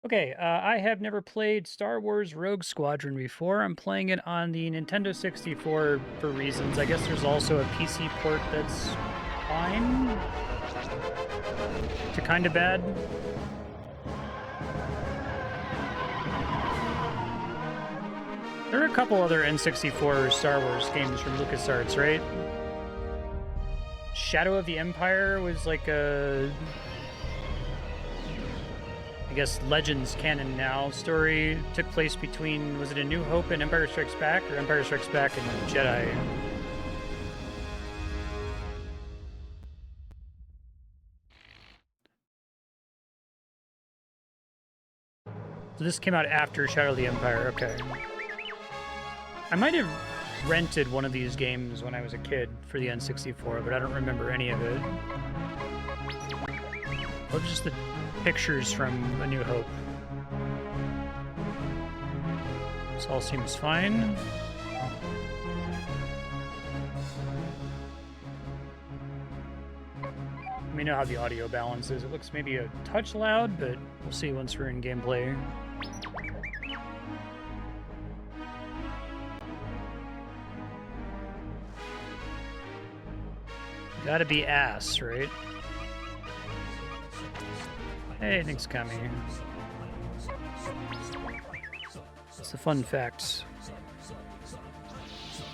Okay, I have never played Star Wars Rogue Squadron before. I'm playing it on the Nintendo 64 for reasons. I guess there's also a PC port that's fine to kind of bad. There are a couple other N64 Star Wars games from LucasArts, right? Shadow of the Empire was like a, I guess, Legends canon now story. Took place between, was it A New Hope and Empire Strikes Back, or Empire Strikes Back and Jedi? So this came out after Shadow of the Empire, okay. I might have rented one of these games when I was a kid for the N64, but I don't remember any of it. Or just the pictures from A New Hope. This all seems fine. Let me know how the audio balance is. It looks maybe a touch loud, but we'll see once we're in gameplay. Gotta be ass, right? Hey, thanks, Kami. It's a fun fact.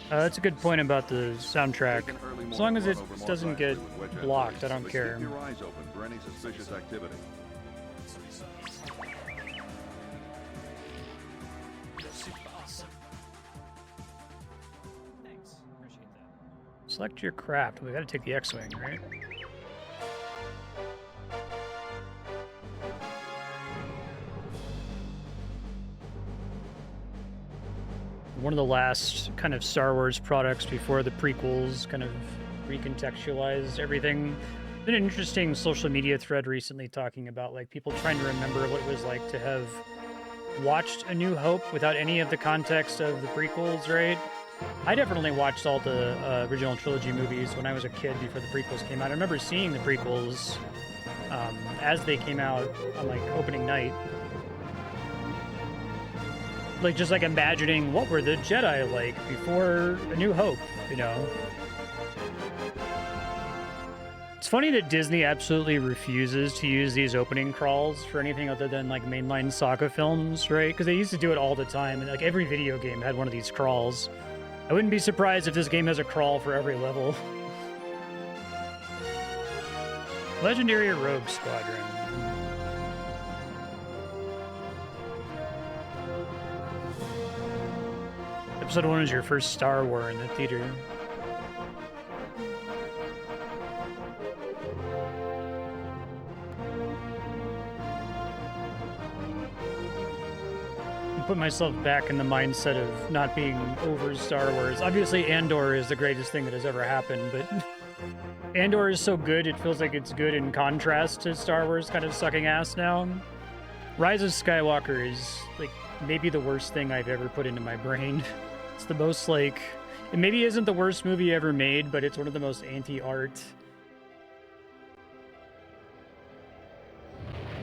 That's a good point about the soundtrack. As long as it doesn't get blocked, I don't care. Keep your eyes open for any suspicious activity. Select your craft. We gotta take the X-Wing, right? One of the last kind of Star Wars products before the prequels kind of recontextualized everything. Been an interesting social media thread recently talking about like people trying to remember what it was like to have watched A New Hope without any of the context of the prequels, right? I definitely watched all the original trilogy movies when I was a kid before the prequels came out. I remember seeing the prequels as they came out on like opening night. Like just like imagining what were the Jedi like before A New Hope, you know? It's funny that Disney absolutely refuses to use these opening crawls for anything other than like mainline saga films, right? Because they used to do it all the time, and like every video game had one of these crawls. I wouldn't be surprised if this game has a crawl for every level. Legendary Rogue Squadron. Episode 1 is your first Star Wars in the theater. Put myself back in the mindset of not being over Star Wars. Obviously, Andor is the greatest thing that has ever happened, but Andor is so good, it feels like it's good in contrast to Star Wars kind of sucking ass now. Rise of Skywalker is, like, maybe the worst thing I've ever put into my brain. It's the most, like... It maybe isn't the worst movie ever made, but it's one of the most anti-art.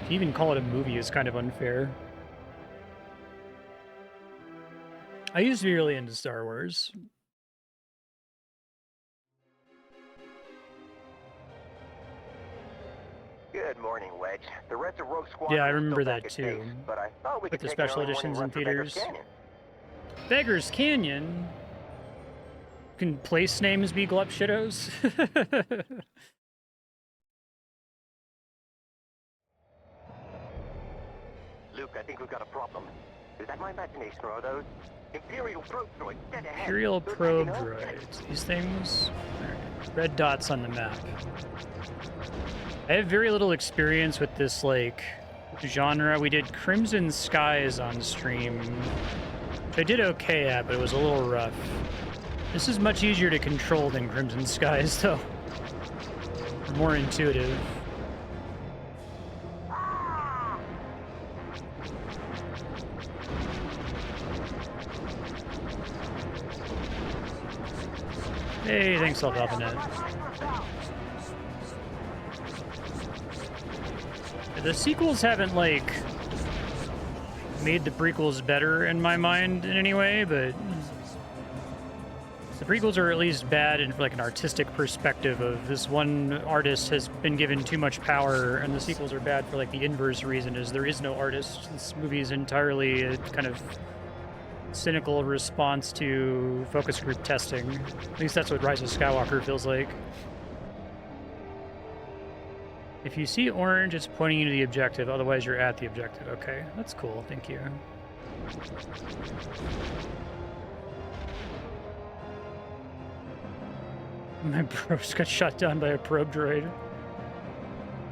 To even call it a movie is kind of unfair. I used to be really into Star Wars. Good morning, Wedge. The rest of Rogue Squadron. Yeah, I remember still back that at too. base, but I thought we With could the take an special early editions morning in run for Beggar's theaters. Canyon. Beggar's Canyon? Can place names be Glup Shittos? Luke, I think we've got a problem. Is that my imagination, or are those Imperial probe droids dead ahead? Imperial They're probe taking off. droids. These things? Alright. Red dots on the map. I have very little experience with this, like, genre. We did Crimson Skies on stream, which I did okay at, but it was a little rough. This is much easier to control than Crimson Skies, though. More intuitive. Hey, thanks, Self-Alphanet. The sequels haven't, like, made the prequels better in my mind in any way, but the prequels are at least bad in like an artistic perspective of this one artist has been given too much power, and the sequels are bad for like the inverse reason is there is no artist. This movie is entirely a kind of cynical response to focus group testing. At least that's what Rise of Skywalker feels like. If you see orange, it's pointing you to the objective, otherwise you're at the objective. Okay, that's cool, thank you. My bros got shot down by a probe droid.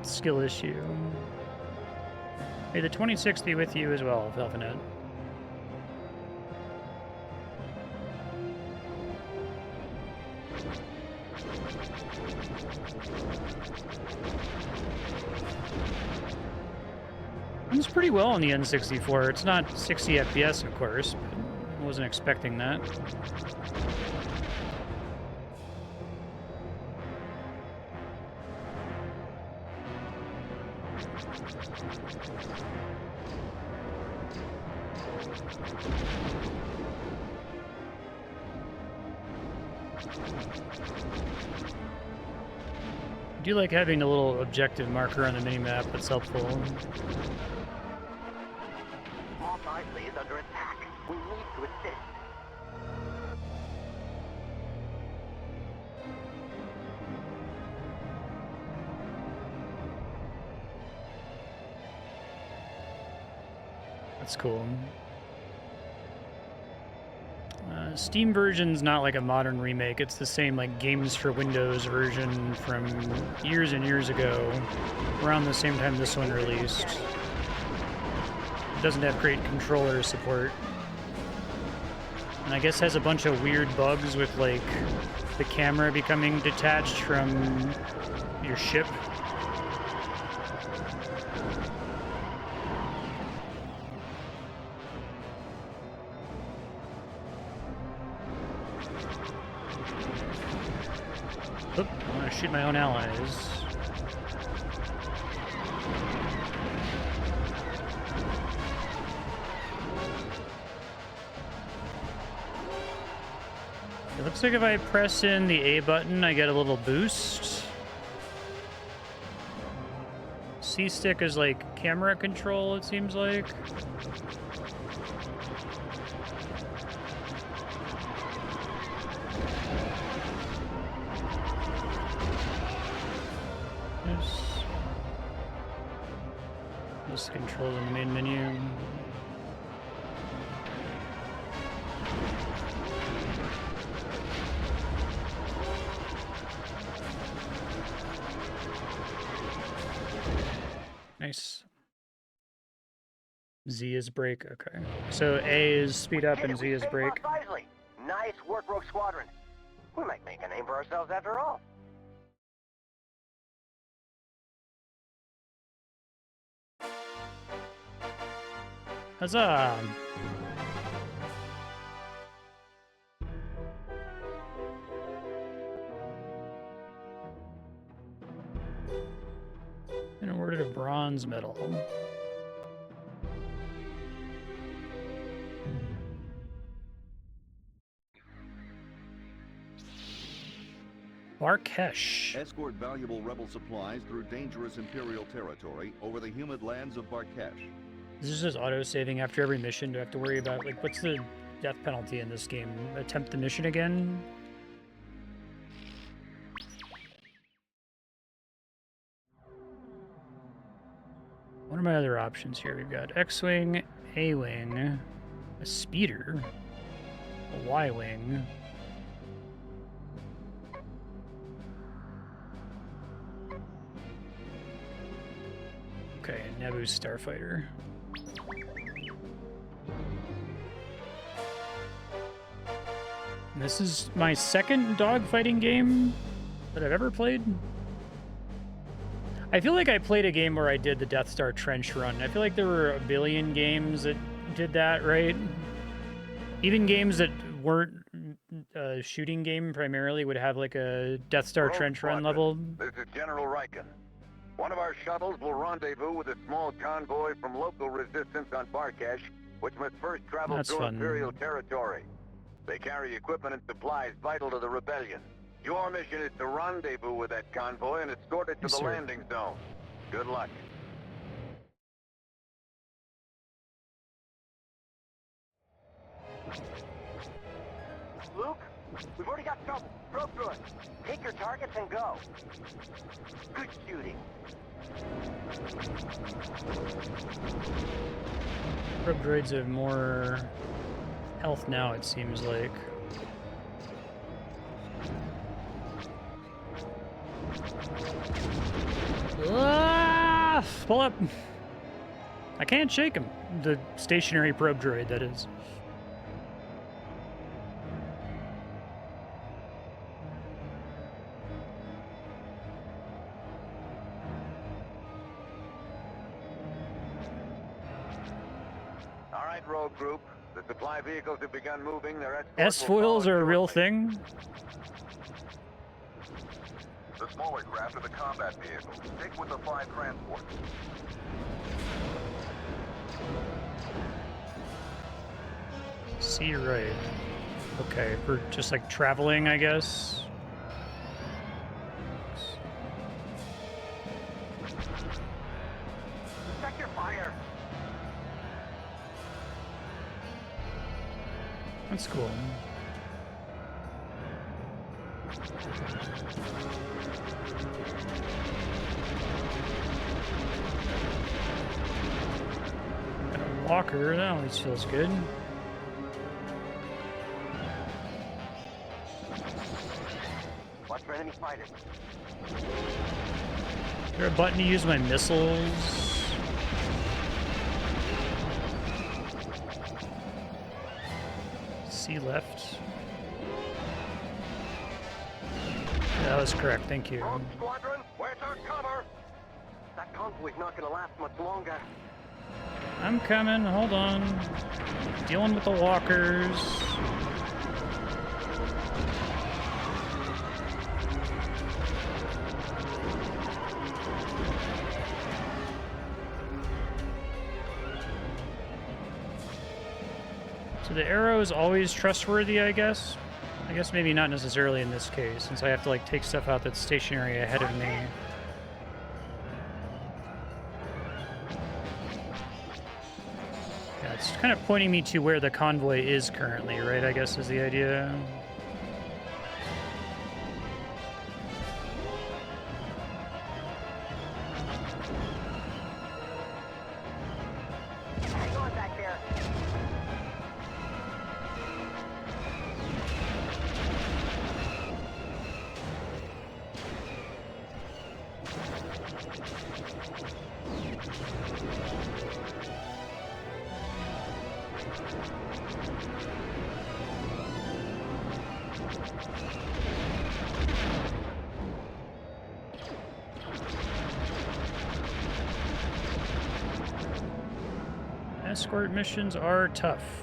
Skill issue. May the 26th be with you as well, Velvenet. Runs pretty well on the N64. It's not 60 FPS, of course, but I wasn't expecting that. I do like having a little objective marker on the minimap. That's helpful. Moff Eisley is under attack. We need to assist. That's cool. Steam version's not like a modern remake. It's the same like Games for Windows version from years and years ago, around the same time this one released. It doesn't have great controller support. And I guess has a bunch of weird bugs with like the camera becoming detached from your ship. Oop, I want to shoot my own allies. It looks like if I press in the A button, I get a little boost. C-stick is like camera control, it seems like. Just control in the main menu. Nice. Z is brake, okay. So A is speed up and Z is brake. Nice work, Rogue Squadron. We might make a name for ourselves after all. Huzzah! And awarded a bronze medal. Barkesh. Escort valuable rebel supplies through dangerous Imperial territory over the humid lands of Barkesh. This is just auto-saving after every mission. Do I have to worry about, like, what's the death penalty in this game? Attempt the mission again? What are my other options here? We've got X-Wing, A-Wing, a Speeder, a Y-Wing. Okay, Naboo Starfighter. This is my second dogfighting game that I've ever played. I feel like I played a game where I did the Death Star Trench Run. I feel like there were a billion games that did that, right? Even games that weren't a shooting game primarily would have like a Death Star Trench Run level. This is General Riken. One of our shuttles will rendezvous with a small convoy from local resistance on Barkesh, which must first travel That's through fun. Imperial territory. They carry equipment and supplies vital to the rebellion. Your mission is to rendezvous with that convoy and escort it to Yes, the sir. landing zone. Good luck. Luke, we've already got trouble. Probe through it. Take your targets and go. Good shooting. Probe droids have more health now, it seems like. Ah! Pull up! I can't shake him. The stationary probe droid, that is. All right, rogue group. The supply vehicles have begun moving. Their escort S-foils will are a follow real shortly. thing? The smaller craft are the combat vehicles. Stick with the 5 transports. See, right. Okay, we're just like traveling, I guess. Check your fire. That's cool. Got a walker, that always feels good. Watch for enemy fighters. Is there a button to use my missiles? C left. Yeah, that was correct, thank you. Rogue Squadron, where's our cover? That convoy's not gonna last much longer. I'm coming, hold on. Dealing with the walkers. So the arrow is always trustworthy, I guess? I guess maybe not necessarily in this case, since I have to like take stuff out that's stationary ahead of me. Yeah, it's kind of pointing me to where the convoy is currently, right? I guess is the idea. Hang on back there. Escort missions are tough.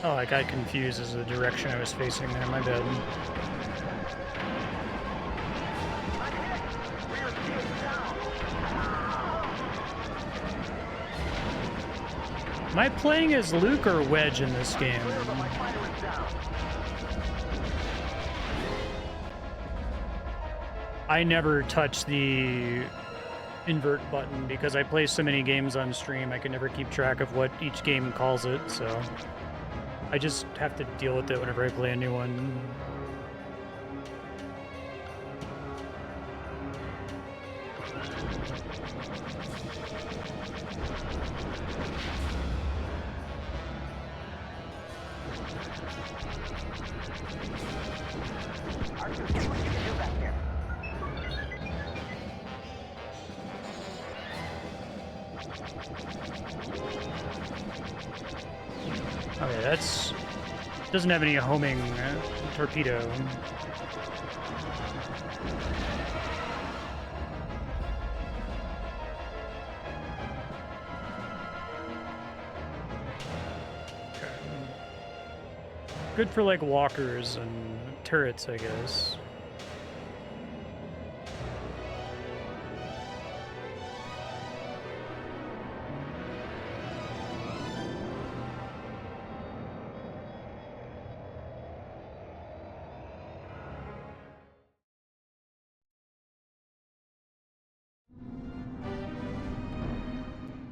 Oh, I got confused as the direction I was facing there, my bad. Am I playing as Luke or Wedge in this game? I never touch the invert button because I play so many games on stream, I can never keep track of what each game calls it, so I just have to deal with it whenever I play a new one. Arthur, see what you can do back there. Okay, that's... doesn't have any homing torpedo. Okay. Good for, like, walkers and turrets, I guess.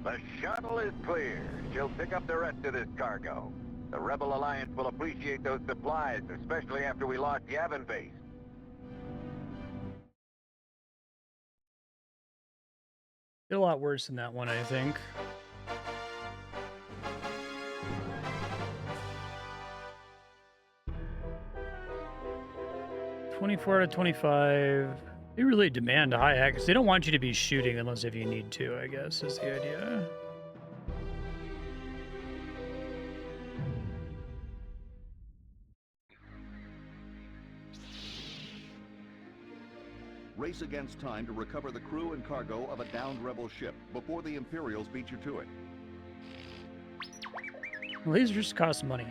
The shuttle is clear. She'll pick up the rest of this cargo. The Rebel Alliance will appreciate those supplies, especially after we lost Yavin Base. Did a lot worse than that one, I think. "24 out of 25. They really demand a high accuracy. They don't want you to be shooting unless if you need to, I guess, is the idea. Race against time to recover the crew and cargo of a downed rebel ship before the Imperials beat you to it. Lasers cost money.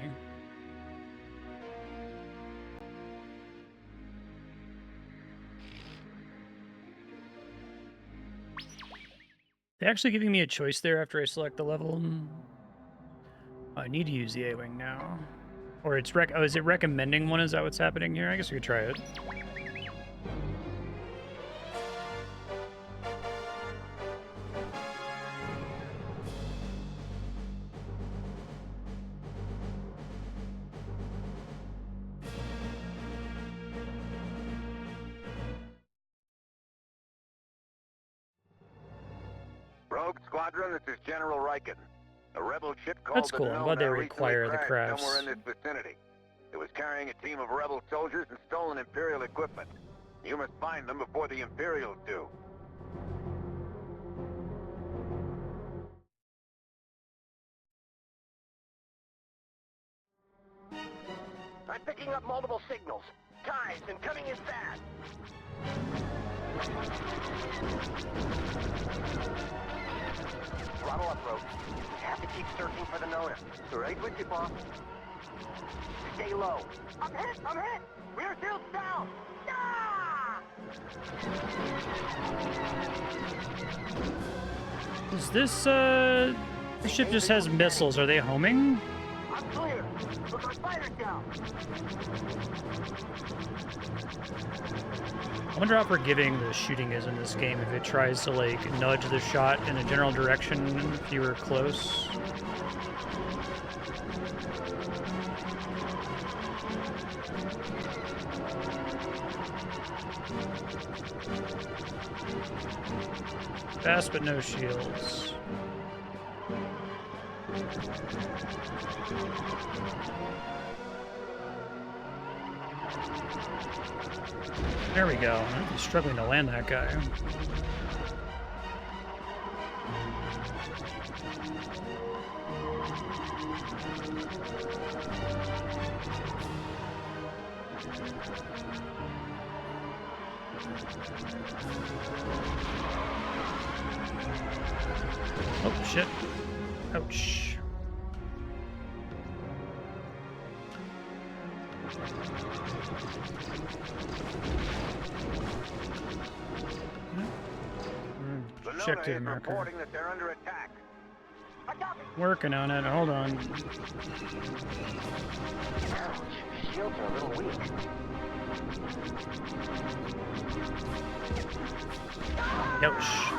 They're actually giving me a choice there after I select the level. I need to use the A-Wing now. Or it's is it recommending one? Is that what's happening here? I guess we could try it. Rogue Squadron, this is General Riken. A rebel ship called That's cool. the I'm Nonnah glad they recently require the crashed somewhere crafts. in this vicinity. It was carrying a team of rebel soldiers and stolen Imperial equipment. You must find them before the Imperials do. I'm picking up multiple signals. Ties and coming in fast. Throttle up, Rogue. We have to keep searching for the Nonnah. Right with you, boss. Stay low. I'm hit! I'm hit! Rear shield's down! Ah! Is this, the ship just has missiles. Are they homing? I'm clear. Look, our fighter's down. I wonder how forgiving the shooting is in this game if it tries to, like, nudge the shot in a general direction if you were close. Fast but no shields. There we go. I'm struggling to land that guy. Oh, shit. Ouch. The Check Nonnah to is marker. reporting that they're under attack. I got it. Working on it. Hold on. Ouch. Shields are a little weak. Ouch.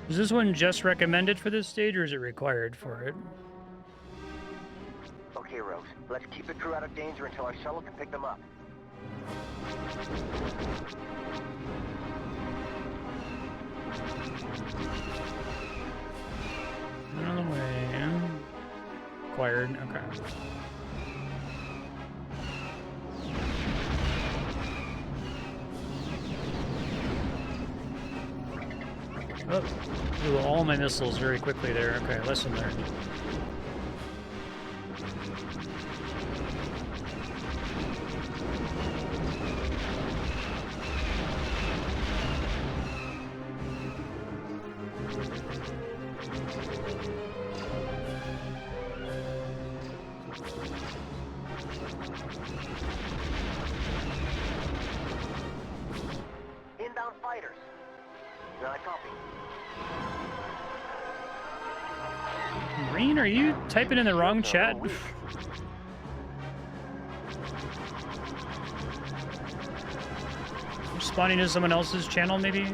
Is this one just recommended for this stage, or is it required for it? Okay, Rose. Let's keep the crew out of danger until our shuttle can pick them up. required. Okay. Oh, blew all my missiles very quickly there. Okay, lesson learned. Inbound fighters. I copy. Marine, are you typing in the wrong chat? Responding to someone else's channel, maybe?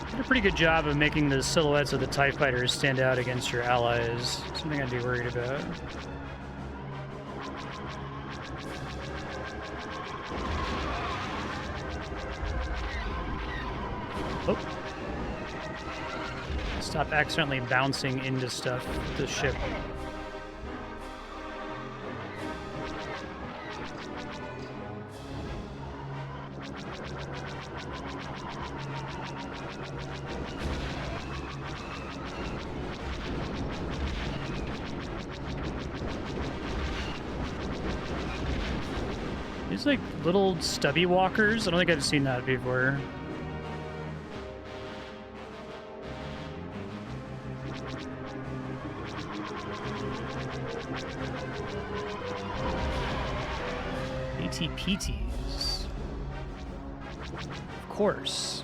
Did a pretty good job of making the silhouettes of the TIE fighters stand out against your allies. Something I'd be worried about. Oh. Stop accidentally bouncing into stuff with the ship. These like little stubby walkers. I don't think I've seen that before. ATPTs. Of course.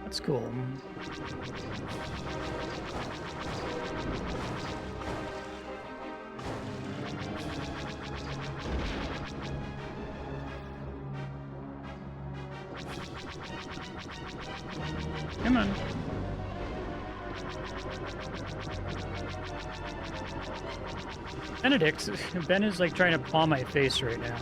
That's cool. Come on. Benedict, Ben is like trying to paw my face right now.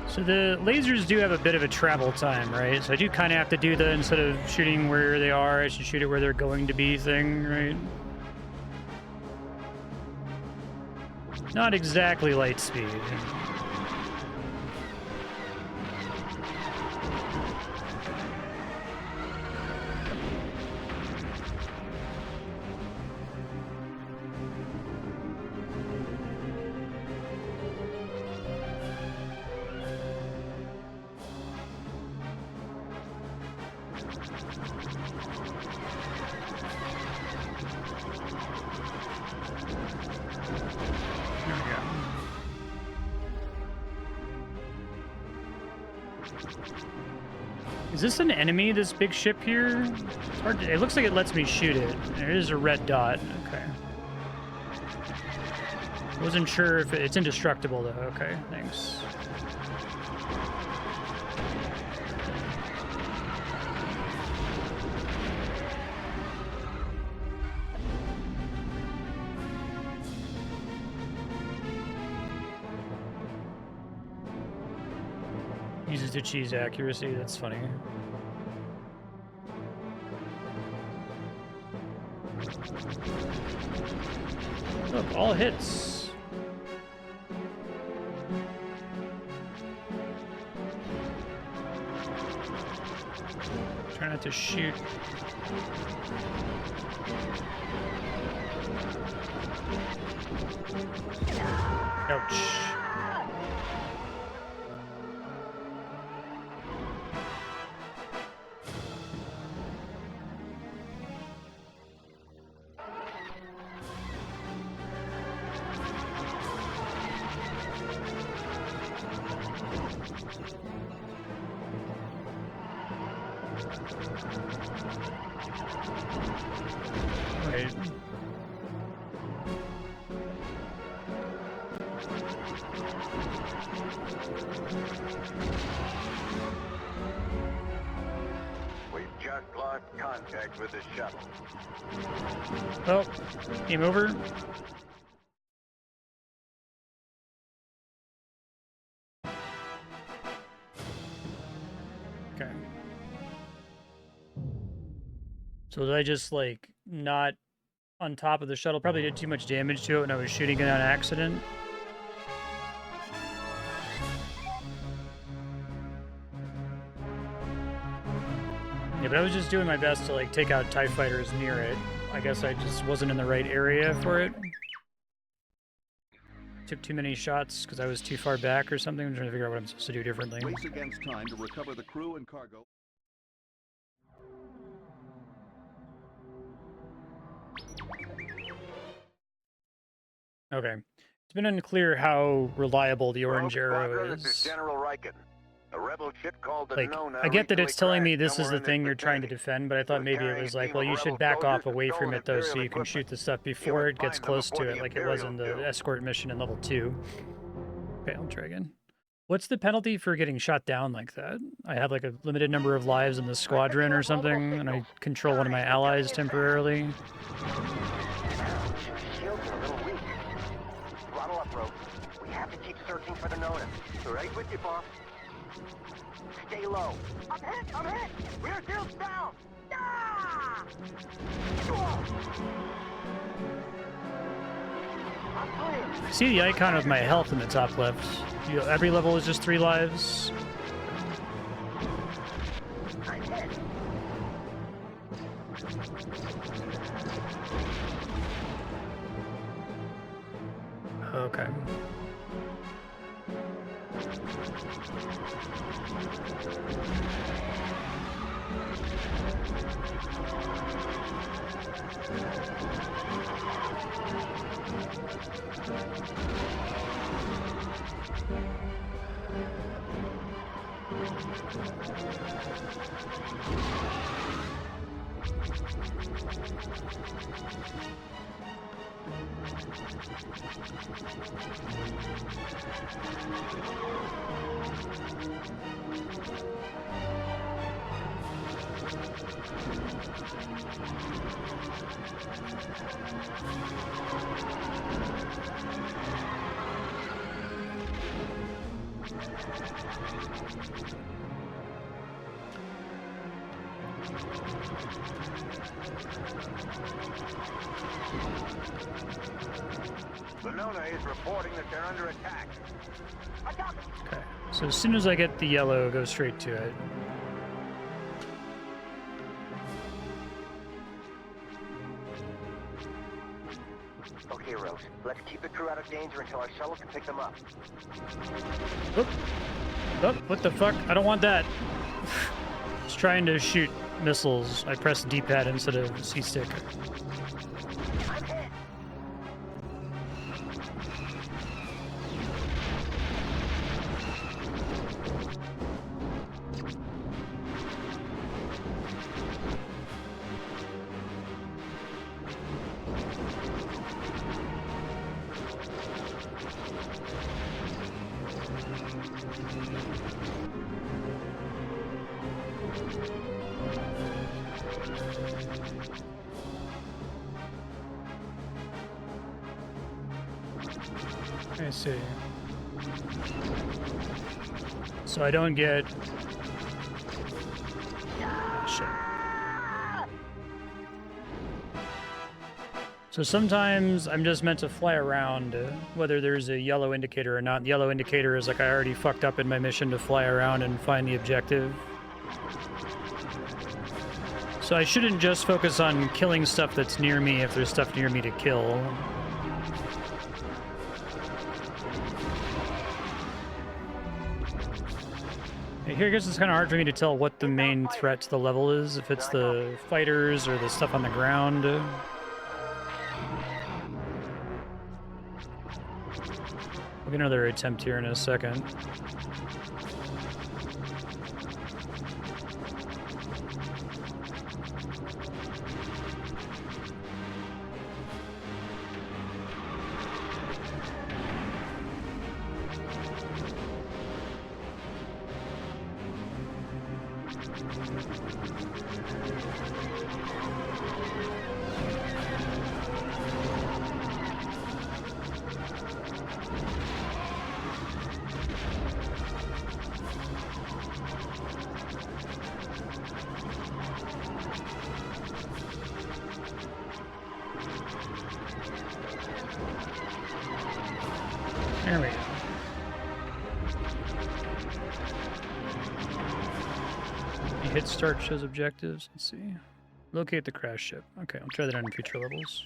So the lasers do have a bit of a travel time, right? So I do kind of have to do the, instead of shooting where they are, I should shoot it where they're going to be thing, right? Not exactly light speed. Is this an enemy, this big ship here? It's hard to, it looks like it lets me shoot it. There is a red dot. Okay. Wasn't sure if it's indestructible though. Okay, thanks. Uses to cheese accuracy, that's funny. Look, all hits. Try not to shoot. Ouch. Right. lost contact with the shuttle. Oh, game over. Okay. So did I just, like, not on top of the shuttle? Probably did too much damage to it when I was shooting it on accident. Yeah, but I was just doing my best to, like, take out TIE fighters near it. I guess I just wasn't in the right area for it. Took too many shots because I was too far back or something. I'm trying to figure out what I'm supposed to do differently. Race against time to recover the crew and cargo. Okay. It's been unclear how reliable the orange arrow Squadron, this is is. General Riken. A rebel ship called the Like, Nonnah I get that recently it's telling me crashed this is somewhere the in thing this you're trying to vicinity. defend, but I thought maybe it was like, well, you should back off away from it, though, so you can shoot the stuff before it gets close to it, like it was in the escort mission in level 2. Okay, I'll try again. What's the penalty for getting shot down like that? I have, like, a limited number of lives in the squadron or something, and I control one of my allies temporarily. Shields are a little weak. Throttle up, Rogue. We have to keep searching for the Nonnah. Right with you, boss. Stay low. I'm hit! I'm hit! Rear shield's down! Ah! I'm clear. See the icon of my health in the top left. Every level is just 3 lives. I'm hit. Okay. The Nonnah is reporting that they're under attack. I got it. Okay. So as soon as I get the yellow, go straight to it. Okay, Rose. Let's keep the crew out of danger until our shuttle can pick them up. Oop. Oh, what the fuck? I don't want that. Just trying to shoot missiles. I pressed D-pad instead of C-stick. I'm hit. I see. So I don't get... Shit. So sometimes I'm just meant to fly around, whether there's a yellow indicator or not. The yellow indicator is like I already fucked up in my mission to fly around and find the objective. So I shouldn't just focus on killing stuff that's near me if there's stuff near me to kill. Here, I guess it's kind of hard for me to tell what the main threat to the level is, if it's the fighters or the stuff on the ground. We'll get another attempt here in a second. There we go. The hit start shows objectives. Let's see. Locate the crash ship. Okay, I'll try that on future levels.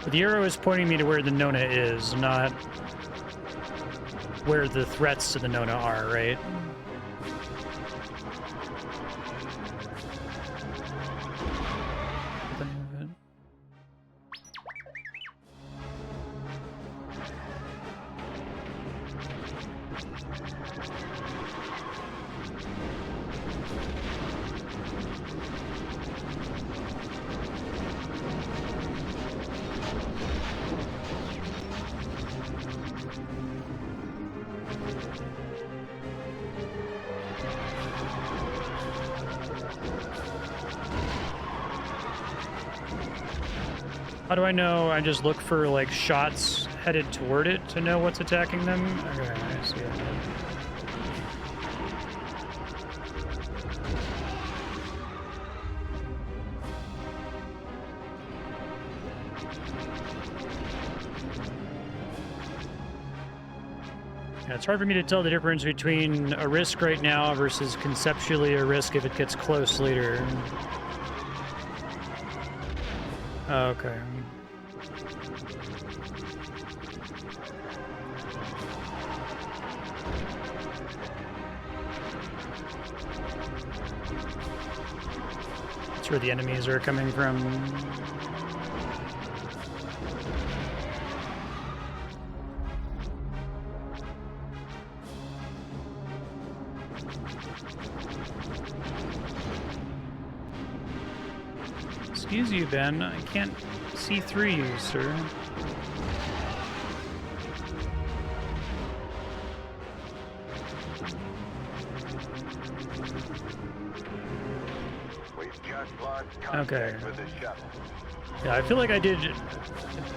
But the arrow is pointing me to where the Nonnah is, not where the threats to the Nonnah are, right? How do I know? I just look for like shots headed toward it to know what's attacking them? Okay, I see it. Yeah, it's hard for me to tell the difference between a risk right now versus conceptually a risk if it gets close later. Oh, okay. That's where the enemies are coming from. Excuse you, Ben. I can't see through you, sir. We've just lost Okay. contact with the shuttle. Yeah, I feel like I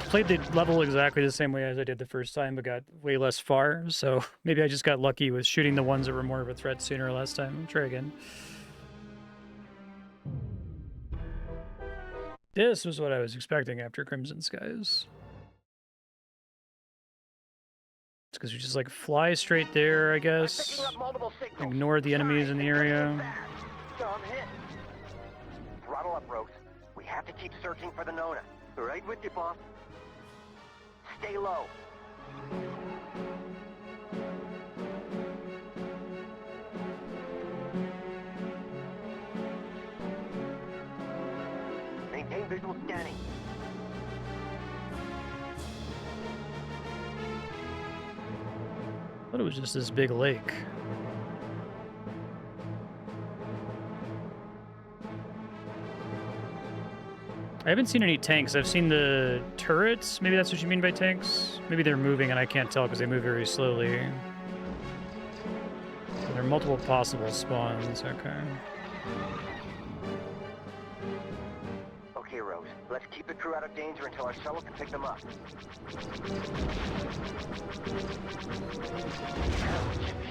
played the level exactly the same way as I did the first time, but got way less far. So maybe I just got lucky with shooting the ones that were more of a threat sooner last time. I'll try again. This was what I was expecting after Crimson Skies. It's because we just like fly straight there, I guess. Ignore the enemies in the area. I'm hit. Throttle up, Rogues. We have to keep searching for the Nonnah. Right with you, boss. Stay low. Maintain visual scanning. I thought it was just this big lake. I haven't seen any tanks. I've seen the turrets. Maybe that's what you mean by tanks? Maybe they're moving and I can't tell because they move very slowly. There are multiple possible spawns. Okay. Okay, Rose. Let's keep the crew out of danger until our shuttle can pick them up.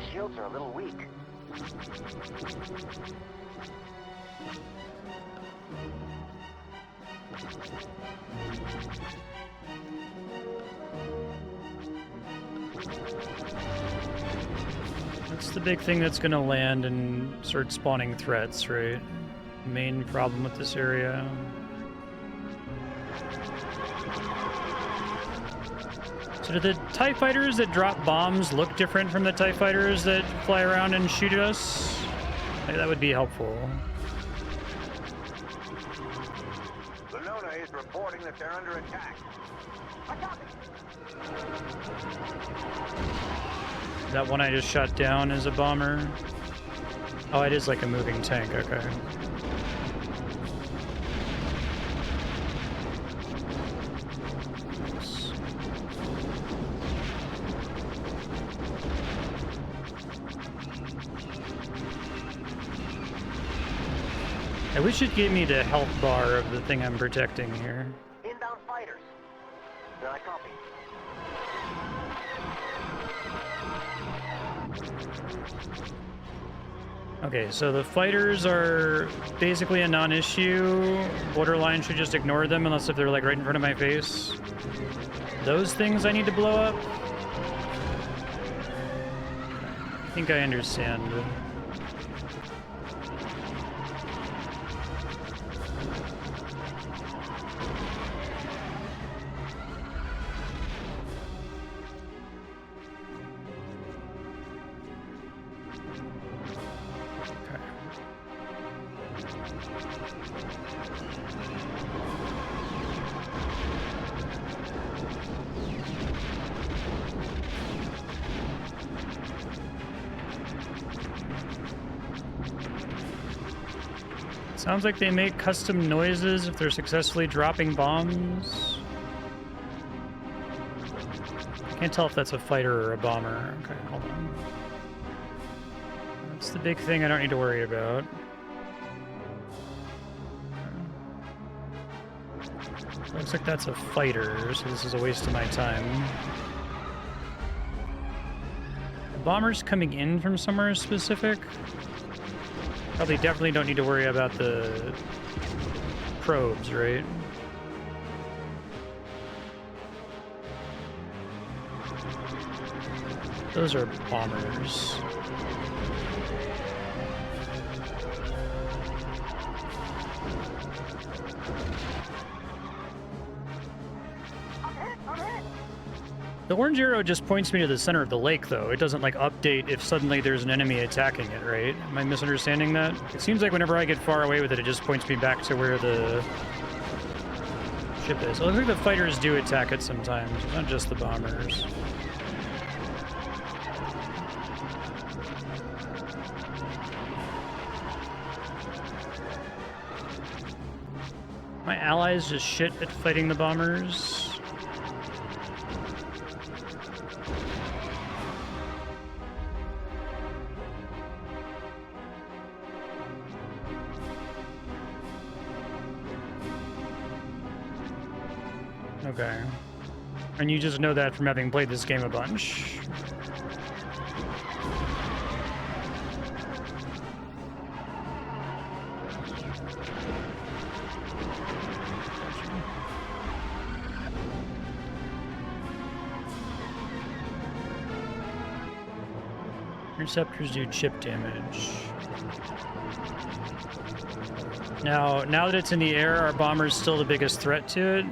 Shields are a little weak. That's the big thing that's going to land and start spawning threats, right? Main problem with this area. So do the TIE fighters that drop bombs look different from the TIE fighters that fly around and shoot at us? Maybe that would be helpful. The Nonnah is reporting that they're under attack. That one I just shot down is a bomber. Oh, it is like a moving tank, okay. I wish it gave me the health bar of the thing I'm protecting here. Inbound fighters. I copy. Okay, so the fighters are basically a non-issue. Borderline should just ignore them unless if they're like right in front of my face. Those things I need to blow up? I think I understand. Sounds like they make custom noises if they're successfully dropping bombs. Can't tell if that's a fighter or a bomber. Okay, hold on. That's the big thing I don't need to worry about. Looks like that's a fighter, so this is a waste of my time. The bomber's coming in from somewhere specific. Probably definitely don't need to worry about the probes, right? Those are bombers. The orange arrow just points me to the center of the lake, though. It doesn't, like, update if suddenly there's an enemy attacking it, right? Am I misunderstanding that? It seems like whenever I get far away with it, it just points me back to where the ship is. I think the fighters do attack it sometimes, not just the bombers. My allies just shit at fighting the bombers. Okay. And you just know that from having played this game a bunch. Interceptors do chip damage. Now that it's in the air, our bomber's still the biggest threat to it.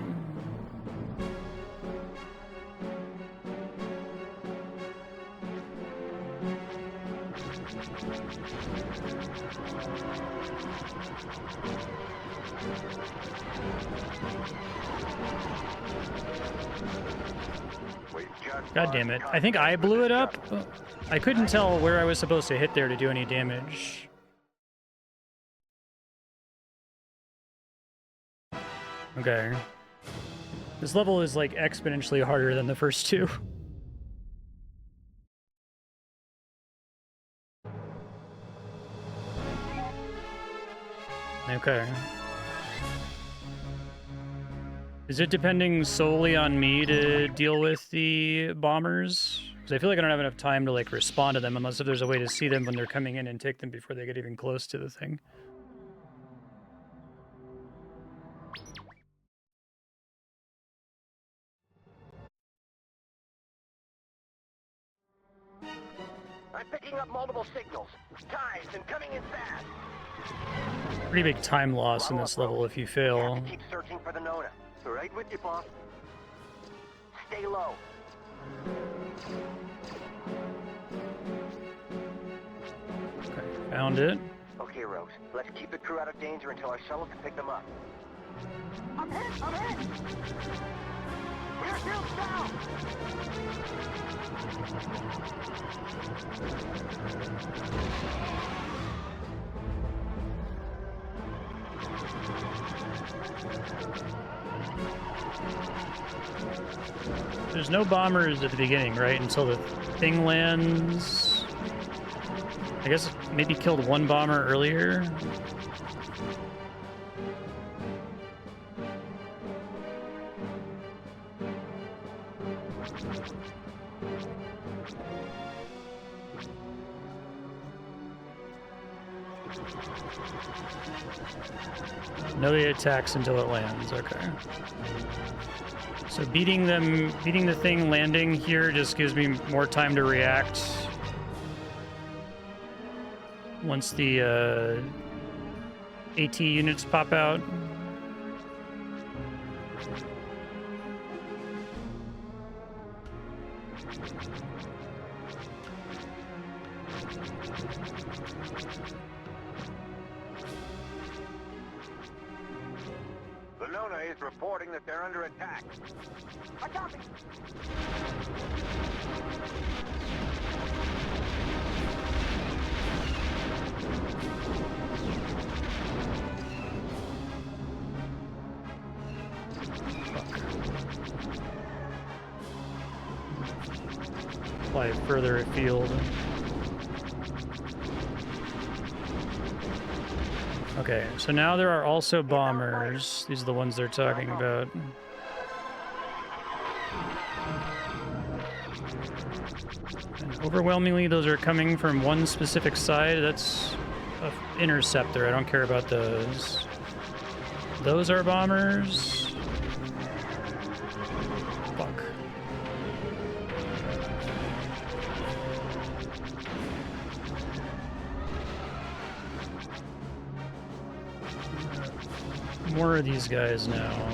God damn it. I think I blew it up. I couldn't tell where I was supposed to hit there to do any damage. Okay. This level is like exponentially harder than the first two. Okay. Is it depending solely on me to deal with the bombers? Because I feel like I don't have enough time to like respond to them unless if there's a way to see them when they're coming in and take them before they get even close to the thing. I'm picking up multiple signals. Ties and coming in fast. Pretty big time loss in this level if you We fail. have to keep searching for the Nonnah. Right with you, boss. Stay low. Okay, found it. Okay, Rose. Let's keep the crew out of danger until our shuttle can pick them up. I'm hit! I'm hit! We're still down! There's no bombers at the beginning, right? Until the thing lands. I guess maybe killed one bomber earlier. Nobody attacks until it lands, okay. So beating the thing landing here just gives me more time to react. Once the AT units pop out. The Nonnah is reporting that they're under attack. I copy. Fly further afield. Okay, so now there are also bombers. These are the ones they're talking about. And overwhelmingly, those are coming from one specific side. That's an interceptor. I don't care about those. Those are bombers. Fuck. More of these guys now.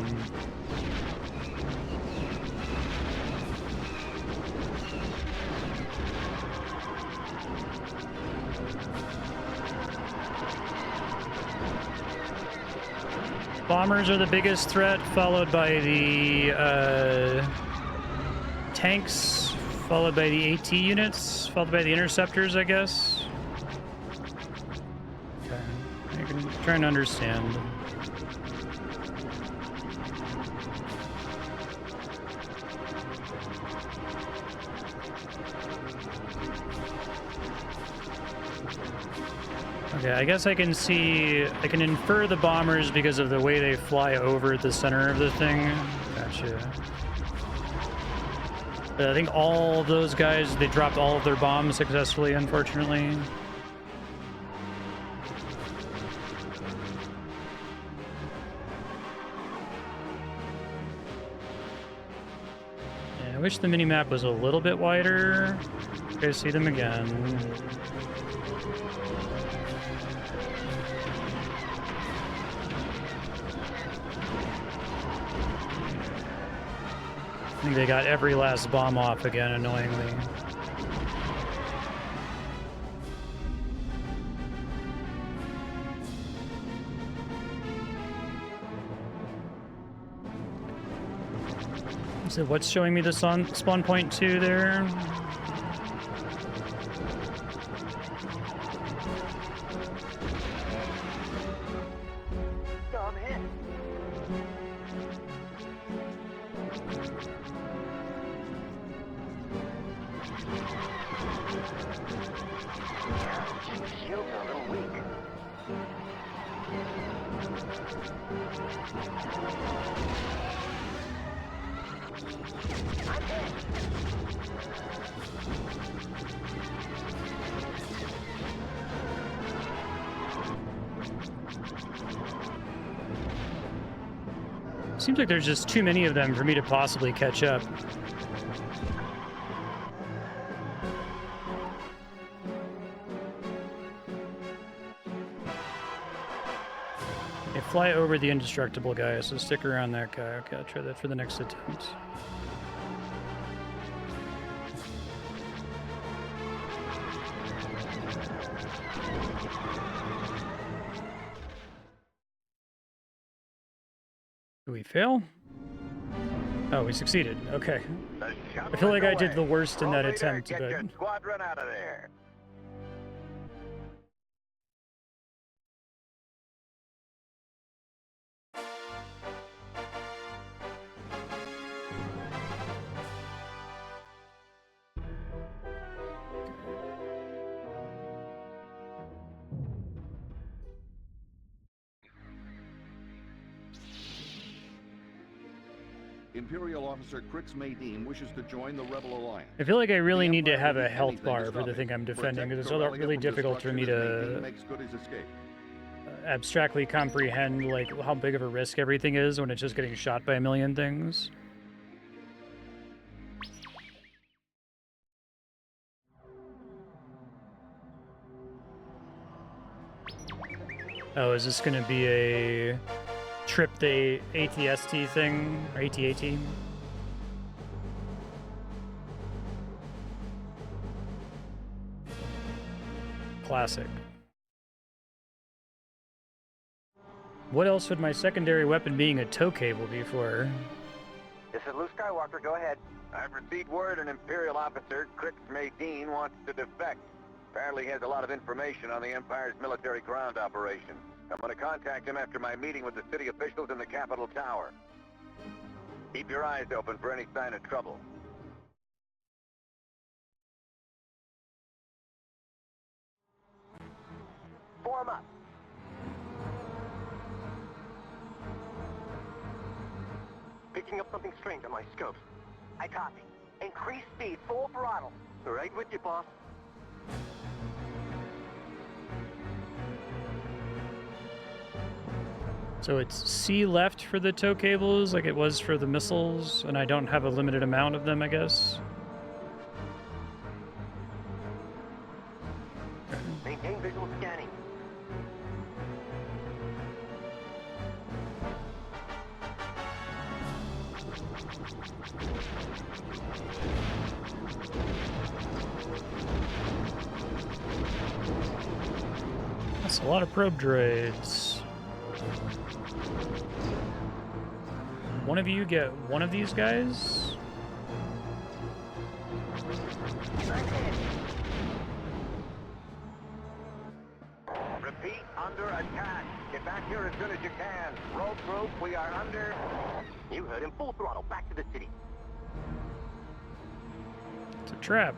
Bombers are the biggest threat, followed by the tanks, followed by the AT units, followed by the interceptors, I guess. Okay, I'm trying to understand. Okay, I guess I can infer the bombers because of the way they fly over the center of the thing. Gotcha. But I think all of those guys, they dropped all of their bombs successfully, unfortunately. Yeah, I wish the minimap was a little bit wider. Okay, see them again. I think they got every last bomb off again, annoyingly. So what's showing me the spawn point 2 there? I'm hit. Shields are a little weak. I'm hit. Seems like there's just too many of them for me to possibly catch up. Okay, fly over the indestructible guy, so stick around that guy. Okay, I'll try that for the next attempt. Did we fail? Oh, we succeeded. Okay. I feel like I did the worst in that attempt, Get but... your squadron out of there. Imperial officer Crix Maydeem wishes to join the Rebel Alliance. I feel like I really The need to Empire have will a do health anything bar to for stop the him. thing I'm defending, Protect because it's Corellia really from difficult for me destruction as Maydeem to makes good his escape. abstractly comprehend like how big of a risk everything is when it's just getting shot by a million things. Oh, is this gonna be a trip the ATST thing or ATAT? Classic. What else would my secondary weapon being a tow cable be for? This is Luke Skywalker. Go ahead. I've received word an Imperial officer, Crix Maydeem, wants to defect. Apparently he has a lot of information on the Empire's military ground operation. I'm going to contact him after my meeting with the city officials in the Capitol Tower. Keep your eyes open for any sign of trouble. Form up. Picking up something strange on my scopes. I copy. Increase speed, full throttle. Right with you, boss. So it's C left for the tow cables like it was for the missiles, and I don't have a limited amount of them, I guess. Maintain visual scanning. That's a lot of probe droids. One of you get one of these guys? Repeat, under attack. Get back here as soon as you can. Road group, we are under... You heard him. Full throttle. Back to the city. It's a trap.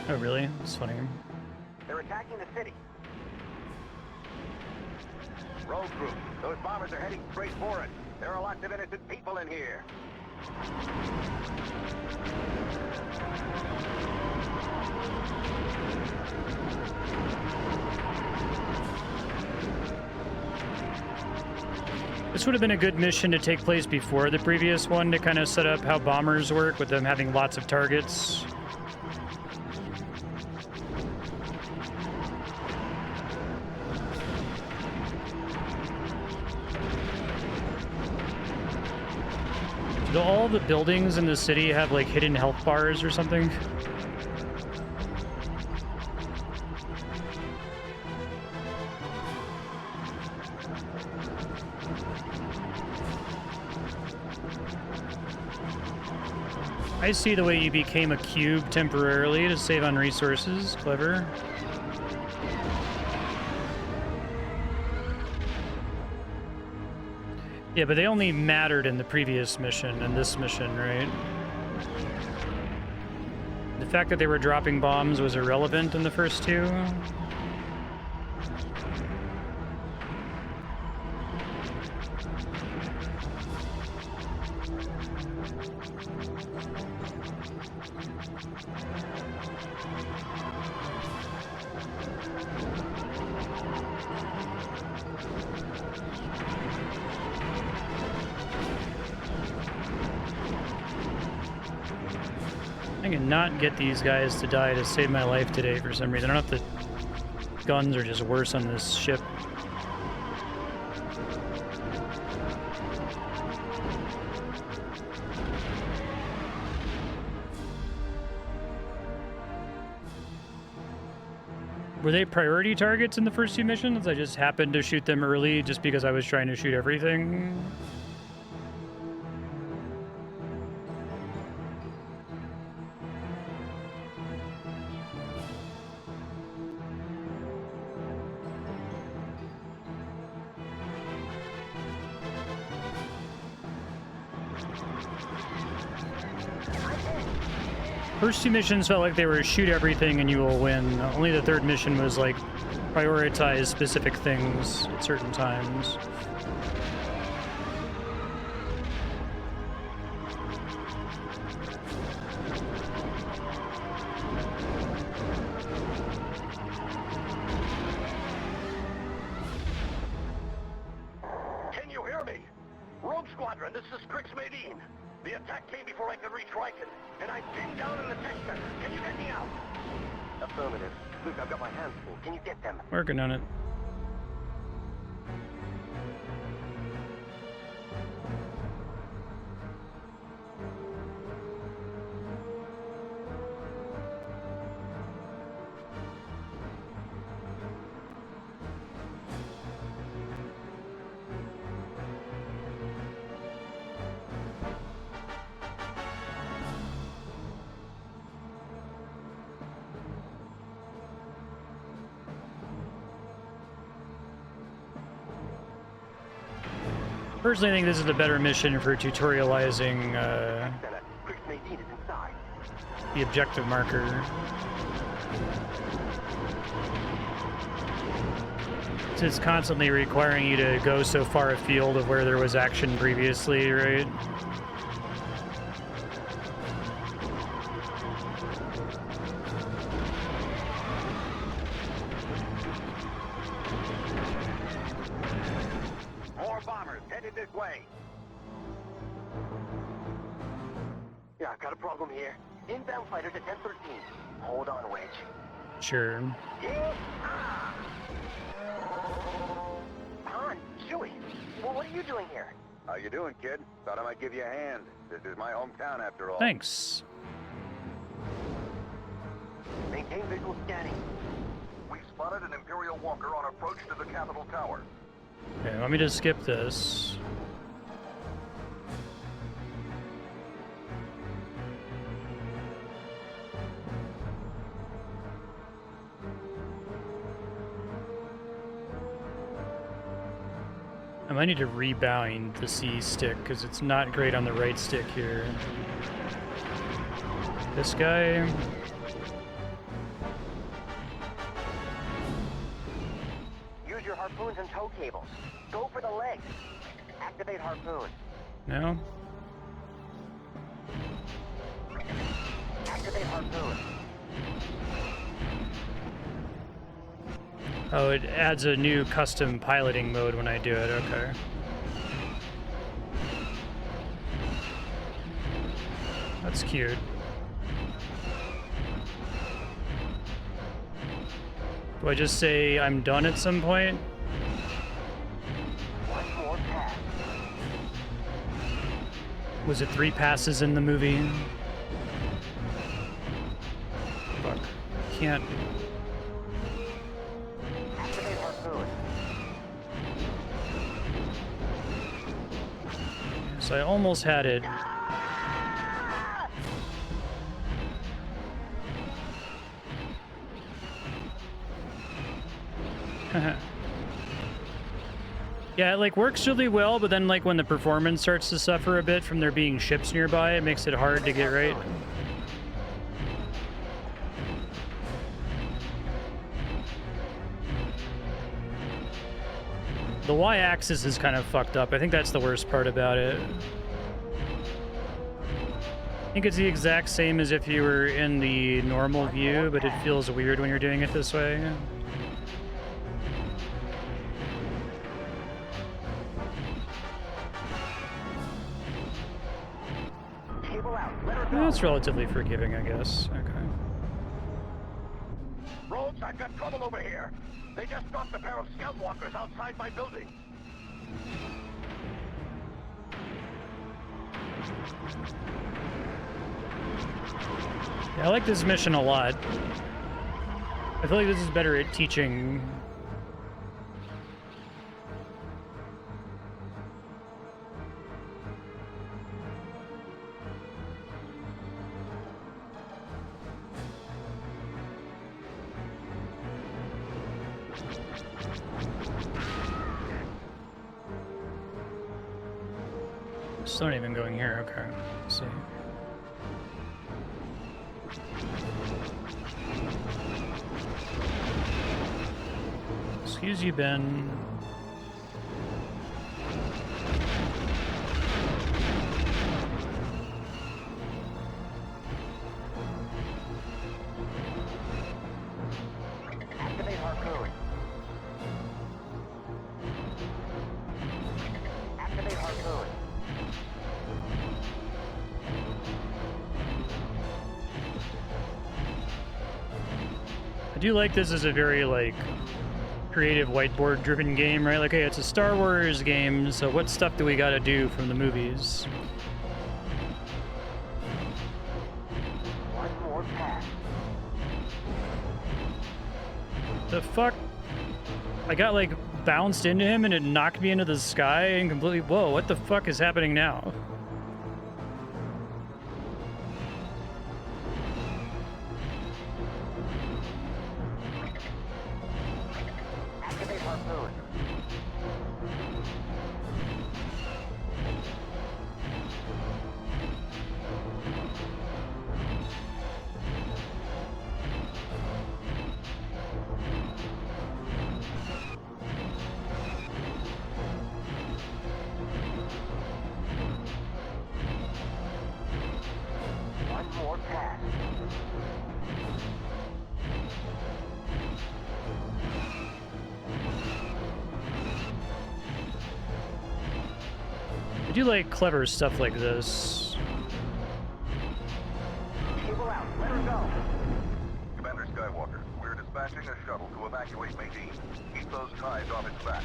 Oh, really? It's funny. They're attacking the city. Road group, those bombers are heading straight for it. There are lots of innocent people in here. This would have been a good mission to take place before the previous one to kind of set up how bombers work with them having lots of targets. Do all the buildings in the city have like hidden health bars or something? I see the way you became a cube temporarily to save on resources. Clever. Yeah, but they only mattered in the previous mission and this mission, right? The fact that they were dropping bombs was irrelevant in the first two. I cannot get these guys to die to save my life today for some reason. I don't know if the guns are just worse on this ship. Were they priority targets in the first two missions? I just happened to shoot them early just because I was trying to shoot everything. First two missions felt like they were shoot everything and you will win. Only the third mission was like prioritize specific things at certain times. Can you hear me? Rogue Squadron, this is Crix Medine. The attack came before I could reach Riken, and I'm pinned down in the tech center. Can you get me out? Affirmative. Luke, I've got my hands full. Can you get them? Working on it. Personally, I think this is a better mission for tutorializing Crix Medine is inside. the objective marker. It's constantly requiring you to go so far afield of where there was action previously, right? More bombers headed this way. Yeah, I've got a problem here. Inbound fighters at 1013. Hold on, Wedge. Sure. Han, Chewie, well, what are you doing here? How you doing, kid? Thought I might give you a hand. This is my hometown after all. Thanks. Maintain visual scanning. We've spotted an Imperial walker on approach to the Capitol Tower. Okay, let me just skip this. I might need to rebind the C stick because it's not great on the right stick here. This guy. Use your harpoons and tow cables. Go for the legs. Activate harpoon. No? Activate harpoon. Oh, it adds a new custom piloting mode when I do it, okay. That's cute. Do I just say I'm done at some point? One more pass. Was it 3 passes in the movie? Fuck. Can't. Activate harpoon. So I almost had it. Yeah, it like works really well, but then like when the performance starts to suffer a bit from there being ships nearby, it makes it hard to get right. The Y-axis is kind of fucked up. I think that's the worst part about it. I think it's the exact same as if you were in the normal view, but it feels weird when you're doing it this way. Cable out. Let her go. That's relatively forgiving, I guess. Okay. Rogues, I've got trouble over here. They just dropped a pair of scout walkers outside my building. Yeah, I like this mission a lot. I feel like this is better at teaching. It's not even going here. Okay, let's see. Excuse you, Ben. Activate harpoon. Activate harpoon. I do like this as a very, like, creative whiteboard driven game, right? Like, hey, it's a Star Wars game, so what stuff do we gotta do from the movies? One more pass. The fuck? I got, like, bounced into him and it knocked me into the sky and completely, whoa, what the fuck is happening now? Activate harpoon. One more pass. I do like clever stuff like this. Cable out. Let her go. Commander Skywalker, we're dispatching a shuttle to evacuate Medine. Keep those ties off its back.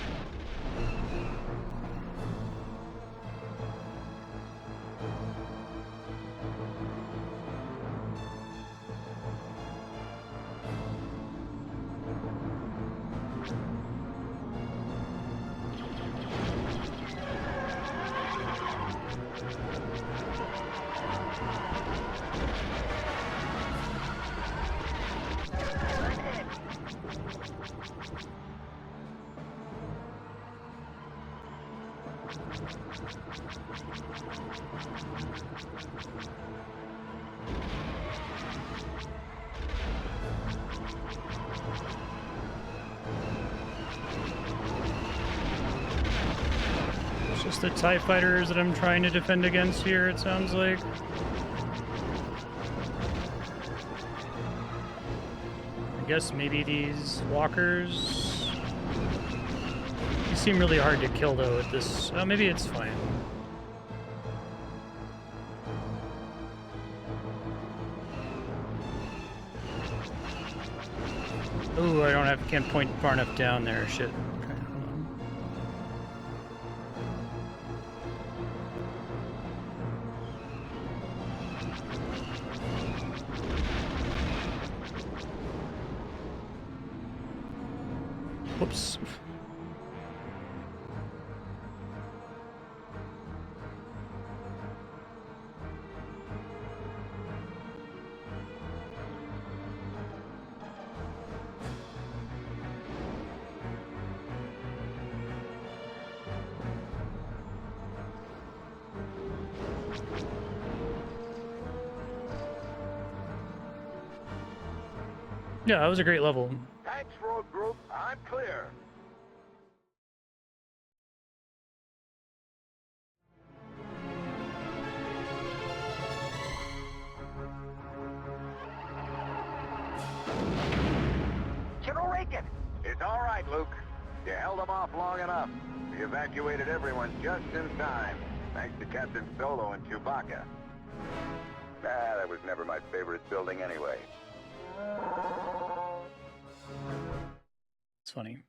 It's just the TIE fighters that I'm trying to defend against here, it sounds like. I guess maybe these walkers. These seem really hard to kill though at this. Oh, maybe it's fine. Ooh, can't point far enough down there. Shit. Okay, hold on. Whoops. Yeah, that was a great level. Thanks, road group. I'm clear. General Rankin! It's all right, Luke. You held them off long enough. We evacuated everyone just in time, thanks to Captain Solo and Chewbacca. That was never my favorite building anyway. It's funny.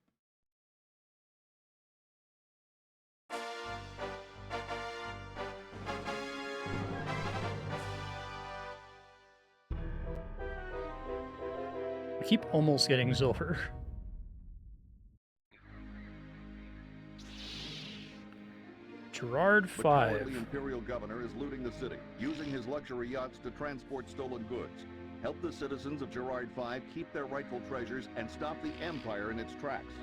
I keep almost getting silver. Gerrard But Kile, 5. the Imperial governor, is looting the city, using his luxury yachts to transport stolen goods. Help the citizens of Gerrard 5 keep their rightful treasures and stop the Empire in its tracks.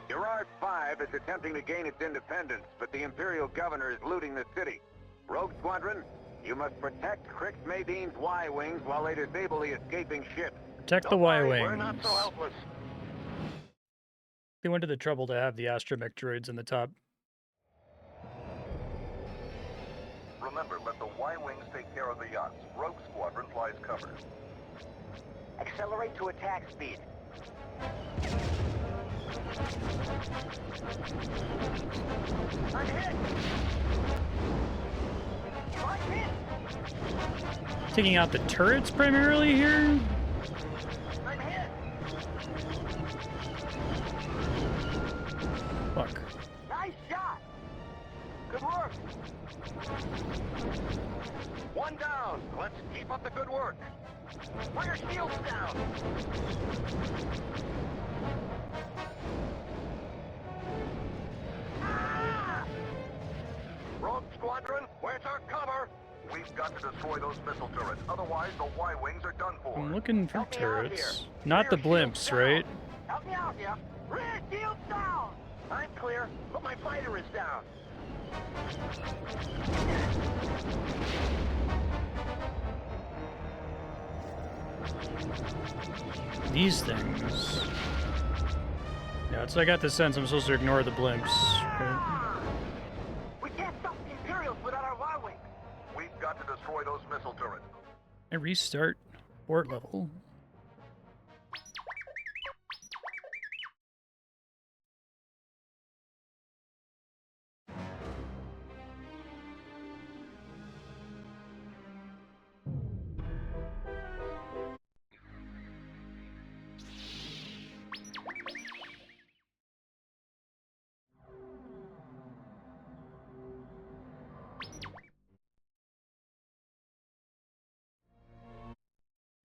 Gerrard 5 is attempting to gain its independence, but the Imperial governor is looting the city. Rogue Squadron, you must protect Crix Madine's Y-Wings while they disable the escaping ship. Protect the Don't worry, Y-Wings. we're not so helpless. They went to the trouble to have the astromech droids in the top. Remember, let the Y-Wings take care of the yachts. Rogue Squadron flies cover. Accelerate to attack speed. I'm hit! I'm hit! Taking out the turrets primarily here? I'm hit! Fuck. Nice shot! Good work! One down. Let's keep up the good work. Bring your shields down! Ah! Rogue Squadron, where's our cover? We've got to destroy those missile turrets, otherwise the Y-Wings are done for. I'm looking for Help me out turrets. here. Not the Rear shields blimps, down. right? Help me out here! Rear shields down! I'm clear, but my fighter is down. These things. Yeah, so I got the sense I'm supposed to ignore the blimps. Right? We can't stop the Imperials without our Y-Wings. We've got to destroy those missile turrets. And restart port level.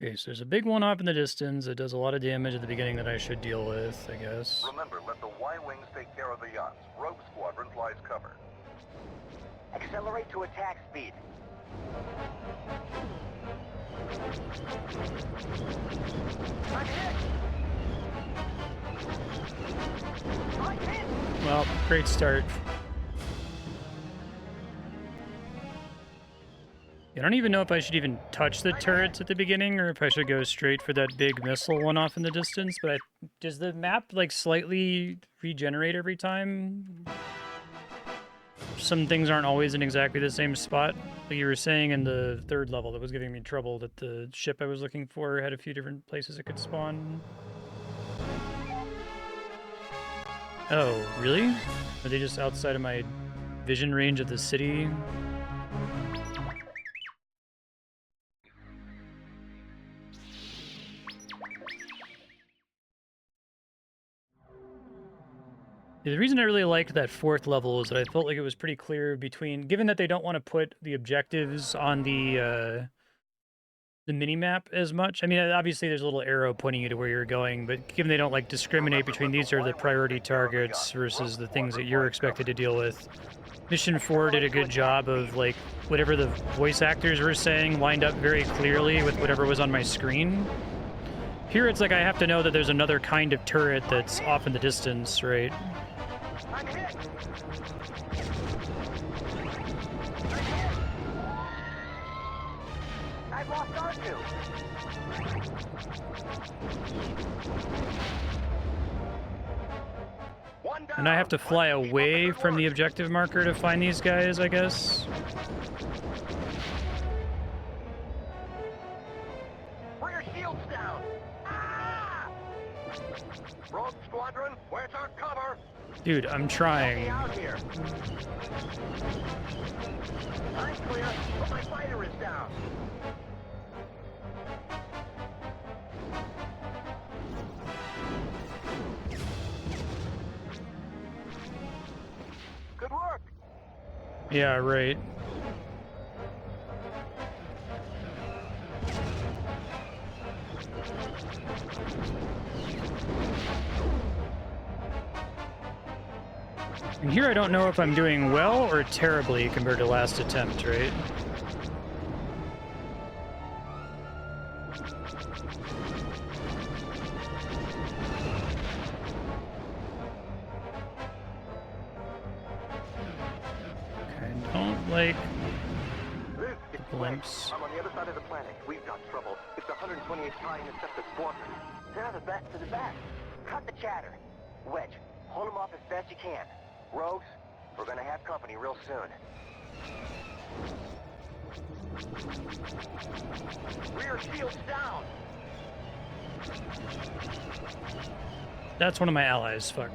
Okay, so there's a big one off in the distance that does a lot of damage at the beginning that I should deal with, I guess. Remember, let the Y-Wings take care of the yachts. Rogue Squadron flies cover. Accelerate to attack speed. I'm hit! I'm hit! Well, great start. I don't even know if I should even touch the turrets at the beginning or if I should go straight for that big missile one off in the distance, but does the map like slightly regenerate every time? Some things aren't always in exactly the same spot. Like you were saying in the third level that was giving me trouble that the ship I was looking for had a few different places it could spawn. Oh, really? Are they just outside of my vision range of the city? The reason I really liked that fourth level is that I felt like it was pretty clear between, given that they don't want to put the objectives on the mini-map as much. I mean, obviously there's a little arrow pointing you to where you're going, but given they don't like discriminate between these are the priority targets versus the things that you're expected to deal with. Mission 4 did a good job of like whatever the voice actors were saying lined up very clearly with whatever was on my screen. Here it's like I have to know that there's another kind of turret that's off in the distance, right? I'm hit! I've lost R2. One down. And I have to fly away from the objective marker to find these guys, I guess. Bring your shields down! Ah! Rogue Squadron. Squadron, where's our cover? Dude, I'm Help me trying. out here. I'm clear, but my fighter is down. Good work. Yeah, right. And here I don't know if I'm doing well or terribly compared to last attempt, right? Okay, don't like Luke, it's blimps. I'm on the other side of the planet. We've got trouble. It's the 128th High Interceptor Squadron. They're the best of the best. Cut the chatter. Wedge, hold them off as best you can. Rogues, we're gonna have company real soon. Rear shields down. That's one of my allies, fuck.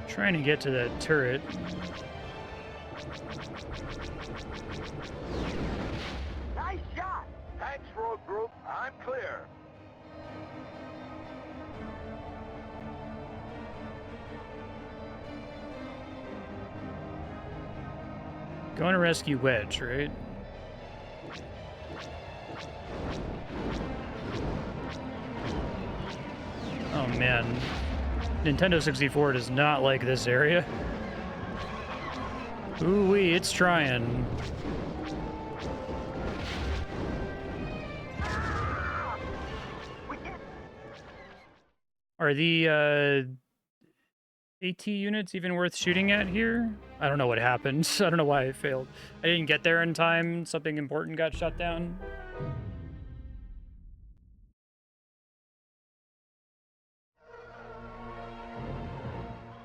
Trying to get to that turret. Nice shot. Thanks, road group. I'm clear. Going to rescue Wedge, right? Oh man. Nintendo 64 does not like this area. Ooh-wee, it's trying. Are the AT units even worth shooting at here? I don't know what happened. I don't know why I failed. I didn't get there in time. Something important got shut down.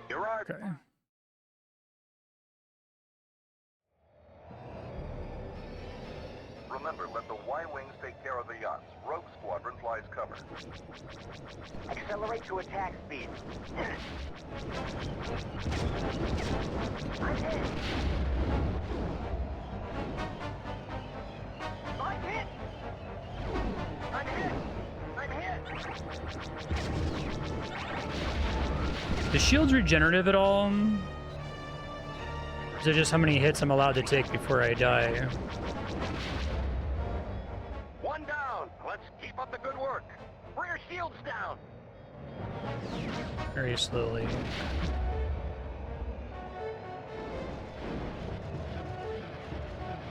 Gerrard. Okay. Remember, let the Y-Wings take care of the yachts. Rogue Squadron flies cover. Accelerate to attack speed. I'm hit. I'm hit. I'm hit. I'm hit. The shield's regenerative at all? Is it just how many hits I'm allowed to take before I die? One down. Let's keep up the good work. Rear shields down. Very slowly.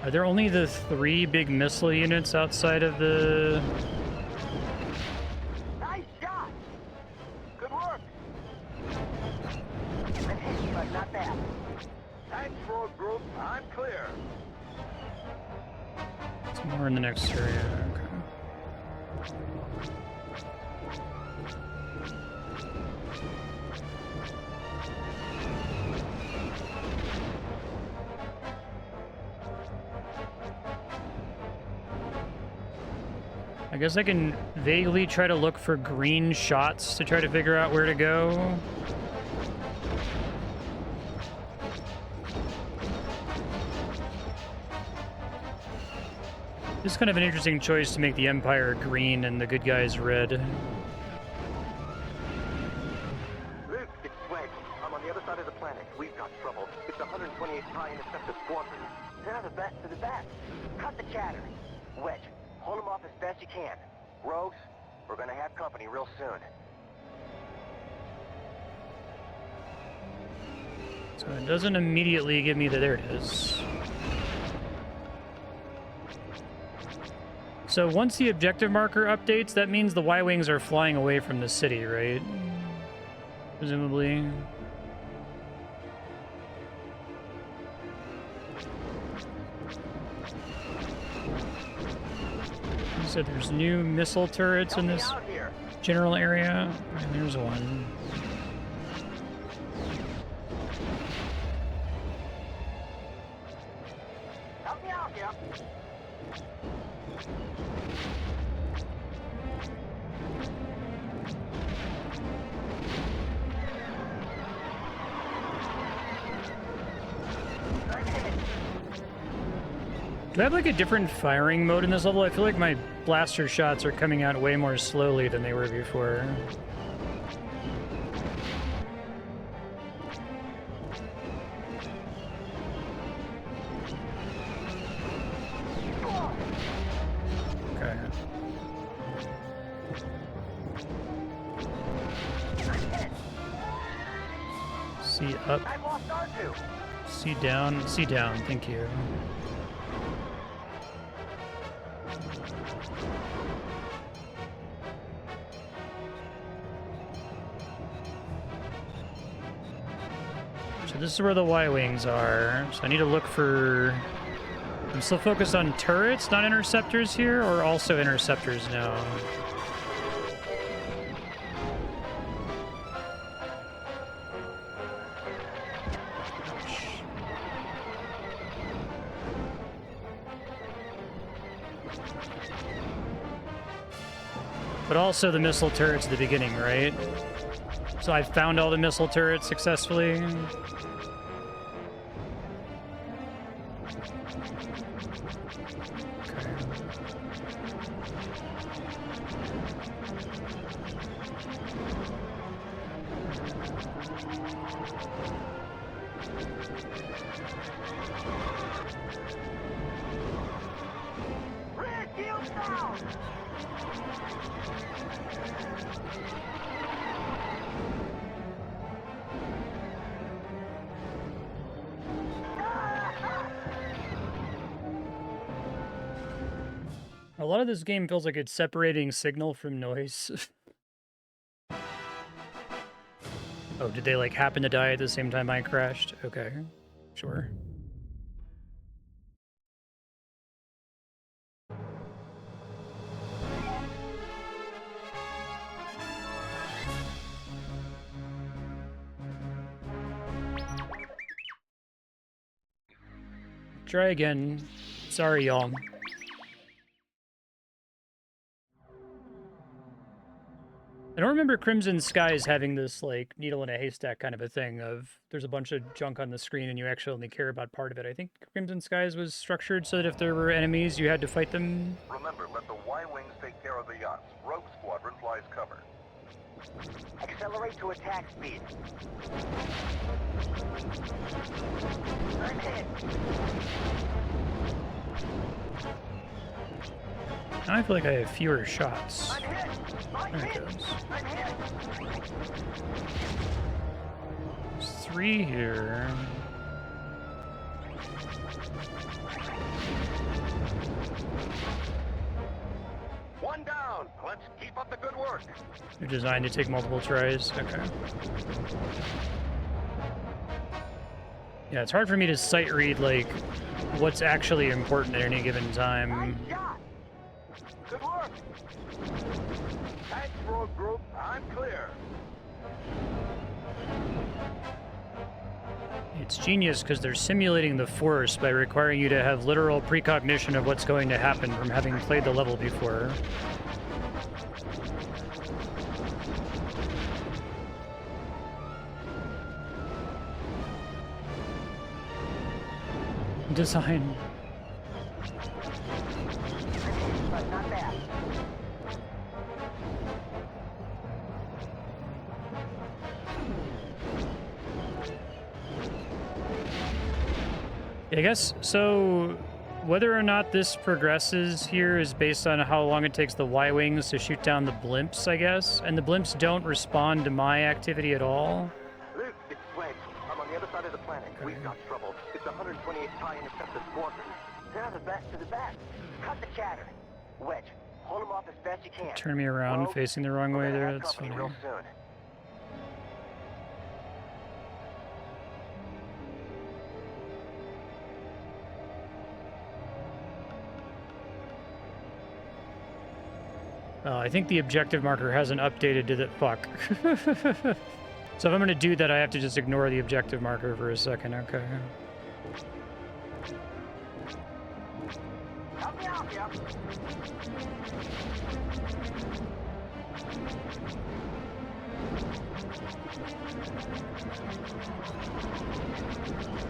Are there only the 3 big missile units outside of the... Nice shot. Good work. I'm hit, but not bad. Thanks, road group. I'm clear. It's more in the next area. Okay. I guess I can vaguely try to look for green shots to try to figure out where to go. This is kind of an interesting choice to make the Empire green and the good guys red. Luke, it's Wedge. I'm on the other side of the planet. We've got trouble. It's the 128th High Interceptor Squadron. They're the best of the best. Cut the chatter. Wedge, hold them off as best you can. Rogues, we're gonna have company real soon. So it doesn't immediately give me the... There it is. So once the objective marker updates, that means the Y-Wings are flying away from the city, right? Presumably. You said there's new missile turrets in this general area. And there's one. Do I have like a different firing mode in this level? I feel like my blaster shots are coming out way more slowly than they were before. Okay. C up. I've lost R2. C down. C down. Thank you. So this is where the Y-Wings are. So I need to look for... I'm still focused on turrets, not interceptors here, or also interceptors now? But also the missile turrets at the beginning, right? So I've found all the missile turrets successfully. Rear shields down. A lot of this game feels like it's separating signal from noise. Oh, did they like happen to die at the same time I crashed? Okay, sure. Try again. Sorry, y'all. I don't remember Crimson Skies having this, like, needle in a haystack kind of a thing of there's a bunch of junk on the screen and you actually only care about part of it. I think Crimson Skies was structured so that if there were enemies, you had to fight them. Remember, let the Y-Wings take care of the yachts. Rogue Squadron flies cover. Accelerate to attack speed. I'm hit. Now I feel like I have fewer shots. I'm hit. I'm There it hit. goes. I'm hit. There's 3 here. One down. Let's keep up the good work. They're designed to take multiple tries. Okay. Yeah, it's hard for me to sight read, like, what's actually important at any given time. Nice shot. Good work. Thanks, Rogue Group. I'm clear. It's genius because they're simulating the Force by requiring you to have literal precognition of what's going to happen from having played the level before. Design. But not bad. I guess, so whether or not this progresses here is based on how long it takes the Y-Wings to shoot down the blimps, I guess. And the blimps don't respond to my activity at all. Luke, it's Wedge. I'm on the other side of the planet. We've got trouble. It's 128 TIE interceptor squadron. They're the best to the best. Cut the chatter. Wedge, hold them off as best you can. Turn me around Rogue, facing the wrong we're way gonna there. have That's company funny. real soon. I think the objective marker hasn't updated to the... Fuck. So if I'm going to do that, I have to just ignore the objective marker for a second. Okay. Help me out here.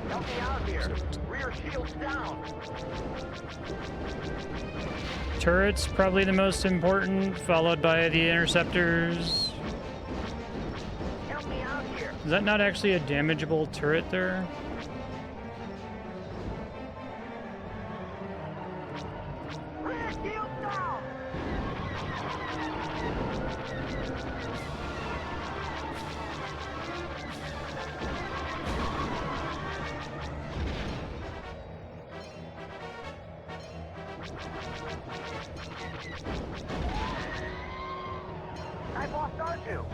Help me out here. Rear rear shields down. Turrets probably the most important, followed by the interceptors. Help me out here. Is that not actually a damageable turret there? Rear shields down. I've lost R2.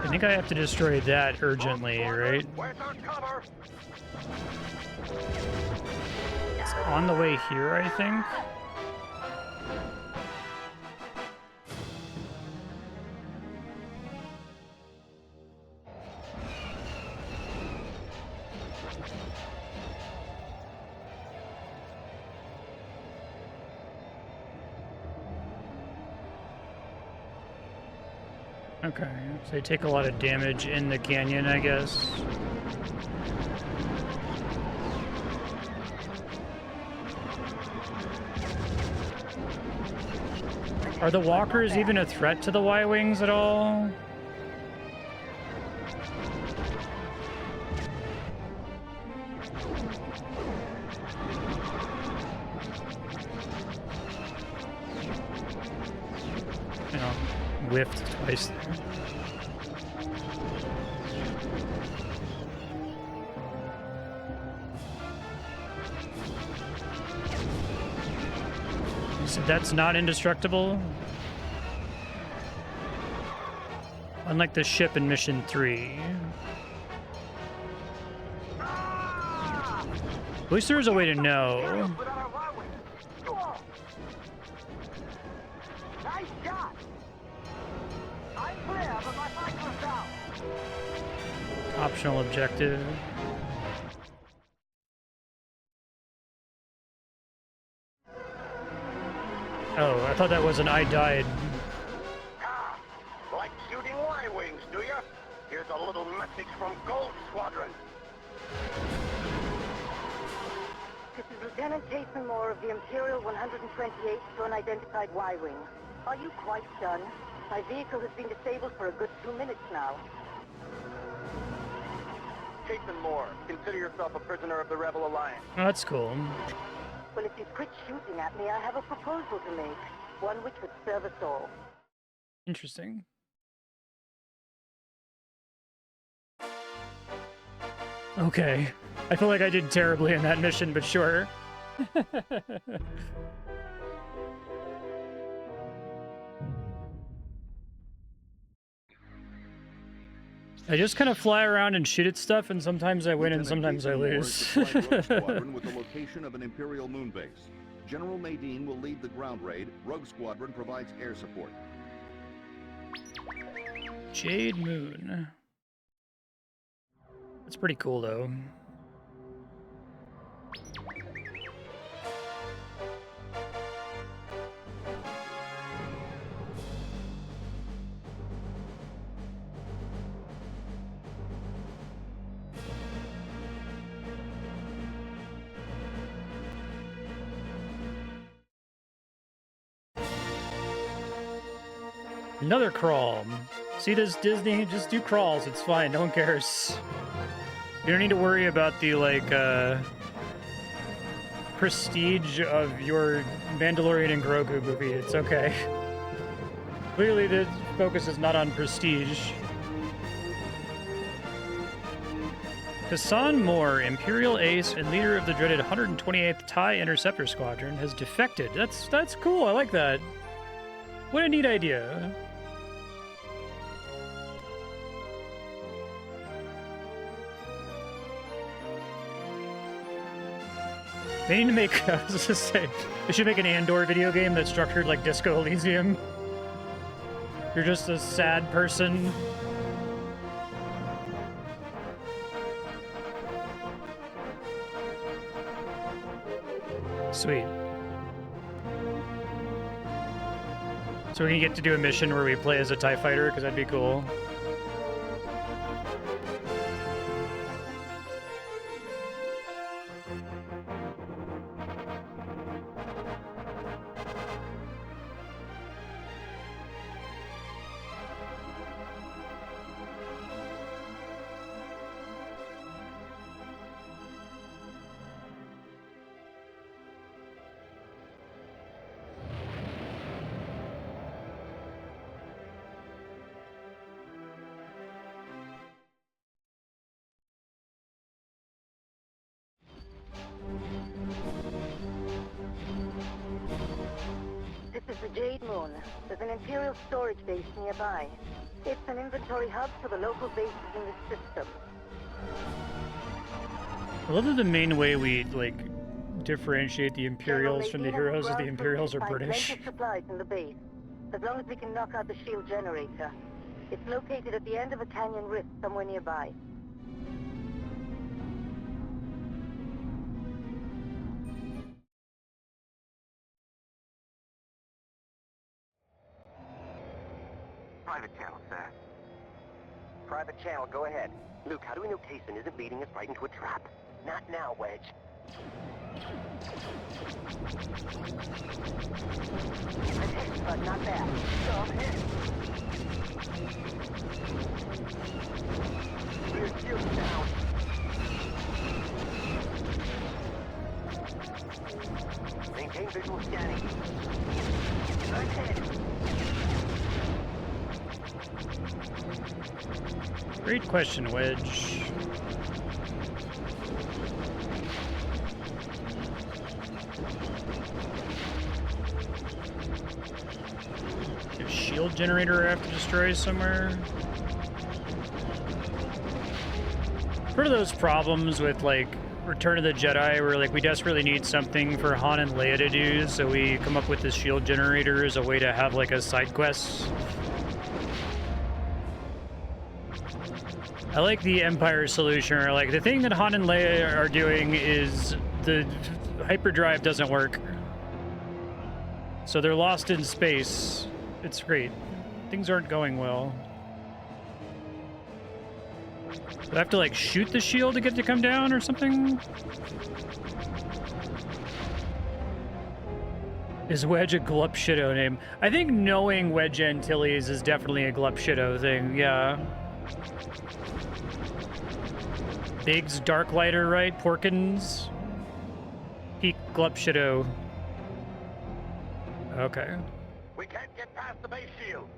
I think I have to destroy that urgently, right? Where's our cover? It's on the way here, I think. Okay, so they take a lot of damage in the canyon, I guess. Are the walkers even a threat to the Y-Wings at all? You know, whiffed twice there. So that's not indestructible? Unlike the ship in Mission 3. At least there's a way to know. Without our Y-wing. Whoa. Nice shot. I'm clear, but my cycler's down. Optional objective. Oh, I thought that was an I died. Ah, like shooting Y-wings, do ya? Here's a little message from Gold Squadron. This is Lieutenant Jason Moore of the Imperial 128th to unidentified Y-Wing. Are you quite done? My vehicle has been disabled for a good 2 minutes now. Jason Moore, consider yourself a prisoner of the Rebel Alliance. Oh, that's cool. Well, if you quit shooting at me, I have a proposal to make. One which would serve us all. Interesting. Okay. I feel like I did terribly in that mission, but sure. I just kind of fly around and shoot at stuff, and sometimes I win and sometimes I lose. Rogue Squadron with the location of an Imperial moon base. General Nadine will lead the ground raid. Rogue Squadron provides air support. Jade Moon. That's pretty cool, though. Another crawl. See this Disney? Just do crawls. It's fine. No one cares. You don't need to worry about the, like, prestige of your Mandalorian and Grogu movie. It's okay. Clearly, the focus is not on prestige. Hassan Moore, Imperial ace and leader of the dreaded 128th TIE Interceptor Squadron, has defected. That's cool. I like that. What a neat idea. They need to make, I was just say, they should make an Andor video game that's structured like Disco Elysium. You're just a sad person. Sweet. So we can get to do a mission where we play as a TIE fighter, because that'd be cool. the Jade Moon. There's an Imperial storage base nearby. It's an inventory hub for the local bases in the system. I love that the main way we, like, differentiate the Imperials from the heroes is the Imperials are British. Plenty of supplies in the base, as long as we can knock out the shield generator. It's located at the end of a canyon rift somewhere nearby. Private channel, sir. Private channel, go ahead. Luke, how do we know Tayson isn't leading us right into a trap? Not now, Wedge. I'm hit, but not bad. So I'm hit. We're shield down. Maintain visual scanning. I'm hit. Great question, Wedge. A shield generator I have to destroy somewhere. Part of those problems with, like, Return of the Jedi, where, like, we desperately need something for Han and Leia to do, so we come up with this shield generator as a way to have, like, a side quest. I like the Empire solution, or like the thing that Han and Leia are doing is the hyperdrive doesn't work. So they're lost in space. It's great. Things aren't going well. Do I have to like shoot the shield to get it to come down or something? Is Wedge a Glup Shido name? I think knowing Wedge Antilles is definitely a Glup Shido thing, yeah. Biggs Darklighter, right? Porkins. Peak Glup Shido. Okay. We can't get past the base shield.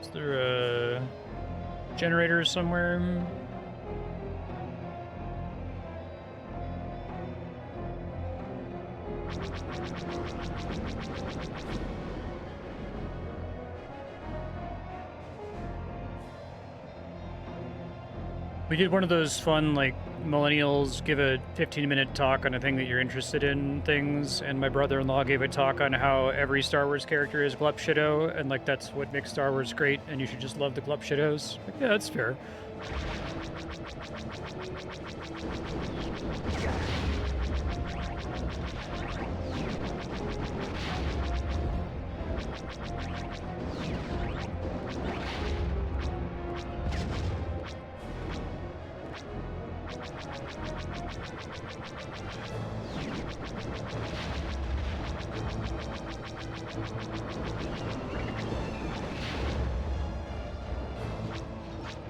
Is there a generator somewhere? We did one of those fun, like, millennials give a 15-minute talk on a thing that you're interested in things, and my brother-in-law gave a talk on how every Star Wars character is Glup Shido, and, like, that's what makes Star Wars great, and you should just love the Glup Shidos. Like, yeah, that's fair.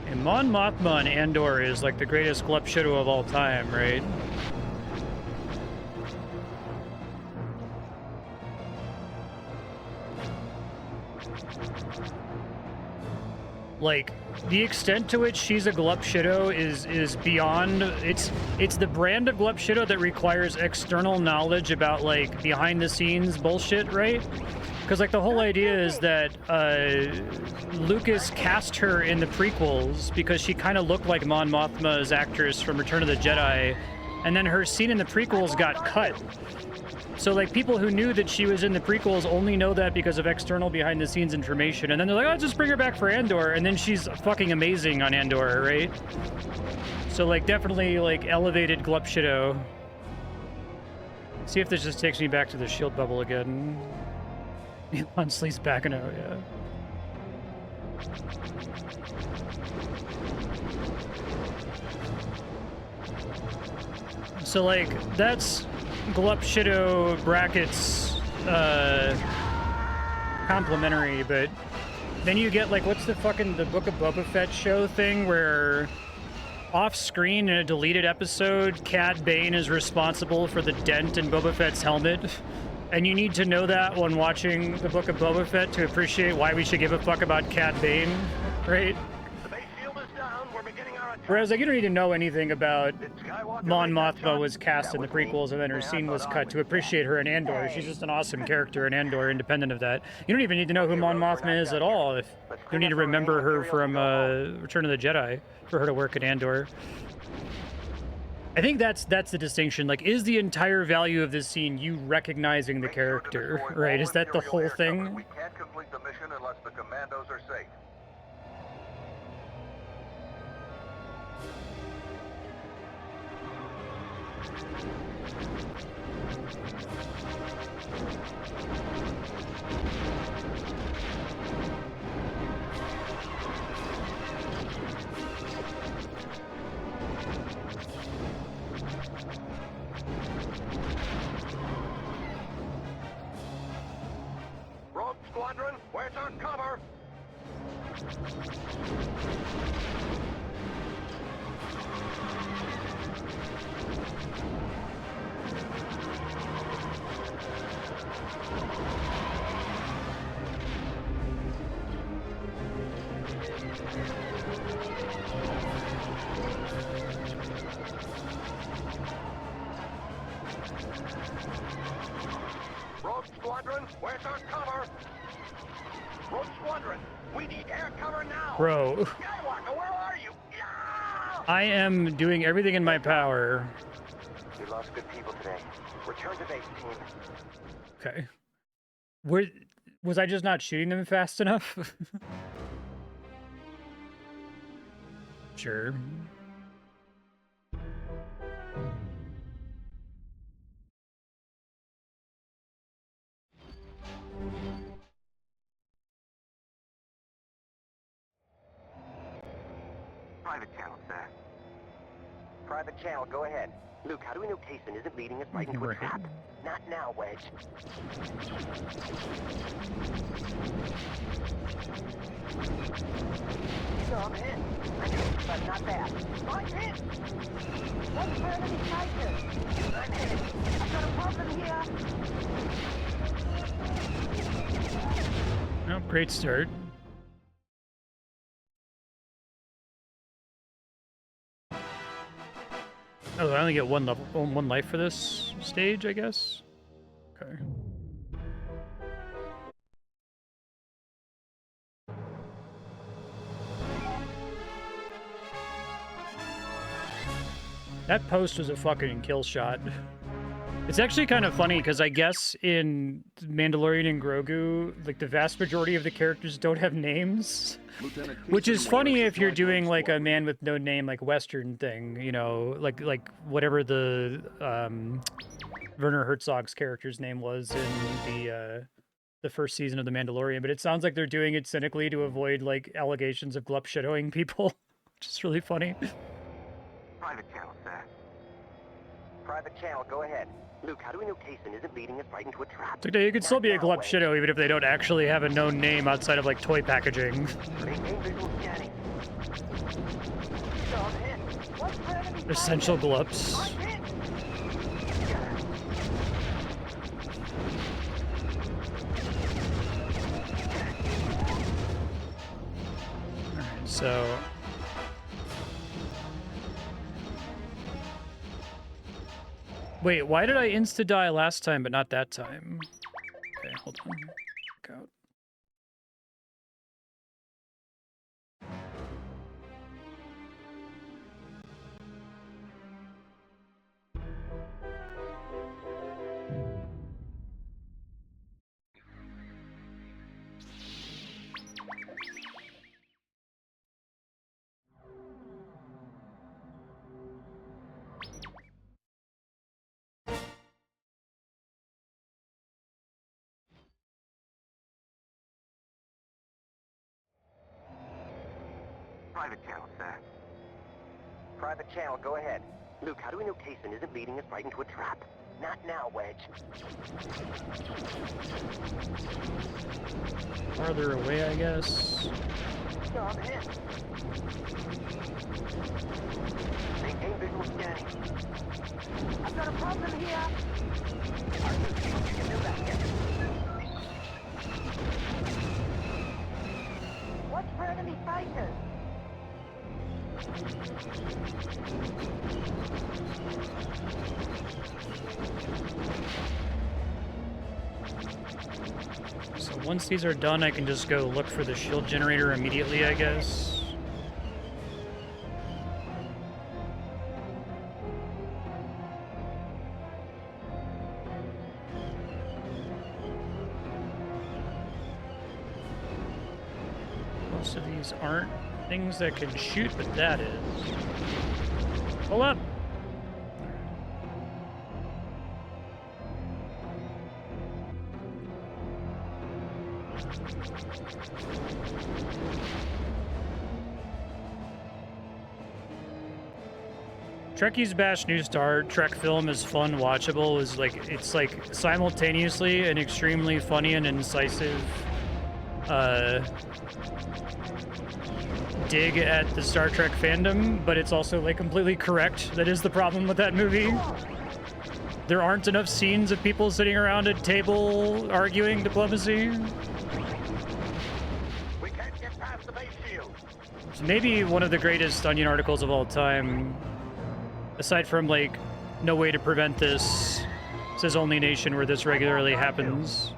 And Mon Mothma on Andor is like the greatest Glup Shido of all time, right? Like, the extent to which she's a Glup Shido is beyond. It's the brand of Glup Shido that requires external knowledge about, like, behind the scenes bullshit, right? Because, like, the whole idea is that Lucas cast her in the prequels because she kind of looked like Mon Mothma's actress from Return of the Jedi, and then her scene in the prequels got cut. So, like, people who knew that she was in the prequels only know that because of external behind-the-scenes information, and then they're like, oh, just bring her back for Andor, and then she's fucking amazing on Andor, right? So, like, definitely, like, elevated Glup Shido. See if this just takes me back to the shield bubble again. Hunsley's backing out, yeah. So, like, that's Glup Shido brackets complimentary, but then you get, like, what's the fucking the Book of Boba Fett show thing where off screen in a deleted episode, Cad Bane is responsible for the dent in Boba Fett's helmet. And you need to know that when watching the Book of Boba Fett to appreciate why we should give a fuck about Cad Bane, right? The base shield is down. We're beginning our attack. Whereas, like, you don't need to know anything about Did Skywalker Mon make that Mothma shot? was cast That in the was me. prequels and then her Yeah, I scene thought was I cut was to appreciate her in Andor. She's just an awesome character in Andor, independent of that. You don't even need to know who Mon Mothma is at all. If you don't need to remember her from Return of the Jedi for her to work at Andor. I think that's the distinction. Like, is the entire value of this scene you recognizing the character, right? Is that the whole thing? We can't complete the mission unless the commandos are safe. Rogue Squadron, where's our cover? Rogue Squadron, where's our cover? Rogue Squadron, we need air cover now. Bro, Skywalker, where are you? Yeah! I am doing everything in my power. We lost good people today. Return to base, team. Okay. Was I just not shooting them fast enough? Sure. Private channel, sir. Private channel, go ahead. Luke, how do we know Kaysen isn't leading us right into a Right. trap? Not now, Wedge. So I'm hit. I know, but not bad. I'm hit! What's for enemy fighters? I'm hit! I've got a problem here. Oh, great start. Oh, I only get one life for this stage, I guess. Okay. That post was a fucking kill shot. It's actually kind of funny because I guess in Mandalorian and Grogu, like the vast majority of the characters don't have names. Lieutenant Which is Kessel funny orders if you're supply doing trucks like a forward. man with no name, like Western thing, you know, like whatever the Werner Herzog's character's name was in the first season of The Mandalorian. But it sounds like they're doing it cynically to avoid like allegations of glup shadowing people, which is really funny. Private channel, sir. Private channel, go ahead. Luke, how do we know Kaysen isn't leading us right into a trap? So you could still Not be a now, glup Wedge. shadow even if they don't actually have a known name outside of like toy packaging. Maintain visual scanning. So I'm hit. What's for enemy Essential fighters? glups. I'm hit. Alright, so wait, why did I insta-die last time but not that time? Okay, hold on. Check out. Private channel, sir. Private channel, go ahead. Luke, how do we know Kaysen isn't leading us right into a trap? Not now, Wedge. Farther away, I guess. No, I'm hit. Maintain visual scanning. I've got a problem here. You can do that, yes. Watch for enemy fighters. So once these are done, I can just go look for the shield generator immediately, I guess. Most of these aren't things that can shoot, but that is. Pull up! Trekkie's Bash New Star Trek film is fun, watchable. It's like simultaneously an extremely funny and incisive dig at the Star Trek fandom, but it's also like completely correct. That is the problem with that movie. There aren't enough scenes of people sitting around a table arguing diplomacy. We can't get past the base shield. It's maybe one of the greatest Onion articles of all time. Aside from, like, no way to prevent this, says only nation where this regularly happens.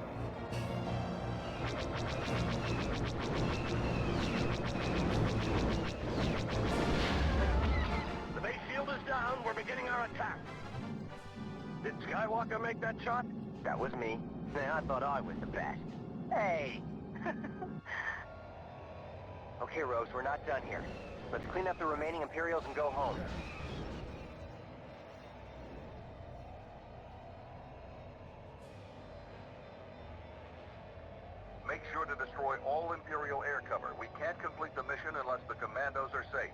The base shield is down. We're beginning our attack. Did Skywalker make that shot? That was me. Yeah, I thought I was the best. Hey! Okay, Rose, we're not done here. Let's clean up the remaining Imperials and go home. Make sure to destroy all Imperial air cover. We can't complete the mission unless the commandos are safe.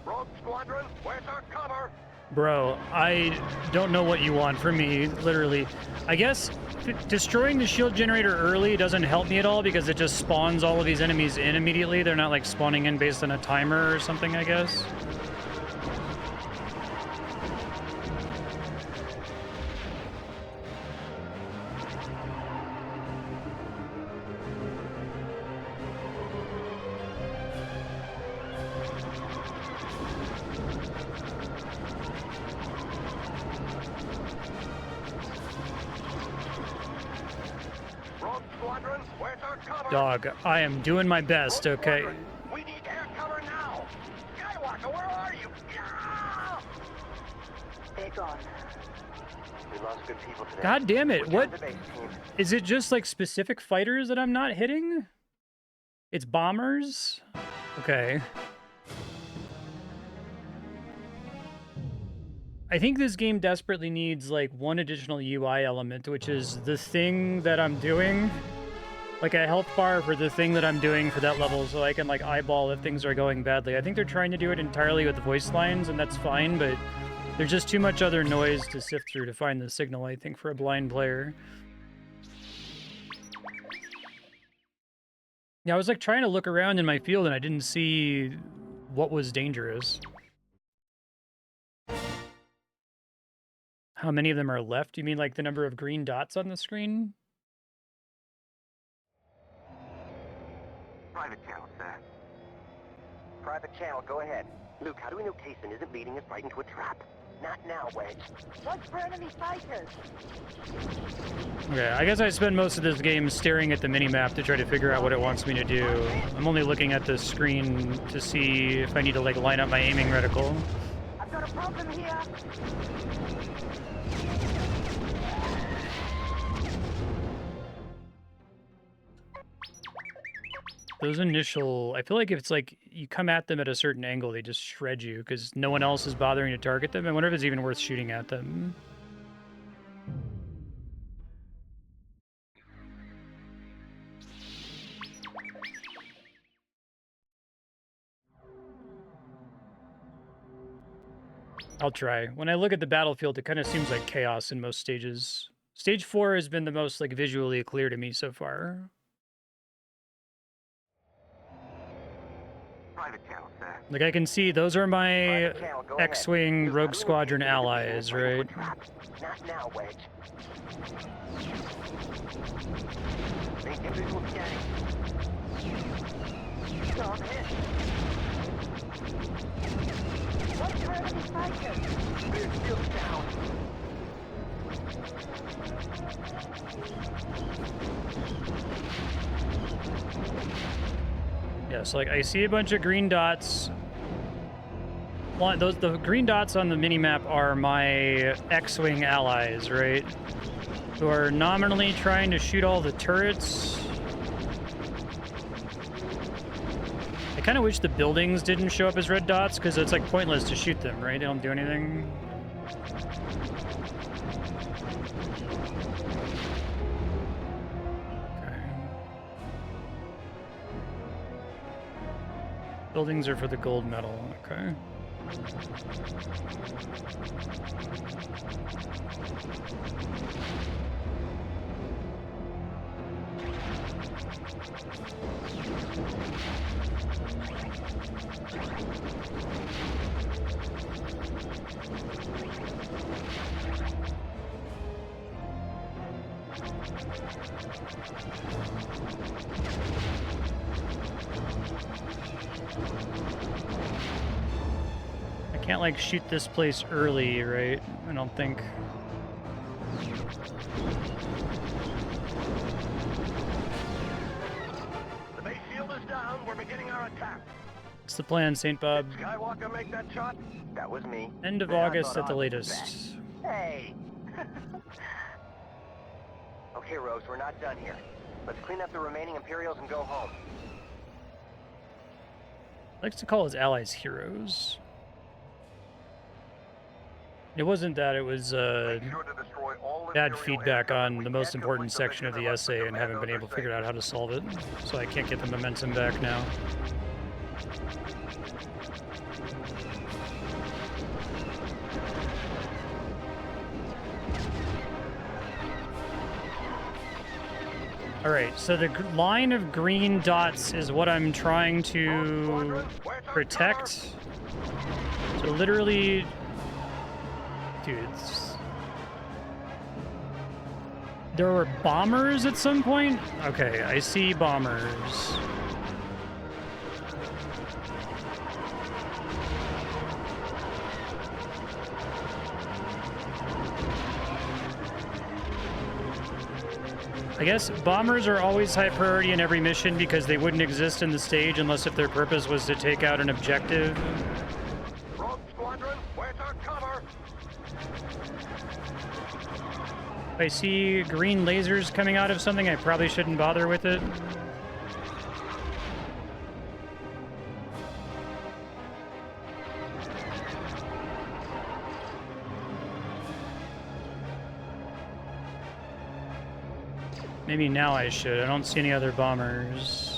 Rogue Squadron, where's our cover? Bro, I don't know what you want from me, literally. I guess destroying the shield generator early doesn't help me at all because it just spawns all of these enemies in immediately. They're not like spawning in based on a timer or something, I guess. Dog, I am doing my best, okay? We need air cover now! Skywalker, where are you? Yeah! They're gone. We lost good people today. God damn it, what? Return to base, team. Is it just like specific fighters that I'm not hitting? It's bombers? Okay. I think this game desperately needs like one additional UI element, which is the thing that I'm doing. Like a health bar for the thing that I'm doing for that level so I can like eyeball if things are going badly. I think they're trying to do it entirely with voice lines and that's fine, but there's just too much other noise to sift through to find the signal, I think, for a blind player. Yeah, I was like trying to look around in my field and I didn't see what was dangerous. How many of them are left? You mean like the number of green dots on the screen? Private channel, sir. Private channel, go ahead. Luke, how do we know Kaysen isn't leading us right into a trap? Not now, Wedge. Watch for enemy fighters. Okay, I guess I spend most of this game staring at the minimap to try to figure out what it wants me to do. I'm only looking at the screen to see if I need to like line up my aiming reticle. I've got a problem here. Those initial, I feel like if it's like you come at them at a certain angle, they just shred you because no one else is bothering to target them. I wonder if it's even worth shooting at them. I'll try. When I look at the battlefield, it kind of seems like chaos in most stages. Stage 4 has been the most like visually clear to me so far. Private channel, sir. Like I can see those are my Private channel, go ahead. X-Wing Use Rogue my Squadron lunacy to allies, right right? trap. Not now, Wedge. Make the visual scanning. Stop it. What's your enemy fighter? We're still down. Yeah, so like I see a bunch of green dots. The green dots on the minimap are my X-Wing allies, right? Who are nominally trying to shoot all the turrets. I kind of wish the buildings didn't show up as red dots, because it's like pointless to shoot them, right? They don't do anything. Okay. Buildings are for the gold medal, okay. I can't like shoot this place early, right? I don't think. The base shield is down. We're beginning our attack. What's the plan, St. Bob? Skywalker make that shot? That was me. End of Man, I August thought at the I was latest. bad. Hey. Okay, Rose, we're not done here. Let's clean up the remaining Imperials and go home. Likes to call his allies heroes. It wasn't that, it was Make sure to destroy all bad Imperial feedback aircraft. on We the most can't important complete section of the mission unless essay and haven't been commandos able to are figure safe. out how to solve it, so I can't get the momentum back now. Alright, so the line of green dots is what I'm trying to protect. So literally... Dudes. There were bombers at some point? Okay, I see bombers. I guess bombers are always high priority in every mission because they wouldn't exist in the stage unless if their purpose was to take out an objective. Rogue Squadron, where's our cover? If I see green lasers coming out of something, I probably shouldn't bother with it. Maybe now I should. I don't see any other bombers.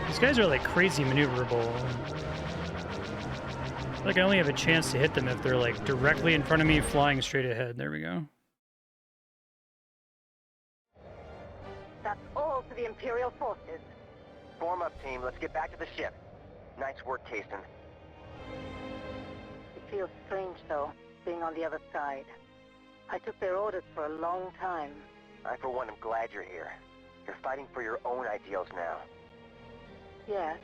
These guys are like crazy maneuverable. I feel like I only have a chance to hit them if they're like directly in front of me, flying straight ahead. There we go. That's all for the Imperial forces. Form up, team. Let's get back to the ship. Nice work, Kasten. It feels strange, though, being on the other side. I took their orders for a long time. I, for one, am glad you're here. You're fighting for your own ideals now. Yes.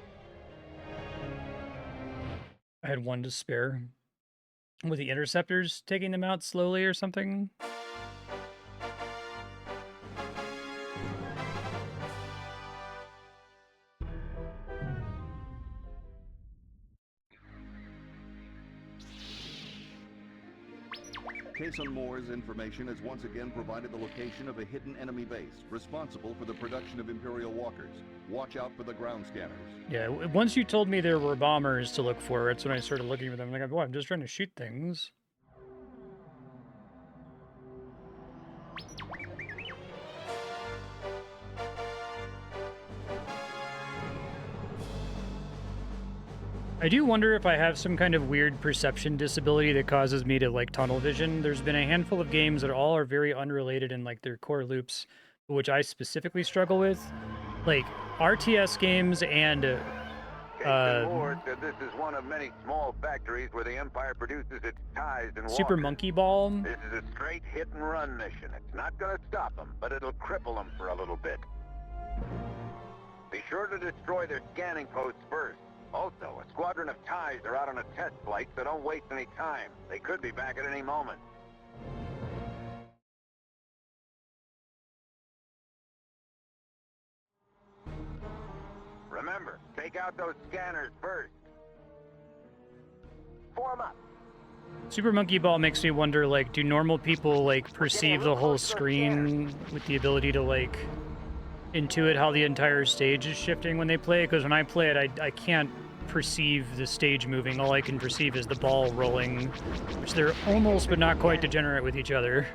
I had one to spare. Were the interceptors taking them out slowly or something? Cason Moore's information has once again provided the location of a hidden enemy base, responsible for the production of Imperial walkers. Watch out for the ground scanners. Yeah, once you told me there were bombers to look for, that's when I started looking for them. I'm like, boy, I'm just trying to shoot things. I do wonder if I have some kind of weird perception disability that causes me to like tunnel vision. There's been a handful of games that all are very unrelated in like their core loops, which I specifically struggle with, like RTS games and Captain Moore said this is one of many small factories where the Empire produces its ties and Super walkers. Monkey Ball. This is a straight hit and run mission. It's not going to stop them, but it'll cripple them for a little bit. Be sure to destroy their scanning posts first. Also, a squadron of ties are out on a test flight, so don't waste any time. They could be back at any moment. Remember, take out those scanners first. Form up. Super Monkey Ball makes me wonder, like, do normal people, like, perceive the whole screen with the ability to, like, intuit how the entire stage is shifting when they play? Because when I play it, I can't perceive the stage moving. All I can perceive is the ball rolling, which they're almost but not quite degenerate with each other.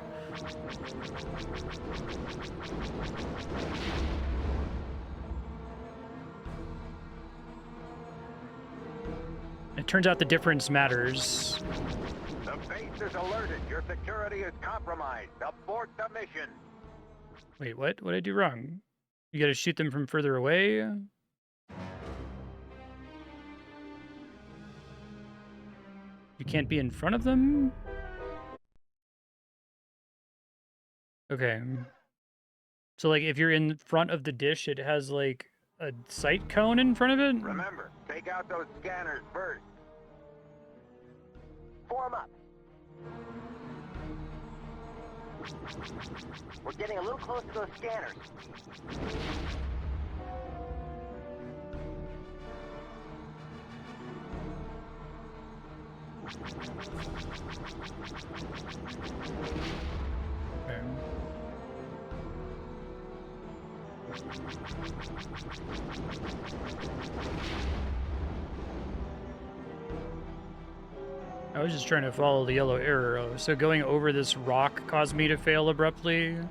It turns out the difference matters. The base is alerted. Your security is compromised. Abort the mission. Wait, what? What did I do wrong? You gotta shoot them from further away? You can't be in front of them? Okay. So, like, if you're in front of the dish, it has, like, a sight cone in front of it? Remember, take out those scanners first. Form up. We're getting a little close to those scanners. Okay. I was just trying to follow the yellow arrow. So going over this rock caused me to fail abruptly. Okay.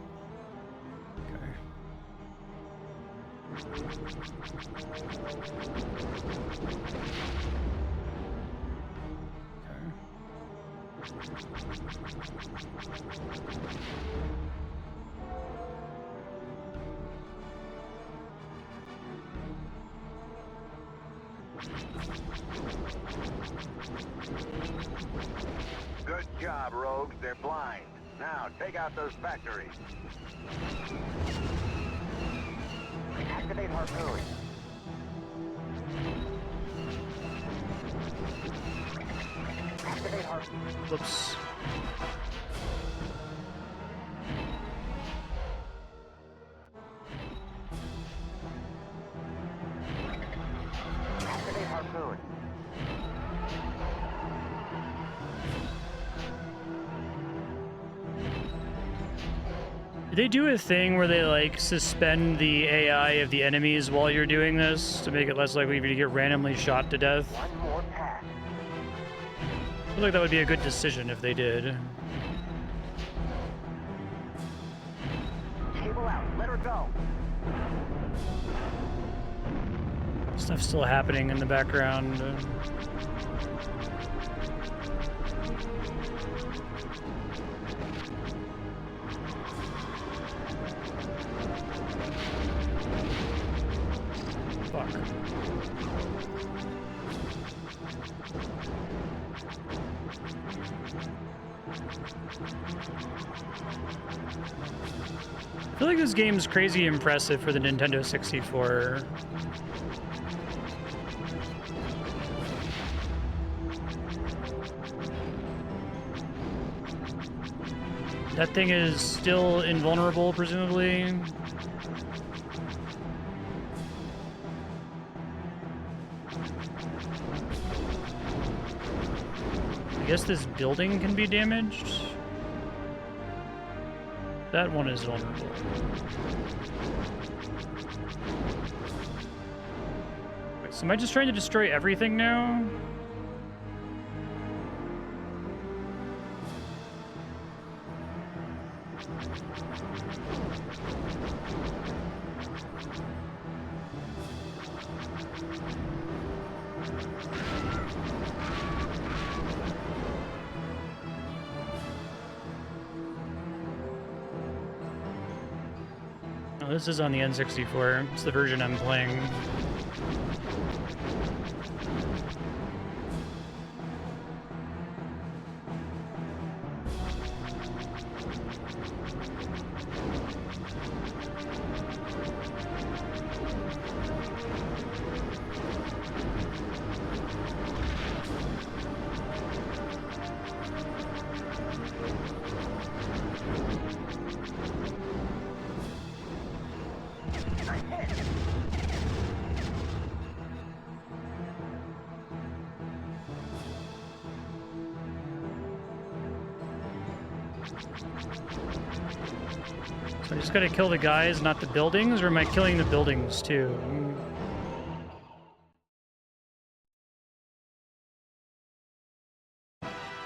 Good job, rogues. They're blind. Now, take out those factories. Activate harpoon. Activate harpoon. Whoops. Activate harpoon. Did they do a thing where they, like, suspend the AI of the enemies while you're doing this to make it less likely for you to get randomly shot to death? One more pass. I feel like that would be a good decision if they did. Cable out. Let her go. Stuff's still happening in the background. Fuck. I feel like this game's crazy impressive for the Nintendo 64. That thing is still invulnerable, presumably. I guess this building can be damaged. That one is vulnerable. Wait, so am I just trying to destroy everything now? This is on the N64. It's the version I'm playing. So I just gotta kill the guys, not the buildings, or am I killing the buildings too?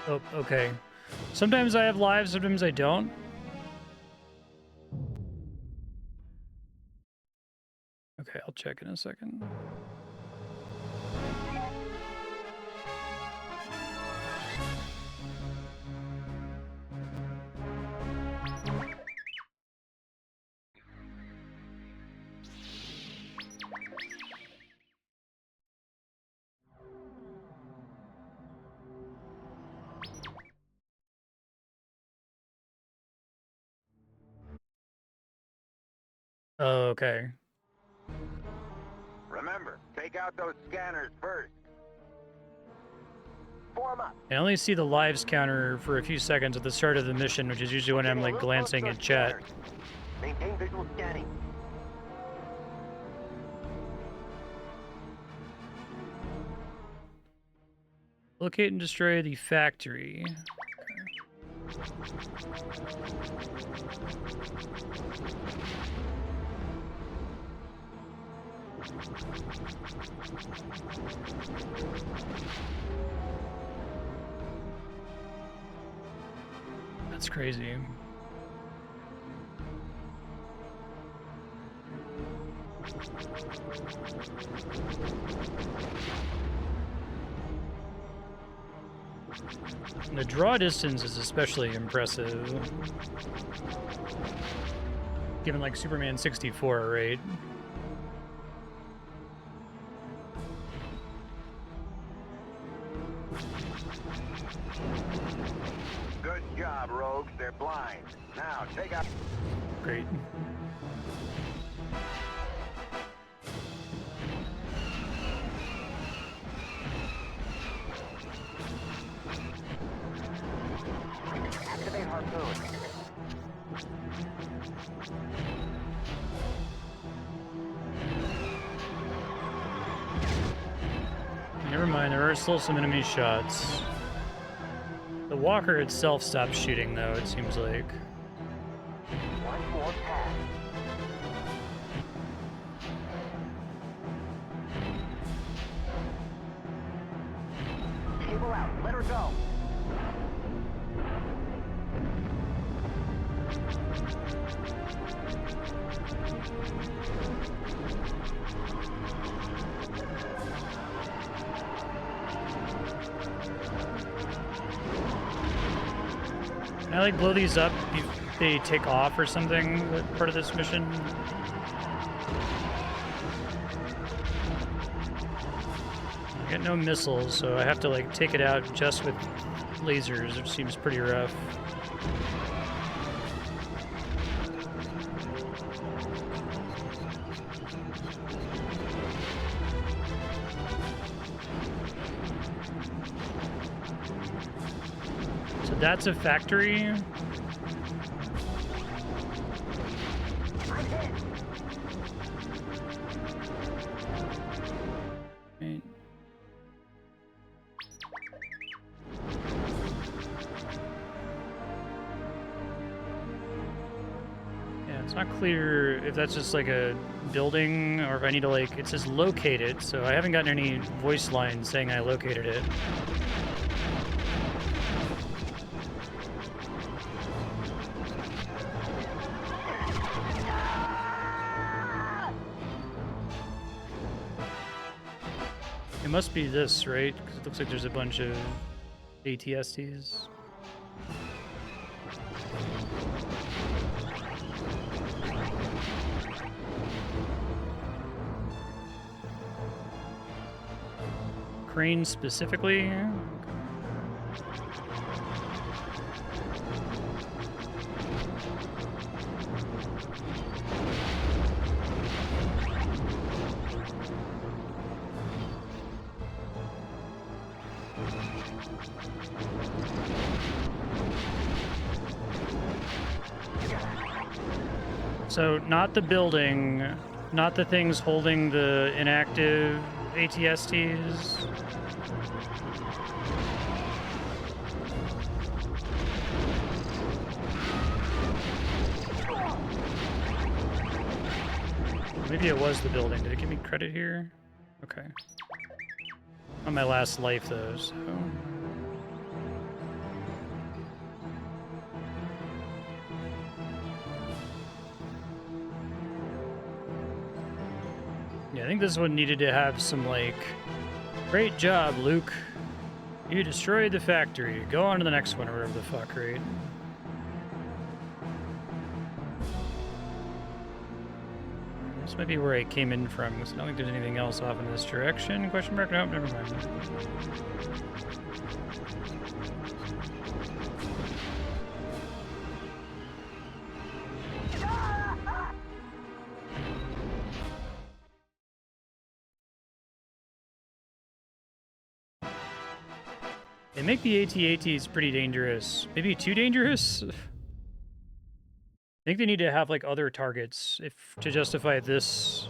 Oh, okay. Sometimes I have lives, sometimes I don't. Okay, I'll check in a second. Oh, okay. Remember, take out those scanners first. Form up. I only see the lives counter for a few seconds at the start of the mission, which is usually when I'm like glancing at chat. Maintain visual scanning. Locate and destroy the factory. That's crazy. The draw distance is especially impressive. Given like Superman 64, right? Good job, rogues. They're blind. Now, take out... Great. Activate harpoon. Never mind, there are still some enemy shots. The walker itself stopped shooting, though, it seems like. One more pass. Cable out. Let her go. Can I like blow these up if they take off or something? What part of this mission? I got no missiles, so I have to like take it out just with lasers, which seems pretty rough. That's a factory. I'm hit. Right. It's not clear if that's just like a building or if I need to like, it says locate it, so I haven't gotten any voice lines saying I located it. It must be this, right? Because it looks like there's a bunch of ATSTs. Crane specifically? So, not the building, not the things holding the inactive ATSTs. Maybe it was the building. Did it give me credit here? Okay. On my last life, though, so... Yeah, I think this one needed to have some, like, great job, Luke. You destroyed the factory. Go on to the next one, or whatever the fuck, right? This might be where I came in from, because I don't think there's anything else off in this direction. Question mark? Nope, never mind. They make the AT-ATs pretty dangerous. Maybe too dangerous? I think they need to have like other targets to justify this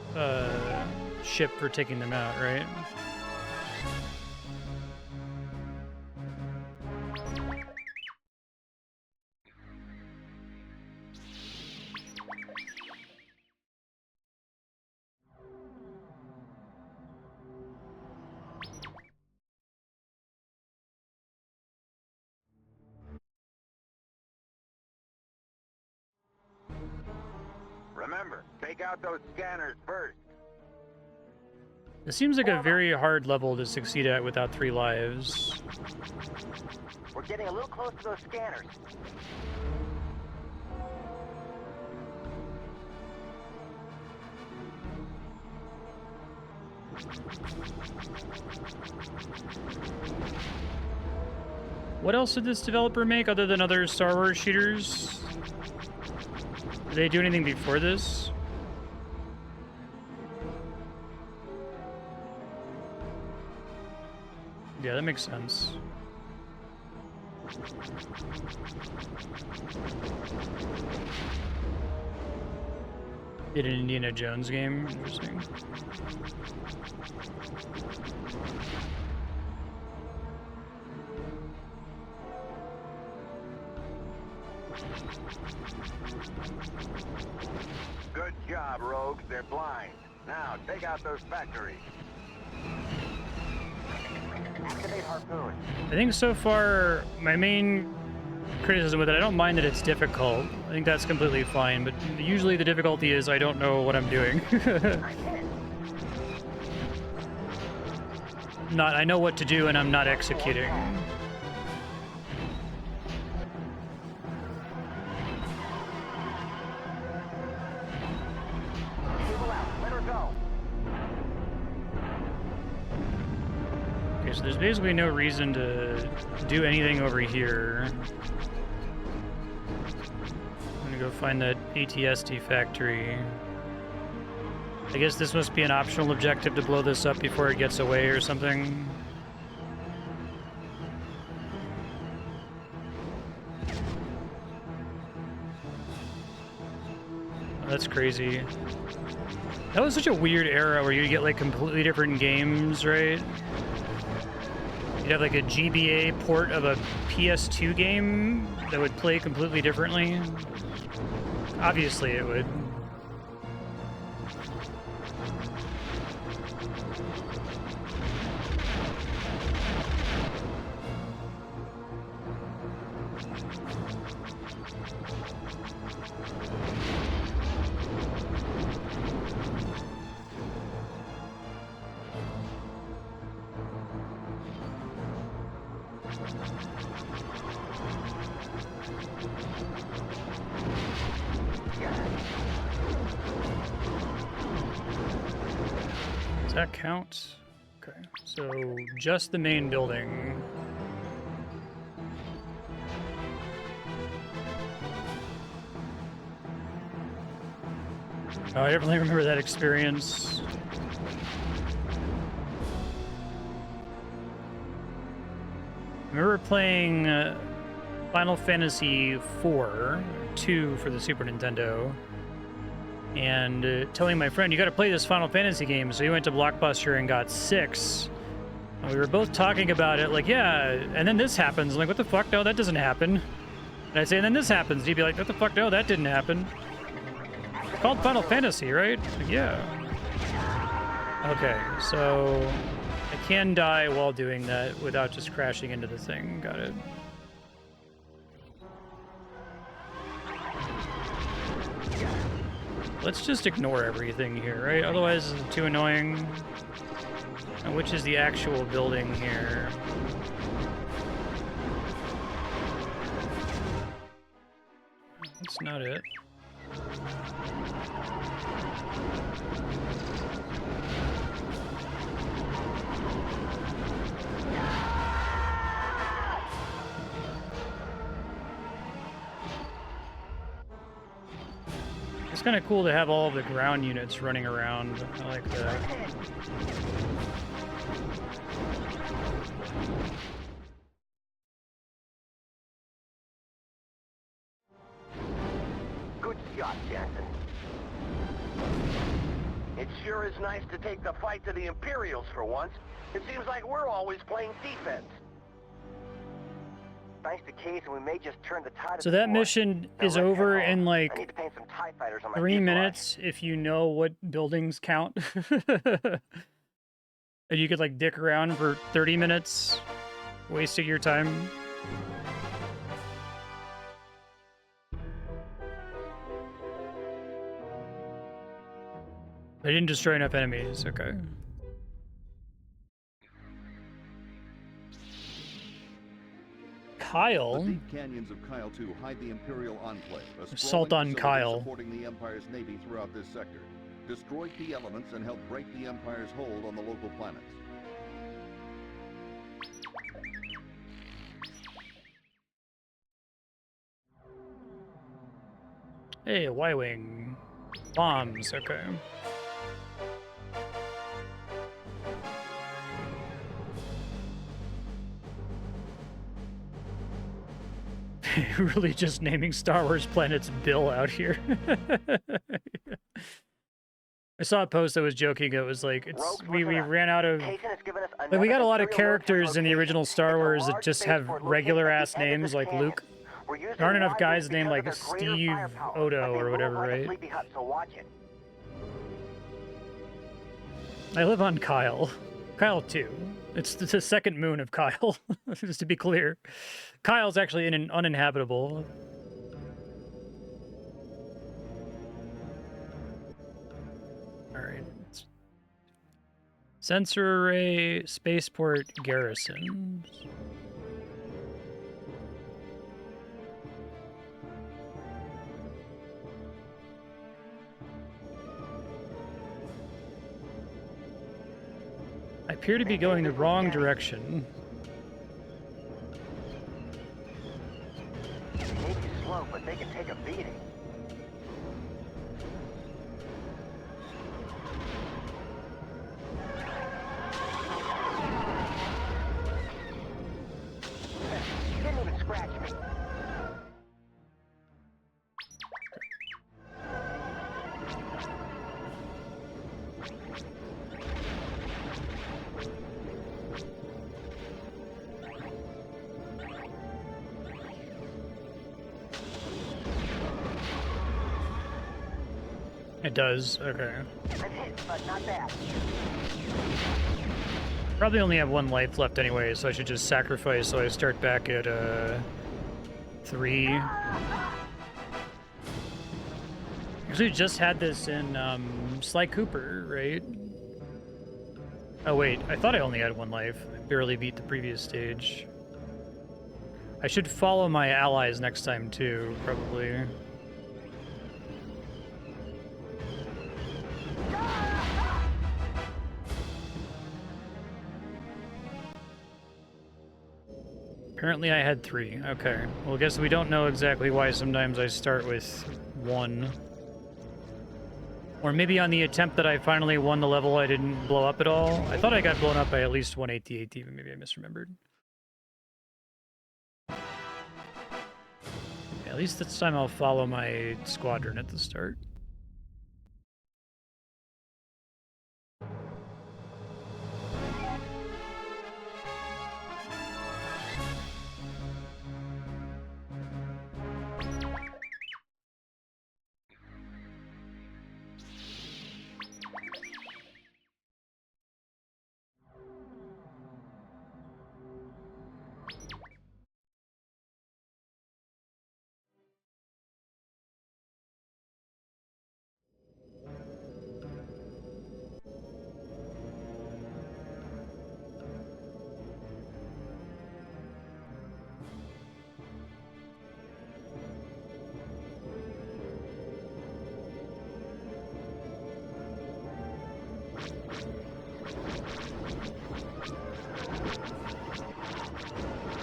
ship for taking them out, right? Remember, take out those scanners first. This seems like a very hard level to succeed at without 3 lives. We're getting a little close to those scanners. What else did this developer make other than other Star Wars shooters? Did they do anything before this? Yeah, that makes sense. Did an Indiana Jones game? Interesting. Good job, rogues. They're blind. Now, take out those factories. Activate harpoon. I think so far, my main criticism with it, I don't mind that it's difficult. I think that's completely fine, but usually the difficulty is I don't know what I'm doing. I know what to do and I'm not executing. So there's basically no reason to do anything over here. I'm gonna go find that ATST factory. I guess this must be an optional objective to blow this up before it gets away or something. Oh, that's crazy. That was such a weird era where you get like completely different games, right? You'd have like a GBA port of a PS2 game that would play completely differently. Obviously it would. Does that count? Okay, so just the main building. Oh, I definitely remember that experience. I remember playing Final Fantasy IV, 2 for the Super Nintendo, and telling my friend, you gotta play this Final Fantasy game. So he went to Blockbuster and got 6. And we were both talking about it, like, yeah, and then this happens. I'm like, what the fuck? No, that doesn't happen. And I'd say, and then this happens. He'd be like, what the fuck? No, that didn't happen. It's called Final Fantasy, right? Like, yeah. Okay, so I can die while doing that without just crashing into the thing. Got it. Let's just ignore everything here, right? Otherwise, it's too annoying. And which is the actual building here? That's not it. It's kind of cool to have all of the ground units running around. I like that. Good shot, Jansen. It sure is nice to take the fight to the Imperials for once. It seems like we're always playing defense. Thanks to Case, and we may just turn the tide. So that mission is over in like I need to paint some TIE fighters on my 3 fuselage. minutes if you know what buildings count. And you could like dick around for 30 minutes, wasting your time. I didn't destroy enough enemies, okay. Kile? The deep canyons of Kile 2 hide the Imperial Enclave, a Assault sprawling on facility Kile. supporting the Empire's navy throughout this sector. Destroy key elements and help break the Empire's hold on the local planets. Hey, Y-Wing. Bombs, okay. Really just naming Star Wars planets Bill out here. I saw a post that was joking. It was like, we ran out of... Kaysen has given us Like, we got a lot of Imperial characters in the location. original Star It's a Wars that large just have spaceport located regular-ass at the end of names this like canyon. Luke. We're using There aren't enough Y guys named because like of their greater Steve firepower, Odo but they or move whatever, like a right? sleepy hut, so watch it. I live on Kile. Kile 2. It's the second moon of Kile, just to be clear. Kyle's actually uninhabitable. Alright. Sensor array, spaceport, garrison. I appear to be going the wrong direction. They may be slow, but they can take a beating. Didn't even scratch me. It does? Okay. I'm hit, but not bad. Probably only have 1 life left anyway, so I should just sacrifice so I start back at 3. Actually, just had this in Sly Cooper, right? Oh wait, I thought I only had 1 life. I barely beat the previous stage. I should follow my allies next time too, probably. Apparently I had 3. Okay. Well, I guess we don't know exactly why sometimes I start with 1. Or maybe on the attempt that I finally won the level, I didn't blow up at all. I thought I got blown up by at least 1 AT-AT, but maybe I misremembered. Yeah, at least this time I'll follow my squadron at the start.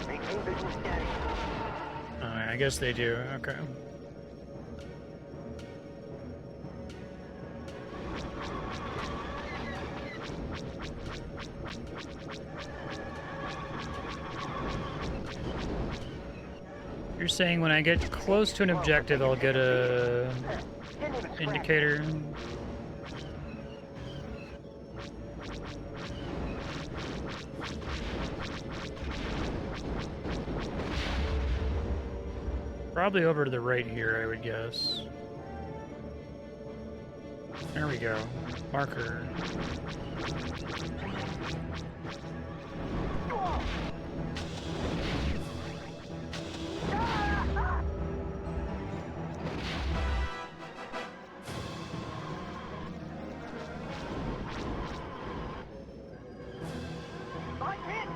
Maintain vision steady. I guess they do. Okay. You're saying when I get close to an objective, I'll get a Didn't even scratch. indicator. Probably over to the right here, I would guess. There we go. Marker. I'm hit.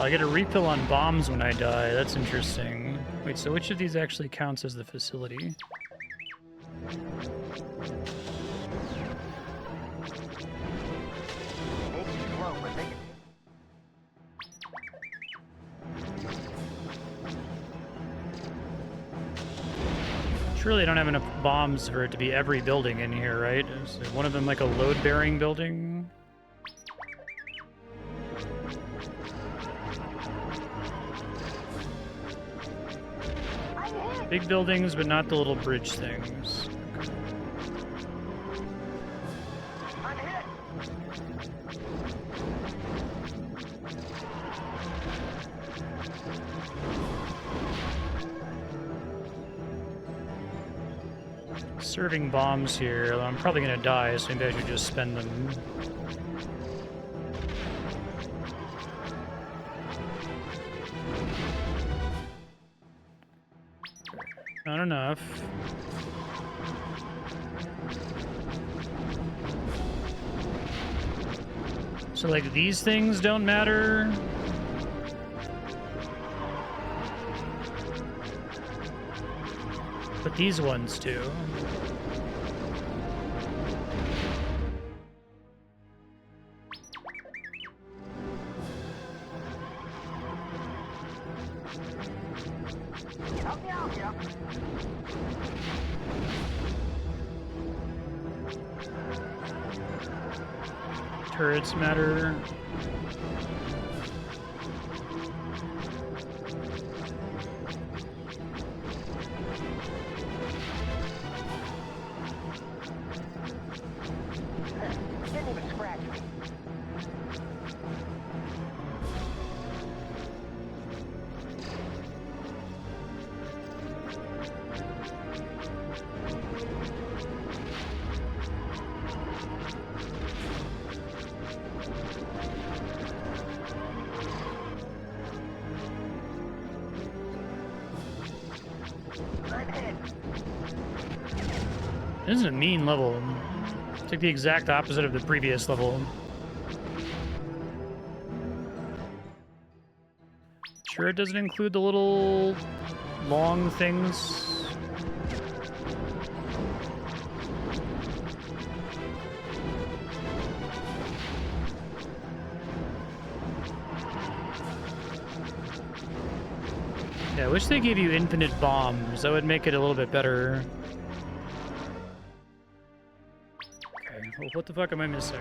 I get a refill on bombs when I die. That's interesting. Wait, so which of these actually counts as the facility? Maybe slow, but make it. Surely I don't have enough bombs for it to be every building in here, right? Is one of them like a load-bearing building? Big buildings, but not the little bridge things. I'm hit. Serving bombs here. I'm probably gonna die, so maybe I should just spend them. Not enough. So, like, these things don't matter? But these ones do. Help me out here. Turrets matter. Didn't even scratch me. I'm hit. This is a mean level. It's like the exact opposite of the previous level. Sure it doesn't include the little long things. Yeah, I wish they gave you infinite bombs. That would make it a little bit better. Okay, well, what the fuck am I missing?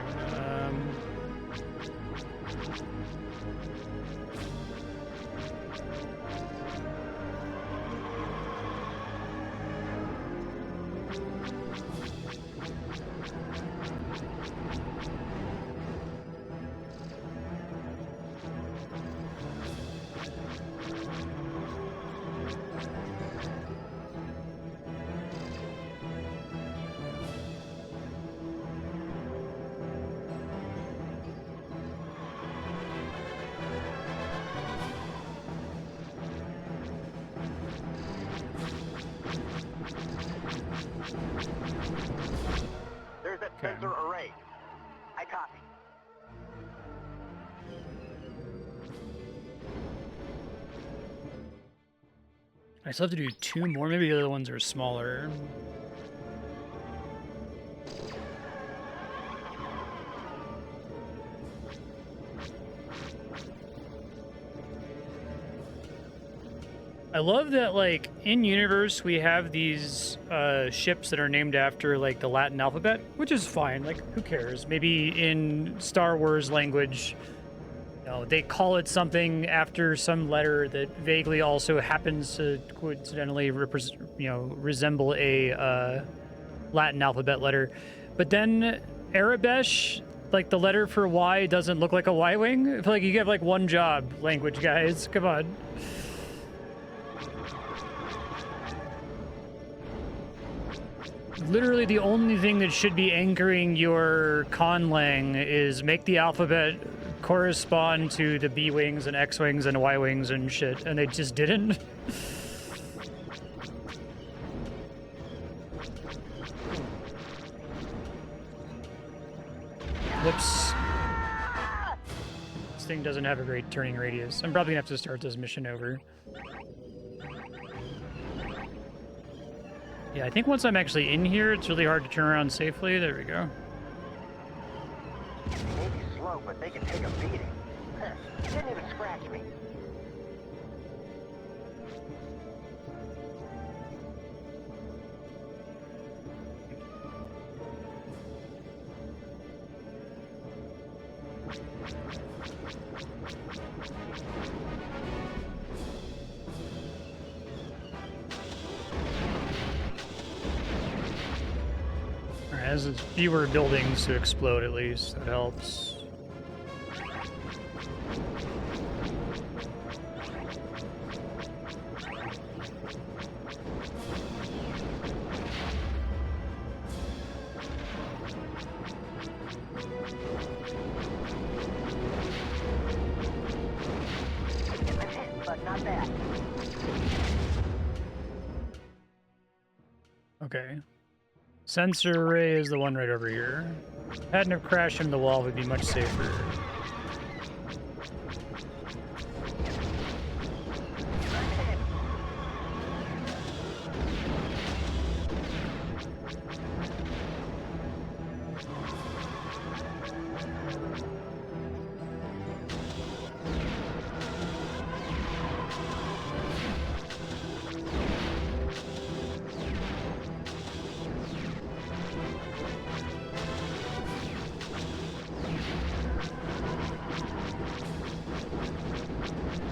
There's that Okay. sensor array. I copy. I still have to do 2 more. Maybe the other ones are smaller. I love that, like, in universe we have these ships that are named after like the Latin alphabet, which is fine. Like, who cares? Maybe in Star Wars language, you know, they call it something after some letter that vaguely also happens to coincidentally resemble a Latin alphabet letter. But then Arabesh, like the letter for Y, doesn't look like a Y-wing. I feel like you have like one job, language guys. Come on. Literally the only thing that should be anchoring your conlang is make the alphabet correspond to the B-wings and X-wings and Y-wings and shit, and they just didn't. Whoops. This thing doesn't have a great turning radius. I'm probably gonna have to start this mission over. Yeah, I think once I'm actually in here, it's really hard to turn around safely. There we go. They may be slow, but they can take a beating. Huh, you didn't even scratch me. Has fewer buildings to explode, at least. That helps. I'm hit, but not bad. Okay. Sensor array is the one right over here. Hadn't have crashed into the wall would be much safer.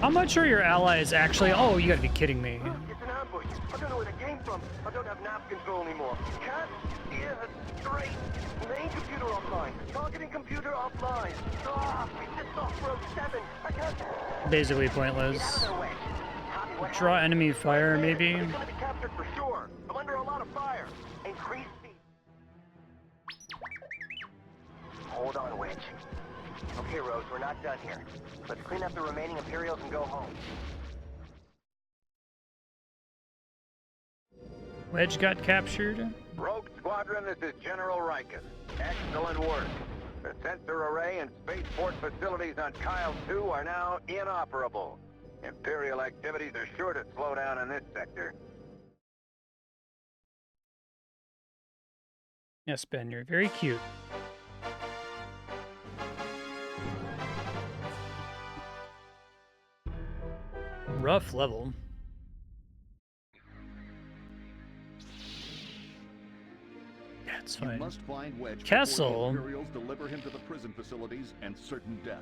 How much are your allies actually? Oh, you gotta be kidding me. It's an ambush. I don't know where they came from. I don't have nav control anymore. Can't steer straight. Main computer offline. Targeting computer offline. Ah, we just lost road 7. I can't. Basically Get out of pointless. their way. Copy what Draw happened. enemy fire, maybe. It's gonna be captured for sure. I'm under a lot of fire. Increase speed. Hold on, Wedge. Okay, Rose, we're not done here. Let's clean up the remaining Imperials and go home. Wedge got captured. Rogue Squadron, this is General Riken. Excellent work. The sensor array and spaceport facilities on Kile 2 are now inoperable. Imperial activities are sure to slow down in this sector. Yes, Ben, you're very cute. Rough level. Yeah, it's You fine. must find Wedge Kessel. before the Imperials deliver him to the prison facilities and certain death.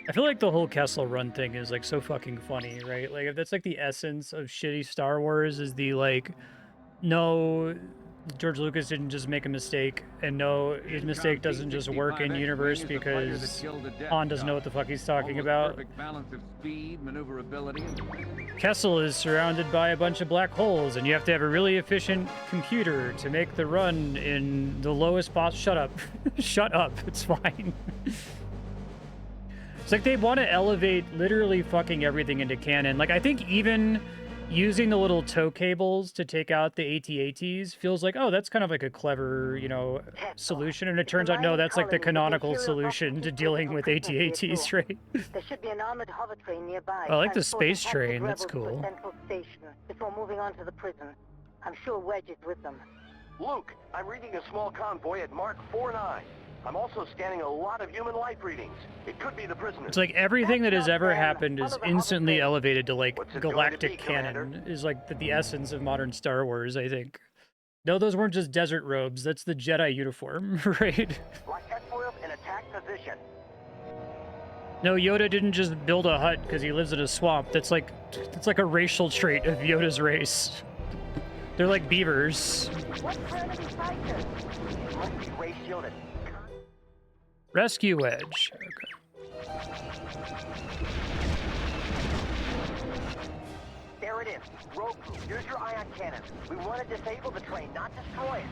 I feel like the whole Kessel run thing is like so fucking funny, right? Like if that's like the essence of shitty Star Wars is the like, no, George Lucas didn't just make a mistake, and no, his mistake doesn't just work in universe because Han doesn't know what the fuck he's talking about. Balance of speed, maneuverability. Kessel is surrounded by a bunch of black holes, and you have to have a really efficient computer to make the run in the lowest Shut up. Shut up. It's fine. It's like they want to elevate literally fucking everything into canon. Like, I think even using the little tow cables to take out the AT-ATs feels like, oh, that's kind of like a clever, you know, solution. And it turns out, no, that's like the canonical solution to dealing with AT-ATs, right? There should be an armored hover train nearby. I like the transporting space captured train, that's rebels to cool. a central station before moving on to the prison. I'm sure Wedge is with them. Luke, I'm reading a small convoy at Mark 49. I'm also scanning a lot of human life readings. It could be the prisoners. It's like everything that has ever happened is Other instantly hover train. elevated to like What's it going to galactic be, canon. Commander? Is like the essence of modern Star Wars, I think. No, those weren't just desert robes. That's the Jedi uniform, right? Like S-foils in attack position. No, Yoda didn't just build a hut because he lives in a swamp. That's like a racial trait of Yoda's race. They're like beavers. What kind of fighters? Must be ray shielded. Rescue Wedge. Okay. There it is. Rogue, here's your ion cannon. We want to disable the train, not destroy it.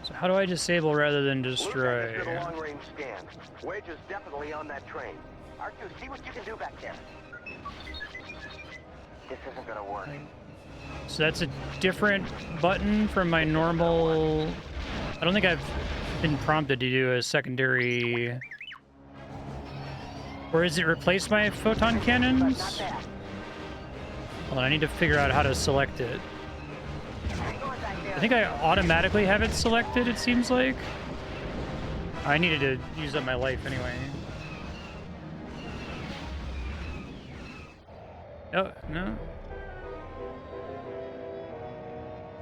So how do I disable rather than Luke, I destroy? just did a long-range scan. Wedge is definitely on that train. R2, see what you can do back there. This isn't gonna work. So that's a different button from my normal... I don't think I've been prompted to do a secondary... Or is it replace my photon But cannons? not bad. Hold on, I need to figure out how to select it. Hang on back there. I think I automatically have it selected, it seems like. I needed to use up my life anyway. Oh, no.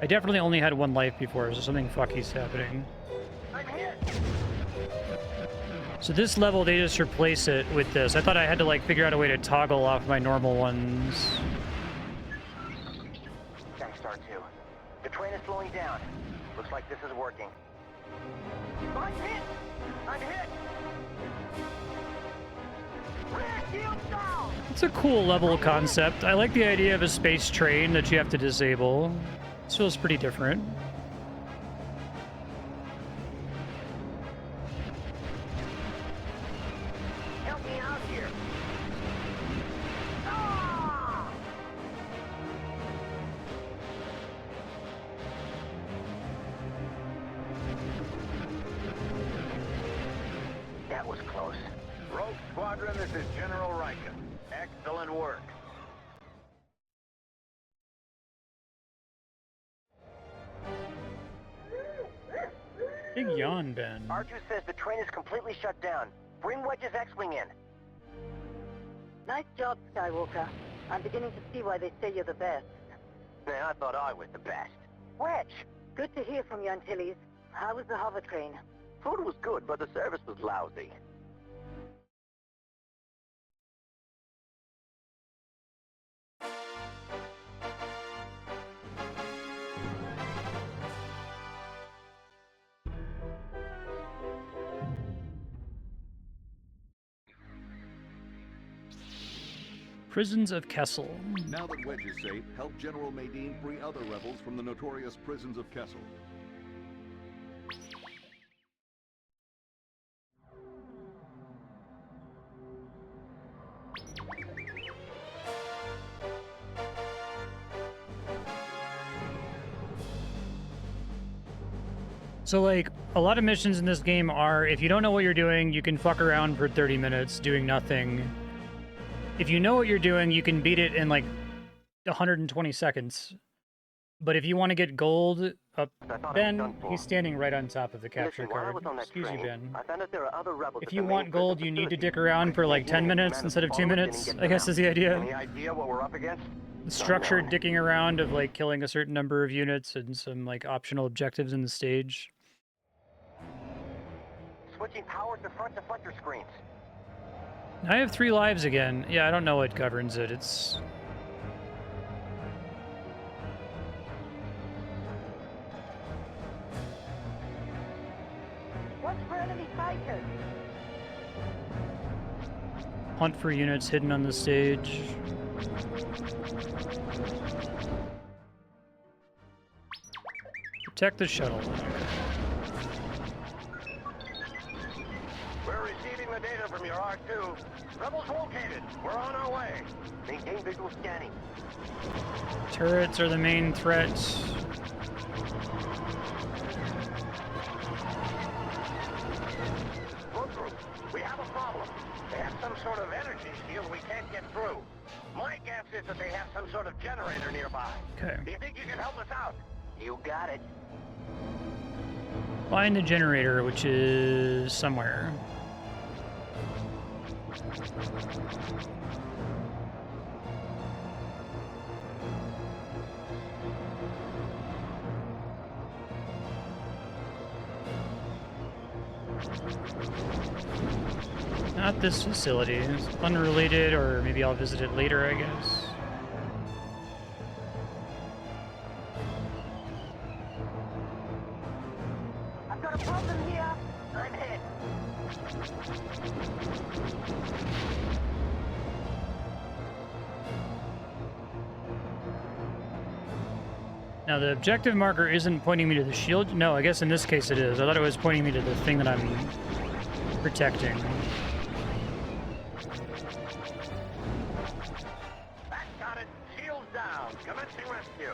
I definitely only had one life before, so something fucky's happening. I'm hit. So this level, they just replace it with this. I thought I had to, like, figure out a way to toggle off my normal ones. Thanks, R2. The train is slowing down. Looks like this is working. I'm hit! I'm hit! Rear shield down! It's a cool level concept. I like the idea of a space train that you have to disable. This feels pretty different. Help me out here! Ah! That was close. Rogue Squadron, this is General Riken. Excellent work. Big yawn, Ben. R2 says the train is completely shut down. Bring Wedge's X-Wing in. Nice job, Skywalker. I'm beginning to see why they say you're the best. Man, I thought I was the best. Wedge! Good to hear from you, Antilles. How was the hover train? Food was good, but the service was lousy. Prisons of Kessel. Now that Wedge is safe, help General Madine free other rebels from the notorious prisons of Kessel. So, like, a lot of missions in this game are, if you don't know what you're doing, you can fuck around for 30 minutes doing nothing. If you know what you're doing, you can beat it in, like, 120 seconds. But if you want to get gold, Ben, he's standing right on top of the capture card. Excuse you, Ben. I found out there are other rebels If at you the want main gold, prison you need to facility. dick around for, like, 10 minutes instead of 2 minutes, I guess is the idea. Any idea what we're up against? Structured dicking around of, like, killing a certain number of units and some, like, optional objectives in the stage. Switching power to front-to-fronter screens. I have 3 lives again. Yeah, I don't know what governs it. It's... Watch for enemy fighters. Hunt for units hidden on the stage. Protect the shuttle. We're receiving the data from your R2. Rebels located. We're on our way. Maintain visual scanning. Turrets are the main threat. Road group, we have a problem. They have some sort of energy shield we can't get through. My guess is that they have some sort of generator nearby. Okay. Do you think you can help us out? You got it. Find the generator, which is somewhere. Not this facility. It's unrelated, or maybe I'll visit it later, I guess. I've got a problem here. I'm hit. Now, the objective marker isn't pointing me to the shield. No, I guess in this case it is. I thought it was pointing me to the thing that I'm protecting. That got it. Shields down. Commencing rescue.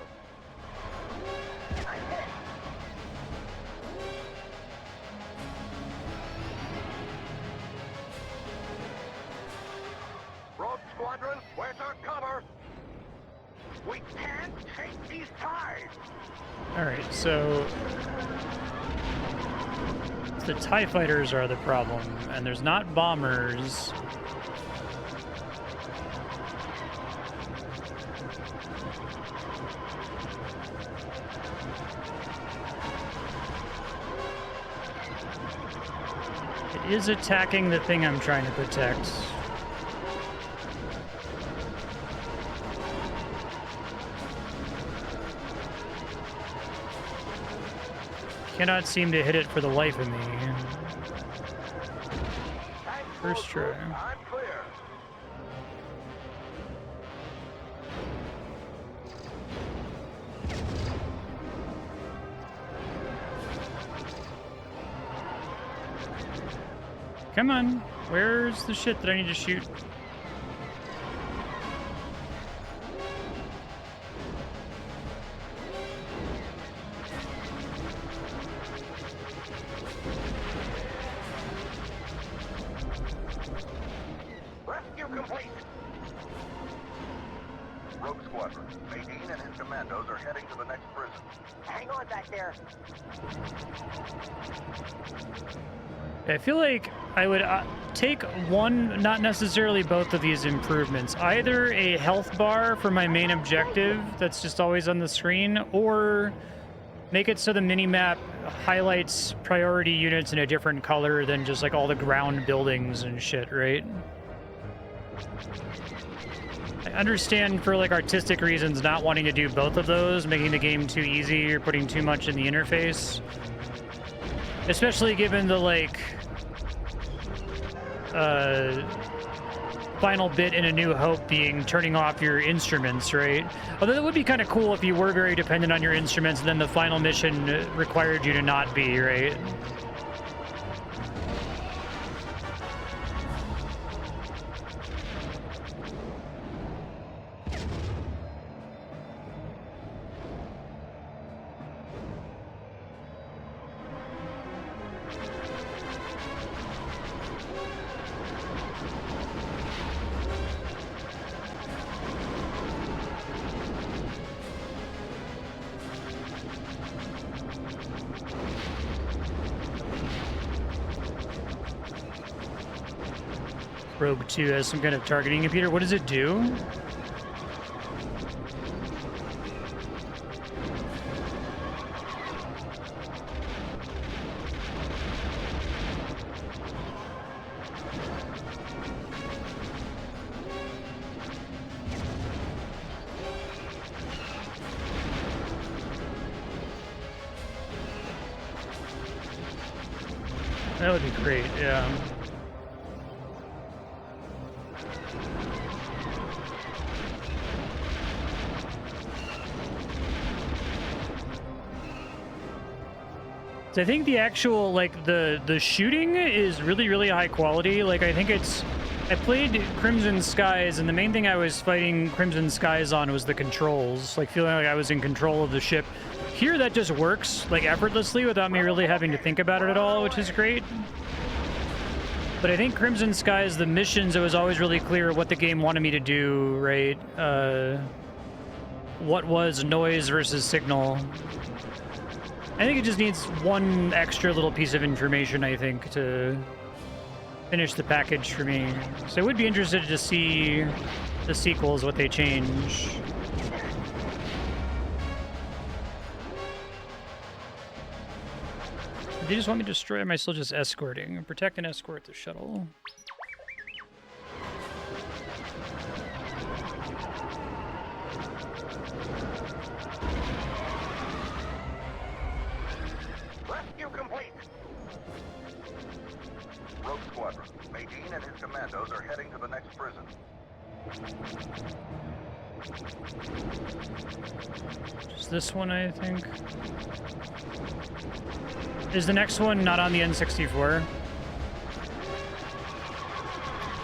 I'm hit. Rogue Squadron, where's our cover? We can't take these ties. Alright, so... the TIE fighters are the problem, and there's not bombers. It is attacking the thing I'm trying to protect. Cannot seem to hit it for the life of me. First try. I'm clear. Come on. Where's the shit that I need to shoot? Rescue complete. Rogue Squadron. Nadine and his commandos are heading to the next prison. Hang on back there. I feel like I would take one, not necessarily both of these improvements. Either a health bar for my main objective that's just always on the screen, or make it so the minimap highlights priority units in a different color than just like all the ground buildings and shit, right? I understand for like artistic reasons not wanting to do both of those, making the game too easy or putting too much in the interface. Especially given the like final bit in A New Hope being turning off your instruments, right? Although it would be kind of cool if you were very dependent on your instruments and then the final mission required you to not be, right? Rogue 2 has some kind of targeting computer. What does it do? That would be great, yeah. So I think the actual, like, the shooting is really high quality. Like, I think it's... I played Crimson Skies, and the main thing I was fighting Crimson Skies on was the controls. Like, feeling like I was in control of the ship. Here, that just works, like, effortlessly without me really having to think about it at all, which is great. But I think Crimson Skies, the missions, it was always really clear what the game wanted me to do, right? What was noise versus signal. I think it just needs one extra little piece of information, I think, to finish the package for me. So I would be interested to see the sequels, what they change. They just want me to destroy? Am I still just escorting? Protect and escort the shuttle. Rescue complete. Rogue Squadron. Nadine and his commandos are heading to the next prison. Just this one, I think. Is the next one not on the N64?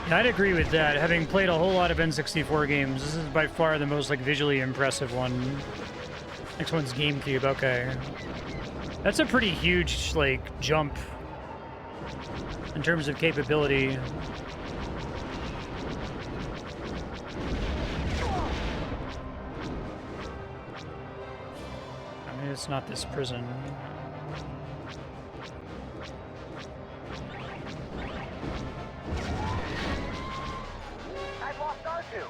Yeah, I'd agree with that. Having played a whole lot of N64 games, this is by far the most, like, visually impressive one. Next one's GameCube, okay. That's a pretty huge, like, jump in terms of capability. I mean, it's not this prison. I've lost R2.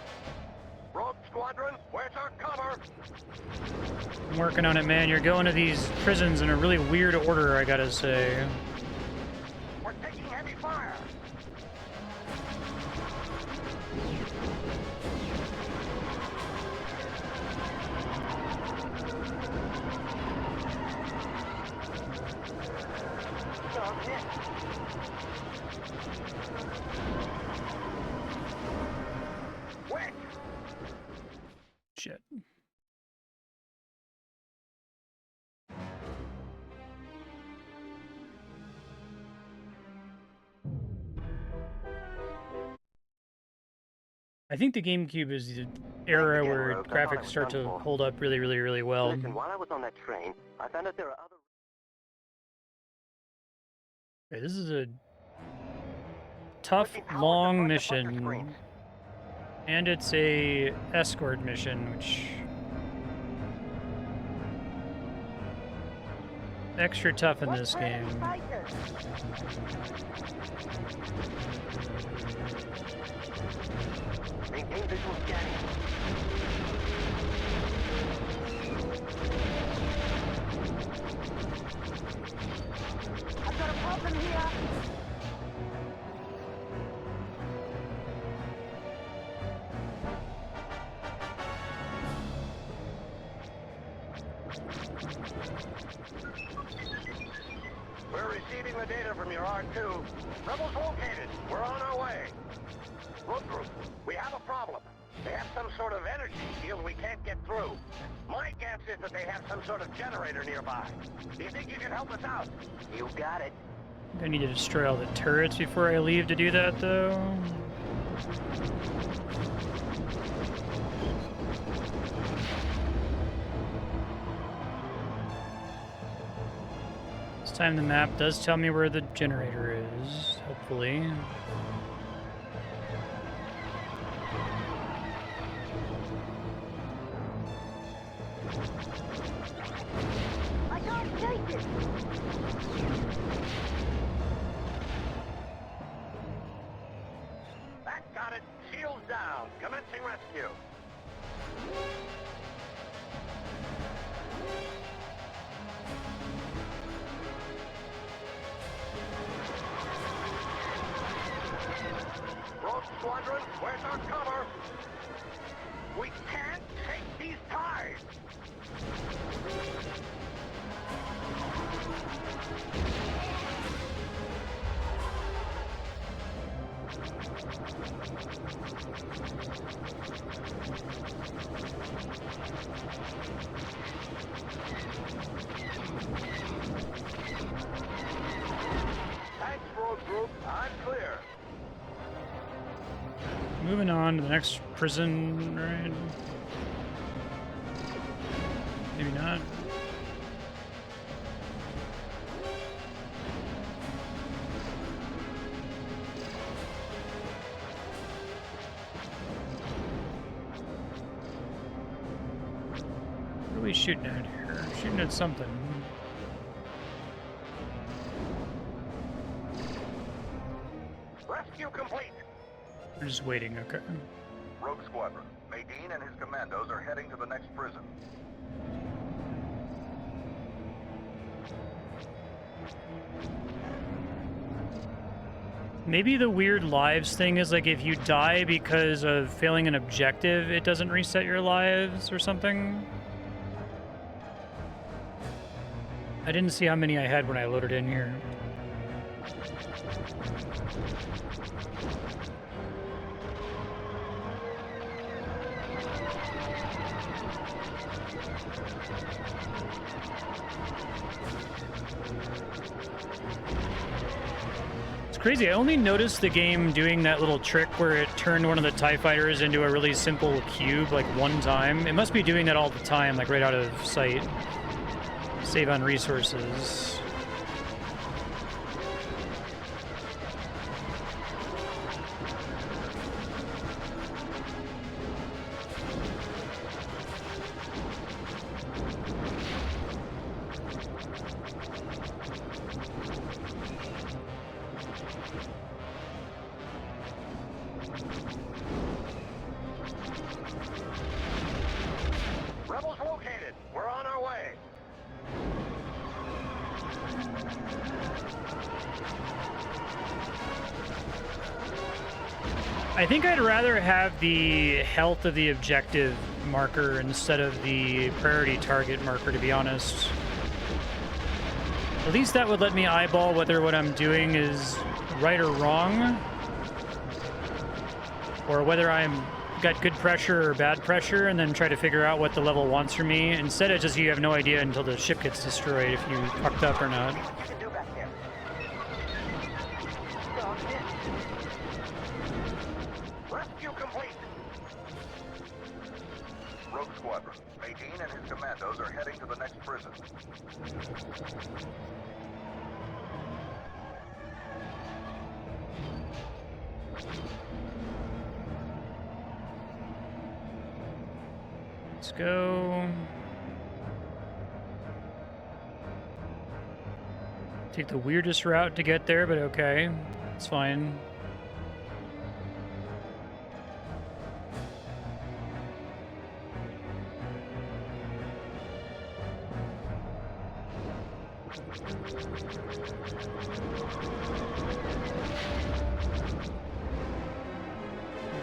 Rogue Squadron, where's our cover? I'm working on it, man. You're going to these prisons in a really weird order, I gotta say. We're taking heavy fire. Quick! Shit. I think the GameCube is the era again, where Rogue. I thought I graphics was start done to for. hold up really well. Listen, while I was on that train, I found out there are other... Okay, this is a tough, Switching power to long front to mission. bunker screens. And it's a escort mission, which... extra tough in this game. Maintain visual scanning. I've got a problem here. We're receiving the data from your R2. Rebels located. We're on our way. Road group, we have a problem. They have some sort of energy field we can't get through. My guess is that they have some sort of generator nearby. Do you think you can help us out? You got it. I need to destroy all the turrets before I leave to do that, though. This time the map does tell me where the generator is, hopefully. I can't take it! down. Commencing rescue. Rogue Squadron, where's our cover? We can't take these ties! Thanks, Rogue Group. I'm clear. Moving on to the next prison, right? Maybe not. What are we shooting at here? Shooting at something. Rescue complete. We're just waiting, okay. Rogue Squadron. Medine and his commandos are heading to the next prison. Maybe the weird lives thing is like if you die because of failing an objective, it doesn't reset your lives or something. I didn't see how many I had when I loaded in here. Crazy, I only noticed the game doing that little trick where it turned one of the TIE fighters into a really simple cube like one time. It must be doing that all the time, like right out of sight. Save on resources. Rebels located. We're on our way. I think I'd rather have the health of the objective marker instead of the priority target marker, to be honest. At least that would let me eyeball whether what I'm doing is right or wrong, or whether I'm got good pressure or bad pressure, and then try to figure out what the level wants from me. Instead of just you have no idea until the ship gets destroyed if you fucked up or not. You can do back there. Rescue complete. Rogue Squadron. Medine and his commandos are heading to the next prison. Let's go. Take the weirdest route to get there, but okay. It's fine.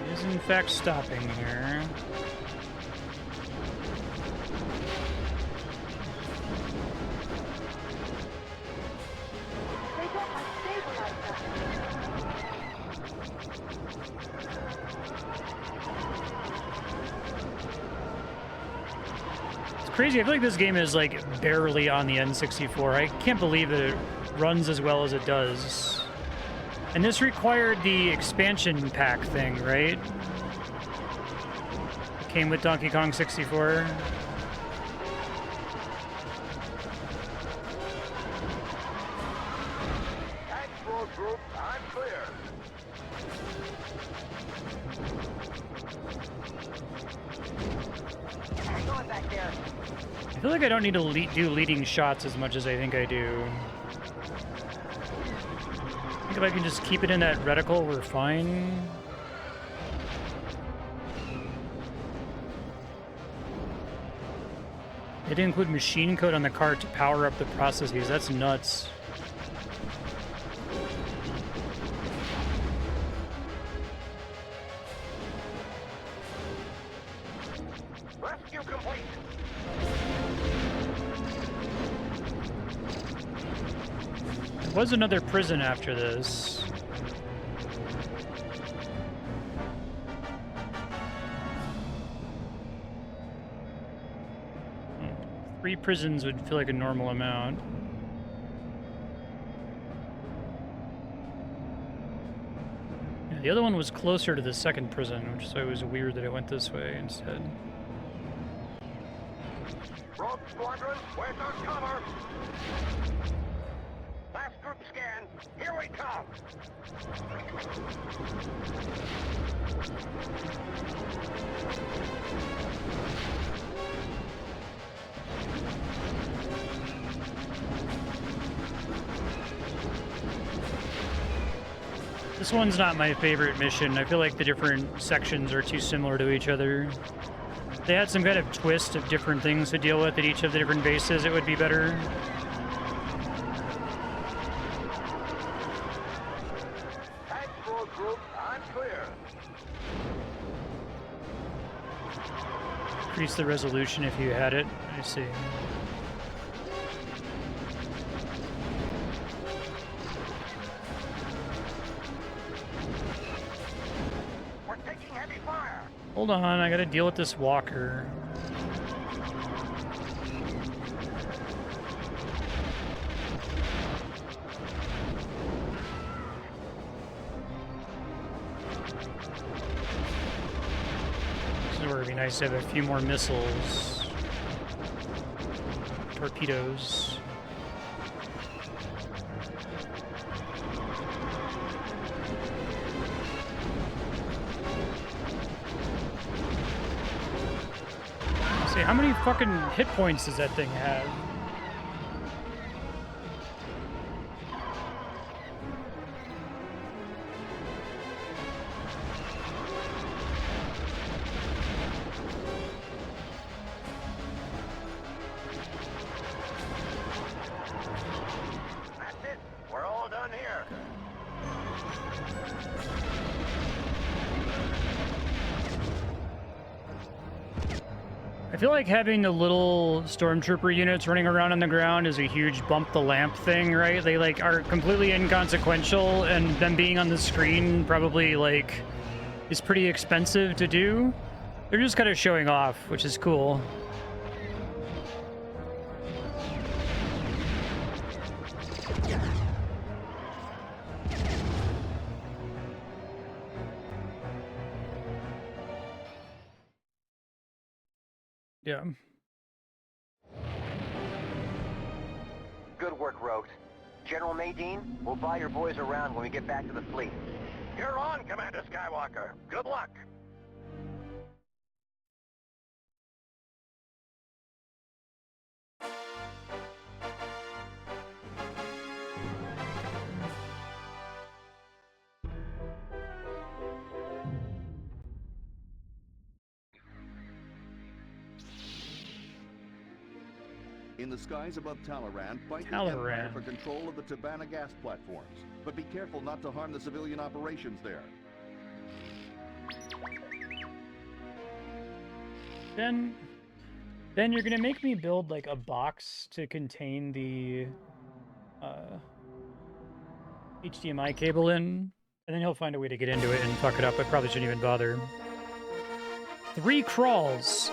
It is in fact stopping here. They got my stabilizer. It's crazy. I feel like this game is like barely on the N64. I can't believe that it runs as well as it does. And this required the expansion pack thing, right? It came with Donkey Kong 64. Thanks, Rogue Group. I'm clear. Hang on back there. I feel like I don't need to do leading shots as much as I think I do. I think if I can just keep it in that reticle, we're fine. It didn't include machine code on the cart to power up the processes. That's nuts. Rescue complete. There was another prison after this. Three prisons would feel like a normal amount. Yeah, the other one was closer to the second prison, which is why it was weird that it went this way instead. Rogue Squadron, where's our cover? Last group scan. Here we come. This one's not my favorite mission. I feel like the different sections are too similar to each other. If they had some kind of twist of different things to deal with at each of the different bases, it would be better. Thanks, Rogue Group. I'm clear. Increase the resolution if you had it. I see. We're taking heavy fire. Hold on, I gotta deal with this walker. This is where it'd be nice to have a few more missiles. Torpedoes. See, how many fucking hit points does that thing have? That's it. We're all done here. I feel like having the little stormtrooper units running around on the ground is a huge bump the lamp thing, right? They like are completely inconsequential, and them being on the screen probably like is pretty expensive to do. They're just kind of showing off, which is cool. Yeah. Good work, Rogues. General Nadine, we'll buy your boys around when we get back to the fleet. You're on, Commander Skywalker. Good luck. In the skies above Taloraan, fight the Empire Taloraan. for control of the Tabana gas platforms. But be careful not to harm the civilian operations there. Then you're gonna make me build like a box to contain the HDMI cable in, and then he'll find a way to get into it and fuck it up. I probably shouldn't even bother. 3 crawls.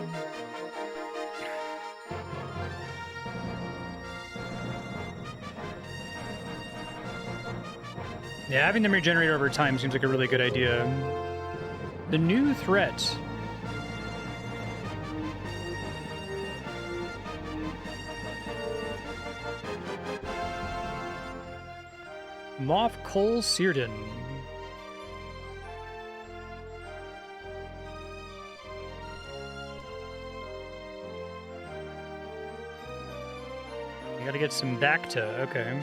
Yeah, having them regenerate over time seems like a really good idea. The new threat. Moff Seerdon. You gotta get some Bacta, okay.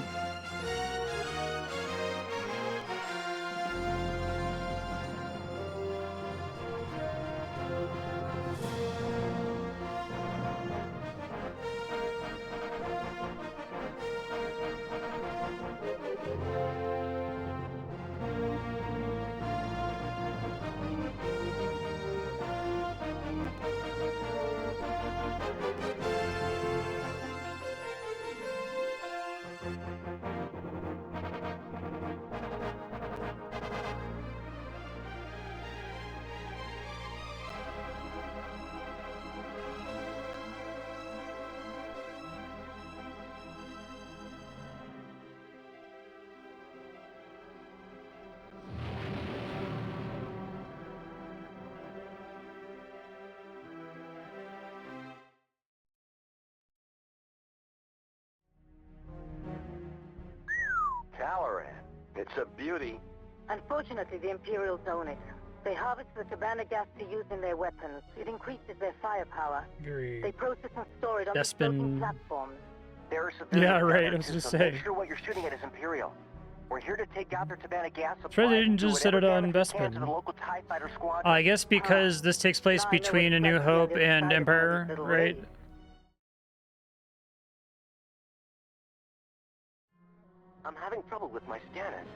It's a beauty. Unfortunately, the Imperials own it. They harvest the Tabana gas to use in their weapons. It increases their firepower. Very They process and store it on these Bespin. floating platforms. There are civilians Yeah, down right, there I was too, just so saying. make sure what you're shooting at is Imperial. We're here to take out their Tabana gas supply. right, they didn't just set it on To the Bespin. local TIE fighter squadron. I guess because this takes place Now I know between A what's New left on the Hope other and side of one of Empire, these little right? raids. I'm having trouble with my scanners.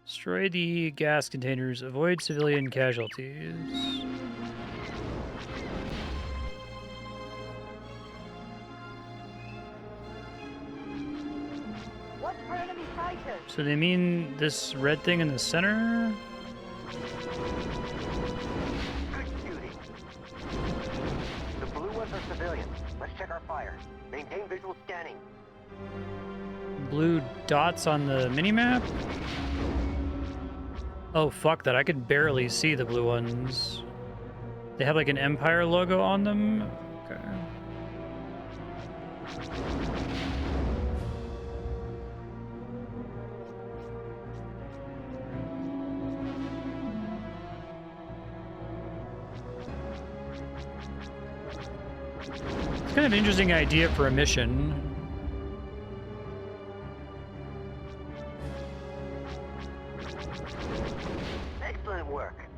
Destroy the gas containers. Avoid civilian casualties. Watch for enemy fighters. So they mean this red thing in the center? Good shooting. The blue ones are civilians. Let's check our fire. Maintain visual scanning. Blue dots on the minimap? Oh, fuck that. I could barely see the blue ones. They have like an Empire logo on them? Okay. It's kind of an interesting idea for a mission. Excellent work.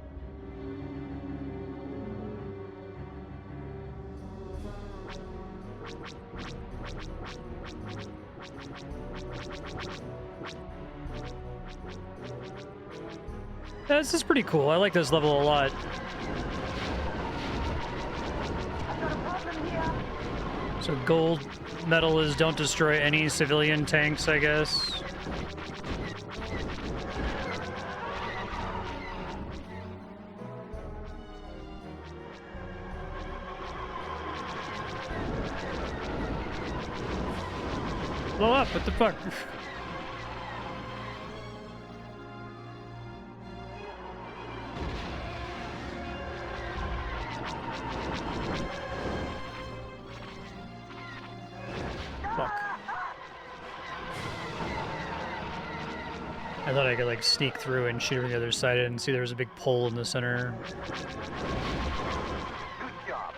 Yeah, this is pretty cool. I like this level a lot. I've got a problem here. So gold medal is don't destroy any civilian tanks, I guess. Blow up, what the fuck? Fuck. I thought I could like sneak through and shoot from the other side. I didn't see there was a big pole in the center. Good job.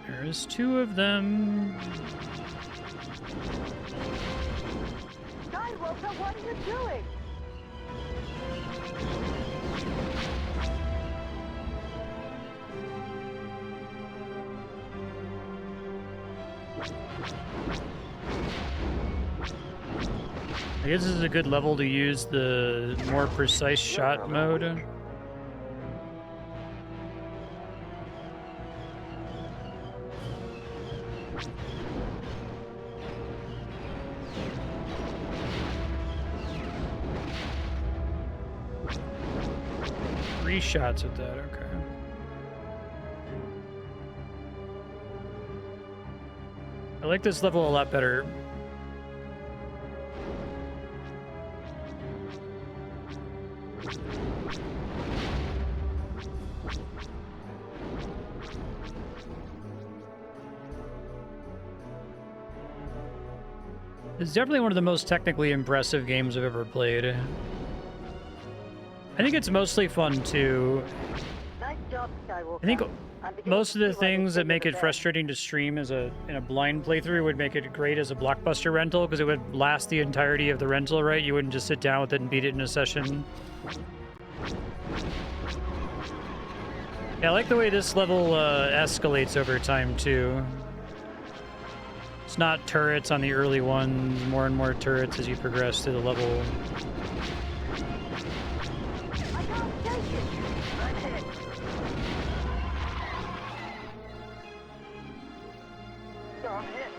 There's two of them. Skywalker, what are you doing? I guess this is a good level to use the more precise shot mode. Three shots at that, okay. I like this level a lot better. It's definitely one of the most technically impressive games I've ever played. I think it's mostly fun too. Nice job, Skywalker. I think I'm beginning most to of the see why they things say that make you're it the best. frustrating to stream as in a blind playthrough would make it great as a blockbuster rental, because it would last the entirety of the rental, right? You wouldn't just sit down with it and beat it in a session. Yeah, I like the way this level escalates over time too. It's not turrets on the early ones, more and more turrets as you progress through the level. I can't take it. I'm hit. I'm hit.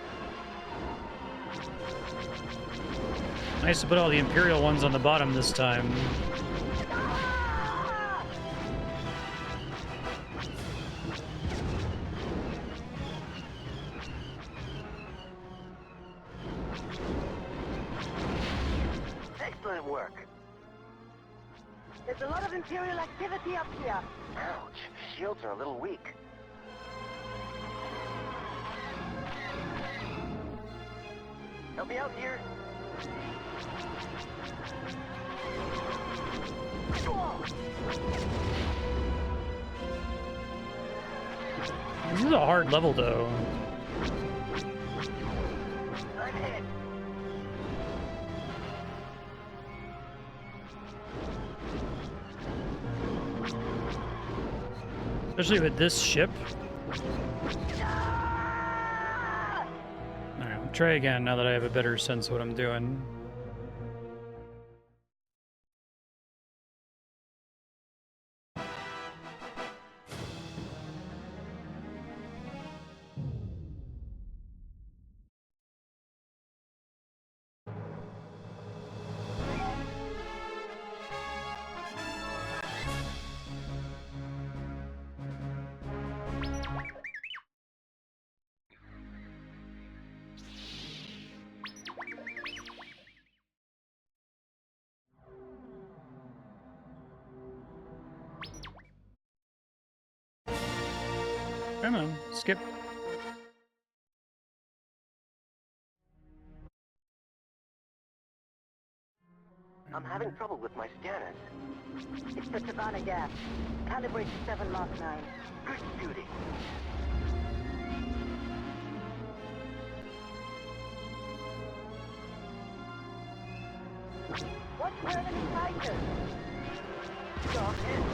Nice to put all the Imperial ones on the bottom this time. Ah! Excellent work. There's a lot of Imperial activity up here. Ouch. Shields are a little weak. Help me out here. This is a hard level, though. I'm hit. Especially with this ship. Alright, I'll try again now that I have a better sense of what I'm doing. Come on, skip. I'm having trouble with my scanners. It's the Savannah gas. Calibrate 7 Mach 9. Good shooting. What's for enemy fighters? Stop it.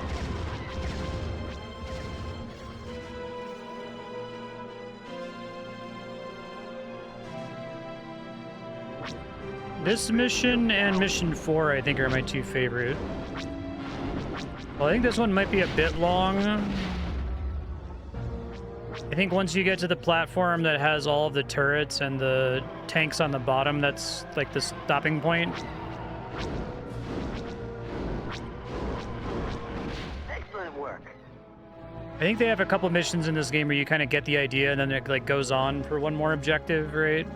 This mission and mission 4, I think, are my two favorite. Well, I think this one might be a bit long. I think once you get to the platform that has all of the turrets and the tanks on the bottom, that's like the stopping point. Excellent work. I think they have a couple missions in this game where you kind of get the idea and then it like goes on for one more objective, right?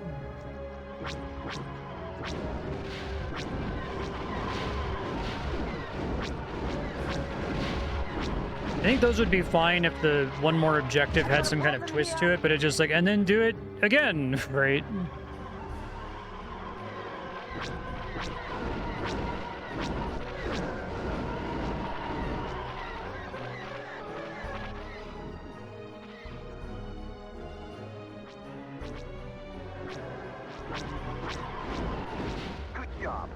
I think those would be fine if the one more objective had some kind of twist to it, but it just like, and then do it again, right? Good job.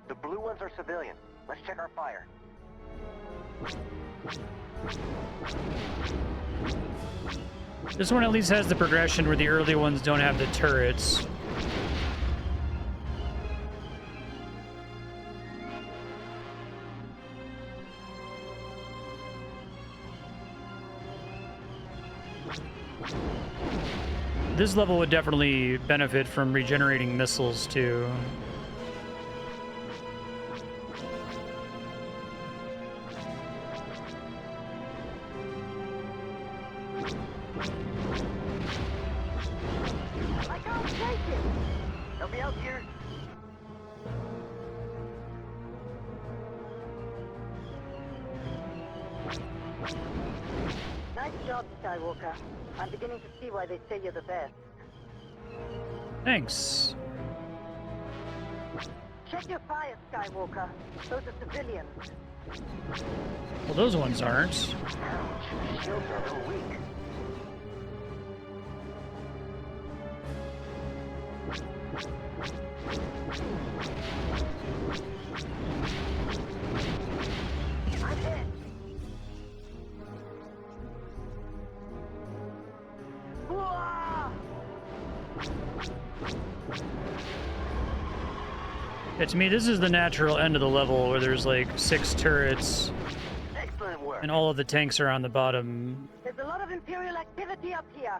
The blue ones are civilian. Let's check our fire. This one at least has the progression where the early ones don't have the turrets. This level would definitely benefit from regenerating missiles too. I can't take it! Help me out here. Nice job, Skywalker. I'm beginning to see why they say you're the best. Thanks. Check your fire, Skywalker. Those are civilians. Well, those ones aren't. Ouch. Shields are a little weak. I'm hit. Whoa! Yeah, to me, this is the natural end of the level where there's like 6 turrets Excellent work. and all of the tanks are on the bottom. There's a lot of Imperial activity up here.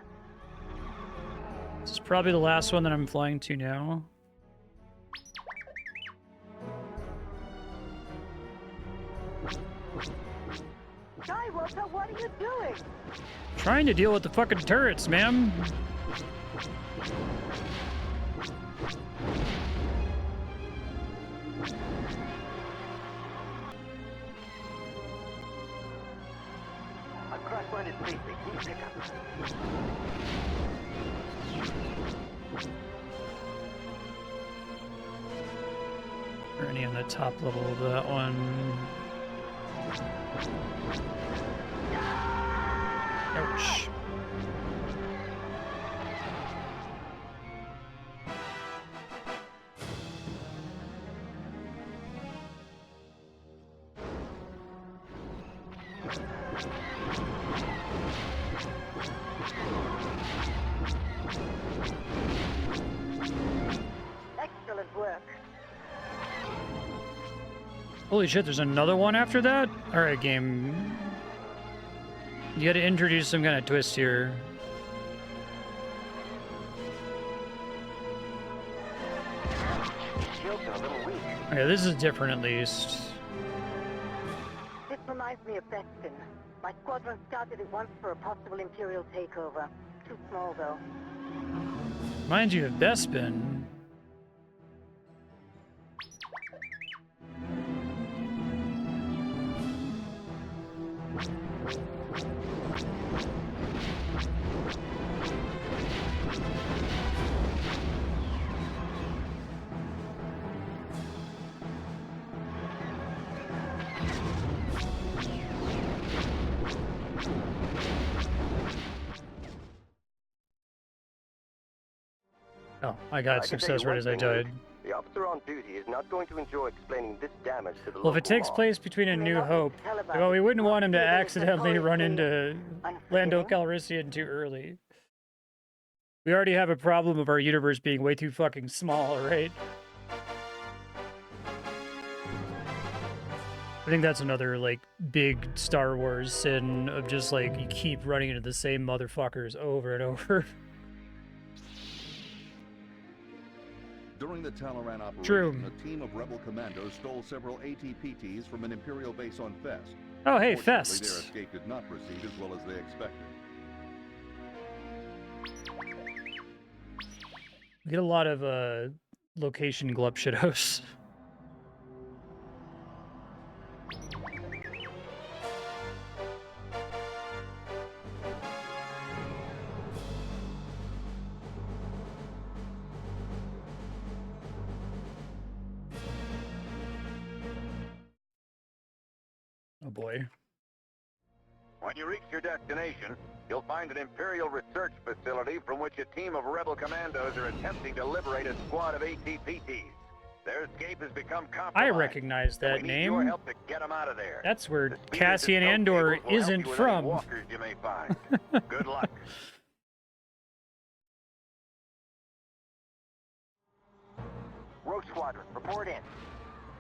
This is probably the last one that I'm flying to now. Skywalker, what are you doing? Trying to deal with the fucking turrets, ma'am. I've cross-landed safely. Please pick up. Or any on the top level of that one. Ouch. Excellent work. Holy shit, there's another one after that? Alright, game. You gotta introduce some kind of twist here. Shields are a little weak. Okay, this is different at least. This reminds me of Defection. My squadron scouted it once for a possible Imperial takeover. Too small, though. Reminds you of Bespin. Oh, I got success right as I died. The officer on duty is not going to enjoy explaining this damage to the Well, if it local takes law. place between A You may New not Hope, tell about well, we it. wouldn't want him to Even if it's accidentally run notoriously into Lando unforgiving. Calrissian too early. We already have a problem of our universe being way too fucking small, right? I think that's another, like, big Star Wars sin of just, like, you keep running into the same motherfuckers over and over. During the Taloraan operation, True. a team of rebel commandos stole several ATPTs from an Imperial base on Fest. Oh, hey, Fortunately, Fest. their escape did not proceed as well as they expected. We get a lot of, location glupshidos. Oh boy. When you reach your destination, you'll find an Imperial research facility from which a team of rebel commandos are attempting to liberate a squad of ATPTs. Their escape has become compromised. I recognize and that we need your name. help to get them out of there. That's where The speed of Cassian this Andor cables will help isn't you with from. any walkers you may find. Good luck. Rogue Squadron, report in.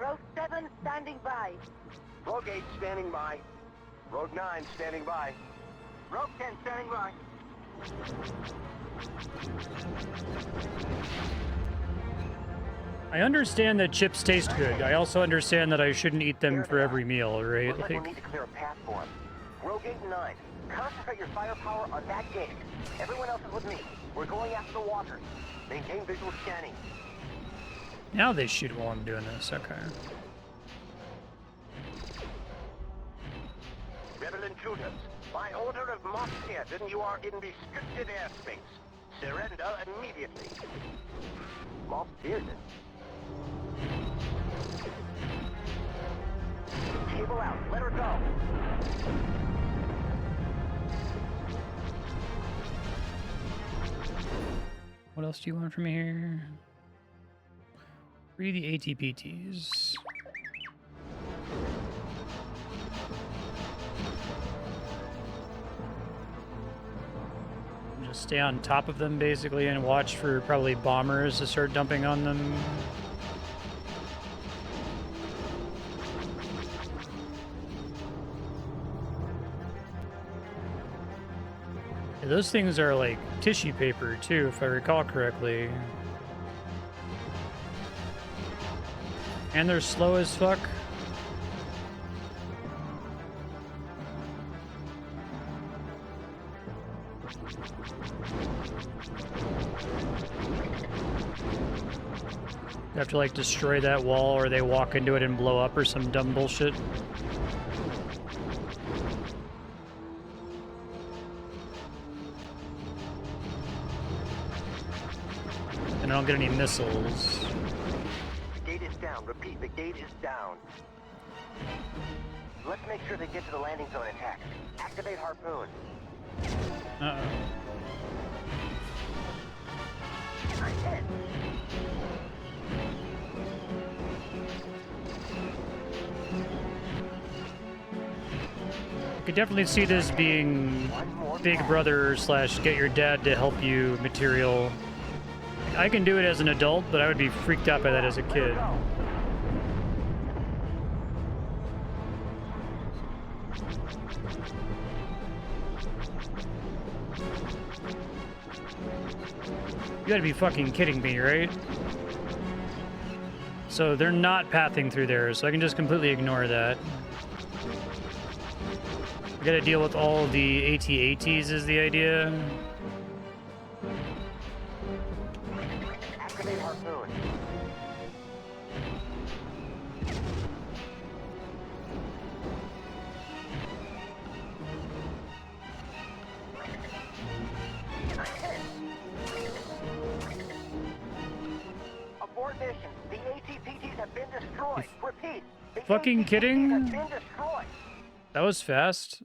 Row 7 standing by. Rogue 8 standing by. Rogue 9 standing by. Row 10 standing by. I understand that chips taste good. I also understand that I shouldn't eat them Here for they every are. meal, right? Looks like we'll Like, need to clear a path for him. Rogue 8 and 9, concentrate your firepower on that gate. Everyone else is with me. We're going after the walkers. Maintain visual scanning. now they shoot while I'm doing this. Okay. Rebel intruders, by order of Moff Seerdon, you are in restricted airspace. Surrender immediately. Moff Seerdon? Cable out. Let her go. What else do you want from me here? Free the ATPTs. Just stay on top of them, basically, and watch for probably bombers to start dumping on them. Yeah, those things are like tissue paper, too, if I recall correctly. And they're slow as fuck. You have to like destroy that wall or they walk into it and blow up or some dumb bullshit. And I don't get any missiles. The gate is down. Repeat, the gate is down. Let's make sure they get to the landing zone intact. Activate harpoon. Uh-oh. I hit. I could definitely see this being Big Brother / get your dad to help you material. I can do it as an adult, but I would be freaked out by that as a kid. You gotta be fucking kidding me, right? So they're not pathing through there, so I can just completely ignore that. I gotta deal with all the AT-ATs is the idea. Activate harpoon. Abort mission. The AT-PTs have been destroyed. Repeat. The Fucking AT-PTs kidding? have been destroyed. That was fast.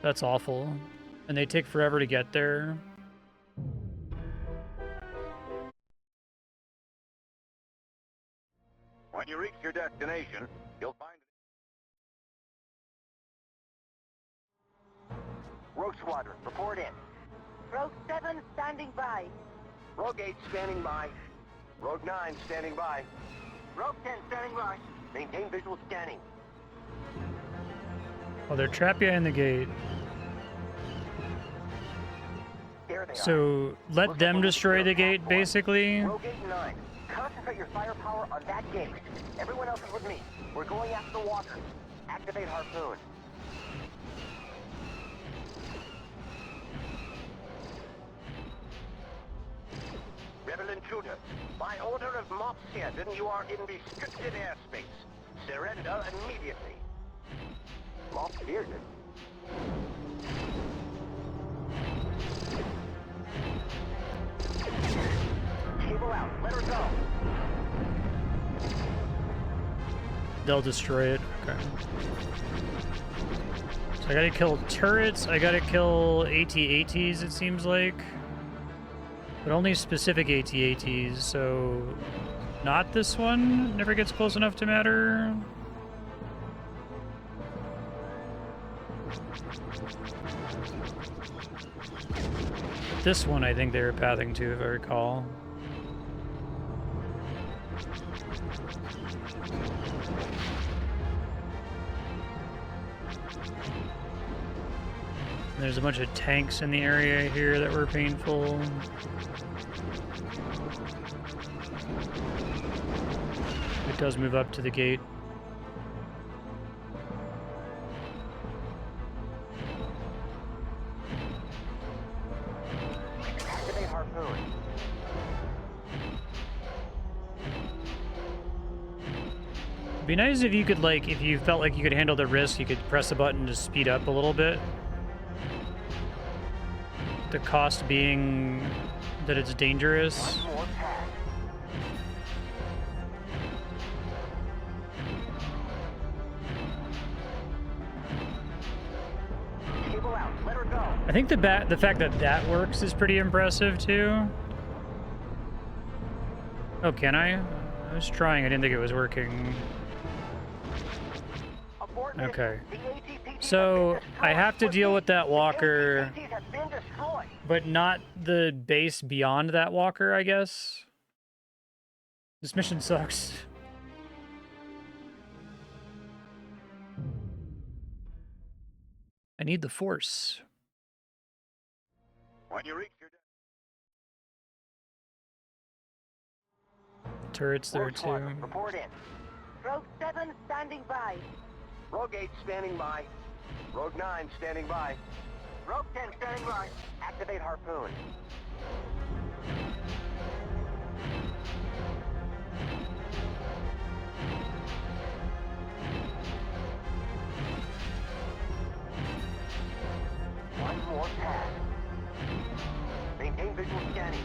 That's awful. And they take forever to get there. When you reach your destination, you'll find... Rogue Squadron, report in. Rogue 7 standing by. Rogue 8 standing by. Rogue 9 standing by. Rogue 10 standing by. Maintain visual scanning. Oh, they're trapped behind the gate. There they are. So let them destroy the gate, basically. Rogue 8 and 9, concentrate your firepower on that gate. Everyone else is with me. We're going after the walkers. Activate harpoon. Rebel intruder, by order of Moff Seerdon, you are in restricted airspace. Surrender immediately. Moff Seerdon? Cable out. Let her go. They'll destroy it. Okay. So I gotta kill turrets. I gotta kill AT-ATs, it seems like. But only specific AT-ATs, so... Not this one? Never gets close enough to matter? This one I think they were pathing to, if I recall. There's a bunch of tanks in the area here that were painful. It does move up to the gate. Activate harpoon. It'd be nice if you could, like, if you felt like you could handle the risk, you could press a button to speed up a little bit. The cost being that it's dangerous. One more pass. Cable out. Let her go. I think the fact that that works is pretty impressive too. Oh, can I? I was trying. I didn't think it was working. Abort mission. Okay. The AT-PTs So have been I have to destroyed. deal with that The walker, AT-PTs have been destroyed. but not the base beyond that walker, I guess. This mission sucks. I need the force. When you reach your... Turrets there Rogue Squadron, too. report in. Rogue 7 standing by. Rogue 8 standing by. Rogue 9 standing by. Rogue 10 standing by. Activate harpoon. One more pass. Maintain visual scanning.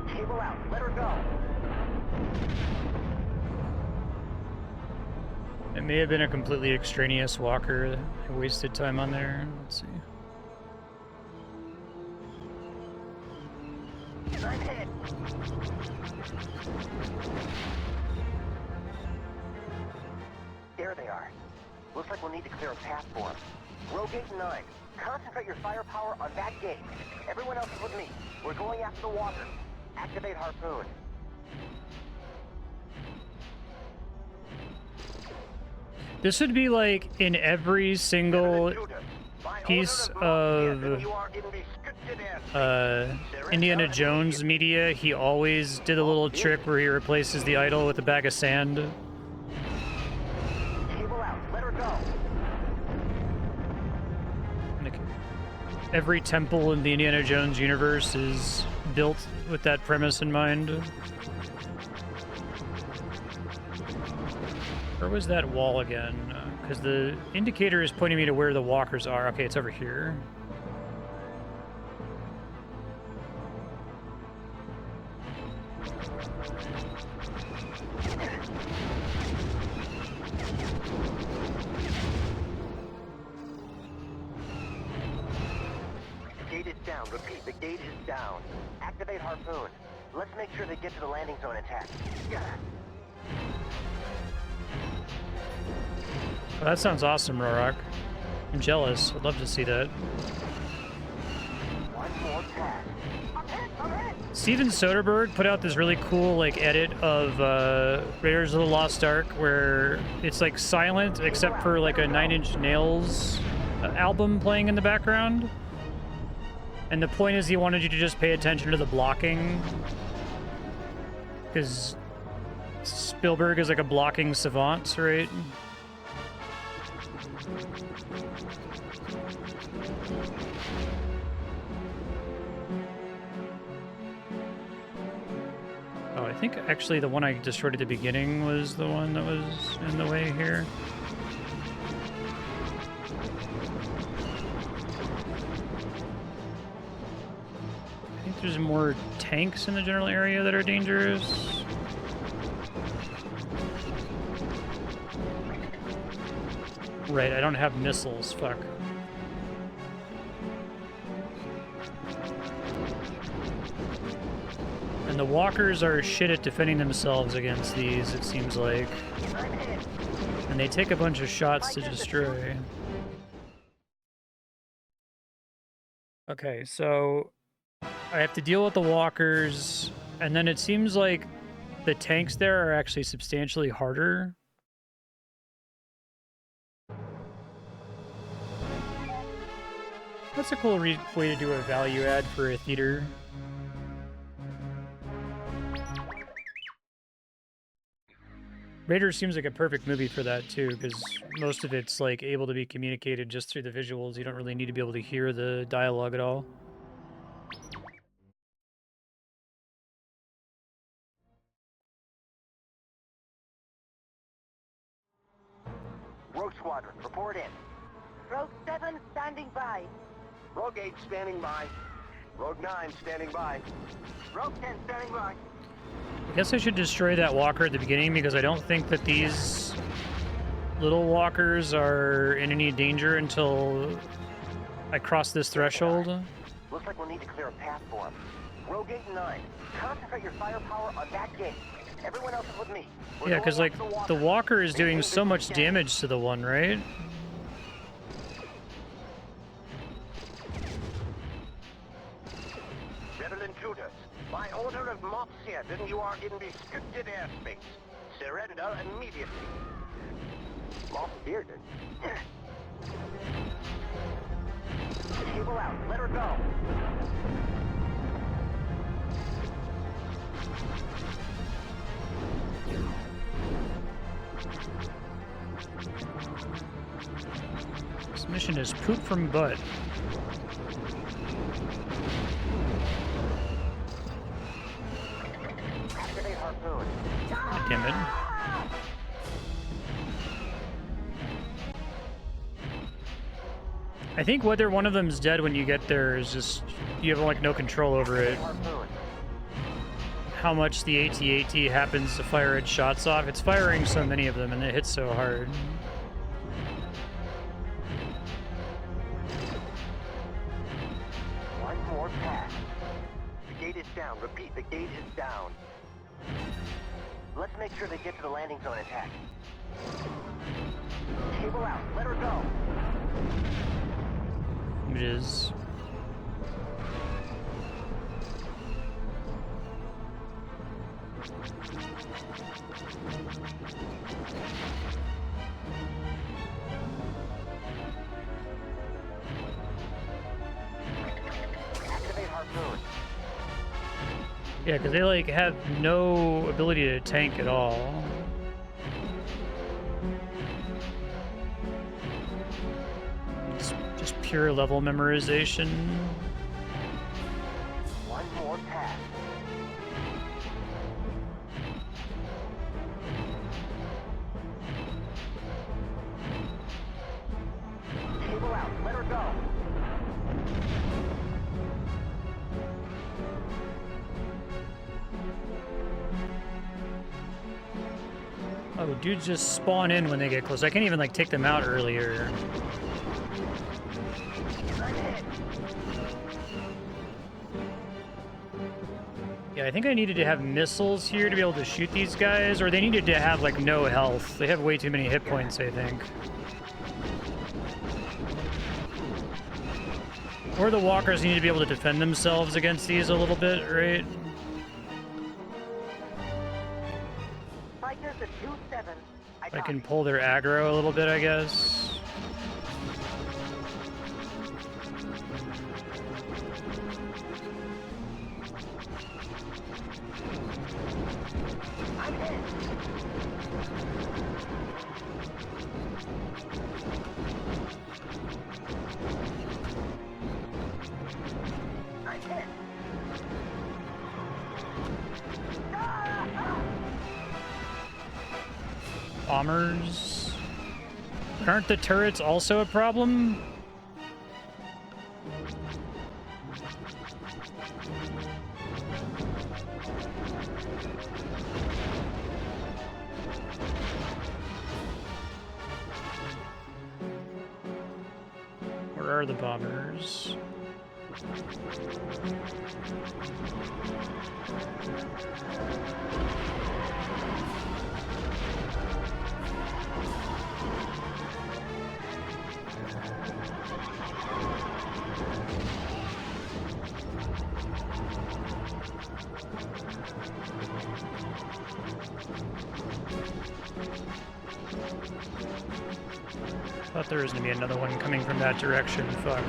Cable out. Let her go. It may have been a completely extraneous walker. I wasted time on there. Let's see. I'm hit. There they are. Looks like we'll need to clear a path for them. Row gate 9. Concentrate your firepower on that gate. Everyone else is with me. We're going after the walker. Activate harpoon. This would be like in every single piece of Indiana Jones media. He always did a little trick where he replaces the idol with a bag of sand. Cable out. Let her go. Like, every temple in the Indiana Jones universe is built with that premise in mind. Where was that wall again? Because the indicator is pointing me to where the walkers are. Okay, it's over here. The gate is down. Repeat, the gate is down. Activate harpoon. Let's make sure they get to the landing zone intact. Oh, that sounds awesome, Rorok. I'm jealous. I'd love to see that. One more pass. I'm hit! I'm hit! Steven Soderbergh put out this really cool like edit of Raiders of the Lost Ark where it's like silent except for like a Nine Inch Nails album playing in the background. And the point is he wanted you to just pay attention to the blocking. Because Spielberg is like a blocking savant, right? Oh, I think actually the one I destroyed at the beginning was the one that was in the way here. I think there's more tanks in the general area that are dangerous. Right, I don't have missiles, fuck. And the walkers are shit at defending themselves against these, it seems like. And they take a bunch of shots to destroy. Okay, so I have to deal with the walkers, and then it seems like the tanks there are actually substantially harder. That's a cool way to do a value add for a theater. Raiders seems like a perfect movie for that too, because most of it's like able to be communicated just through the visuals. You don't really need to be able to hear the dialogue at all. Rogue Squadron, report in. Rogue 7 standing by. Rogue 8 standing by. Rogue 9 standing by. Rogue 10 standing by. I guess I should destroy that walker at the beginning because I don't think that these little walkers are in any danger until I cross this threshold. Looks like we'll need to clear a path for him. Rogue 8 and 9, concentrate your firepower on that gate. Everyone else is with me. Yeah, because like the walker is doing so much damage to the one, right? Rebel intruders, by order of Moff Seerdon, you are in restricted airspace. Surrender immediately. Moff Seerdon? Cable out. Let her go. This mission is poop from butt. damn it. I think whether one of them's dead when you get there is just, you have like no control over it. How much the AT-AT happens to fire its shots off. It's firing so many of them and it hits so hard. One more pass. The gate is down. Repeat, the gate is down. Let's make sure they get to the landing zone intact. Cable out. Let her go. Images. Activate harpoon. Yeah, because they like have no ability to tank at all. Just pure level memorization. One more pass. Cable out. Let her go. Oh, dudes just spawn in when they get close. I can't even like take them out earlier. Yeah, I think I needed to have missiles here to be able to shoot these guys, or they needed to have like no health. They have way too many hit points, I think. Or the walkers need to be able to defend themselves against these a little bit, right? Fighters at 2-7. I can pull their aggro a little bit, I guess. I'm hit. I'm hit. Bombers. Aren't the turrets also a problem? Where are the bombers? Thought there was gonna be another one coming from that direction. Fuck.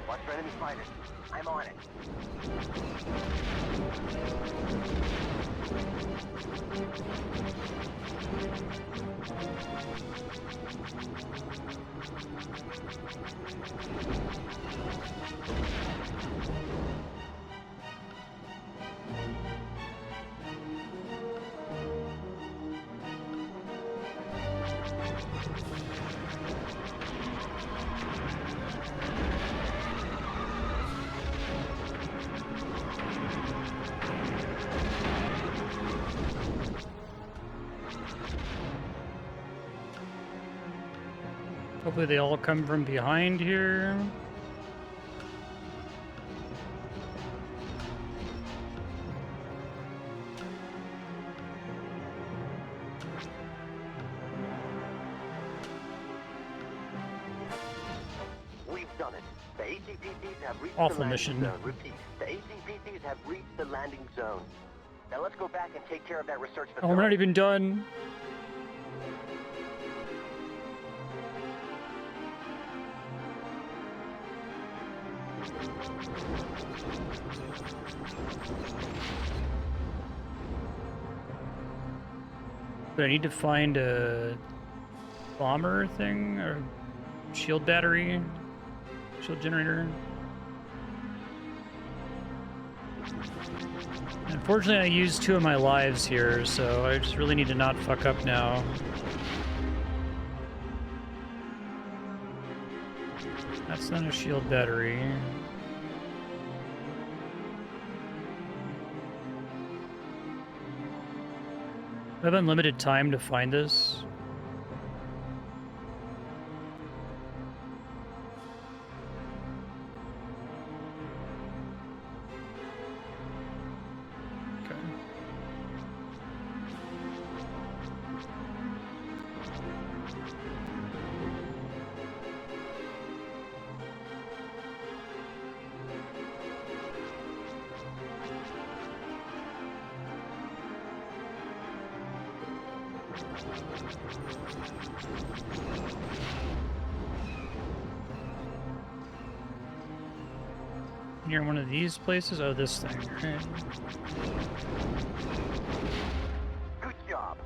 Watch for enemy fighters. I'm on it. Hopefully they all come from behind here. We've done it. The ATPTs have reached Awful the landing mission. zone. Repeat. The ATPTs have reached the landing zone. Now let's go back and take care of that research Oh, facility. we're not even done. But I need to find a bomber thing or shield battery, shield generator. Unfortunately, I used 2 of my lives here, so I just really need to not fuck up now. That's not a shield battery. I have unlimited time to find this. Okay. Near one of these places? Oh, this thing. Right. Good job.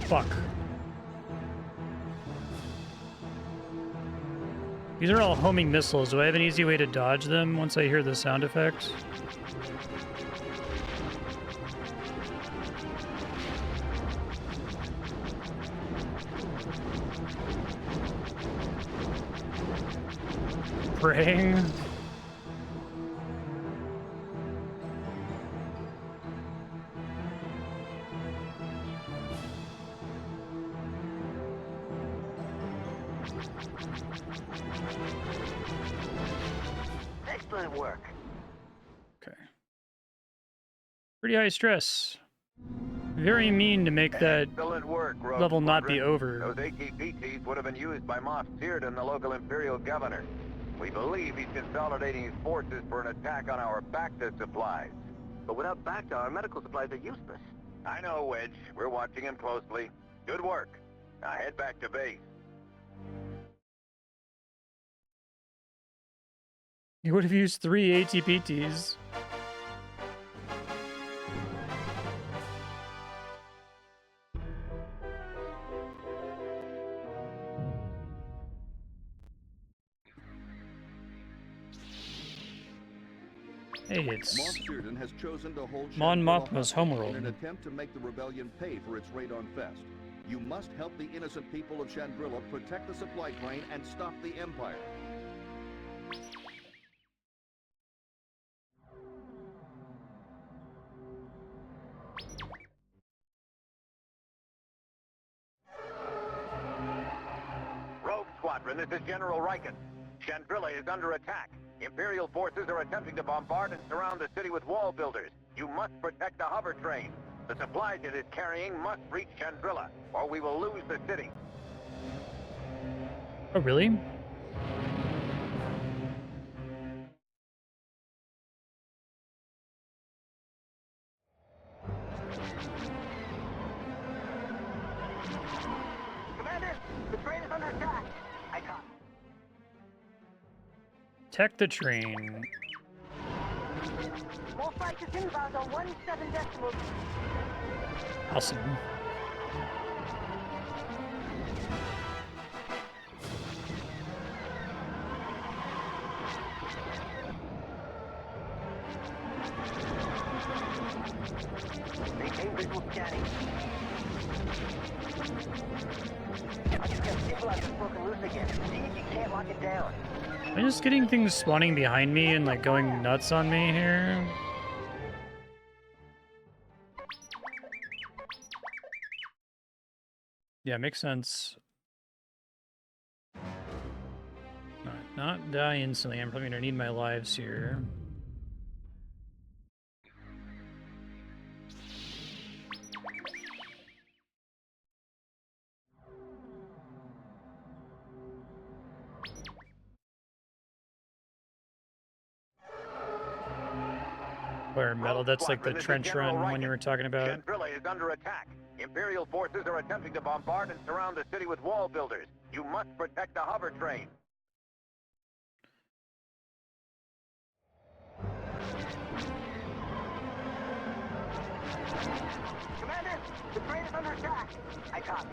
Fuck. These are all homing missiles. Do I have an easy way to dodge them once I hear the sound effects? Praying? Excellent work. Okay. Pretty high stress. Very mean to make that Excellent work, Rogue level not be Squadron. over. Those ATPTs would have been used by Moff Seerdon, the local Imperial governor. We believe he's consolidating his forces for an attack on our Bacta supplies. But without Bacta, our medical supplies are useless. I know, Wedge. We're watching him closely. Good work. Now head back to base. You would have used 3 ATPTs. Hey, it's Moff Seerdon has chosen to hold Mon Chandrila Mothma's hostage homeworld. in an attempt to make the rebellion pay for its raid on Fest. You must help the innocent people of Chandrila protect the supply train and stop the Empire. Rogue Squadron, this is General Riken. Chandrila is under attack. Imperial forces are attempting to bombard and surround the city with wall builders. You must protect the hover train. The supplies it is carrying must reach Chandrila, or we will lose the city. Oh, really? Commander, the train is under attack. I copy. Tech the train. More fighters inbound on 17 decimals. Awesome. Maintain visual scanning. I just got stabilizers broken loose again. See if you can't lock it down. Am I just getting things spawning behind me and like going nuts on me here? Yeah, makes sense. Not die instantly. I'm probably gonna need my lives here. Or metal, that's like the Squadron, this is trench General run one Riken. you were talking about. Chandrila is under attack. Imperial forces are attempting to bombard and surround the city with wall builders. You must protect the hover train. Commander, the train is under attack. I copy.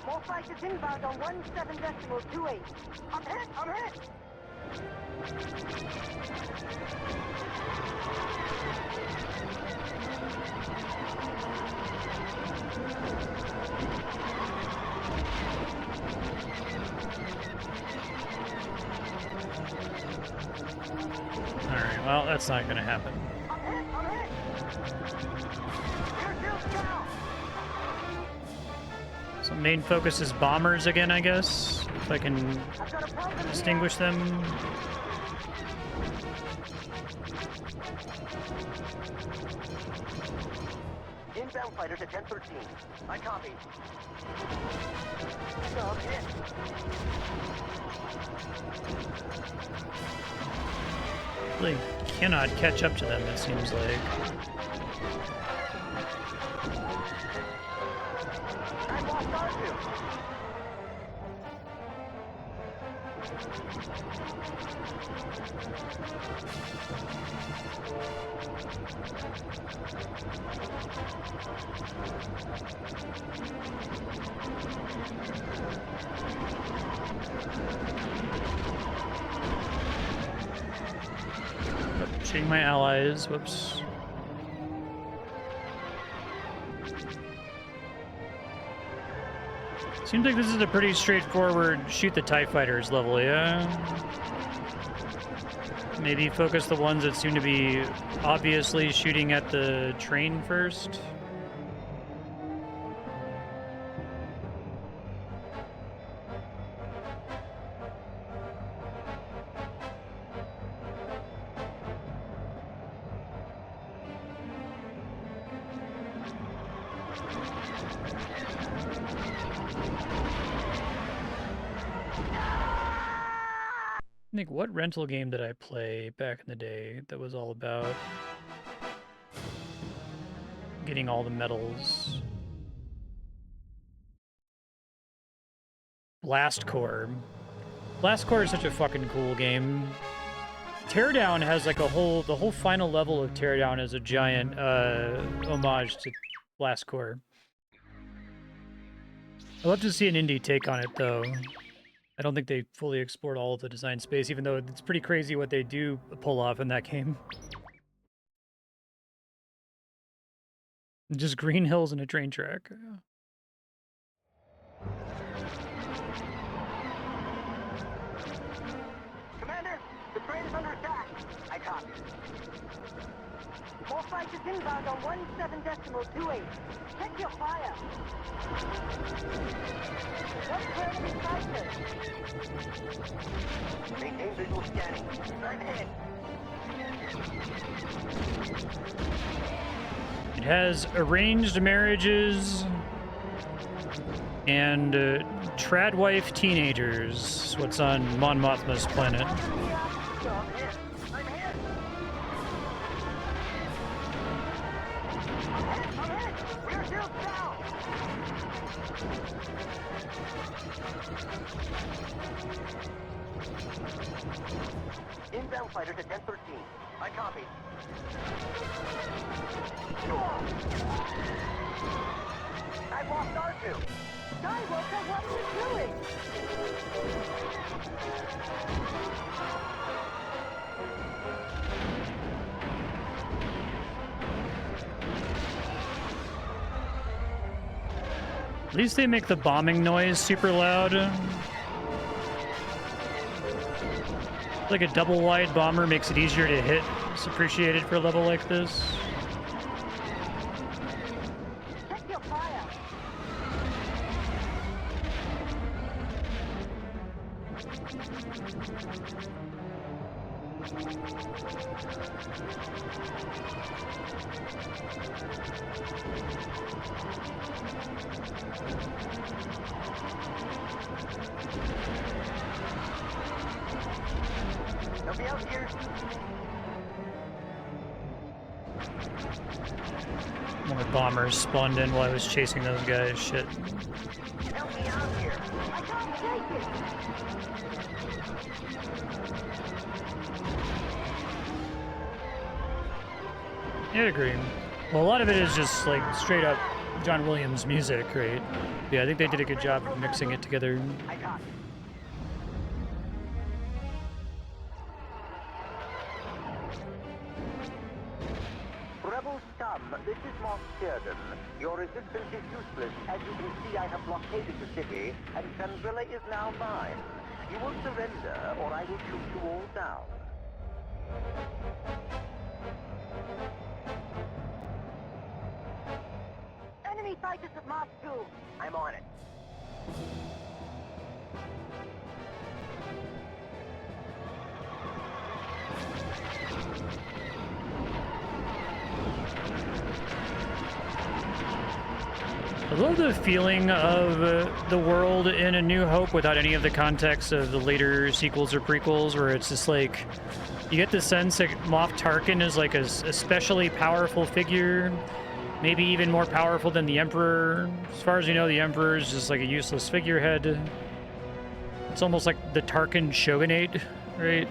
More fighters inbound on 17.28. I'm hit! I'm hit! Alright, well, that's not gonna happen. I'm hit! I'm hit! Your shield's down! So main focus is bombers again, I guess. If I can I've got a problem here. distinguish them. Inbound fighters at 10:13. I copy. I'm hit. Really cannot catch up to them, it seems like. I lost R2. Shooting my allies. Whoops. Seems like this is a pretty straightforward shoot the TIE fighters level, yeah? Maybe focus the ones that seem to be obviously shooting at the train first. I think, what rental game did I play back in the day that was all about getting all the medals? Blast Corps. Blast Corps is such a fucking cool game. Teardown has like the whole final level of Teardown is a giant homage to Blast Corps. I'd love to see an indie take on it though. I don't think they fully explored all of the design space, even though it's pretty crazy what they do pull off in that game. Just green hills and a train track. Commander, the train is under attack. I copy. More fighters inbound on 17.28. Check your fire. What's for enemy fighters? Maintain visual scanning. I'm hit. It has arranged marriages and tradwife teenagers. What's on Mon Mothma's planet? I'm hit. I'm hit. I'm hit. We're still down. Inbound fighters at 10:13. I copy. I lost R2. Skywalker, what are you doing? At least they make the bombing noise super loud. Like a double wide bomber makes it easier to hit. It's appreciated for a level like this. Check your fire. They'll be out here. More bombers spawned in while I was chasing those guys. Shit. Help me out here. I can't take it! Yeah, I agree. Well, a lot of it is just like straight up John Williams music, right? Yeah, I think they did a good job of mixing it together. I got it. Rebel scum, this is Moff Seerdon. Your resistance is useless. As you can see, I have blockaded the city, and Chandrila is now mine. You will surrender, or I will shoot you all down. Enemy fighters at Mark 2. I'm on it. I love the feeling of the world in A New Hope without any of the context of the later sequels or prequels, where it's just like, you get the sense that Moff Tarkin is like a especially powerful figure, maybe even more powerful than the Emperor. As far as you know, the Emperor is just like a useless figurehead. It's almost like the Tarkin shogunate, right?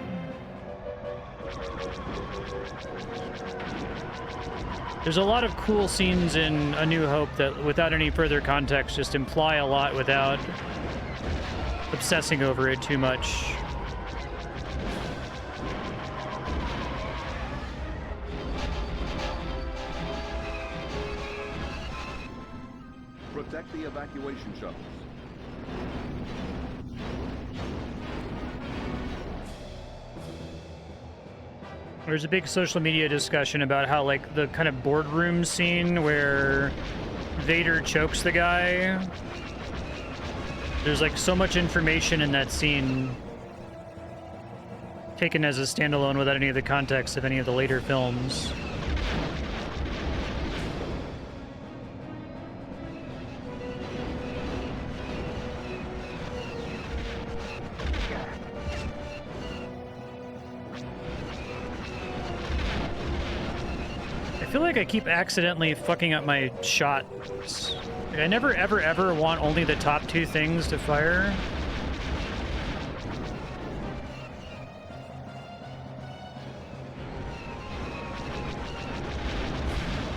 There's a lot of cool scenes in A New Hope that, without any further context, just imply a lot without obsessing over it too much. Protect the evacuation shuttles. There's a big social media discussion about how, like, the kind of boardroom scene where Vader chokes the guy. There's, like, so much information in that scene taken as a standalone without any of the context of any of the later films. I feel like I keep accidentally fucking up my shots. Like, I never, ever, ever want only the top two things to fire.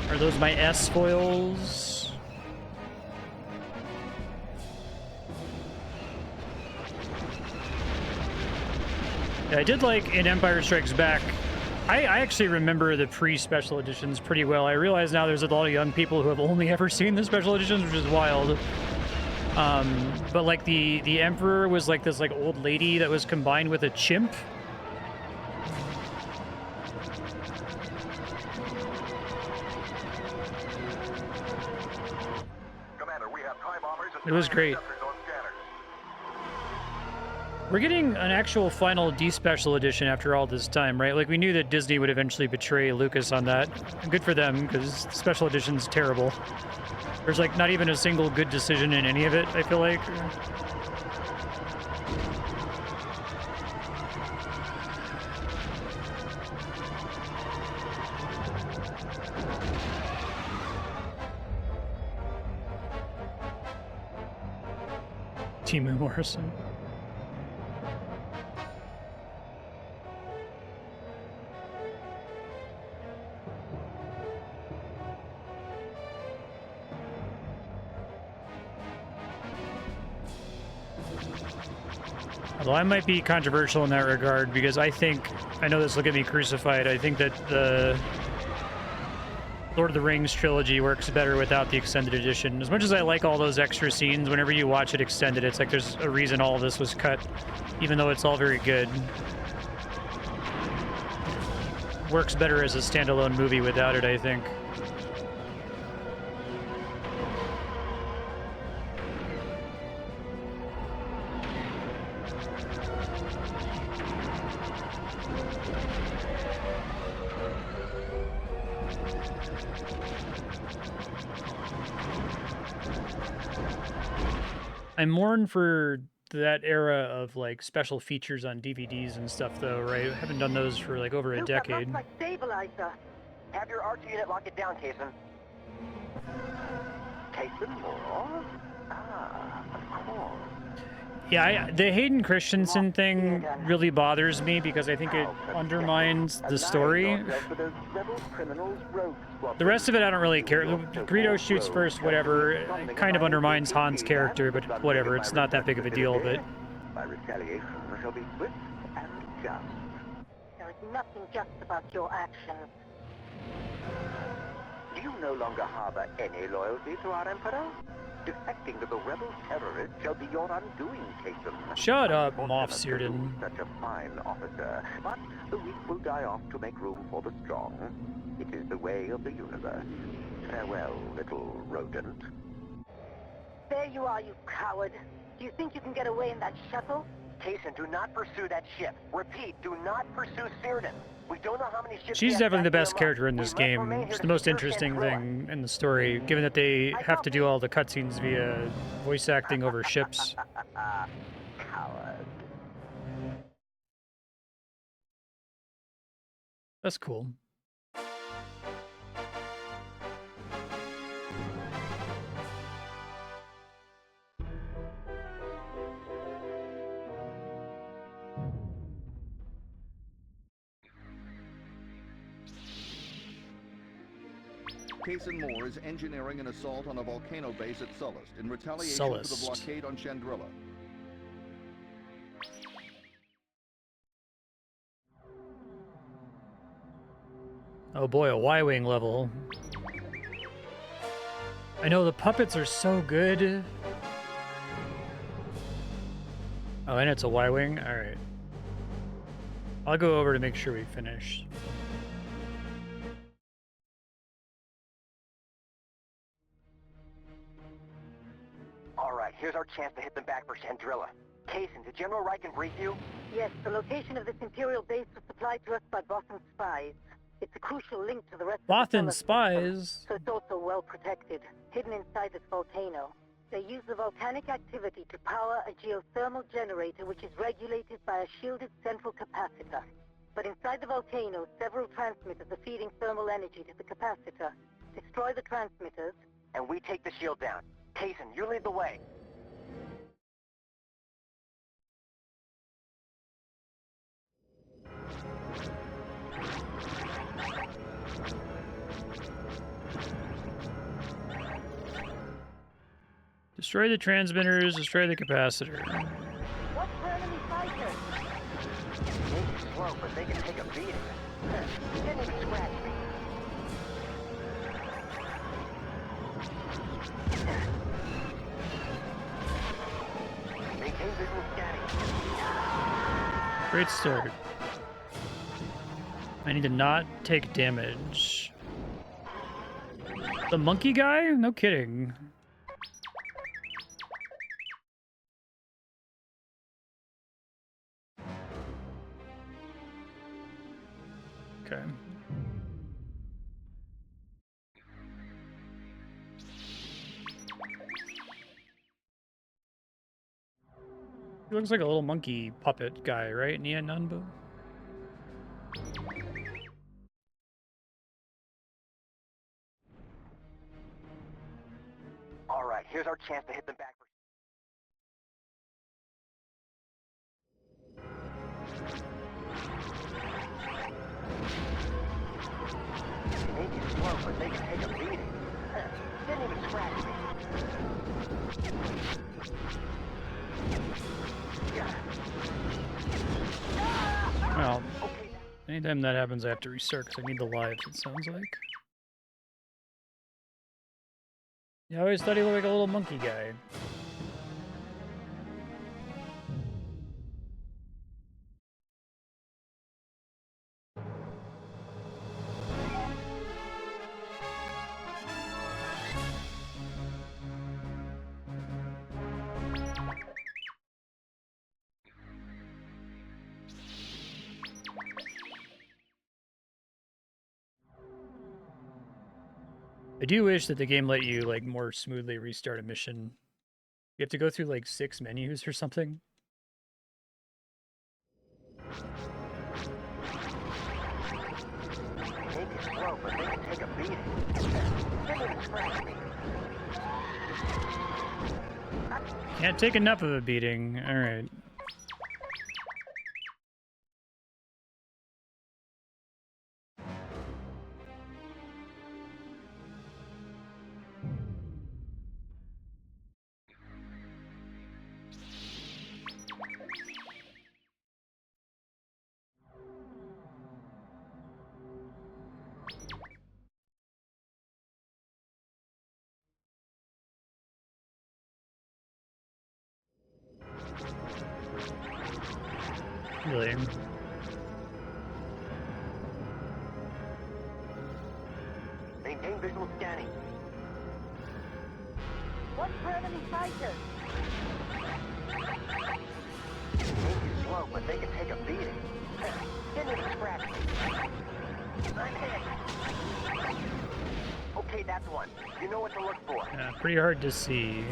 Are those my S foils? Yeah, I did like in Empire Strikes Back. I actually remember the pre-special editions pretty well. I realize now there's a lot of young people who have only ever seen the special editions, which is wild. But like the Emperor was like this like old lady that was combined with a chimp. Commander, we have TIE bombers and It was great. interceptors on scanners. We're getting an actual final D-Special edition after all this time, right? Like, we knew that Disney would eventually betray Lucas on that. Good for them, because the special edition's terrible. There's, like, not even a single good decision in any of it, I feel like. Timu Morrison. Although I might be controversial in that regard, because I know this will get me crucified, I think that the Lord of the Rings trilogy works better without the extended edition. As much as I like all those extra scenes, whenever you watch it extended, it's like there's a reason all of this was cut, even though it's all very good. Works better as a standalone movie without it, I think. I mourn for that era of like special features on DVDs and stuff, though, right? I haven't done those for like over a Luke, I've decade. lost my stabilizer. Have your archer unit lock it down, Cason. Jason Moore? Ah, of course. Yeah, the Hayden Christensen thing really bothers me because I think it undermines the story. The rest of it I don't really care. Greedo shoots first, whatever. It kind of undermines Han's character, but whatever. It's not that big of a deal, but... My retaliation shall be swift and just. There is nothing just about your actions. Do you no longer harbor any loyalty to our Emperor? Defecting to the rebel terrorists shall be your undoing, Kessel. Shut up, Moff Seerdon. Such a fine officer, but the weak will die off to make room for the strong. It is the way of the universe. Farewell, little rodent. There you are, you coward. Do you think you can get away in that shuttle? Kaysen, do not pursue that ship. Repeat, do not pursue Seerdon. We don't know how many ships. She's definitely the best character in this game. She's the most interesting thing in the story, given that they have to do all the cutscenes via voice acting over ships. Coward. That's cool. Kaysen Moore is engineering an assault on a volcano base at Sullust in retaliation for the Sullust. blockade on Chandrila. Oh boy, a Y-Wing level. I know, the puppets are so good. Oh, and it's a Y-Wing? Alright. I'll go over to make sure we finish. Alright, here's our chance to hit them back for Chandrila. Kaysen, did General Riken brief you? Yes, the location of this Imperial base was supplied to us by Bothan's spies. It's a crucial link to the rest of the Bothan's solar system, spies? so it's also well protected, hidden inside this volcano. They use the volcanic activity to power a geothermal generator which is regulated by a shielded central capacitor. But inside the volcano, several transmitters are feeding thermal energy to the capacitor. Destroy the transmitters, And we take the shield down. Kaysen, you lead the way. Destroy the transmitters, destroy the capacitor. watch for enemy fighters! They can slow, but they can take a beating. You didn't even scratch me. Maintain visual scanning. Great start. I need to not take damage. The monkey guy? No kidding. Okay. He looks like a little monkey puppet guy, right? Nia Nunbu? All right, here's our chance to hit them back. They may be slow, but they can take a beating. Didn't even scratch me. Well, anytime that happens, I have to restart because I need the lives, it sounds like. Yeah, I always thought he looked like a little monkey guy. I do wish that the game let you, like, more smoothly restart a mission. You have to go through, like, 6 menus or something. They may be slow, but they can take a beating. Didn't even scratch me. Can't take enough of a beating. All right. Really? Maintain visual scanning. What's for enemy fighters? They may be slow, but they can take a beating. Didn't even scratch me. I'm hit. Okay, that's one. You know what to look for. Yeah, pretty hard to see.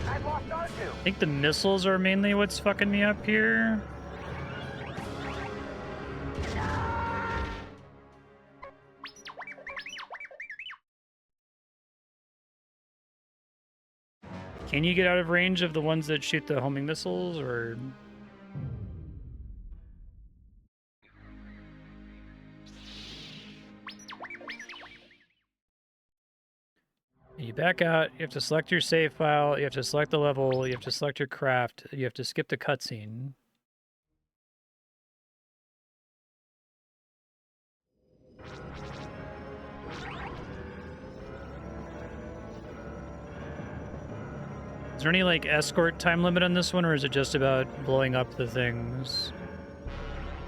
I've lost R2. I think the missiles are mainly what's fucking me up here. Can you get out of range of the ones that shoot the homing missiles, or...? You back out, you have to select your save file, you have to select the level, you have to select your craft, you have to skip the cutscene. Is there any, like, escort time limit on this one, or is it just about blowing up the things?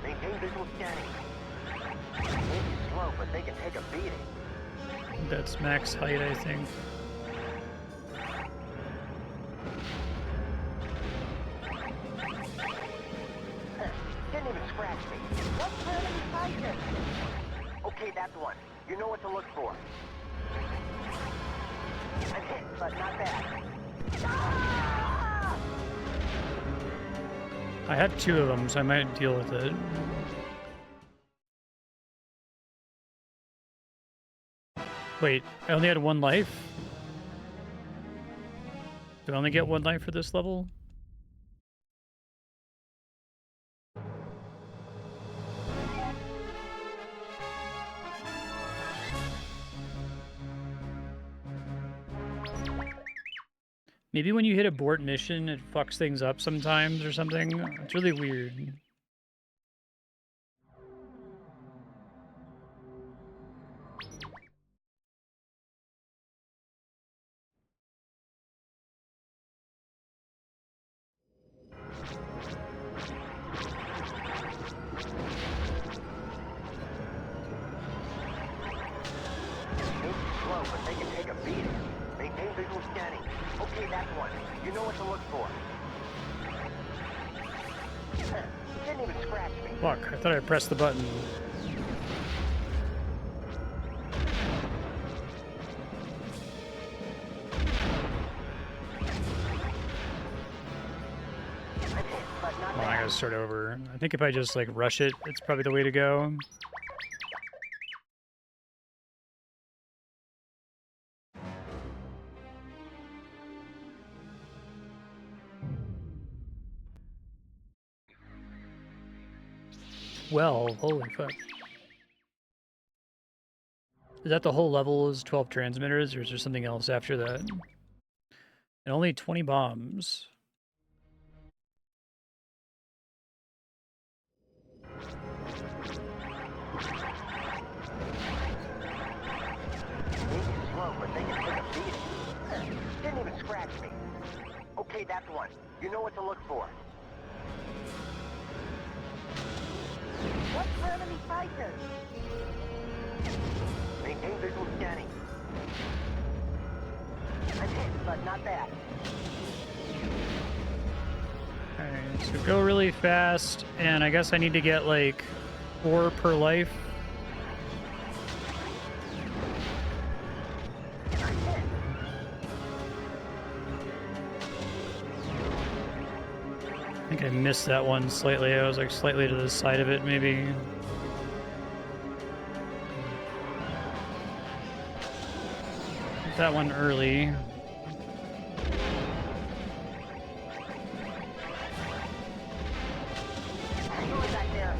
Maintain visual scanning. They may be slow, but they can take a beating. That's max height, I think. Didn't even scratch me. What's for enemy fighters? Okay, that's one. You know what to look for. I'm hit, but not bad. I have 2 of them, so I might deal with it. Wait, I only had 1 life? Do I only get 1 life for this level? Maybe when you hit abort mission, it fucks things up sometimes or something. It's really weird. Slow, but they can take a beating. Maintain visual scanning. Okay, that's one. You know what to look for. Didn't even scratch me. Fuck, I thought I pressed the button. I'm hit, but not Well, I bad. gotta start over. I think if I just, like, rush it, it's probably the way to go. Well, holy fuck. Is that the whole level is 12 transmitters, or is there something else after that? And only 20 bombs. Maybe slow, but they can take a beating. Didn't even scratch me. Okay, that's one. You know what to look for. What's for enemy fighters? Maintain visual scanning. I'm hit, but not bad. Alright, so go really fast, and I guess I need to get like 4 per life. I'm hit. I think I missed that one slightly. I was like slightly to the side of it, maybe. that one early. Hang on back there.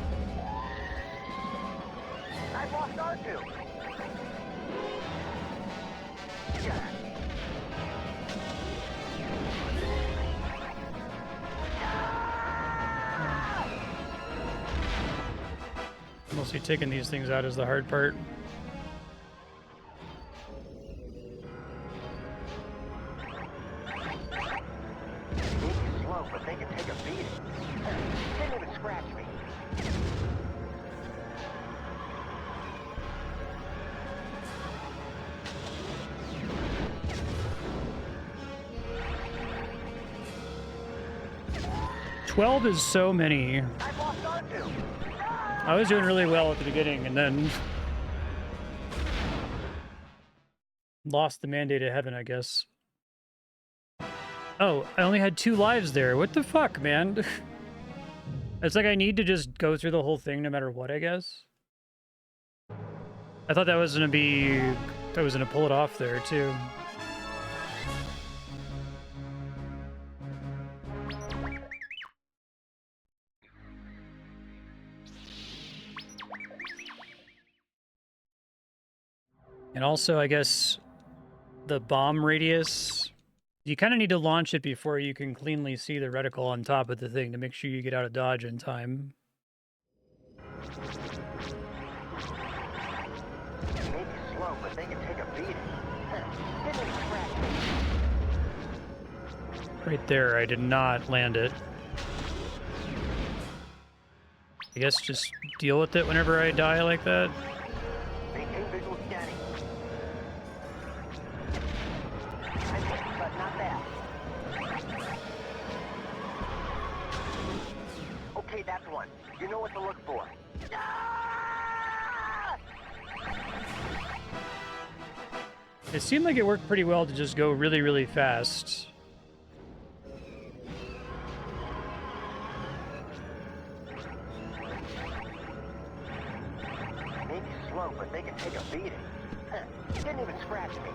I've lost R2. Yeah. Mostly taking these things out is the hard part. Slow, but they can take a beating. Didn't even scratch me. "12 is so many. I've lost R2. I was doing really well at the beginning, and then lost the mandate of heaven, I guess. Oh, I only had 2 lives there. What the fuck, man? It's like I need to just go through the whole thing no matter what, I guess. I thought that was gonna be... I was gonna pull it off there, too. And also, I guess, the bomb radius, you kind of need to launch it before you can cleanly see the reticle on top of the thing to make sure you get out of dodge in time. Maybe slow, but they can take a beating. Didn't even scratch me. Right there, I did not land it. I guess just deal with it whenever I die like that. Maintain visual scanning. I'm hit, but not bad. Okay, that's one. You know what to look for. Ah! It seemed like it worked pretty well to just go really, really fast. Maybe slow, but they can take a beating. Didn't even scratch me.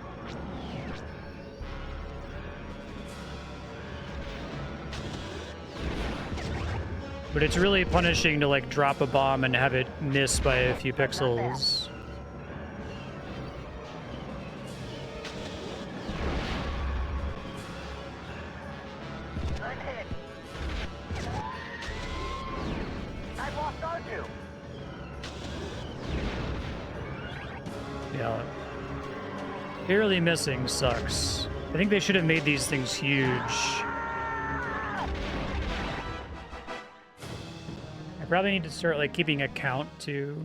But it's really punishing to, like, drop a bomb and have it miss by a few pixels. I'm hit. I've lost R2. Yeah. Barely missing sucks. I think they should have made these things huge. I probably need to start, like, keeping a count, too.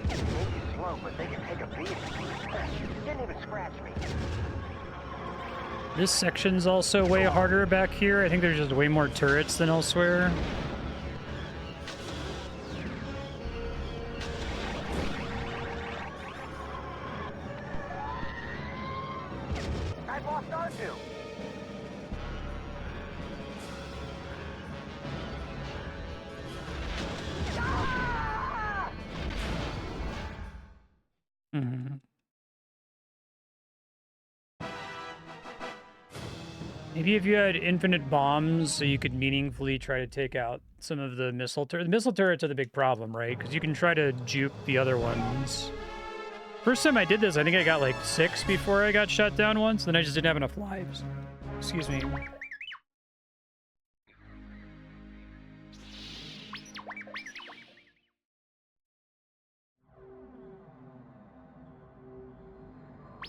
Maybe slow, but they can take a beating. Didn't even scratch me. This section's also way harder back here. I think there's just way more turrets than elsewhere. I've lost R2. Ah! Mhm. Maybe if you had infinite bombs, so you could meaningfully try to take out some of the missile turrets. The missile turrets are the big problem, right? Because you can try to juke the other ones. First time I did this, I think I got like 6 before I got shot down once, then I just didn't have enough lives. Excuse me.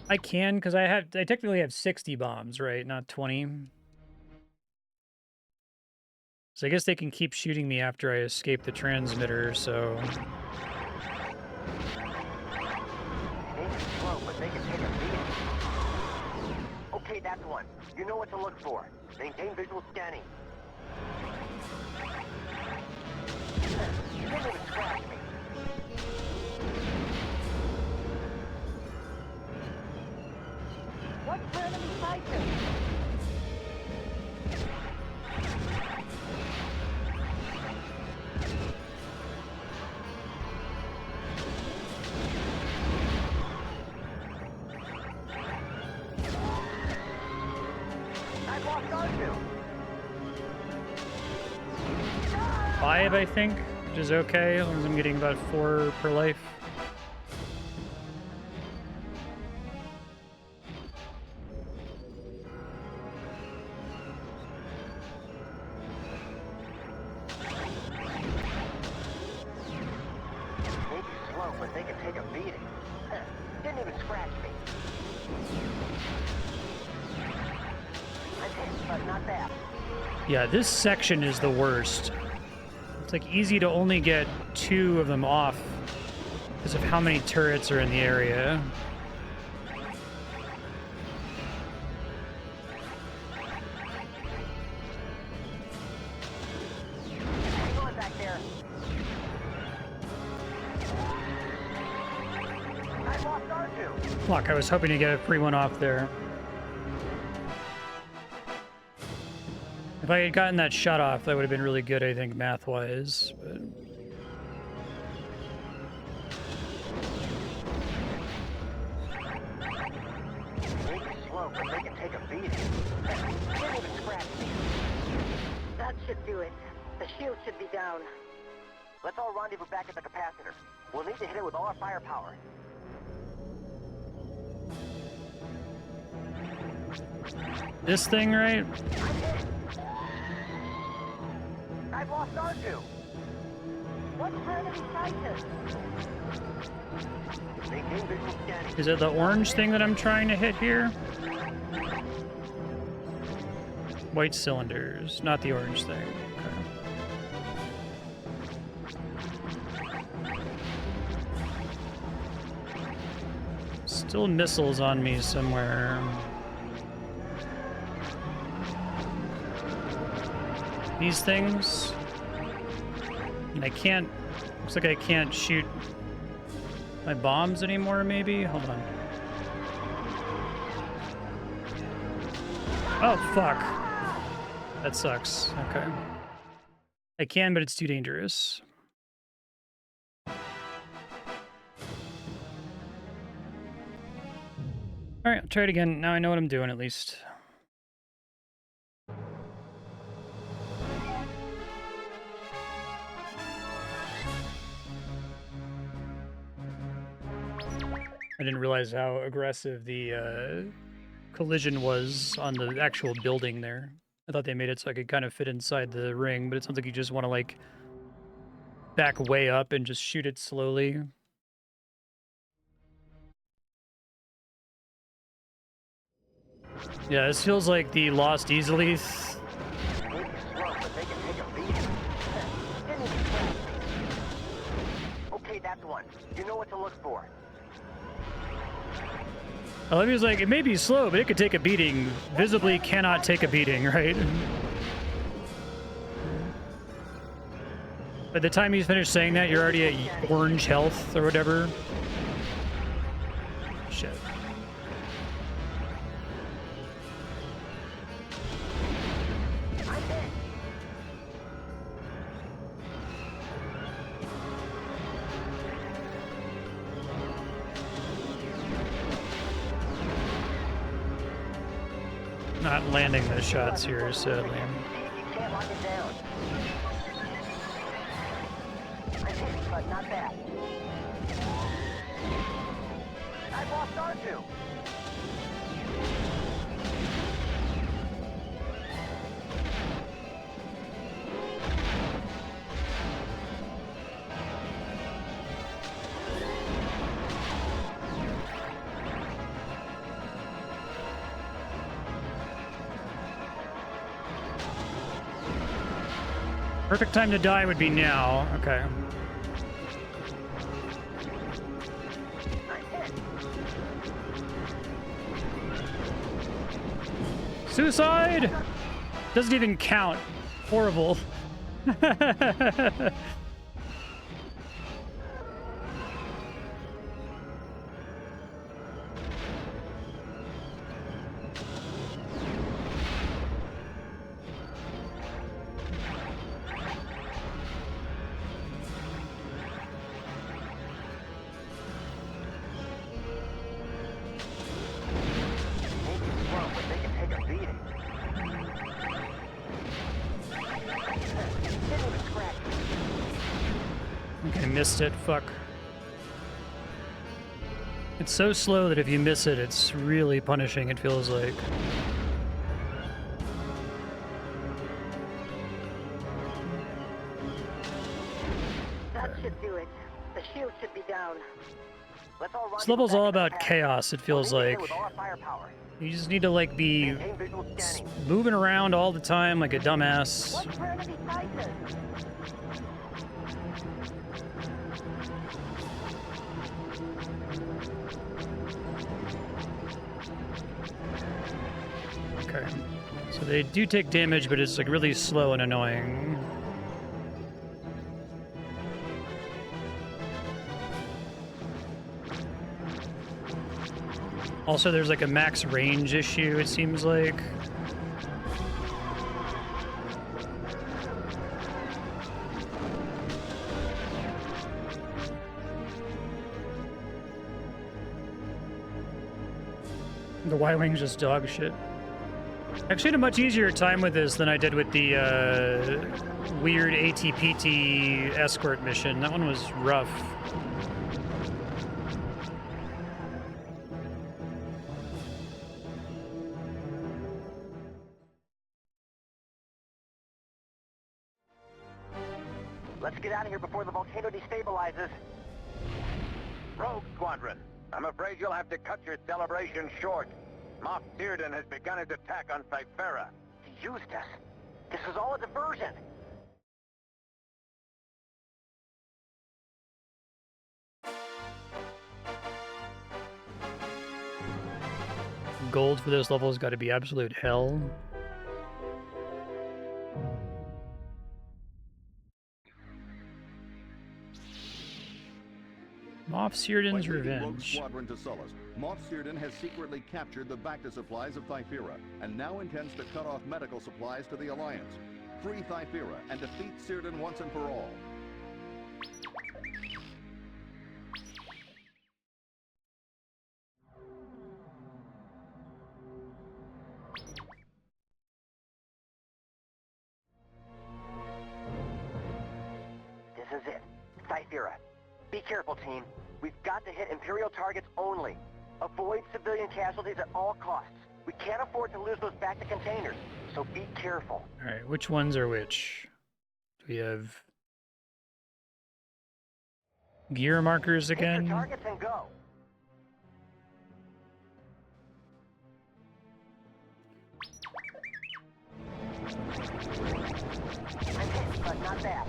I can, because I technically have 60 bombs, right? Not 20. So I guess they can keep shooting me after I escape the transmitter, so... Maybe slow, but they can take a beating. Okay, that's one. You know what to look for. Maintain visual scanning. You didn't even scratch me. What's for enemy fighters? lost R2. 5, I think, which is okay, as long as I'm getting about 4 per life. Maybe slow, but they can take a beating. Didn't even scratch me. I'm hit, but not bad. Yeah, this section is the worst. It's like easy to only get 2 of them off because of how many turrets are in the area. Hang on back there. I lost R2. Fuck, I was hoping to get a free one off there. If I had gotten that shot off, that would have been really good, I think, math-wise. But... Maybe slow, but they can take a beating. Didn't even scratch me. That should do it. The shield should be down. Let's all rendezvous back at the capacitor. We'll need to hit it with all our firepower. This thing, right? I'm hit. I've lost R2. What's enemy fighters? Maintain visual scanning. Is it the orange thing that I'm trying to hit here? White cylinders, not the orange thing. Okay. Still missiles on me somewhere. These things. And I can't... Looks like I can't shoot my bombs anymore, maybe? Hold on. Oh, fuck. That sucks. Okay. I can, but it's too dangerous. Alright, I'll try it again. Now I know what I'm doing, at least. I didn't realize how aggressive the collision was on the actual building there. I thought they made it so I could kind of fit inside the ring, but it sounds like you just want to, like, back way up and just shoot it slowly. Yeah, this feels like the Lost Easily. Maybe slow, but they can take a beating. Didn't even scratch me. Okay, that's one. You know what to look for. Olivia's like, it may be slow, but it could take a beating. Visibly cannot take a beating, right? By the time he's finished saying that, you're already at orange health or whatever. Shit. I'm hit. Not landing the shots here, sadly. You can't lock it down. I'm hit, but not bad. I've lost R2. Perfect time to die would be now. Okay. I'm hit. Suicide! Doesn't even count. Horrible. Maybe slow, but they can take a beating. missed it. Fuck. It's so slow that if you miss it, it's really punishing, it feels like. That should do it. The shield should be down. Let's all run This level's back all to the about pad. chaos, it feels We'll like. with all our firepower. You just need to, like, be Maintain visual scanning. moving around all the time like a dumbass. Watch for enemy fighters. Okay. So they do take damage, but it's, like, really slow and annoying. Also, there's like a max range issue, it seems like. The Y-Wing's just dog shit. I actually had a much easier time with this than I did with the weird ATPT escort mission. That one was rough. Let's get out of here before the volcano destabilizes. Rogue Squadron, I'm afraid you'll have to cut your celebration short. Moff Seerdon has begun his attack on Cyphera. He used us. This was all a diversion. Gold for this level has got to be absolute hell. Moff Seerdon's By leading Rogue revenge. Squadron to Sullust, Moff Seerdon has secretly captured the Bacta supplies of Cyphera and now intends to cut off medical supplies to the Alliance. Free Cyphera and defeat Seerdon once and for all. This is it. Cyphera. Be careful, team. We've got to hit Imperial targets only. Avoid civilian casualties at all costs. We can't afford to lose those back to containers, so be careful. Alright, which ones are which? Do we have gear markers Hit your again? targets and go. I'm hit, but not bad.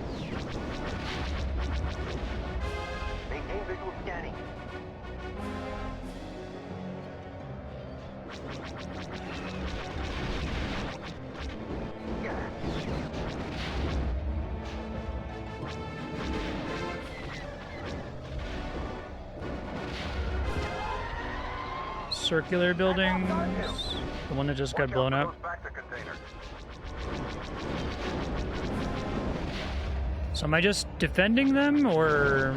Maintain visual scanning. Circular buildings? The one that just got blown up? So am I just defending them, or...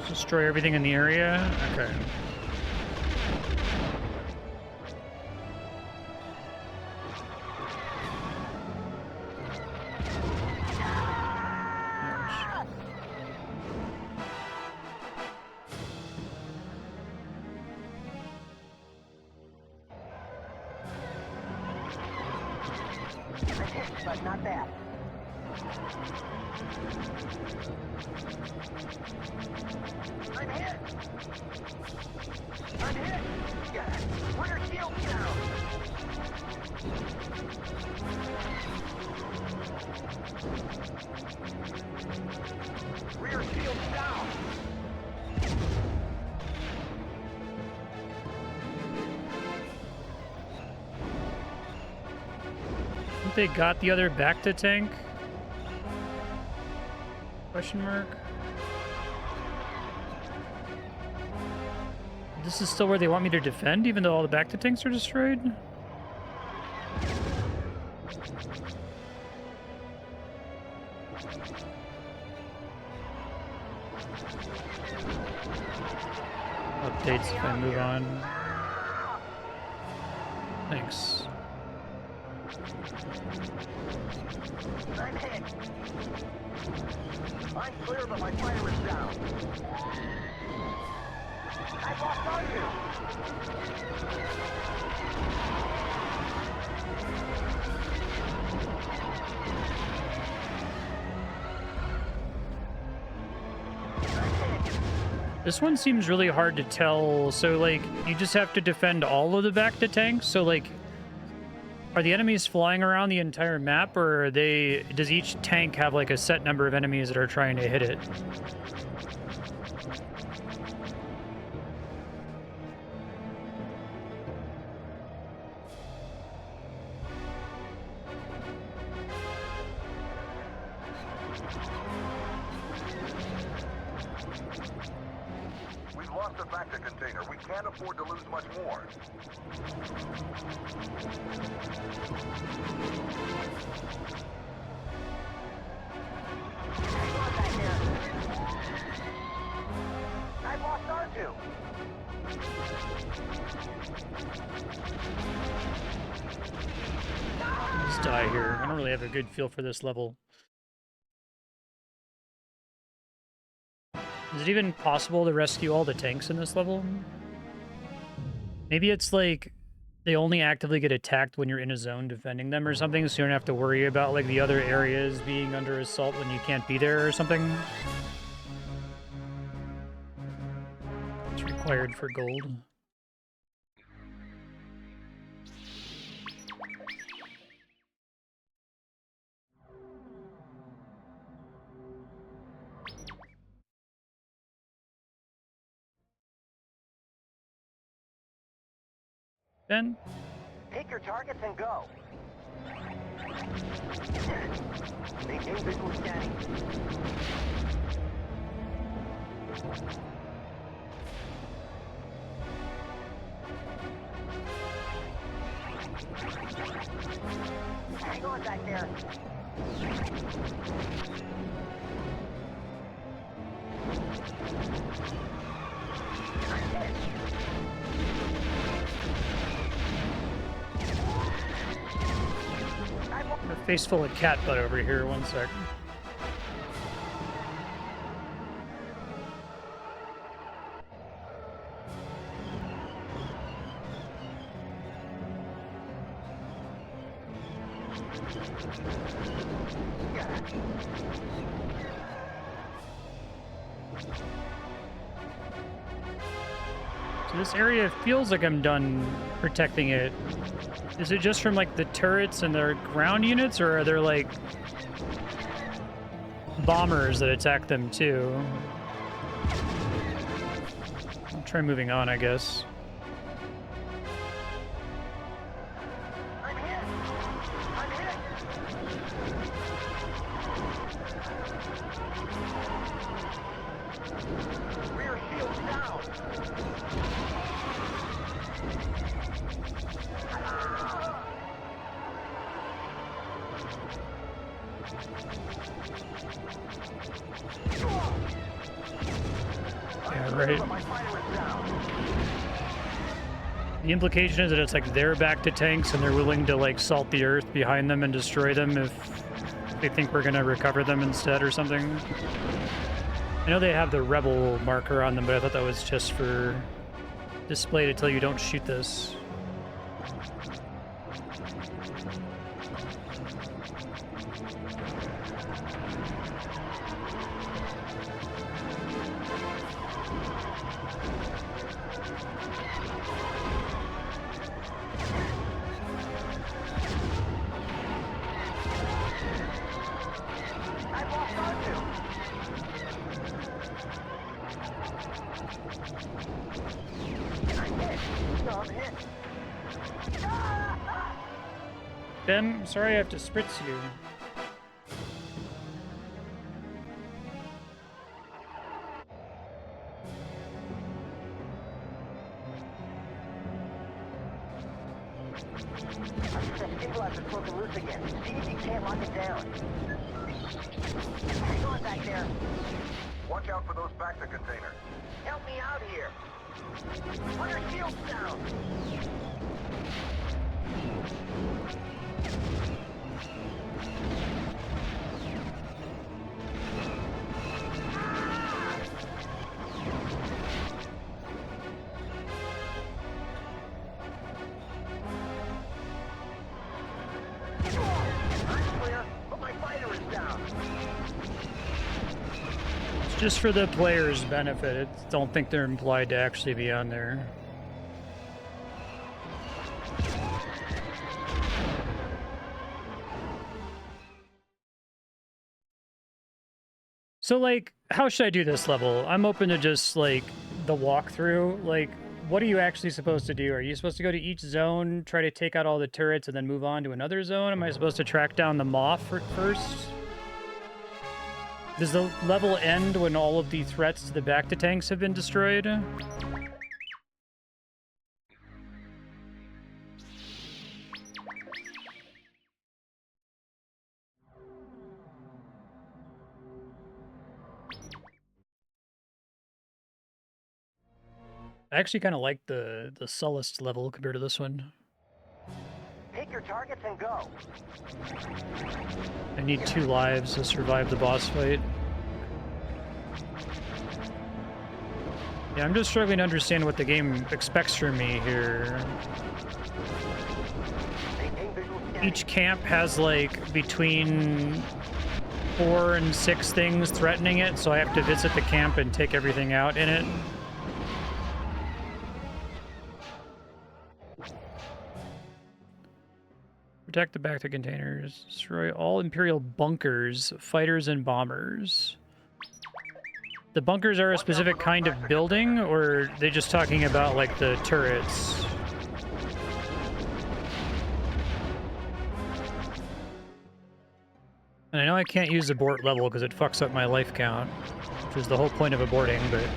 Destroy everything in the area? Okay. I'm hit, but not bad. I'm hit! I'm hit! Rear shield down! Rear shield down! I think they got the other back to tank? Question mark? This is still where they want me to defend, even though all the back to tanks are destroyed? Updates if I move on. Thanks. I'm hit. I'm clear, but my fighter is down. I lost on you. This one seems really hard to tell. So, like, you just have to defend all of the Bacta tanks? So, like, are the enemies flying around the entire map, or are they... Does each tank have, like, a set number of enemies that are trying to hit it? We've lost the Bacta container. We can't afford to lose much more. Hang on back there. I lost R2. Just die here. I don't really have a good feel for this level. Is it even possible to rescue all the tanks in this level? Maybe it's like they only actively get attacked when you're in a zone defending them or something, so you don't have to worry about like the other areas being under assault when you can't be there or something. It's required for gold. Then Pick your targets and go. Maintain visual scanning. Hang on back there. a face full of cat butt over here. One sec. So this area feels like I'm done protecting it. Is it just from like the turrets and their ground units, or are there like bombers that attack them too? I'll try moving on, I guess. I'm hit! I'm hit! Rear shield down! Yeah, right. The implication is that it's like they're back to tanks and they're willing to like salt the earth behind them and destroy them if they think we're gonna recover them instead or something. I know they have the rebel marker on them, but I thought that was just for display to tell you don't shoot this. Ben, sorry I have to spritz you. Stabilizer's broken loose again. See if you can't lock it down. Hang on back there. Watch out for those Bacta containers. Help me out here. Put your shields down. Just for the player's benefit. I don't think they're implied to actually be on there. So, like, how should I do this level? I'm open to just, like, the walkthrough. Like, what are you actually supposed to do? Are you supposed to go to each zone, try to take out all the turrets, and then move on to another zone? Am I supposed to track down the Moff first? Does the level end when all of the threats to the Bacta tanks have been destroyed? I actually kind of like the Sullust level compared to this one. Pick your targets and go. I need 2 lives to survive the boss fight. Yeah, I'm just struggling to understand what the game expects from me here. Each camp has, like, between 4 and 6 things threatening it, so I have to visit the camp and take everything out in it. Protect the Bacta containers. Destroy all Imperial bunkers, fighters, and bombers. The bunkers are a specific kind of building, or are they just talking about, like, the turrets? And I know I can't use abort level because it fucks up my life count, which is the whole point of aborting, but...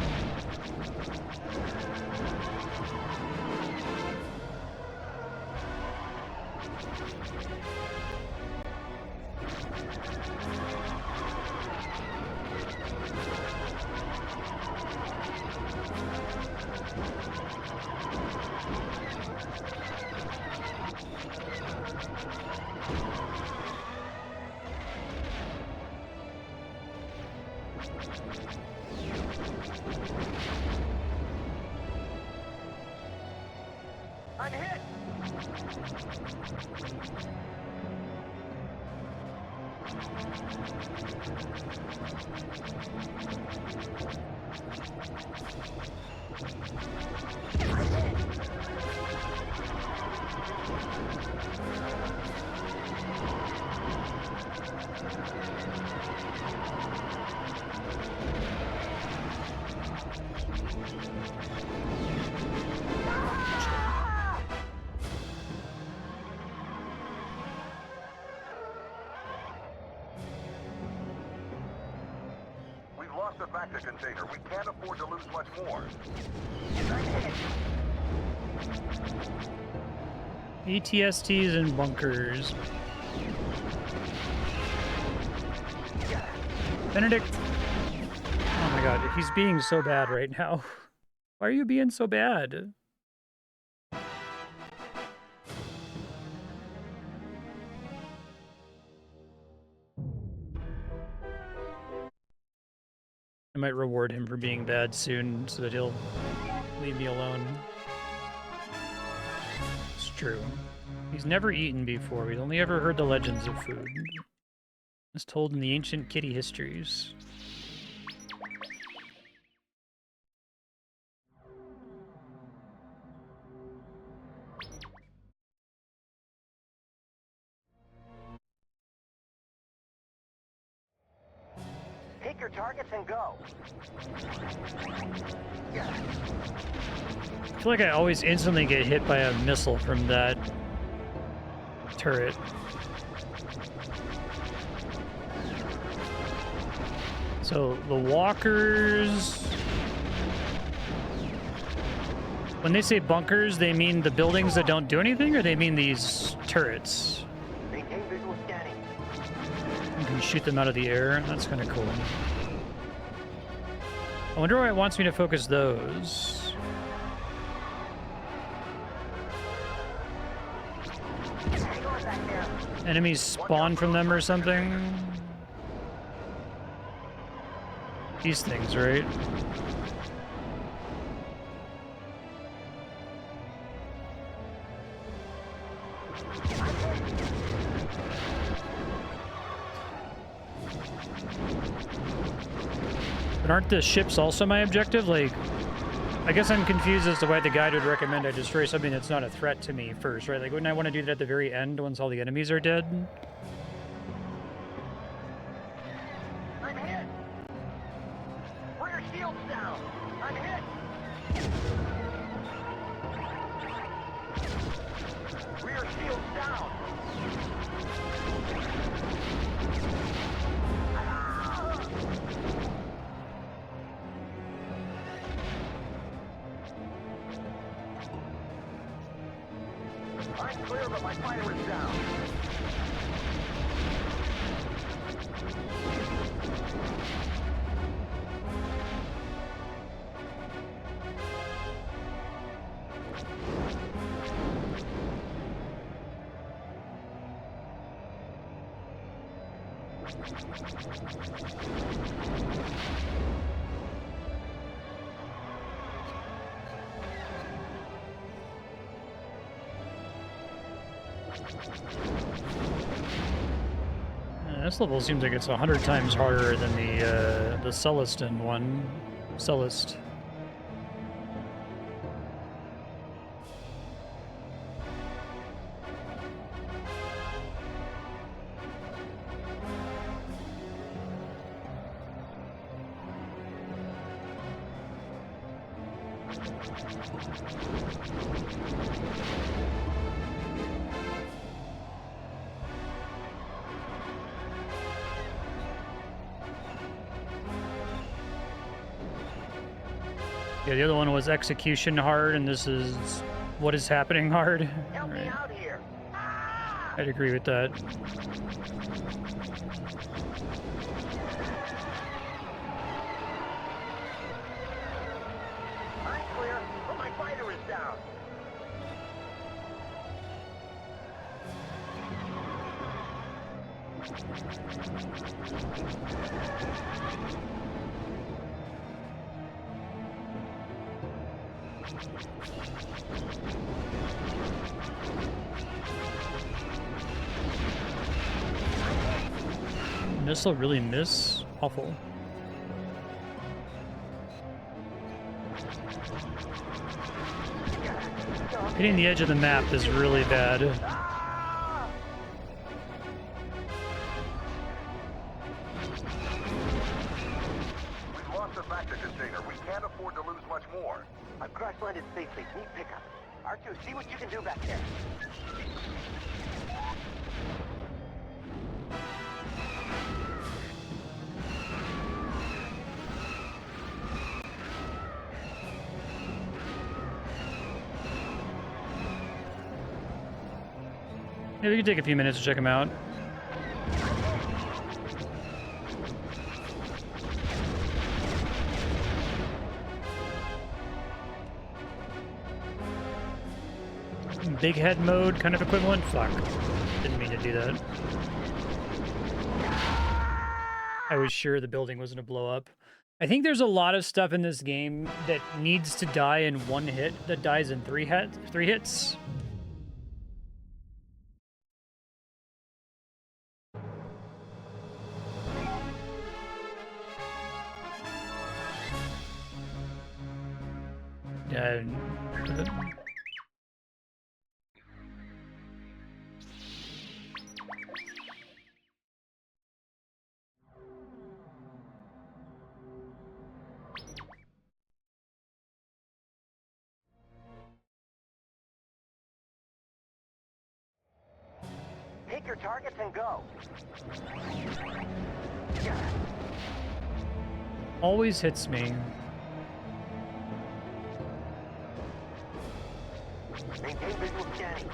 I'm hit! The Bacta container. We can't afford to lose much more. ETSTs and bunkers. Benedict. Oh my god, he's being so bad right now. Why are you being so bad? I might reward him for being bad soon so that he'll leave me alone. It's true. He's never eaten before. He's only ever heard the legends of food. As told in the ancient kitty histories. Pick your targets and go. I feel like I always instantly get hit by a missile from that turret. So the walkers... When they say bunkers, they mean the buildings that don't do anything, or they mean these turrets? Maintain visual scanning. You can shoot them out of the air. That's kind of cool. I wonder why it wants me to focus those. Hang on back there. Enemies spawn from them or something? These things, right? But aren't the ships also my objective? Like, I guess I'm confused as to why the guide would recommend I destroy something that's not a threat to me first, right? Like, wouldn't I want to do that at the very end once all the enemies are dead? I'm hit! Rear shield's down! I'm hit! Rear shield's down! I'm clear, but my fighter is down. This level seems like it's 100 times harder than the Sullust one. Sullust. Yeah, the other one was execution hard, and this is what is happening hard. Help me out here! I'd agree with that. I'm clear, but my fighter is down. Missile really miss? Awful. Hitting the edge of the map is really bad. We've lost the Vector container. We can't afford to lose much more. I've crash landed safely. Need pickup. R2, see what you can do back there. Yeah, we can take a few minutes to check them out. Big head mode kind of equivalent? Fuck. Didn't mean to do that. I was sure the building was going to blow up. I think there's a lot of stuff in this game that needs to die in one hit that dies in three hits. Yeah. Pick your targets and go. Always hits me. Maintain visual scanning.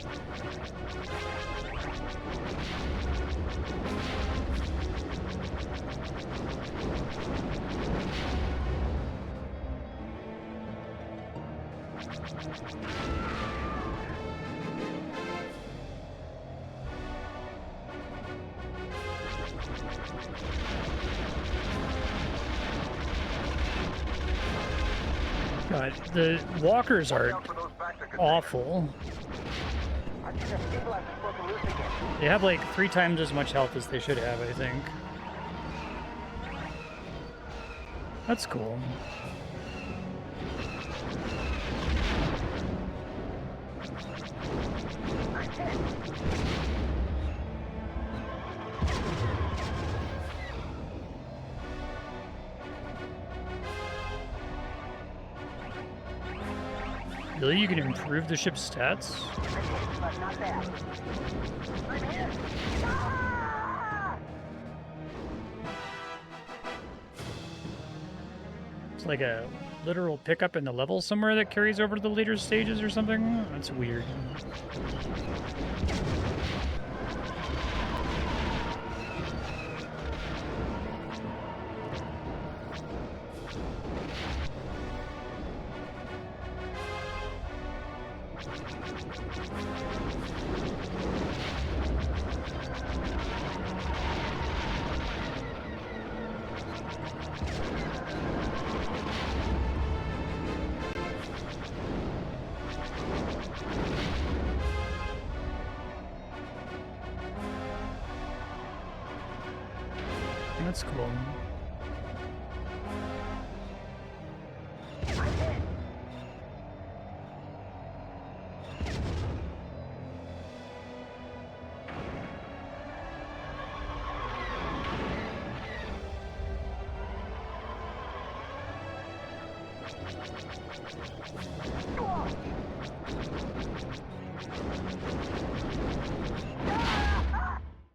God, the walkers Watch are out for those Bacta containers. awful. Our team has stabilized and broken loose again. They have like 3 times as much health as they should have, I think. That's cool. Really? You can improve the ship's stats? But not bad. I'm hit! Ah! It's like a literal pickup in the level somewhere that carries over to the later stages or something? That's weird. That's cool.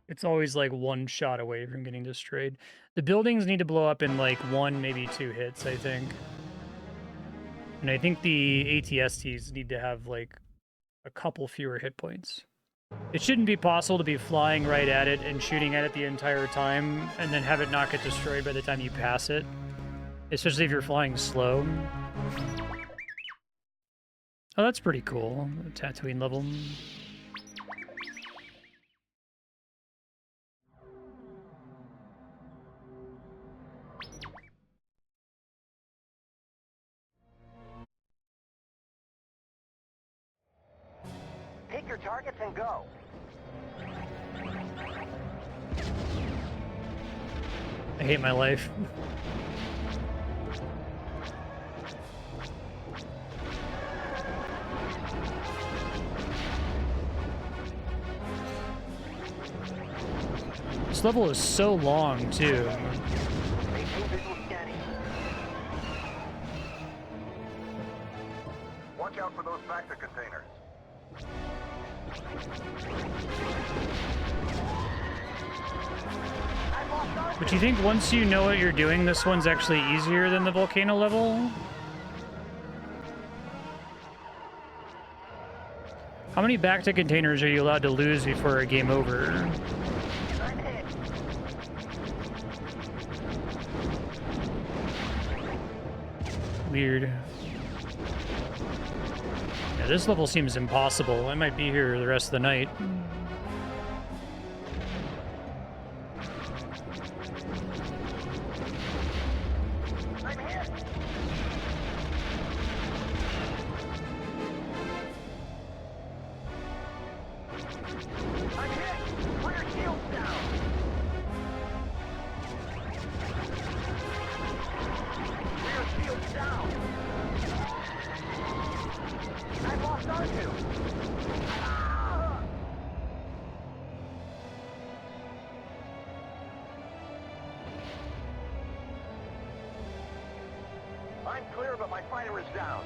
It's always like one shot away from getting destroyed. The buildings need to blow up in like 1, maybe 2 hits, I think. And I think the ATSTs need to have like a couple fewer hit points. It shouldn't be possible to be flying right at it and shooting at it the entire time and then have it not get destroyed by the time you pass it. Especially if you're flying slow. Oh, that's pretty cool. The Tatooine level. Pick your targets and go. I hate my life. This level is so long, too. Maintain visual scanning. Watch out for those Bacta containers. But you think once you know what you're doing, this one's actually easier than the volcano level? How many Bacta containers are you allowed to lose before a game over? I'm hit. Weird. Yeah, this level seems impossible. I might be here the rest of the night. I'm hit. I'm hit. Fire shields down. Rear shields down. I've lost R2. Ah! I'm clear, but my fighter is down.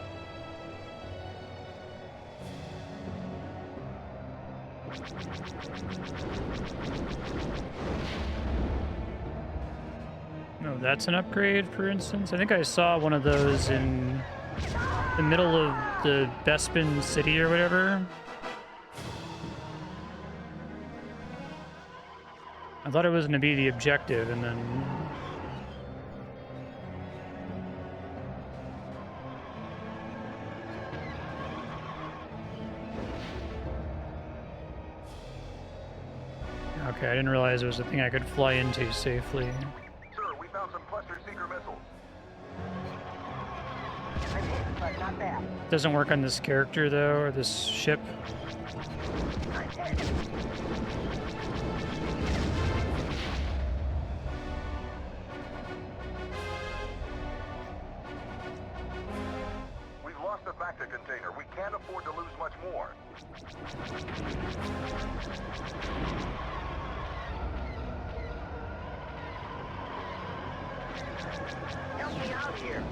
No, that's an upgrade, for instance. I think I saw one of those in the middle of the Bespin city or whatever. I thought it was going to be the objective, and then... Okay, I didn't realize it was a thing I could fly into safely. Sir, we found some cluster seeker missiles. I'm hit, but not bad. Doesn't work on this character though, or this ship. I'm hit. We've lost the Bacta container. We can't afford to lose much more. Help me out here.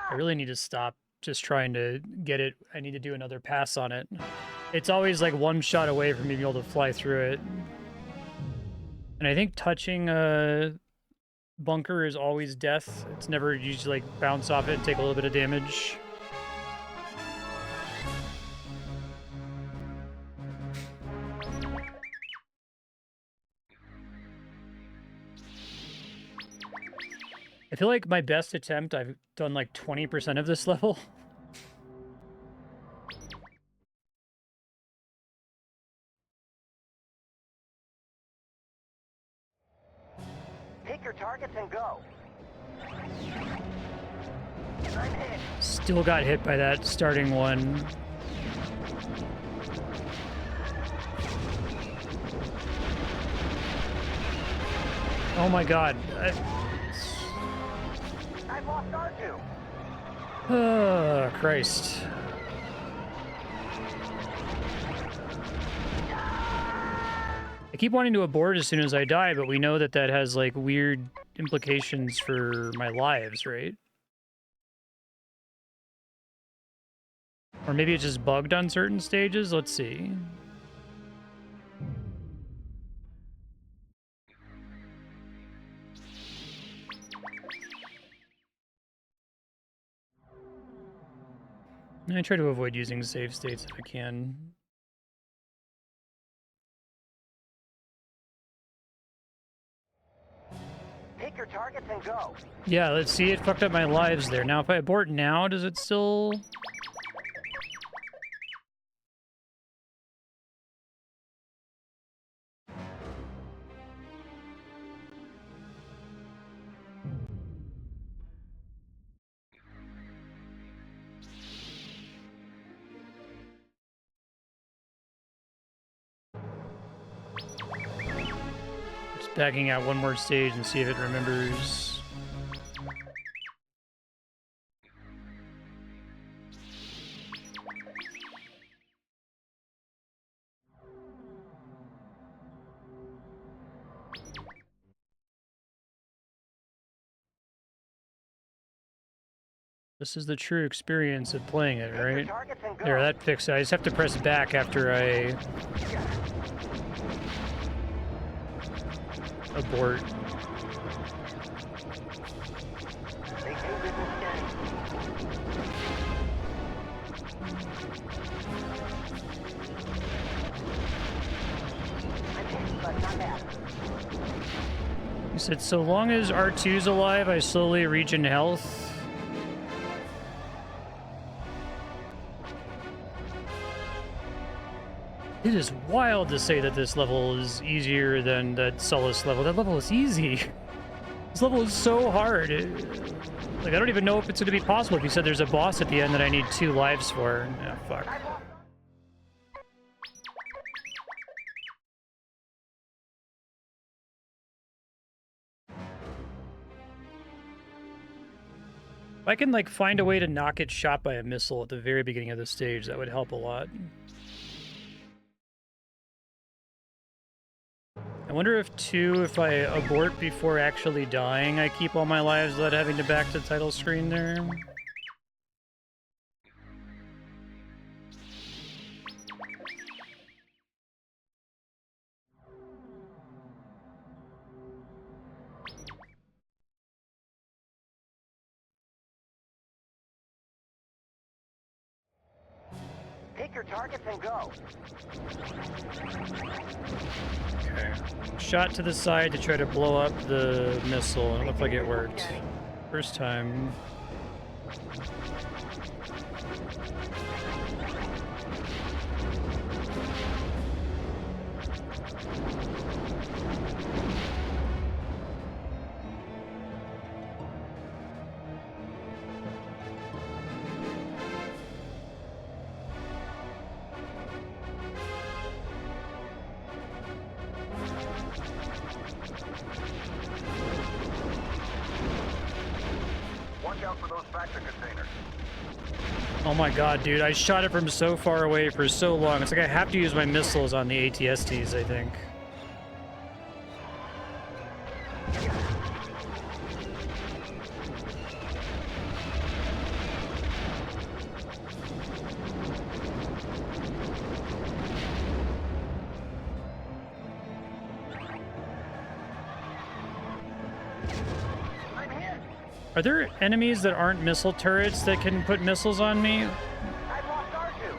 I really need to stop just trying to get it. I need to do another pass on it. It's always like one shot away from being able to fly through it. And I think touching a bunker is always death. It's never usually like bounce off it and take a little bit of damage. I feel like my best attempt, I've done like 20% of this level. Pick your targets and go. I'm hit. Still got hit by that starting one. Oh my god. I've lost R2. Oh, Christ. I keep wanting to abort as soon as I die, but we know that that has, like, weird implications for my lives, right? Or maybe it's just bugged on certain stages? Let's see. I try to avoid using save states if I can. Pick your targets and go. Yeah, let's see. It fucked up my lives there. Now, if I abort now, does it still... Backing out one more stage and see if it remembers. This is the true experience of playing it, right? There, that fixed it. I just have to press back after I abort. You said so long as R2's alive, I slowly regen health. It is wild to say that this level is easier than that Sullust level. That level is easy. This level is so hard. Like, I don't even know if it's going to be possible if you said there's a boss at the end that I need 2 lives for. Yeah, fuck. If I can, like, find a way to not get shot by a missile at the very beginning of the stage, that would help a lot. I wonder if, too, if I abort before actually dying, I keep all my lives without having to back to the title screen there. Pick your targets and go. Okay. Shot to the side to try to blow up the missile, and it looked like it worked. First time. those factor containers. Oh my god, dude, I shot it from so far away for so long. It's like I have to use my missiles on the ATSTs, I think. Are there enemies that aren't missile turrets that can put missiles on me? I've lost R2.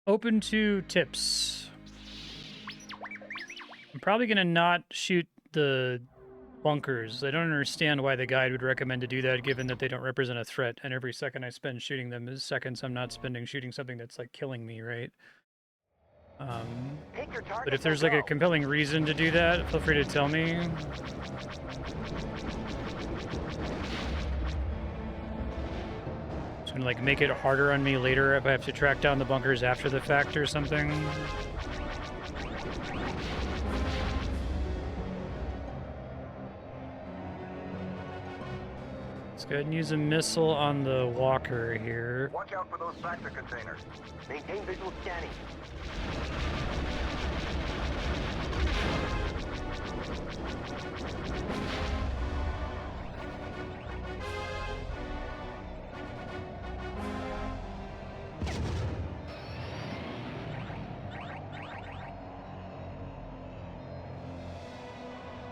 Open to tips. I'm probably gonna not shoot the bunkers. I don't understand why the guide would recommend to do that, given that they don't represent a threat, and every second I spend shooting them is seconds I'm not spending shooting something that's like killing me, right? Pick your target But if there's like a compelling reason to do that, feel free to tell me. It's gonna like make it harder on me later if I have to track down the bunkers after the fact or something. Let's go ahead and use a missile on the walker here. Watch out for those factor containers. Maintain visual scanning.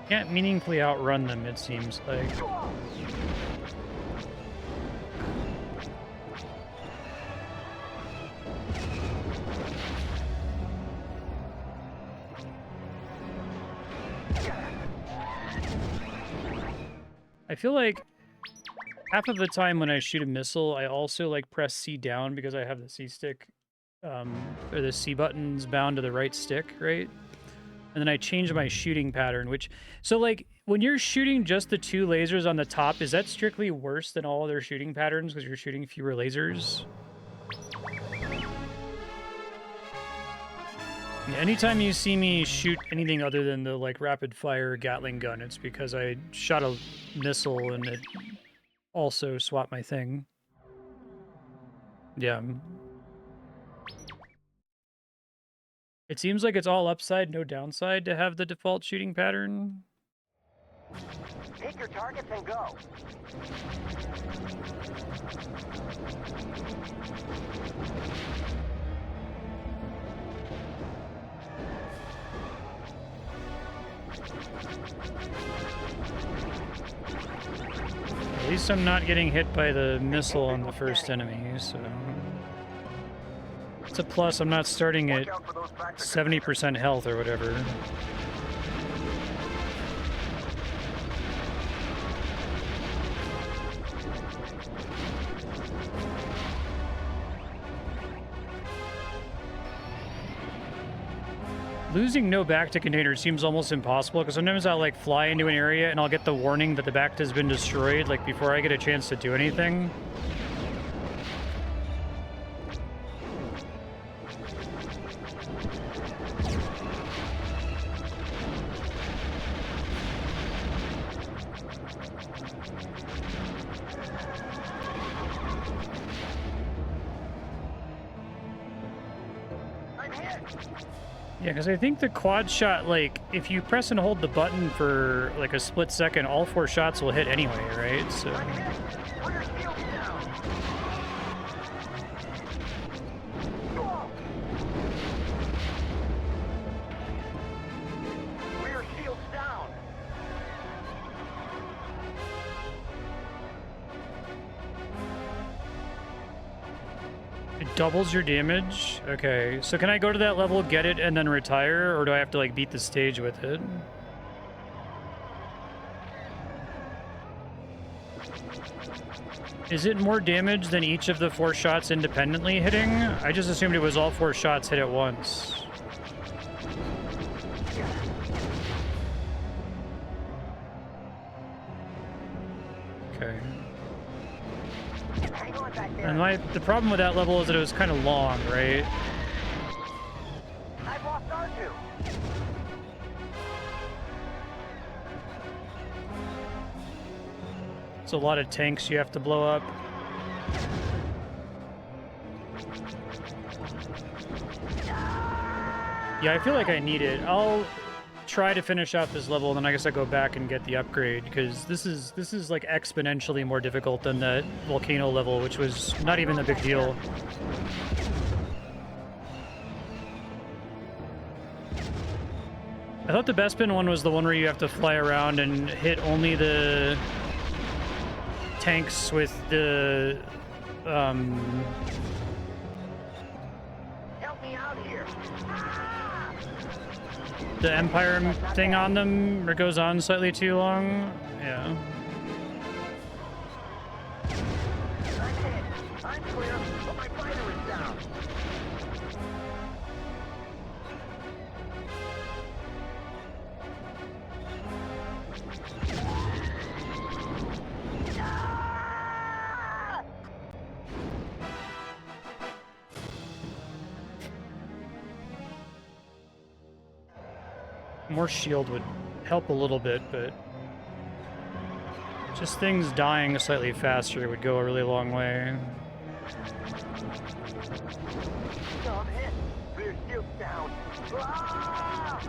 Can't meaningfully outrun them, it seems like. I feel like half of the time when I shoot a missile, I also like press C down because I have the C stick, or the C buttons bound to the right stick, right? And then I change my shooting pattern, which... So, like, when you're shooting just the 2 lasers on the top, is that strictly worse than all other shooting patterns because you're shooting fewer lasers? Yeah, anytime you see me shoot anything other than the, like, rapid-fire Gatling gun, it's because I shot a missile and it also swapped my thing. Yeah. It seems like it's all upside, no downside to have the default shooting pattern. Pick your targets and go. At least I'm not getting hit by the missile on the first enemy, so... It's a plus, I'm not starting at 70% health or whatever. Losing no Bacta container seems almost impossible, because sometimes I'll like fly into an area and I'll get the warning that the Bacta has been destroyed, like before I get a chance to do anything. Yeah, because I think the quad shot, like, if you press and hold the button for, like, a split second, all 4 shots will hit anyway, right? So... It doubles your damage? Okay, so can I go to that level, get it, and then retire? Or do I have to, like, beat the stage with it? Is it more damage than each of the 4 shots independently hitting? I just assumed it was all 4 shots hit at once. Okay. Hang on back there. And the problem with that level is that it was kind of long, right? I've lost R2. It's a lot of tanks you have to blow up. Yeah, I feel like I need it. I'll try to finish out this level, and then I guess I go back and get the upgrade, because this is like exponentially more difficult than that volcano level, which was not even a big deal. I thought the Bespin one was the one where you have to fly around and hit only the tanks with the Help me out here. the Empire thing on them, or goes on slightly too long. Yeah. I'm hit. I'm clear, but my fighter is down. More shield would help a little bit, but just things dying slightly faster would go a really long way. No, I'm hit. Rear shield's down. Ah!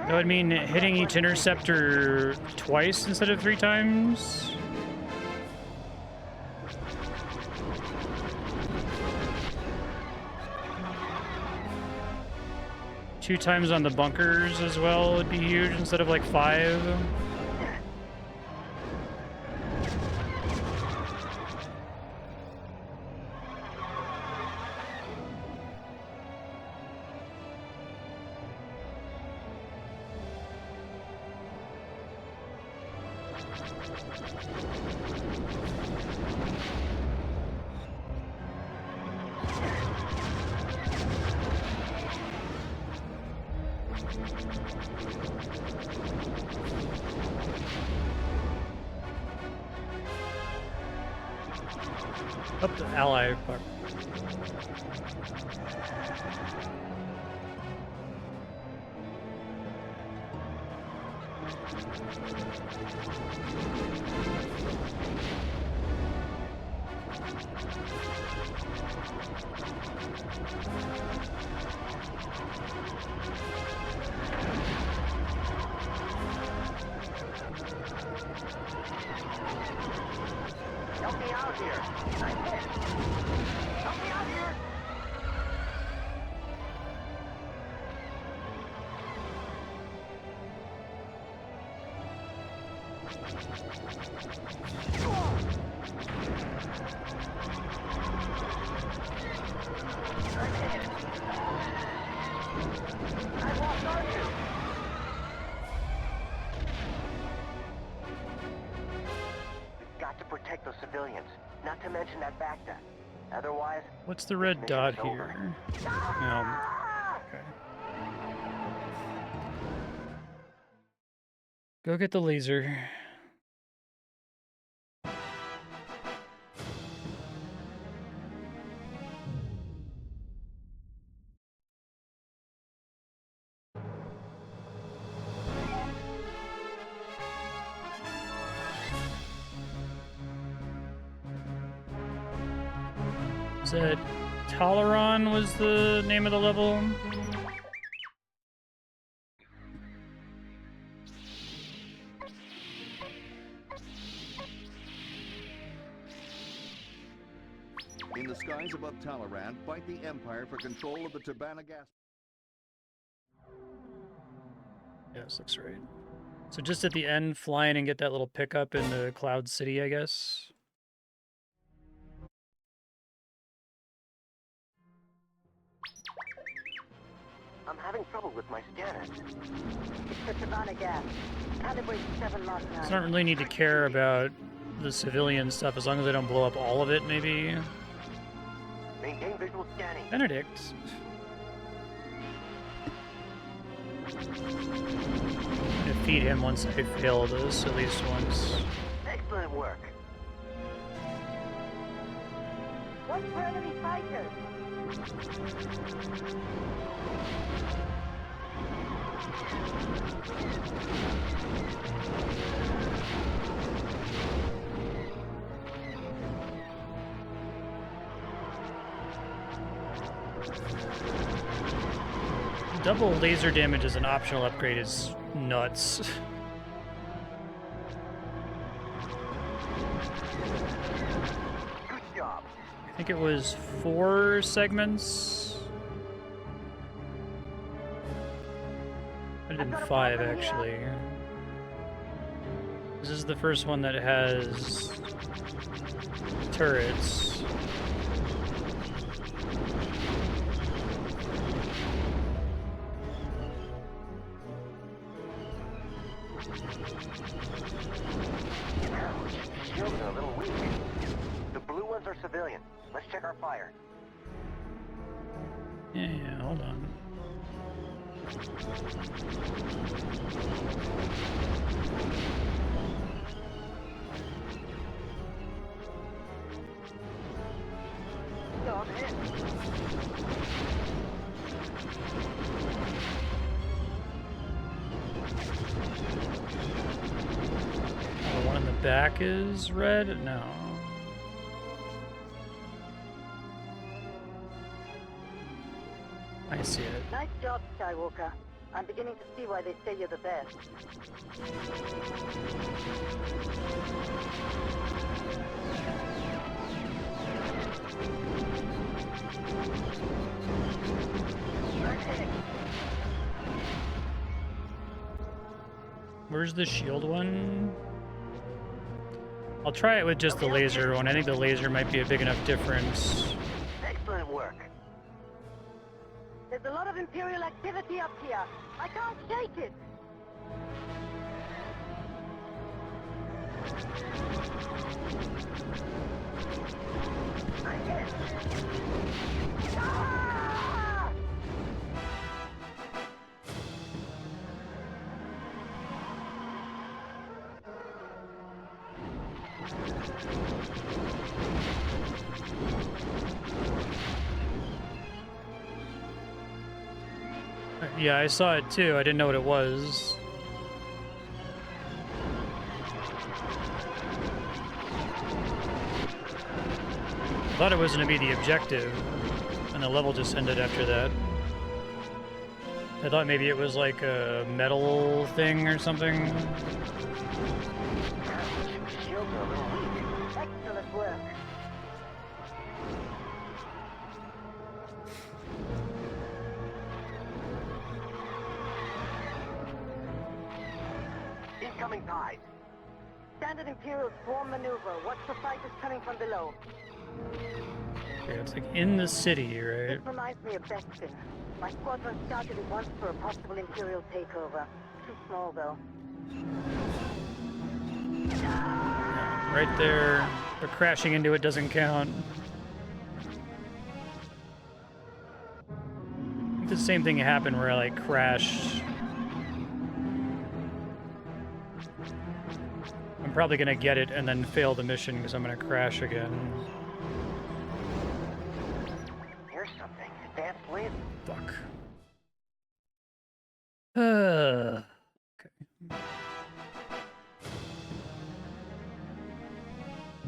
That would mean hitting each interceptor twice instead of 3 times. 2 times on the bunkers as well would be huge instead of like 5. Up to ally part. Help me out here. I'm hit. Help me out here. I'm hit. I lost R2. We've got to protect those civilians, not to mention that Bacta. Otherwise, What's the red dot here? Okay. Go get the laser. Is that Taloraan was the name of the level? In the skies above Taloraan, fight the Empire for control of the Tabana gas. Yes, looks right. So just at the end, fly in and get that little pickup in the Cloud City, I guess. I'm having trouble with my scanner. It's the Savannah gas. Calibrate 7 Mark 9. I don't really need to care about the civilian stuff as long as I don't blow up all of it, maybe. Maintain visual scanning. Benedict. I'm gonna feed him once I fail this, at least once. Excellent work. Watch for enemy fighters. Double laser damage as an optional upgrade is nuts. Good job. I think it was 4 segments. Might have been 5 actually. This is the first one that has turrets. Shields are a little weak. The blue ones are civilian. Let's check our fire. Yeah, hold on. No, I'm hit. The one in the back is red? No. I see it. Nice job, Skywalker. I'm beginning to see why they say you're the best. Where's the shield one? I'll try it with just the laser one. I think the laser might be a big enough difference. Excellent work. There's a lot of Imperial activity up here. I can't shake it. I'm hit. Ah! Yeah, I saw it too. I didn't know what it was. I thought it was going to be the objective, and the level just ended after that. I thought maybe it was like a metal thing or something. Shields are a little weak. Excellent work. Incoming tide. Standard Imperial swarm maneuver. Watch for fighters coming from below. Okay, it's like in the city, right? This reminds me of Defection. My squadron started it once for a possible Imperial takeover. Too small, though. Yeah, right there. But crashing into it doesn't count. I think the same thing happened where I like crashed. I'm probably gonna get it and then fail the mission because I'm gonna crash again. Here's something. Advanced laser. Fuck. Okay.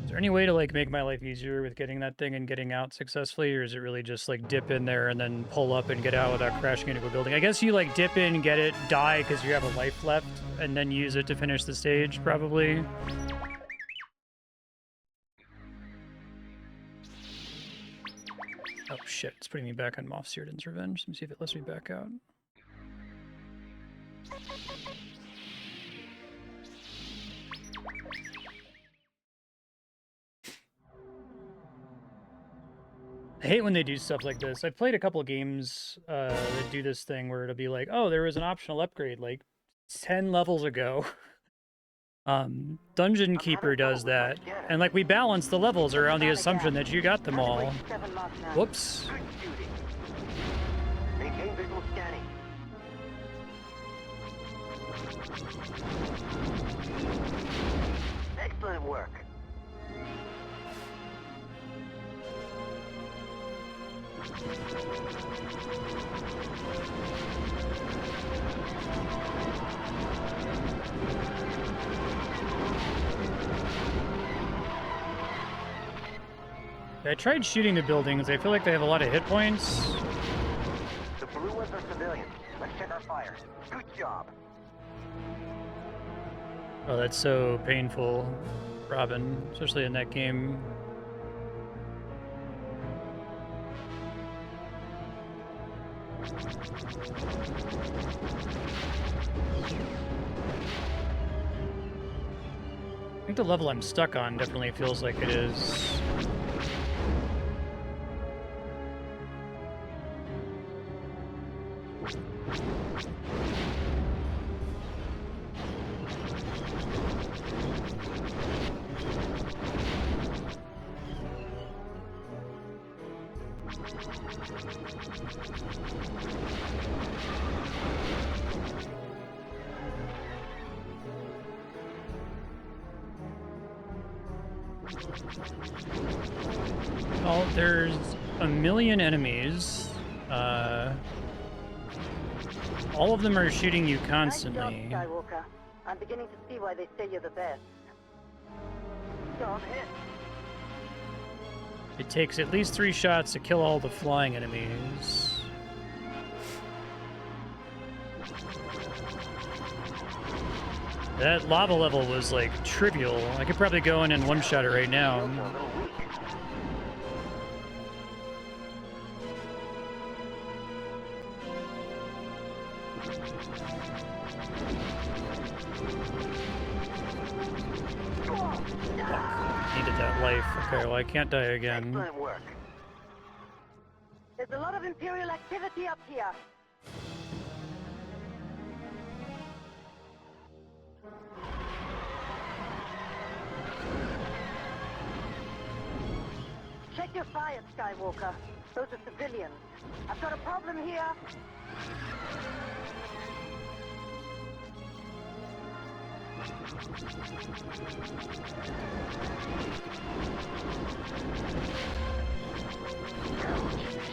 Is there any way to like make my life easier with getting that thing and getting out successfully, or is it really just like dip in there and then pull up and get out without crashing into a building? I guess you like dip in, get it, die because you have a life left, and then use it to finish the stage, probably. Oh shit, it's putting me back on Moff Seerdon's Revenge. Let me see if it lets me back out. I hate when they do stuff like this. I've played a couple of games that do this thing where it'll be like, oh, there was an optional upgrade like 10 levels ago. Dungeon Keeper does that. And like we balance the levels around the assumption that you got them all. Whoops. Good shooting. Maintain visual scanning. Excellent work. I tried shooting the buildings. I feel like they have a lot of hit points. The blue ones are civilians. Let's check our fire. Good job. Oh, that's so painful, Robin, especially in that game. I think the level I'm stuck on definitely feels like it is. Well, there's a million enemies. All of them are shooting you constantly. Nice job, Skywalker. I'm beginning to see why they say you're the best. Don't hit. It takes at least 3 shots to kill all the flying enemies. That lava level was like trivial. I could probably go in and one-shot it right now. Needed that life. Okay, well I can't die again. Excellent work. There's a lot of Imperial activity up here. Check your fire, Skywalker. Those are civilians. I've got a problem here.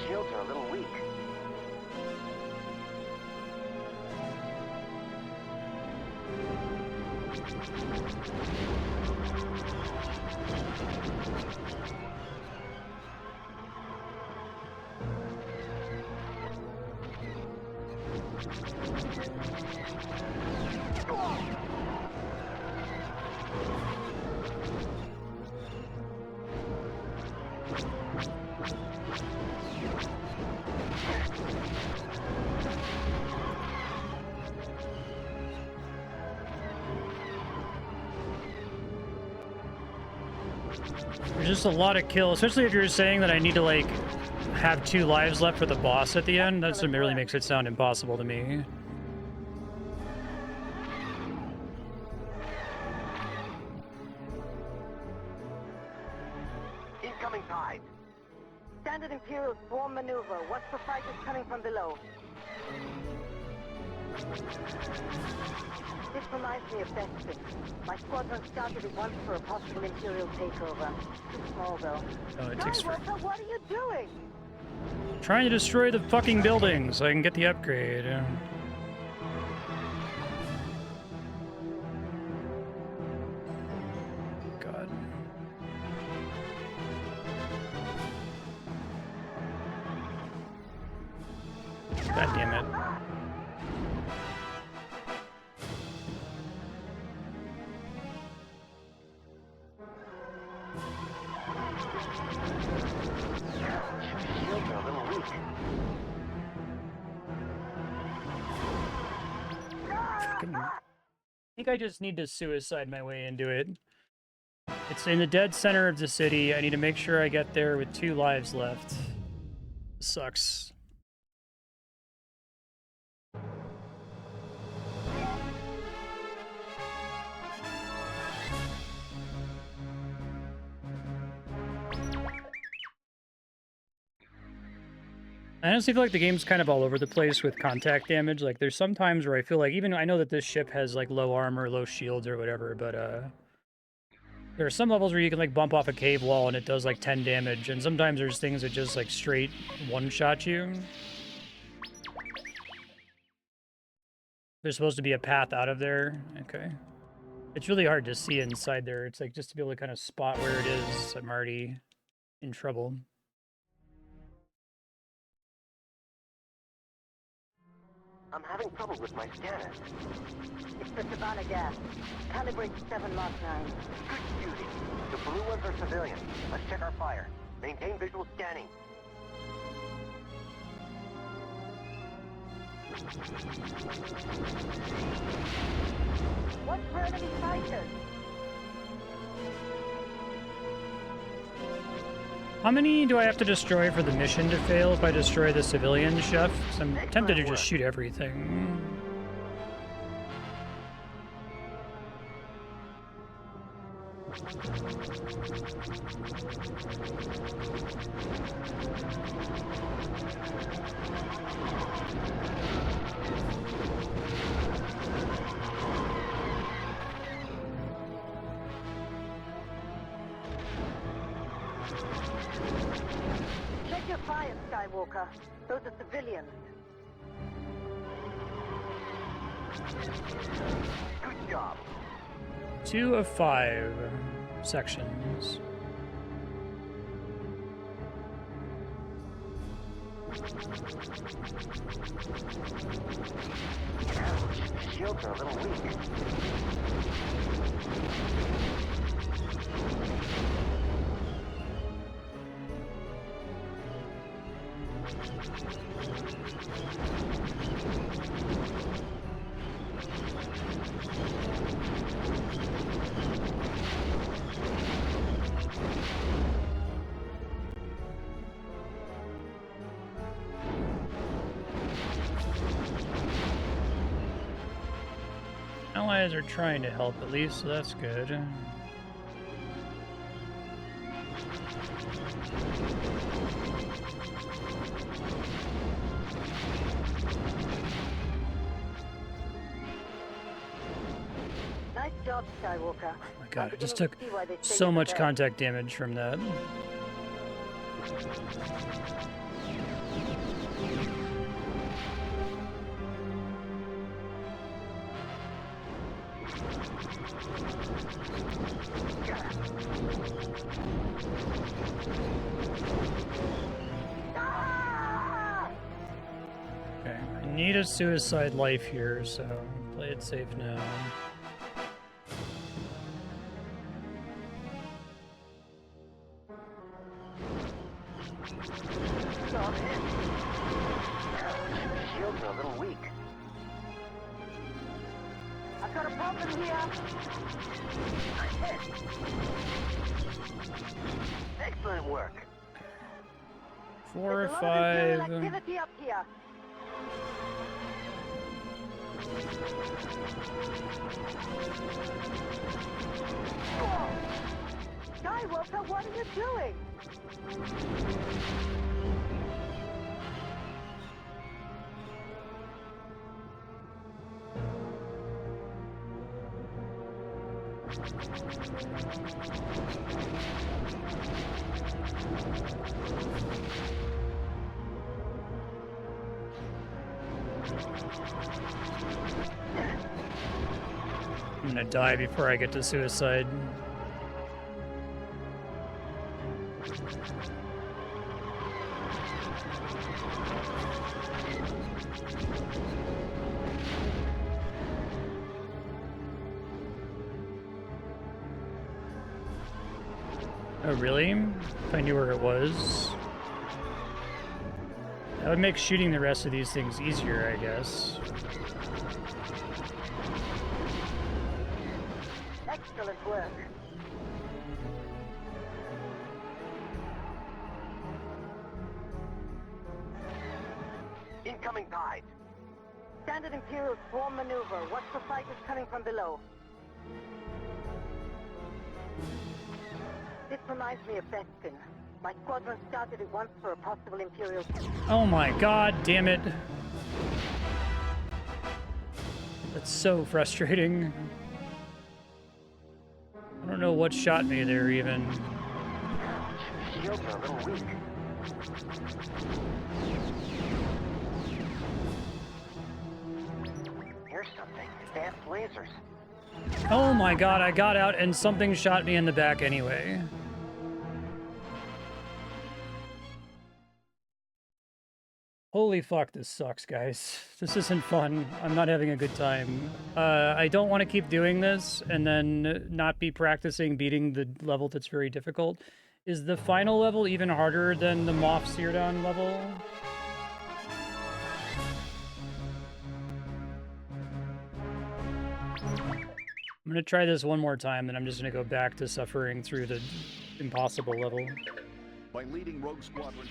Shields are a little weak. There's just a lot of kills, especially if you're saying that I need to like have 2 lives left for the boss at the end. That's what really makes it sound impossible to me. Incoming tide. Standard Imperial swarm maneuver. Watch for fighters coming from below. This reminds me of Defection. My squadron started at once for a possible Imperial takeover. Too small, though. Oh, it takes for Skywalker, what are you doing? trying to destroy the fucking building so I can get the upgrade. God. God damn it. Shields are a little weak. I think I just need to suicide my way into it. It's in the dead center of the city. I need to make sure I get there with 2 lives left. Sucks. I honestly feel like the game's kind of all over the place with contact damage. Like, there's some times where I feel like, even I know that this ship has, like, low armor, low shields, or whatever, but, there are some levels where you can, like, bump off a cave wall and it does, like, 10 damage, and sometimes there's things that just, like, straight one-shot you. There's supposed to be a path out of there. Okay. It's really hard to see inside there. It's, like, just to be able to kind of spot where it is, I'm already in trouble. I'm having trouble with my scanner. It's the Savannah gas. Calibrate 7 Mach 9. Good beauty. The blue ones are civilians. Let's check our fire. Maintain visual scanning. Watch for enemy fighters. How many do I have to destroy for the mission to fail if I destroy the civilian chef? 'Cause I'm tempted to just shoot everything. Check your fire, Skywalker. Those are civilians. Good job. 2 of 5 sections. Ouch. Shields are a little weak. Allies are trying to help at least, so that's good. Nice job, Skywalker. Oh my god, I just beginning took to see why they say so you're the much best. contact damage from that. Okay, I need a suicide life here, so play it safe now. Stop it. Ouch. Shields are a little weak. I've got a problem here. I'm hit. Excellent work. 4 or There's a lot of Imperial 5. activity up here. Skywalker, what are you doing? I'm gonna die before I get to suicide. Oh, really? If I knew where it was. That would make shooting the rest of these things easier, I guess. Excellent work. Incoming tide. Standard Imperial swarm maneuver. Watch for fighters coming from below. This reminds me of Defection. My squadron started at once for a possible Imperial... Oh my god, damn it. That's so frustrating. I don't know what shot me there, even. Shields are a little weak. Here's something. Advanced lasers. Oh my god, I got out and something shot me in the back anyway. Holy fuck, this sucks, guys. This isn't fun. I'm not having a good time. I don't want to keep doing this and then not be practicing beating the level that's very difficult. Is the final level even harder than the Moff Seerdon level? I'm gonna try this one more time, then I'm just gonna go back to suffering through the impossible level. By leading Rogue Squadron...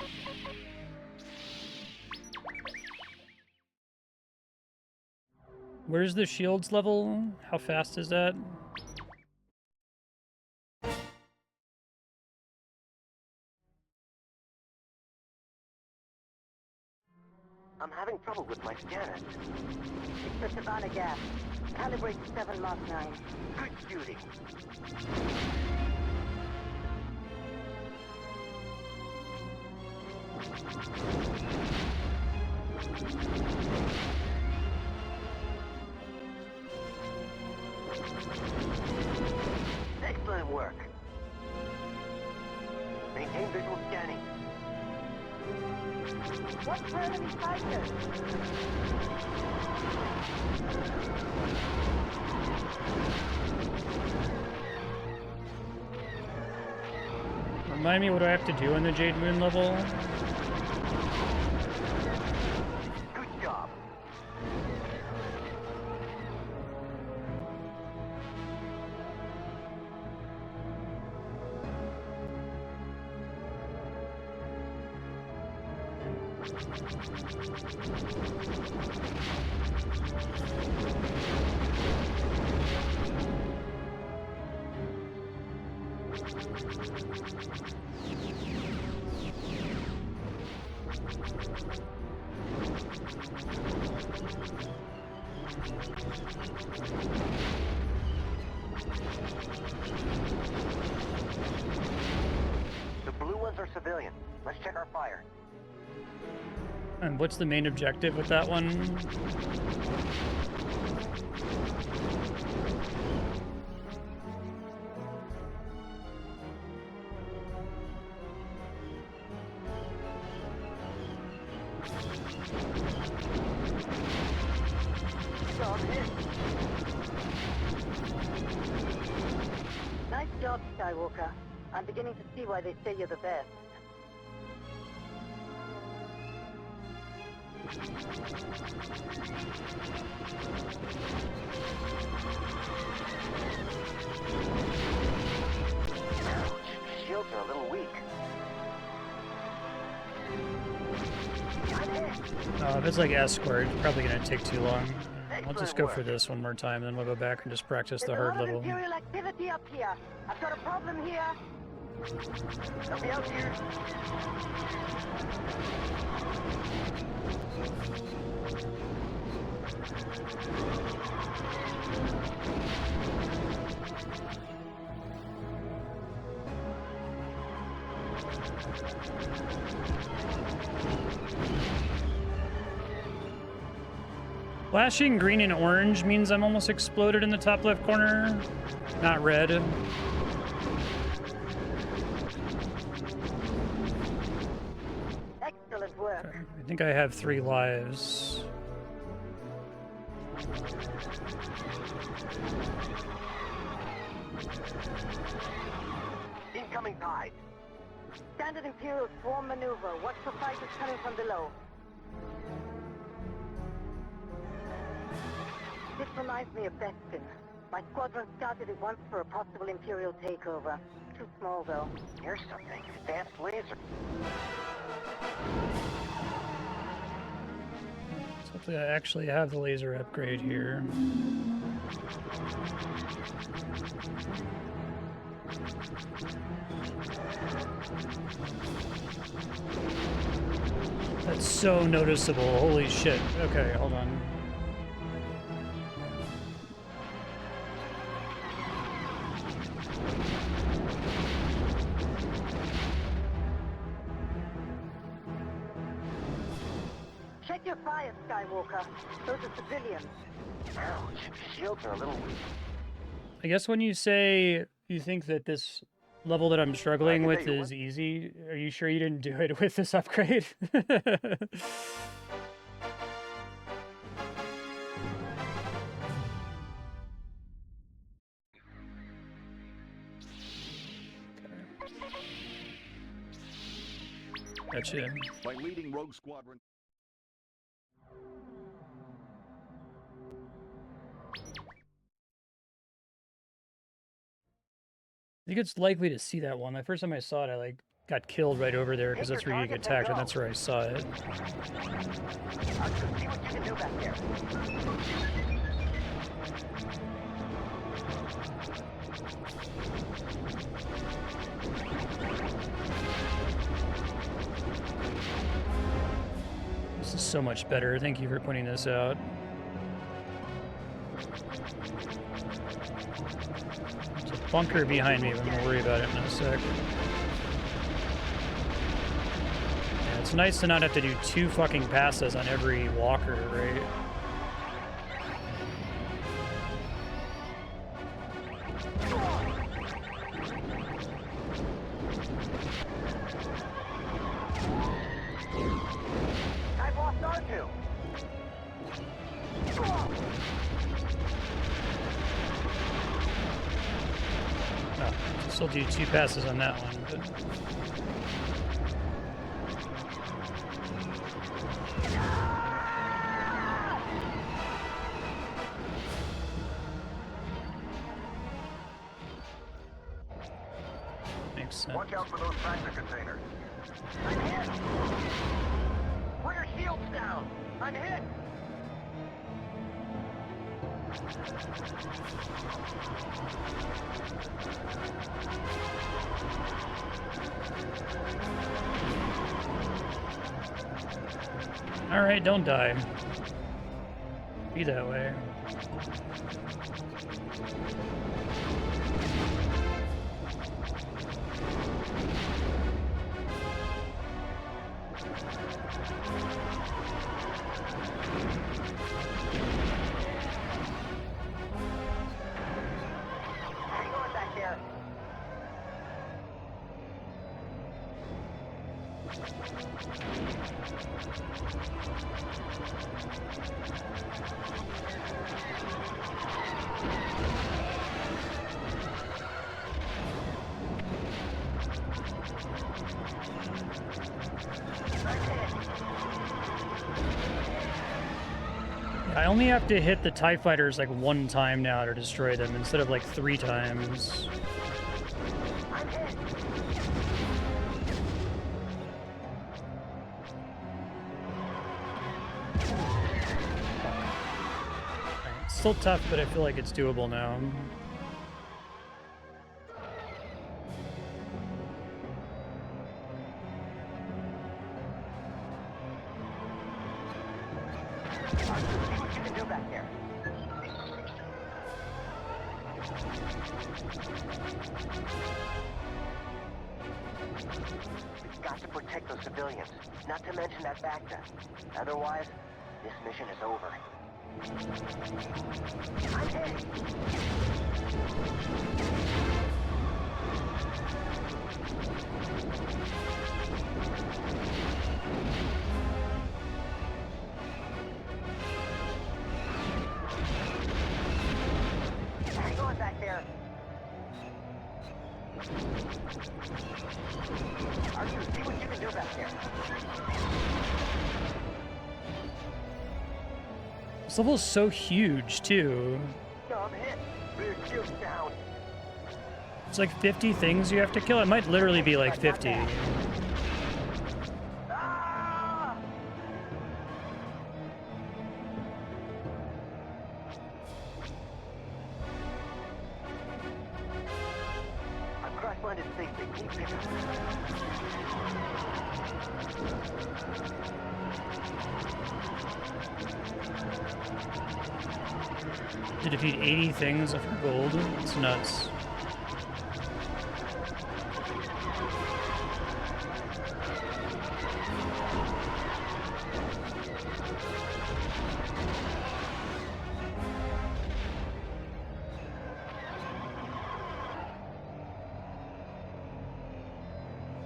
Where's the shields level? How fast is that? I'm having trouble with my scanner. It's the Savannah gas. Calibrate 7 Mach 9. Good shooting. Excellent work. Maintain visual scanning. Watch for enemy fighters! Remind me what I have to do in the Jade Moon level? Good job. The blue ones are civilian. Let's check our fire. And what's the main objective with that one? Nice job, Skywalker. I'm beginning to see why they say you're the best. Shields are a little weak. If it's like escort, it's probably gonna take too long. I'll just go for this one more time, then we'll go back and just practice the There's hard a lot level. of Imperial activity up here. I've got a problem here. Help me out here. Flashing green and orange means I'm almost exploded in the top left corner. Not red. Excellent work. Okay, I think I have 3 lives. Incoming tide. Standard Imperial swarm maneuver. Watch for fighters coming from below. This reminds me of Defection. My squadron started at once for a possible Imperial takeover. Too small, though. Here's something. Advanced laser. Hopefully I actually have the laser upgrade here. That's so noticeable. Holy shit. Okay, hold on. Check your fire, Skywalker. Those are civilians. Ouch. Shields are a little weak. I guess when you say you think that this level that I'm struggling can with tell you is easy, are you sure you didn't do it with this upgrade? Gotcha. By leading Rogue Squadron. I think it's likely to see that one. The first time I saw it, I like got killed right over there because that's where you get attacked, and that's where I saw it. Archer, see what you can do back there. This is so much better. Thank you for pointing this out. There's a bunker behind me, but I'm gonna worry about it in a sec. Yeah, it's nice to not have to do 2 fucking passes on every walker, right? I've lost R2. Oh, still do 2 passes on that one, but... Makes sense. Watch out for those tractor containers. I'm hit. Rear shield's down. I'm hit. Alright, don't die. Be that way. Hang on back there. I only have to hit the TIE fighters like 1 time now to destroy them instead of like 3 times. I'm hit. It's still tough, but I feel like it's doable now. Archer, see what you can do back there. We've got to protect those civilians, not to mention that Bacta. Otherwise, this mission is over. I'm hit. Hang on back there. Archer, see what you can do back there. This level is so huge, too. No, I'm hit. Rear shield's down. It's like 50 things you have to kill. It might literally be like 50. Ah! Keep picking. To defeat 80 things for gold? It's nuts.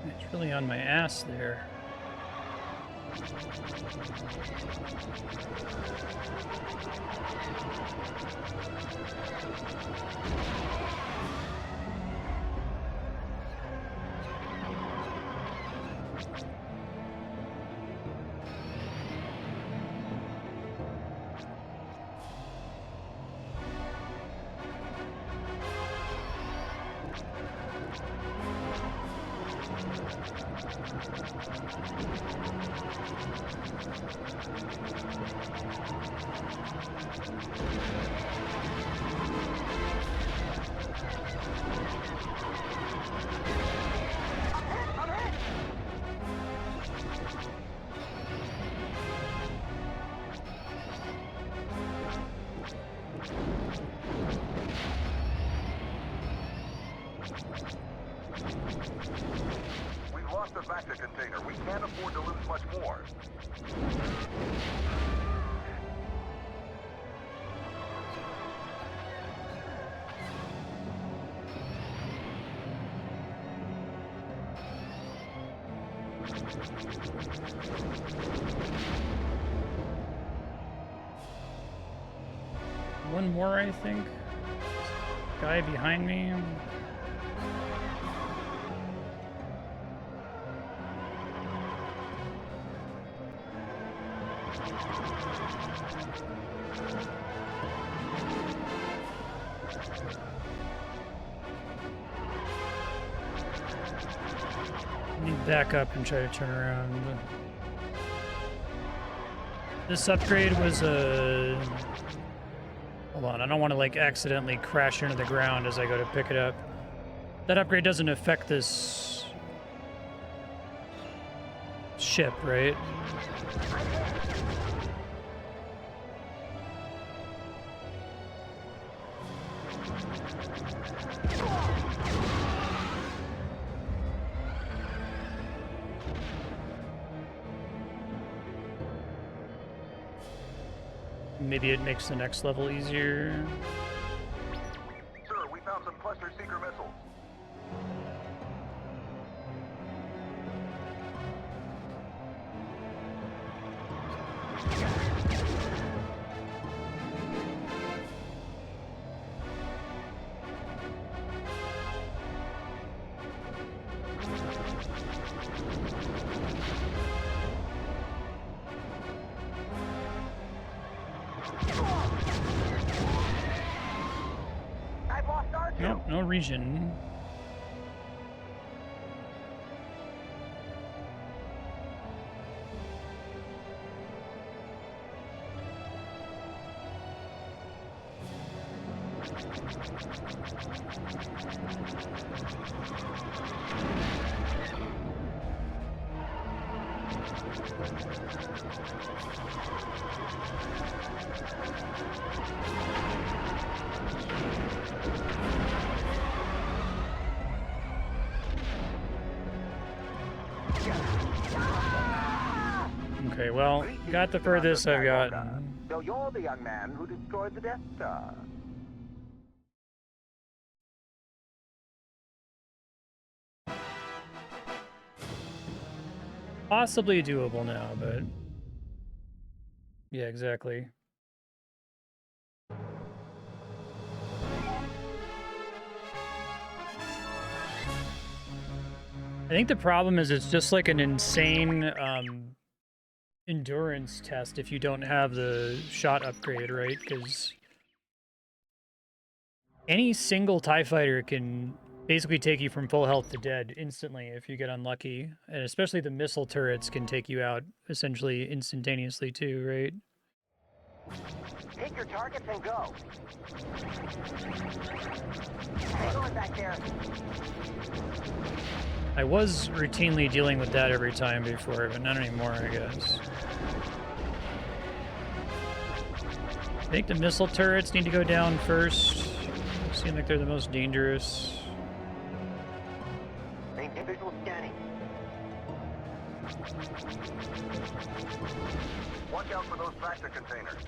It's really on my ass there. We've lost the Vector container. We can't afford to lose much more. One more, I think. Guy behind me. I need to back up and try to turn around. This upgrade was a... Hold on, I don't want to like accidentally crash into the ground as I go to pick it up. That upgrade doesn't affect this ship, right? Maybe it makes the next level easier. Sir, we found some cluster seeker missiles. I've lost R2. Nope, no region. Okay, well, got the furthest I've gotten. So you're the young man who destroyed the Death Star. Possibly doable now, but... Yeah, exactly. I think the problem is it's just like an insane endurance test if you don't have the shot upgrade, right? Because any single TIE fighter can basically take you from full health to dead instantly if you get unlucky. And especially the missile turrets can take you out essentially instantaneously too, right? Take your targets and go. Hang on back there. I was routinely dealing with that every time before, but not anymore, I guess. I think the missile turrets need to go down first. Seem like they're the most dangerous. Maintain visual scanning. Watch out for those tractor containers.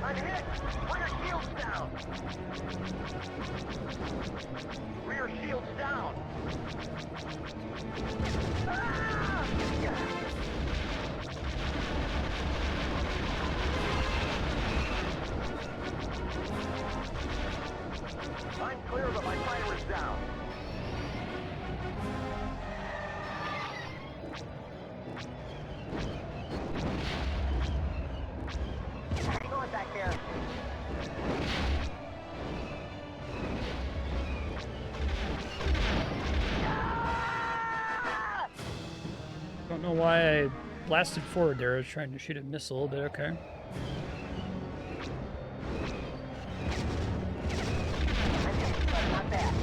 I'm hit! Fire shields down! Rear shields down! Ah! I'm clear, but my fire is down. Hang on back there. Don't know why I blasted forward there. I was trying to shoot a missile, but okay. Not bad.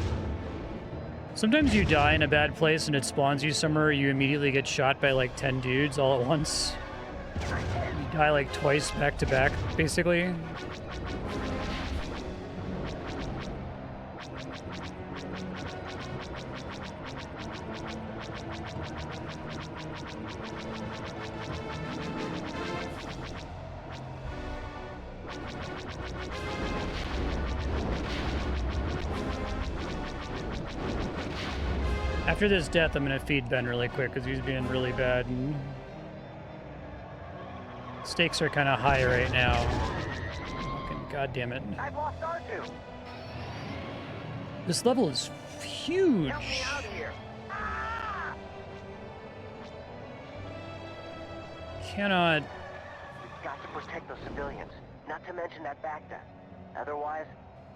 Sometimes you die in a bad place and it spawns you somewhere, you immediately get shot by like 10 dudes all at once. You die like twice back to back, basically. After this death, I'm gonna feed Ben really quick because he's being really bad and stakes are kind of high right now. Fucking goddamn it! I've lost R2. This level is huge. Help me out here. Ah! Cannot. We've got to protect those civilians, not to mention that Bacta. Otherwise,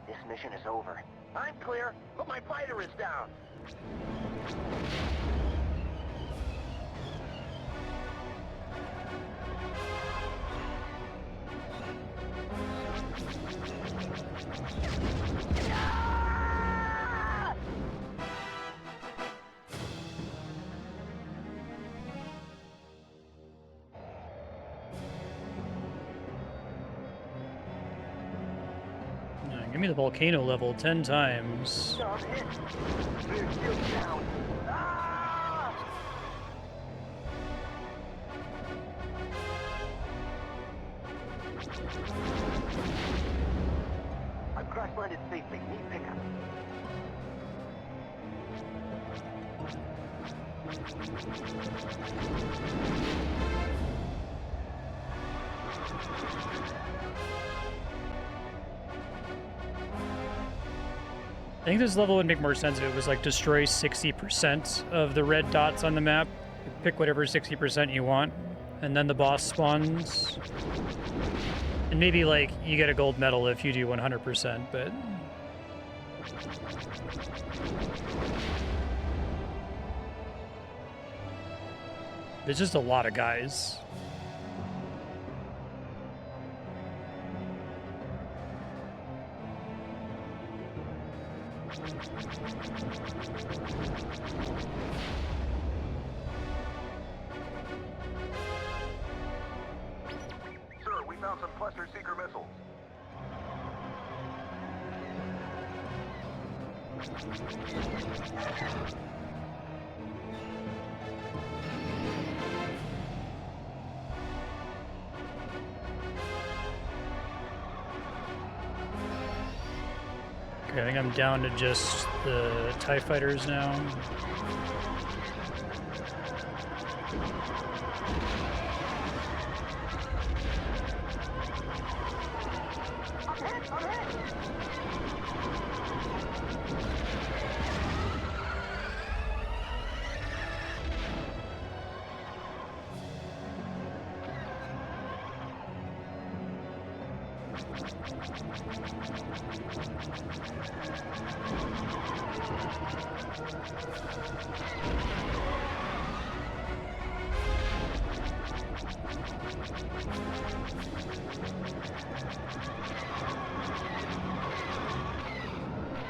this mission is over. I'm clear, but my fighter is down. Ah! Give me the volcano level 10 times. I'm hit. Rear shield down. Ah! I've crash landed safely. Need pickup. I think this level would make more sense if it was like destroy 60% of the red dots on the map. Pick whatever 60% you want, and then the boss spawns. And maybe like you get a gold medal if you do 100%, but there's just a lot of guys. Sir, we found some cluster seeker missiles. Okay, I think I'm down to just the TIE fighters now.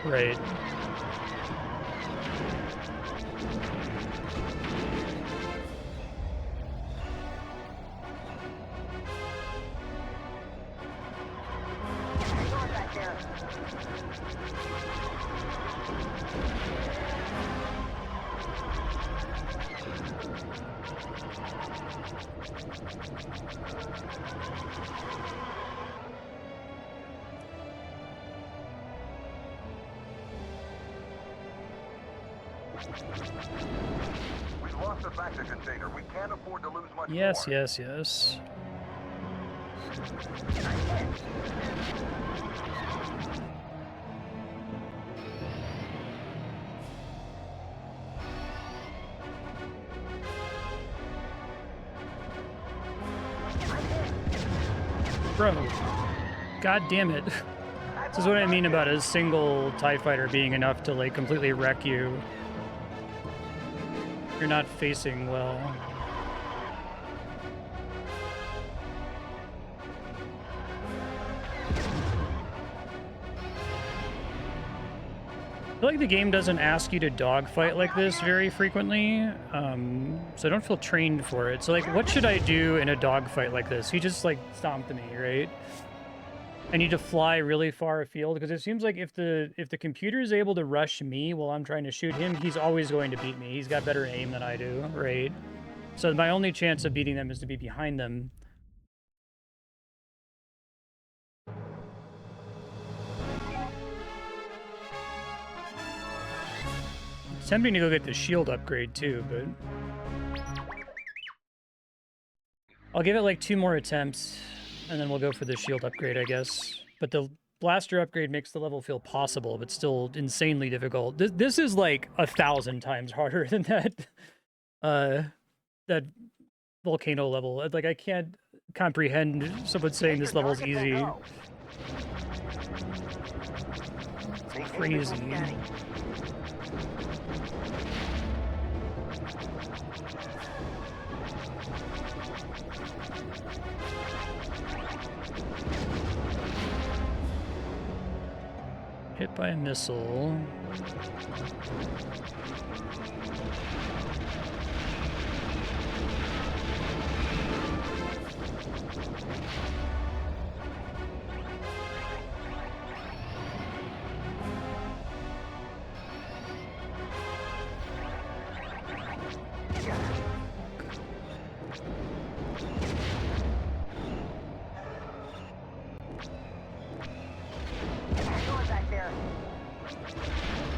Right. We've lost the Factor container. We can't afford to lose much Yes, more. yes, yes. Bro, god damn it. This is what I mean about a single TIE fighter being enough to like completely wreck you. You're not facing well. I feel like the game doesn't ask you to dogfight like this very frequently, so I don't feel trained for it. So like, what should I do in a dogfight like this? He just like stomped me, right? I need to fly really far afield because it seems like if the computer is able to rush me while I'm trying to shoot him, he's always going to beat me. He's got better aim than I do, right? So my only chance of beating them is to be behind them. It's tempting to go get the shield upgrade too, but I'll give it like 2 more attempts. And then we'll go for the shield upgrade, I guess. But the blaster upgrade makes the level feel possible, but still insanely difficult. This is like 1,000 times harder than that, that volcano level. Like, I can't comprehend someone saying this level's easy. It's crazy. Hit by a missile.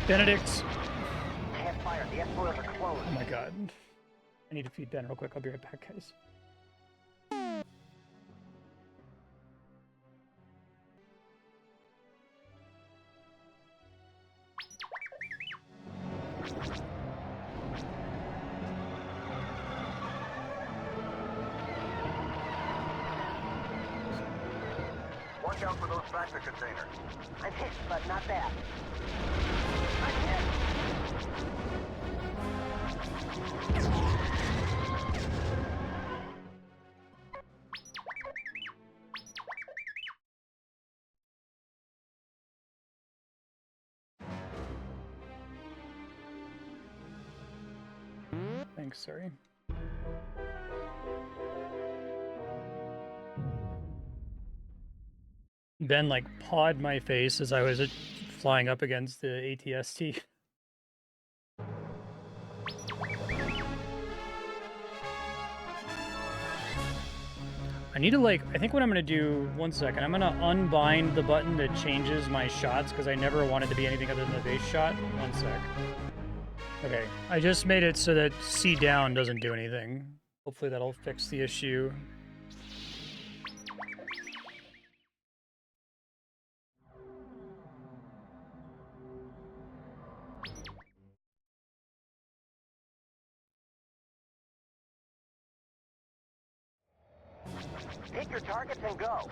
Benedict! Can't fire. The S-foils are closed. Oh my god. I need to feed Ben real quick. I'll be right back, guys. Watch out for those Factor containers. I'm hit, but not bad. I'm hit. Thanks, sorry. Ben, like, pawed my face as I was flying up against the ATST. I need to like, I think what I'm gonna do, one second, I'm gonna unbind the button that changes my shots because I never wanted to be anything other than the base shot. One sec. Okay, I just made it so that C down doesn't do anything. Hopefully that'll fix the issue. Pick your targets and go.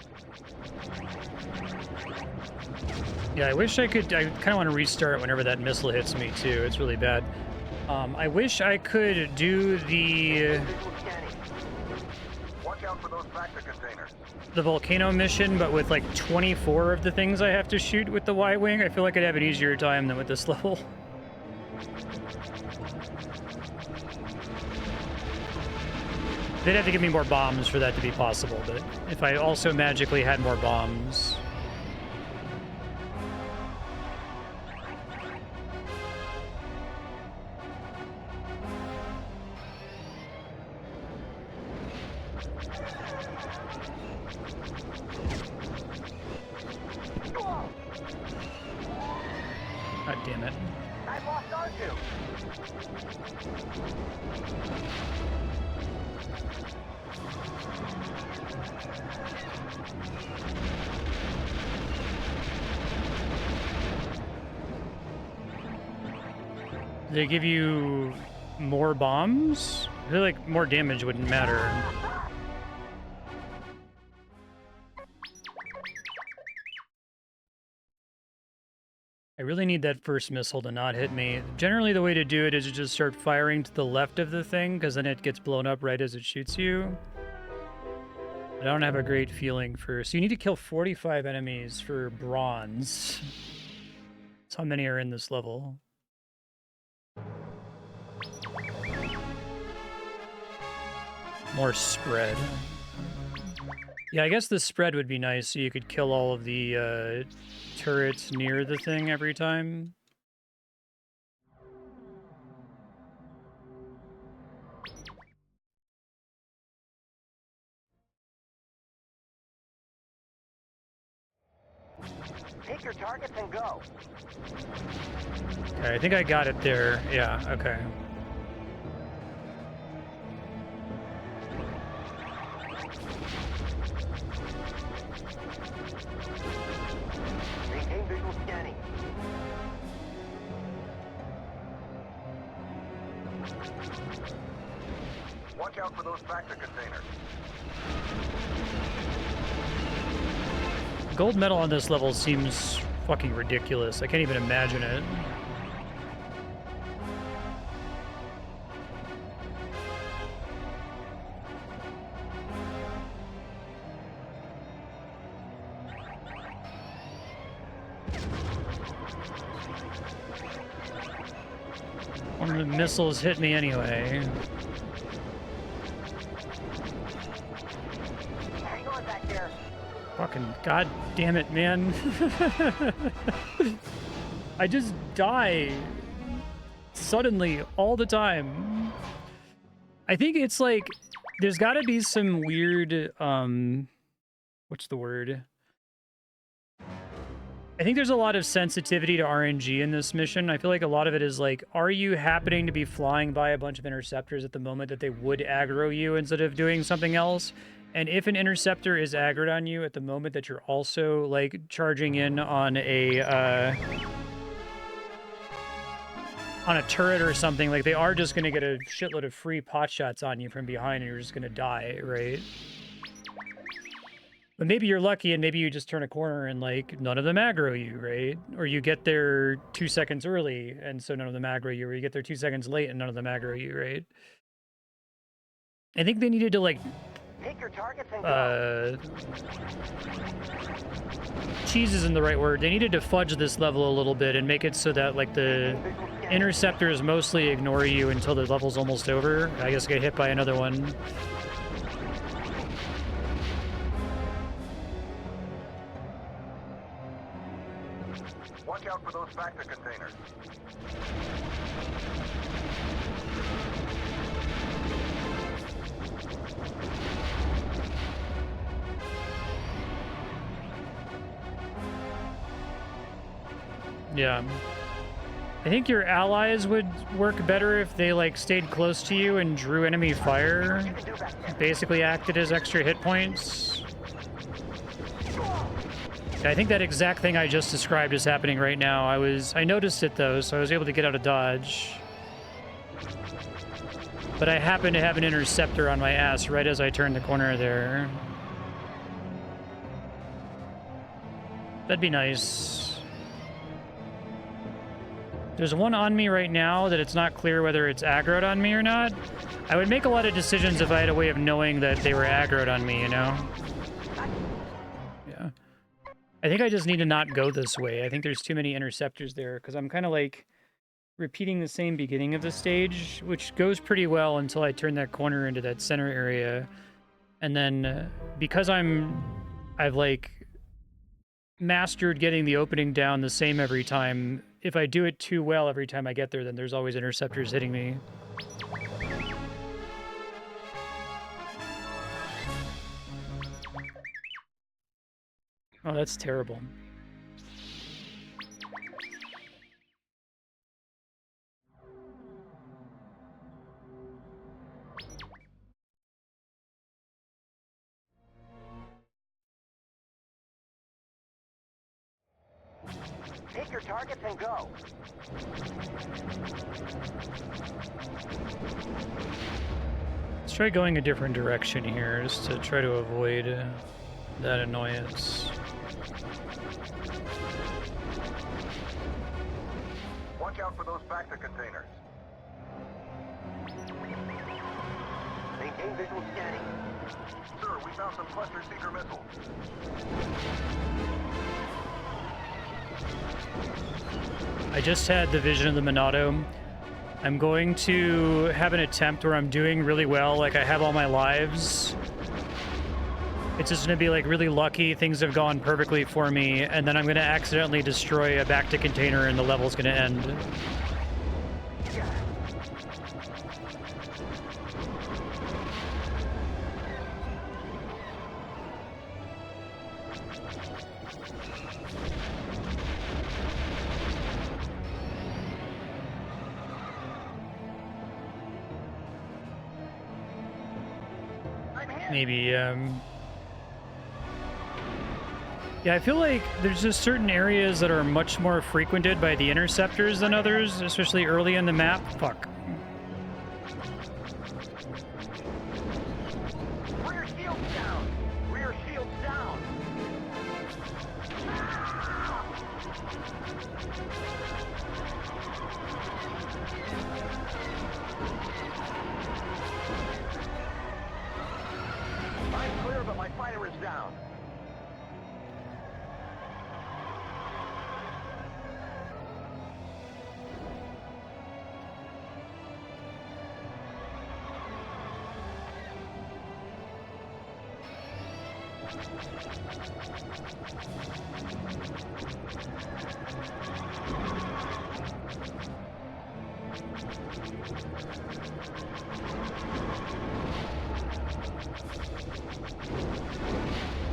Yeah, I wish I could, I kind of want to restart whenever that missile hits me too. It's really bad. I wish I could do Visual scanning. Watch out for those factor containers. the volcano mission, but with like 24 of the things I have to shoot with the Y-Wing. I feel like I'd have an easier time than with this level. They'd have to give me more bombs for that to be possible, but if I also magically had more bombs... God damn it. I've lost R2. They give you more bombs? I feel like more damage wouldn't matter. I really need that first missile to not hit me. Generally, the way to do it is to just start firing to the left of the thing, because then it gets blown up right as it shoots you. I don't have a great feeling for... So you need to kill 45 enemies for bronze. That's how many are in this level. More spread. Yeah, I guess the spread would be nice, so you could kill all of the turrets near the thing every time. Pick your targets and go. Okay, I think I got it there. Yeah, okay. Maintain visual scanning. Watch out for those factor containers. Gold medal on this level seems fucking ridiculous. I can't even imagine it. One of the missiles hit me anyway. Hang on back there. Fucking god damn it, man. I just die suddenly all the time. I think it's like there's got to be some weird what's the word? I think there's a lot of sensitivity to RNG in this mission. I feel like a lot of it is like, are you happening to be flying by a bunch of interceptors at the moment that they would aggro you instead of doing something else? And if an interceptor is aggroed on you at the moment that you're also, like, charging in on a turret or something, like, they are just going to get a shitload of free pot shots on you from behind and you're just going to die, right? But maybe you're lucky and maybe you just turn a corner and, like, none of them aggro you, right? Or you get there 2 seconds early and so none of them aggro you, or you get there 2 seconds late and none of them aggro you, right? I think they needed to, like... Pick your targets and go. Cheese isn't the right word. They needed to fudge this level a little bit and make it so that, like, the interceptors mostly ignore you until the level's almost over. I guess get hit by another one. Watch out for those factor containers. Yeah. I think your allies would work better if they, like, stayed close to you and drew enemy fire. Basically acted as extra hit points. I think that exact thing I just described is happening right now. I noticed it, though, so I was able to get out of dodge. But I happen to have an interceptor on my ass right as I turned the corner there. That'd be nice. There's one on me right now that it's not clear whether it's aggroed on me or not. I would make a lot of decisions if I had a way of knowing that they were aggroed on me, you know? Yeah. I think I just need to not go this way. I think there's too many interceptors there, because I'm kind of like repeating the same beginning of the stage, which goes pretty well until I turn that corner into that center area. And then because I've like mastered getting the opening down the same every time, if I do it too well every time I get there, then there's always interceptors hitting me. Oh, that's terrible. Take your targets and go. Let's try going a different direction here, just to try to avoid that annoyance. Watch out for those Bacta containers. Maintain visual scanning. Sir, we found some cluster seeker missiles. I just had the vision of the Monado. I'm going to have an attempt where I'm doing really well, like I have all my lives. It's just going to be like really lucky, things have gone perfectly for me, and then I'm going to accidentally destroy a Bacta container and the level's going to end. Maybe, yeah, I feel like there's just certain areas that are much more frequented by the interceptors than others, especially early in the map. Fuck. Rear shields down. Rear shields down. I'm clear, but my fighter is down.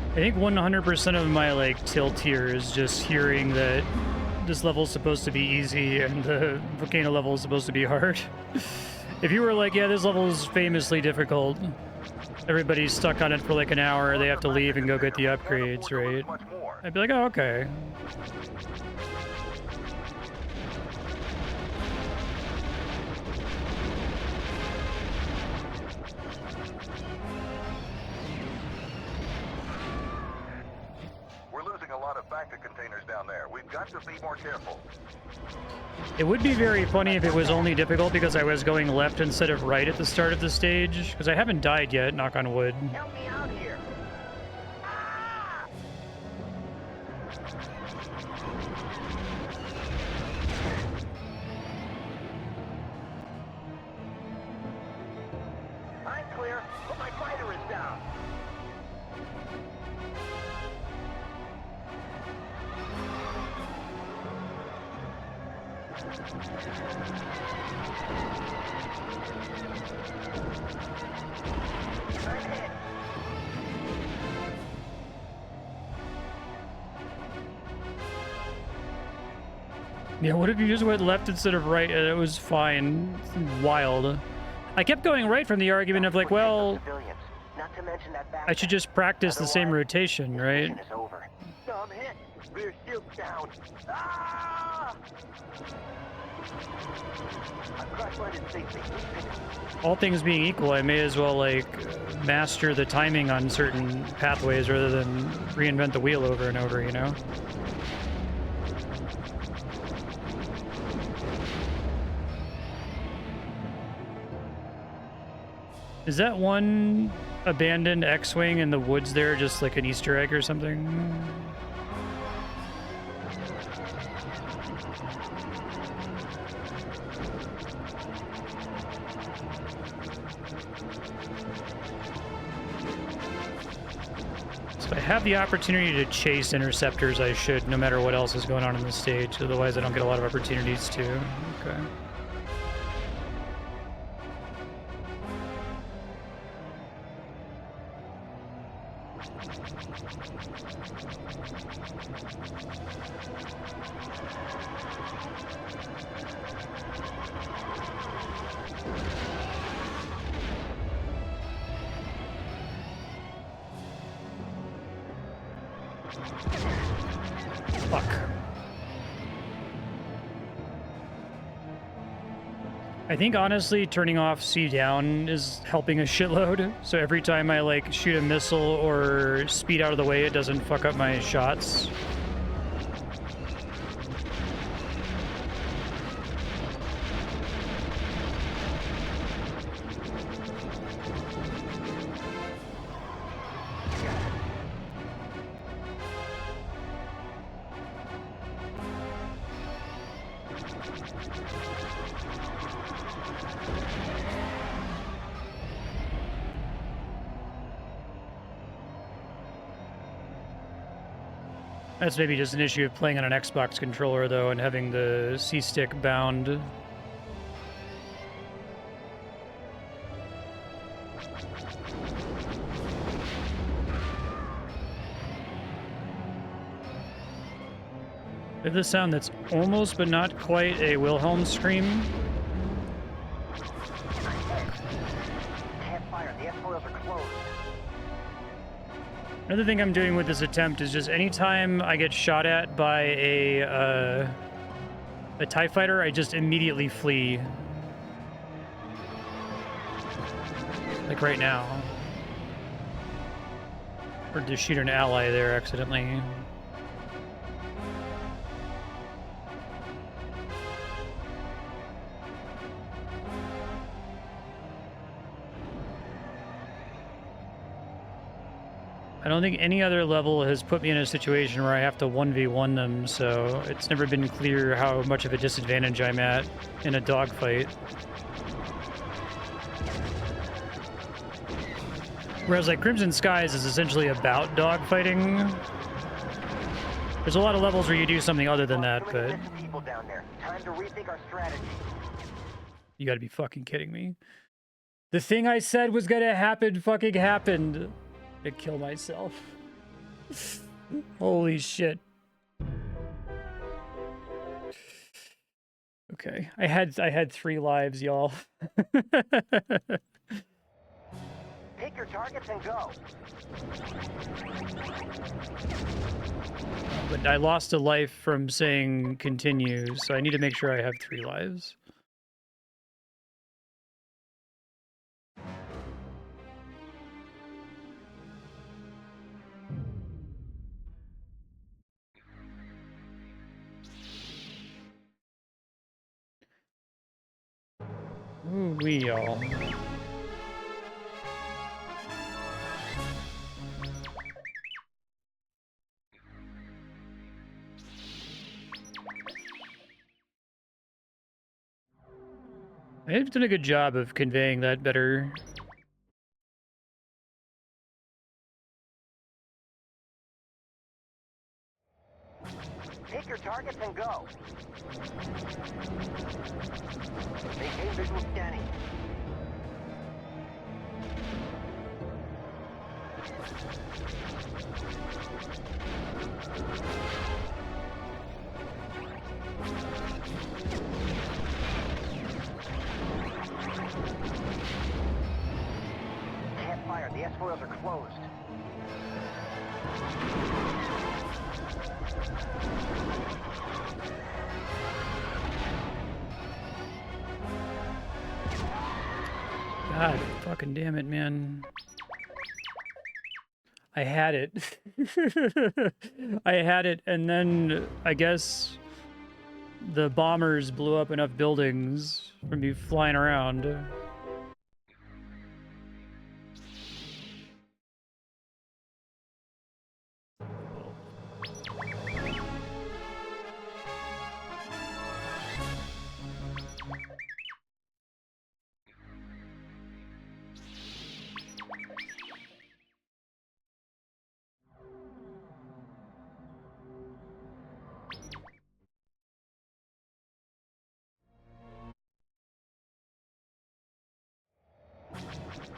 I think 100% of my like tilt here is just hearing that this level's supposed to be easy and the volcano level is supposed to be hard. If you were like, yeah, this level is famously difficult, everybody's stuck on it for like an hour, they have to leave and go get the upgrades, right? I'd be like, oh, okay. Bacta containers down there. We've got to be more careful. It would be very funny if it was only difficult because I was going left instead of right at the start of the stage, because I haven't died yet, knock on wood. Help me out here. I'm clear, but my fighter is down. Yeah, what if you just went left instead of right and it was fine? It's wild. I kept going right from the argument of like, well, Not to mention that I should just practice the same rotation, right? Is over. No, I'm hit. Rear shield's down. Ah! I'm crash-landed safely. All things being equal, I may as well like master the timing on certain pathways rather than reinvent the wheel over and over, you know? Is that one abandoned X-Wing in the woods there just like an Easter egg or something? So if I have the opportunity to chase interceptors, I should, no matter what else is going on in the stage. Otherwise, I don't get a lot of opportunities to. Okay. Fuck. I think honestly turning off C down is helping a shitload. So every time I like shoot a missile or speed out of the way, it doesn't fuck up my shots. That's maybe just an issue of playing on an Xbox controller, though, and having the C-stick bound. We have this sound that's almost but not quite a Wilhelm scream. Can't fire. The S-foils are closed. Another thing I'm doing with this attempt is just anytime I get shot at by a TIE fighter, I just immediately flee. Like right now. Or to shoot an ally there accidentally. I don't think any other level has put me in a situation where I have to 1v1 them, so it's never been clear how much of a disadvantage I'm at in a dogfight. Whereas like Crimson Skies is essentially about dogfighting. There's a lot of levels where you do something other than that, but People down there. Time to rethink our strategy. you gotta be fucking kidding me. The thing I said was gonna happen fucking happened. To kill myself. Holy shit. Okay, I had 3 lives, y'all. Pick your targets and go. But I lost a life from saying continue, so I need to make sure I have 3 lives. Ooh, we all. They've done a good job of conveying that better. Pick your targets and go. Maintain visual scanning. Can't fire. The S-foils are closed. God fucking damn it, man. I had it. I had it, and then I guess the bombers blew up enough buildings from me flying around.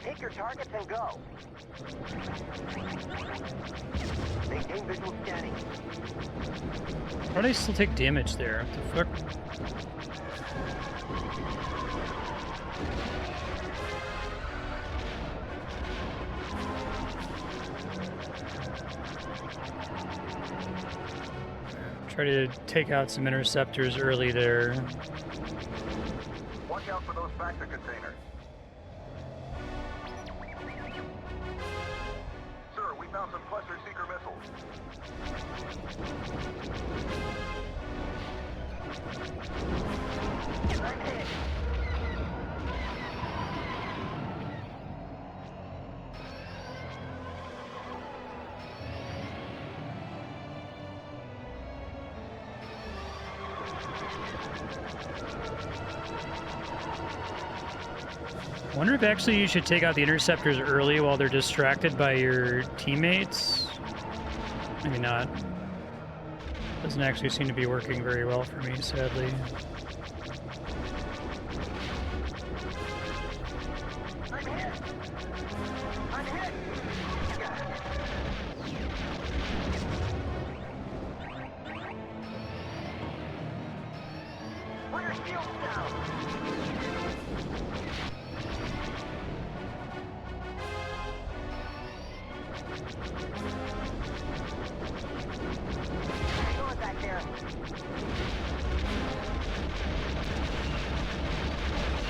Take your targets and go. Maintain visual scanning. Why do I still take damage there? What the fuck? Try to take out some interceptors early there. Watch out for those factor containers. Sir, we found some cluster seeker missiles. I wonder if actually you should take out the interceptors early while they're distracted by your teammates. Maybe not. Doesn't actually seem to be working very well for me, sadly. I'm hit! I'm hit! Put your shields down! Hang on back there.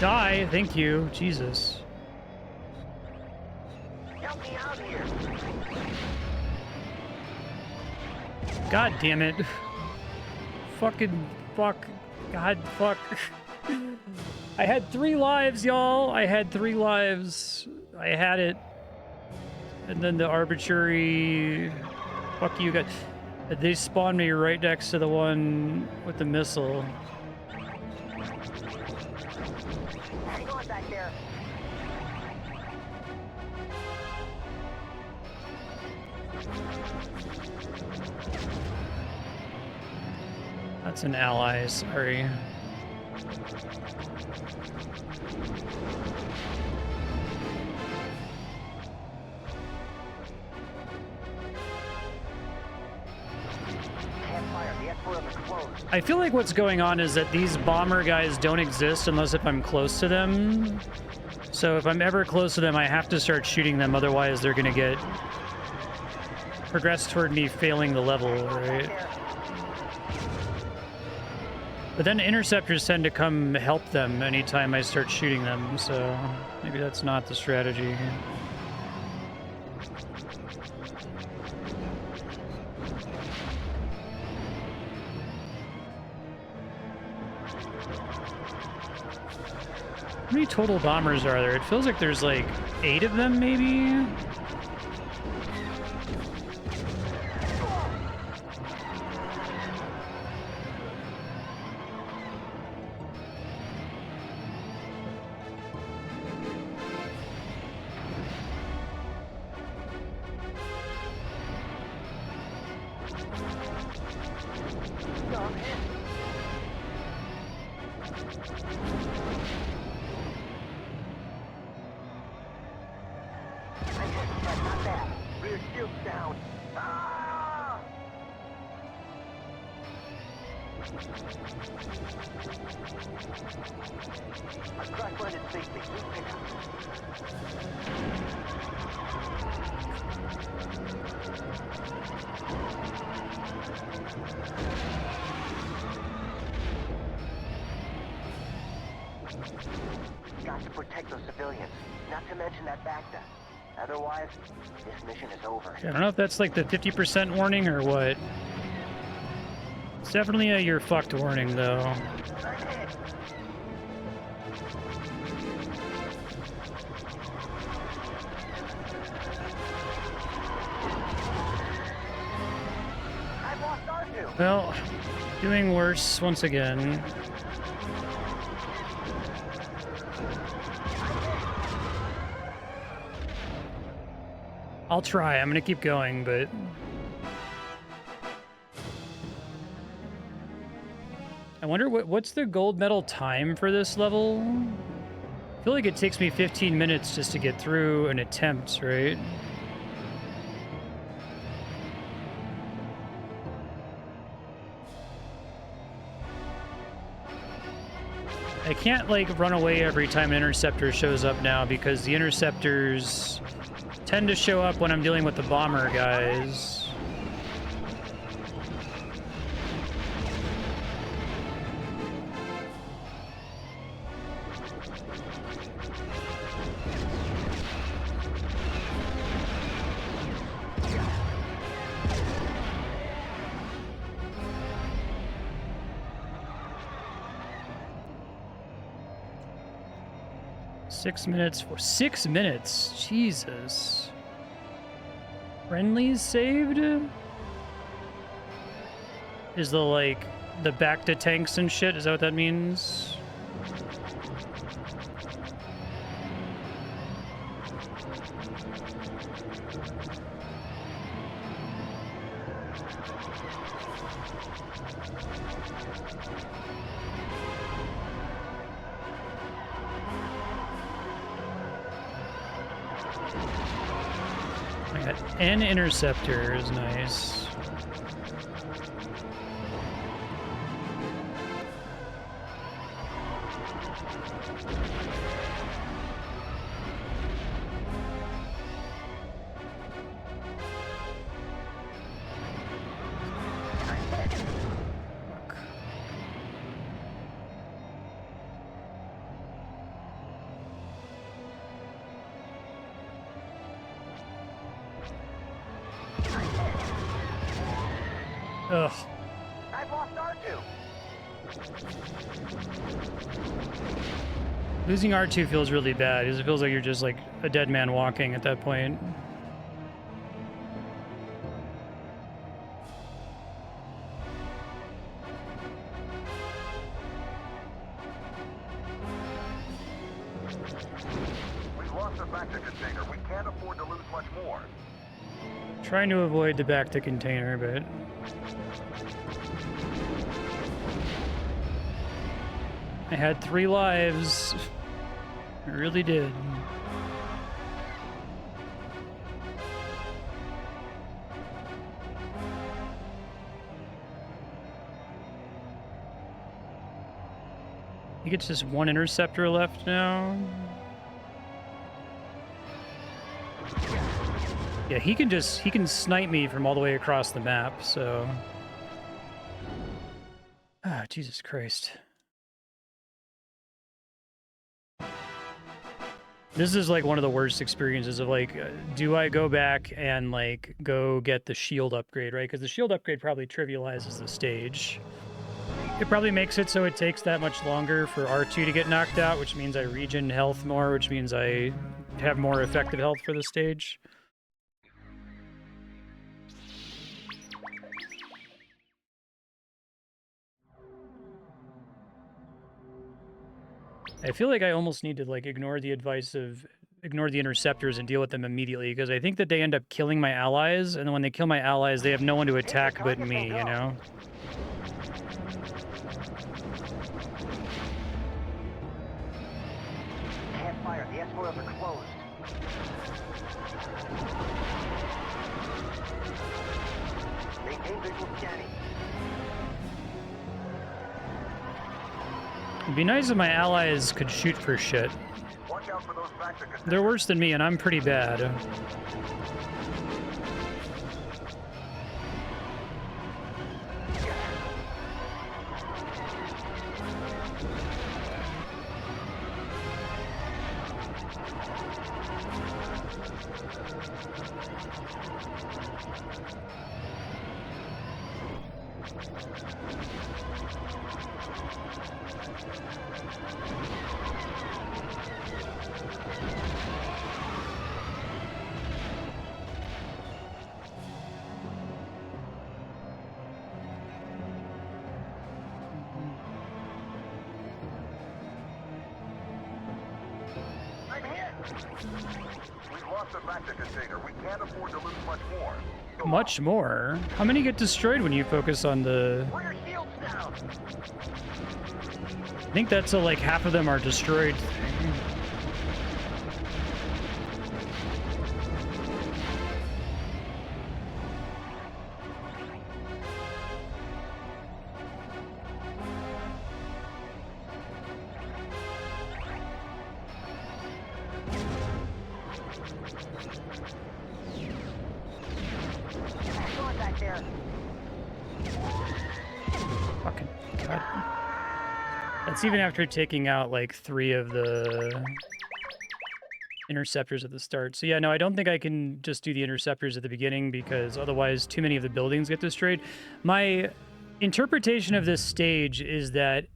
Die, thank you. Jesus. Help me out here. God damn it. Fucking fuck. God fuck. I had 3 lives, y'all. I had 3 lives. I had it. And then the arbitrary... Fuck you guys. They spawned me right next to the one with the missile. Hang on back there. That's an ally, sorry. Can't fire. The S-foils are closed. I feel like what's going on is that these bomber guys don't exist unless if I'm close to them. So if I'm ever close to them, I have to start shooting them, otherwise they're gonna get progress toward me failing the level, right? But then interceptors tend to come help them anytime I start shooting them, so maybe that's not the strategy. How many total bombers are there? It feels like there's like 8 of them, maybe? I've cracked landed safely. Please pick up. Got to protect those civilians, not to mention that Bacta. Otherwise, this mission is over. I don't know if that's like the 50% warning or what. It's definitely a "you're fucked" warning, though. I've lost R2. Well, doing worse once again. I'll try. I'm gonna keep going, but I wonder what's the gold medal time for this level? I feel like it takes me 15 minutes just to get through an attempt, right? I can't like run away every time an interceptor shows up now because the interceptors tend to show up when I'm dealing with the bomber guys. For 6 minutes. Jesus. Friendlies saved? Is the back to tanks and shit? Is that what that means? An interceptor is nice. Ugh. I've lost R2. Losing R2 feels really bad because it feels like you're just like a dead man walking at that point. We've lost the Bacta container. We can't afford to lose much more. Trying to avoid the back to container, but I had 3 lives. I really did. I think it's just 1 interceptor left now. Yeah, he can snipe me from all the way across the map, so. Ah, Jesus Christ. This is like one of the worst experiences of like, do I go back and like go get the shield upgrade, right? Because the shield upgrade probably trivializes the stage. It probably makes it so it takes that much longer for R2 to get knocked out, which means I regen health more, which means I have more effective health for the stage. I feel like I almost need to like ignore the advice of ignore the interceptors and deal with them immediately, because I think that they end up killing my allies, and then when they kill my allies, they have no one to attack but me, you know? Can't fire. The S-foils are closed. Maintain visual scanning. It'd be nice if my allies could shoot for shit. Watch out for those factor containers. They're worse than me, and I'm pretty bad. I'm hit! We've lost the factor container. We can't afford to lose much more. Go Much more? How many get destroyed when you focus on the... Rear shield's down! I think that's like half of them are destroyed. Going back there. Fucking God. That's even after taking out like 3 of the interceptors at the start. So yeah, no, I don't think I can just do the interceptors at the beginning because otherwise too many of the buildings get destroyed. My interpretation of this stage is that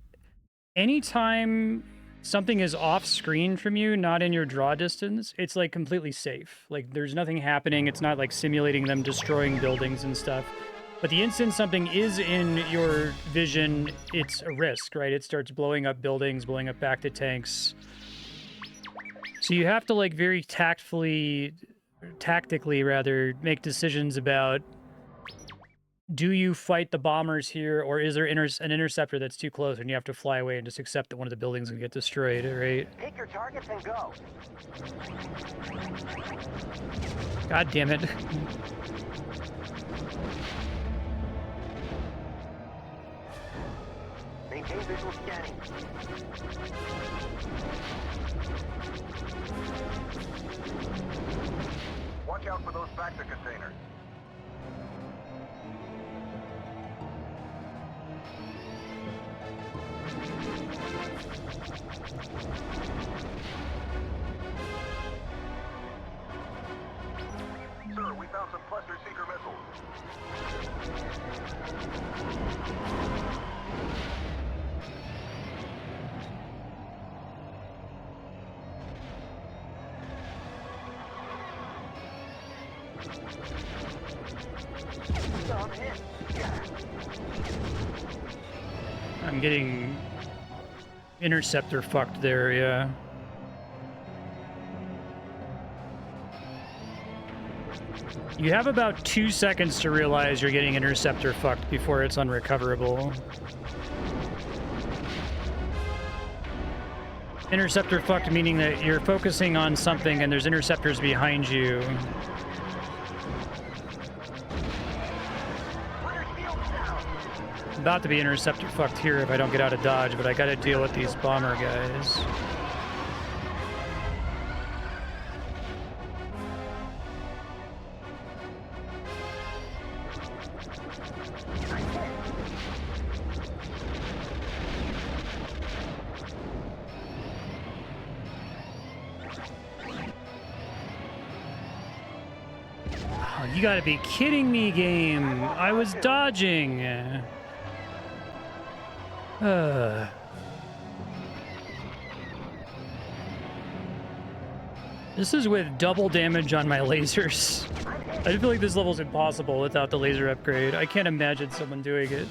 anytime something is off screen from you, not in your draw distance, it's like completely safe. Like there's nothing happening. It's not like simulating them destroying buildings and stuff. But the instant something is in your vision, it's a risk, right? It starts blowing up buildings, blowing up back to tanks. So you have to like very tactically rather, make decisions about, do you fight the bombers here, or is there an interceptor that's too close and you have to fly away and just accept that one of the buildings will get destroyed, right? Pick your targets and go. God damn it. Maintain visual scanning. Watch out for those factor containers. Sir, we found some cluster seeker missiles. I'm hit. I'm getting interceptor fucked there, yeah. You have about 2 seconds to realize you're getting interceptor fucked before it's unrecoverable. Interceptor fucked meaning that you're focusing on something and there's interceptors behind you. Rear shield's down. About to be interceptor fucked here if I don't get out of dodge, but I gotta deal with these bomber guys. Oh, you gotta be kidding me, game. I was dodging. This is with double damage on my lasers. I feel like this level's impossible without the laser upgrade. I can't imagine someone doing it.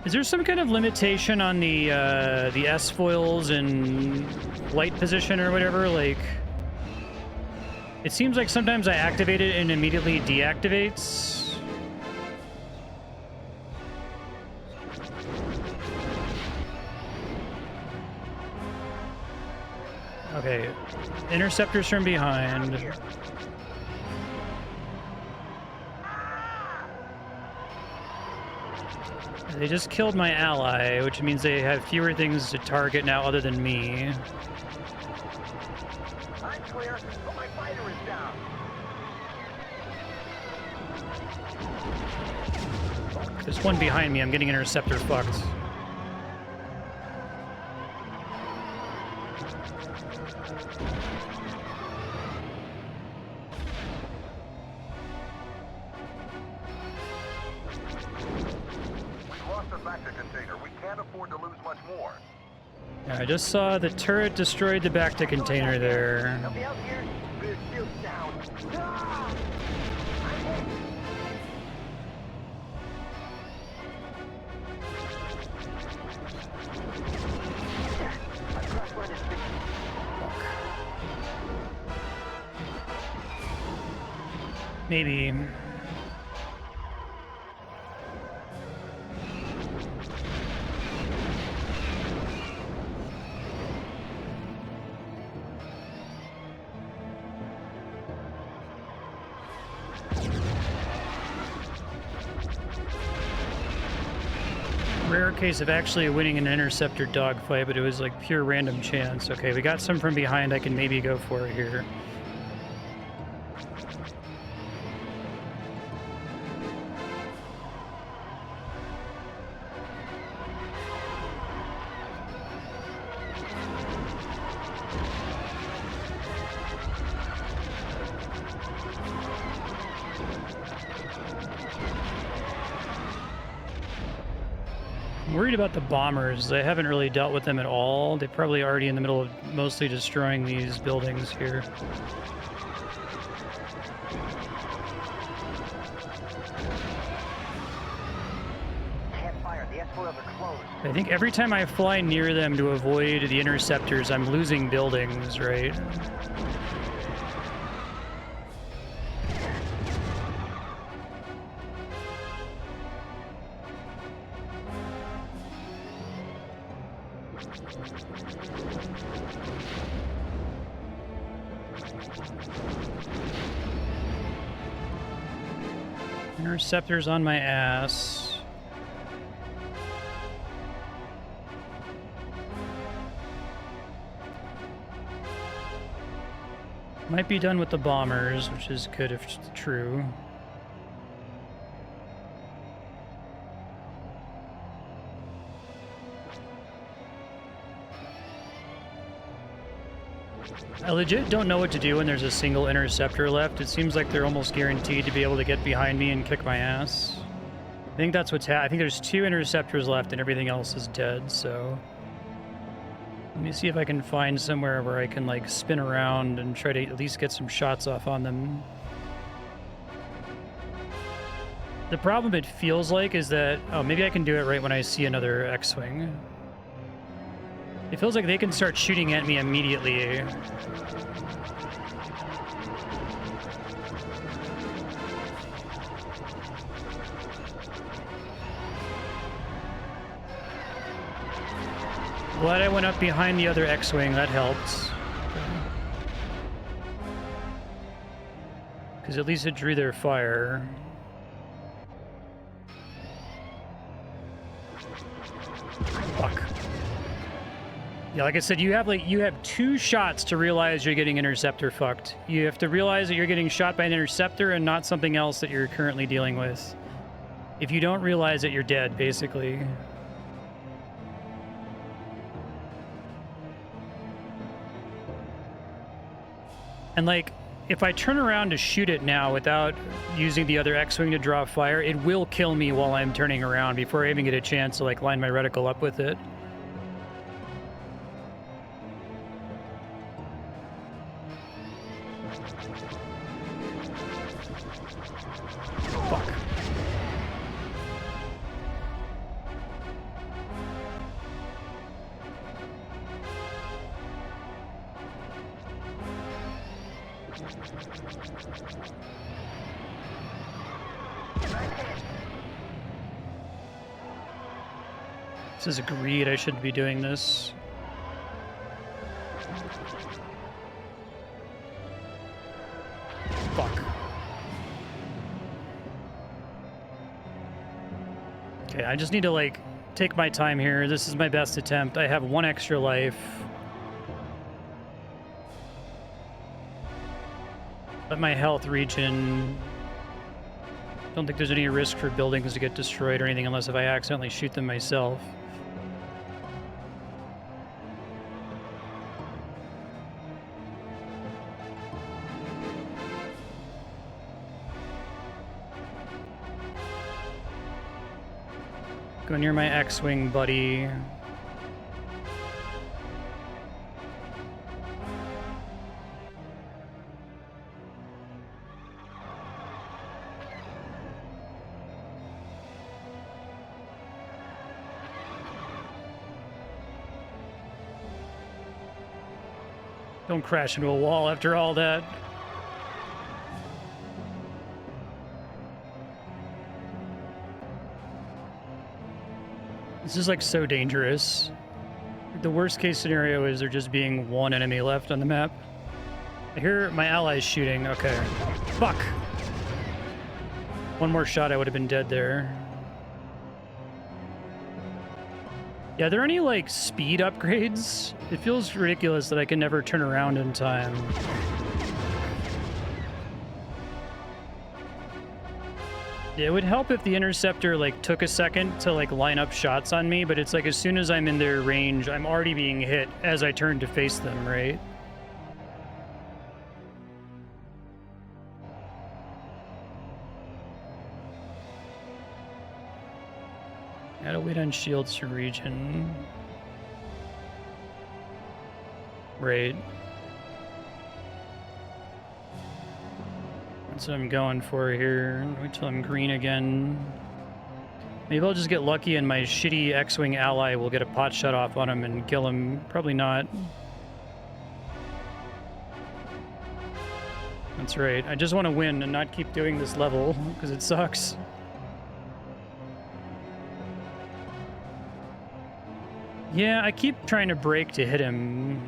Is there some kind of limitation on the S foils and light position or whatever? Like, it seems like sometimes I activate it and immediately deactivates. Okay, interceptors from behind. They just killed my ally, which means they have fewer things to target now other than me. I'm clear, but my fighter is down. There's one behind me. I'm getting interceptor fucked. Yeah, I just saw the turret destroyed the Bacta container there. Help me out here. Rear shield's down. Ah! I'm hit. I've crushed one of his big. Maybe. Rare case of actually winning an interceptor dogfight, but it was like pure random chance. Okay, we got some from behind. I can maybe go for it here. I'm worried about the bombers. I haven't really dealt with them at all. They're probably already in the middle of mostly destroying these buildings here. Can't fire. The S-foils are closed. I think every time I fly near them to avoid the interceptors, I'm losing buildings, right? Interceptors on my ass. Might be done with the bombers, which is good if it's true. I legit don't know what to do when there's a single interceptor left. It seems like they're almost guaranteed to be able to get behind me and kick my ass. I think that's what's I think there's 2 interceptors left and everything else is dead, so... Let me see if I can find somewhere where I can, like, spin around and try to at least get some shots off on them. The problem it feels like is that... Oh, maybe I can do it right when I see another X-Wing. It feels like they can start shooting at me immediately. Glad I went up behind the other X-Wing, that helped. Because at least it drew their fire. Fuck. Yeah, like I said, you have 2 shots to realize you're getting interceptor fucked. You have to realize that you're getting shot by an interceptor and not something else that you're currently dealing with. If you don't realize it, you're dead, basically. And like, if I turn around to shoot it now without using the other X-Wing to draw fire, it will kill me while I'm turning around before I even get a chance to like line my reticle up with it. Fuck. This is greed. I shouldn't be doing this. Fuck. Okay, I just need to, like, take my time here. This is my best attempt. I have 1 extra life. Let my health regen. Don't think there's any risk for buildings to get destroyed or anything unless if I accidentally shoot them myself. Go near my X-Wing, buddy. Don't crash into a wall after all that. This is like so dangerous. The worst case scenario is there just being 1 enemy left on the map. I hear my allies shooting. Okay. Fuck. 1 more shot, I would have been dead there. Yeah, are there any, like, speed upgrades? It feels ridiculous that I can never turn around in time. Yeah, it would help if the interceptor, like, took a second to, like, line up shots on me, but it's like as soon as I'm in their range, I'm already being hit as I turn to face them, right? Gotta wait on shields to regen. Right. That's what I'm going for here. Wait till I'm green again. Maybe I'll just get lucky and my shitty X-Wing ally will get a pot shot off on him and kill him. Probably not. That's right. I just want to win and not keep doing this level because it sucks. Yeah, I keep trying to brake to hit him.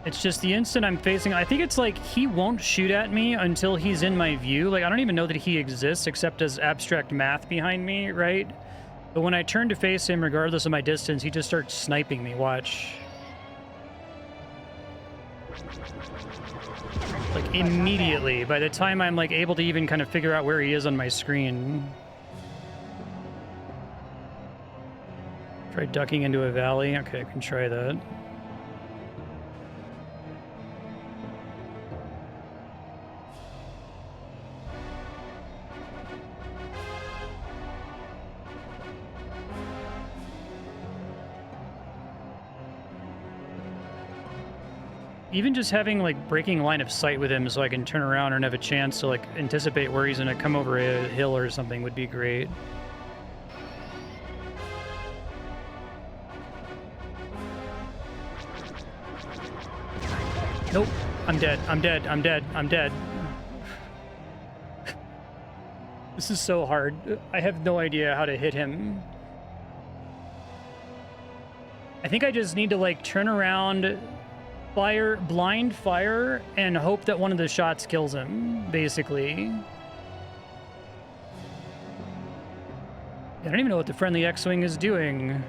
It's just the instant I'm facing, I think it's like he won't shoot at me until he's in my view. Like, I don't even know that he exists except as abstract math behind me, right? But when I turn to face him, regardless of my distance, he just starts sniping me. Watch. Like, immediately, by the time I'm, like, able to even kind of figure out where he is on my screen. Try ducking into a valley. Okay, I can try that. Even just having, like, breaking line of sight with him so I can turn around and have a chance to, like, anticipate where he's gonna come over a hill or something would be great. Nope. I'm dead. I'm dead. I'm dead. I'm dead. This is so hard. I have no idea how to hit him. I think I just need to, like, turn around, fire, blind fire, and hope that one of the shots kills him, basically. I don't even know what the friendly X-Wing is doing.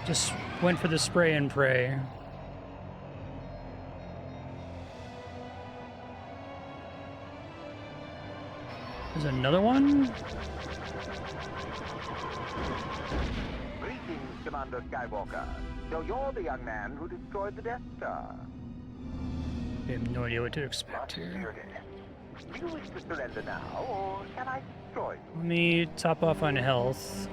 Just went for the spray and pray. There's another one? Greetings, Commander Skywalker. So you're the young man who destroyed the Death Star. I have no idea what to expect here. Seerdon. Do you wish to surrender now, or can I destroy you? Let me top off on health.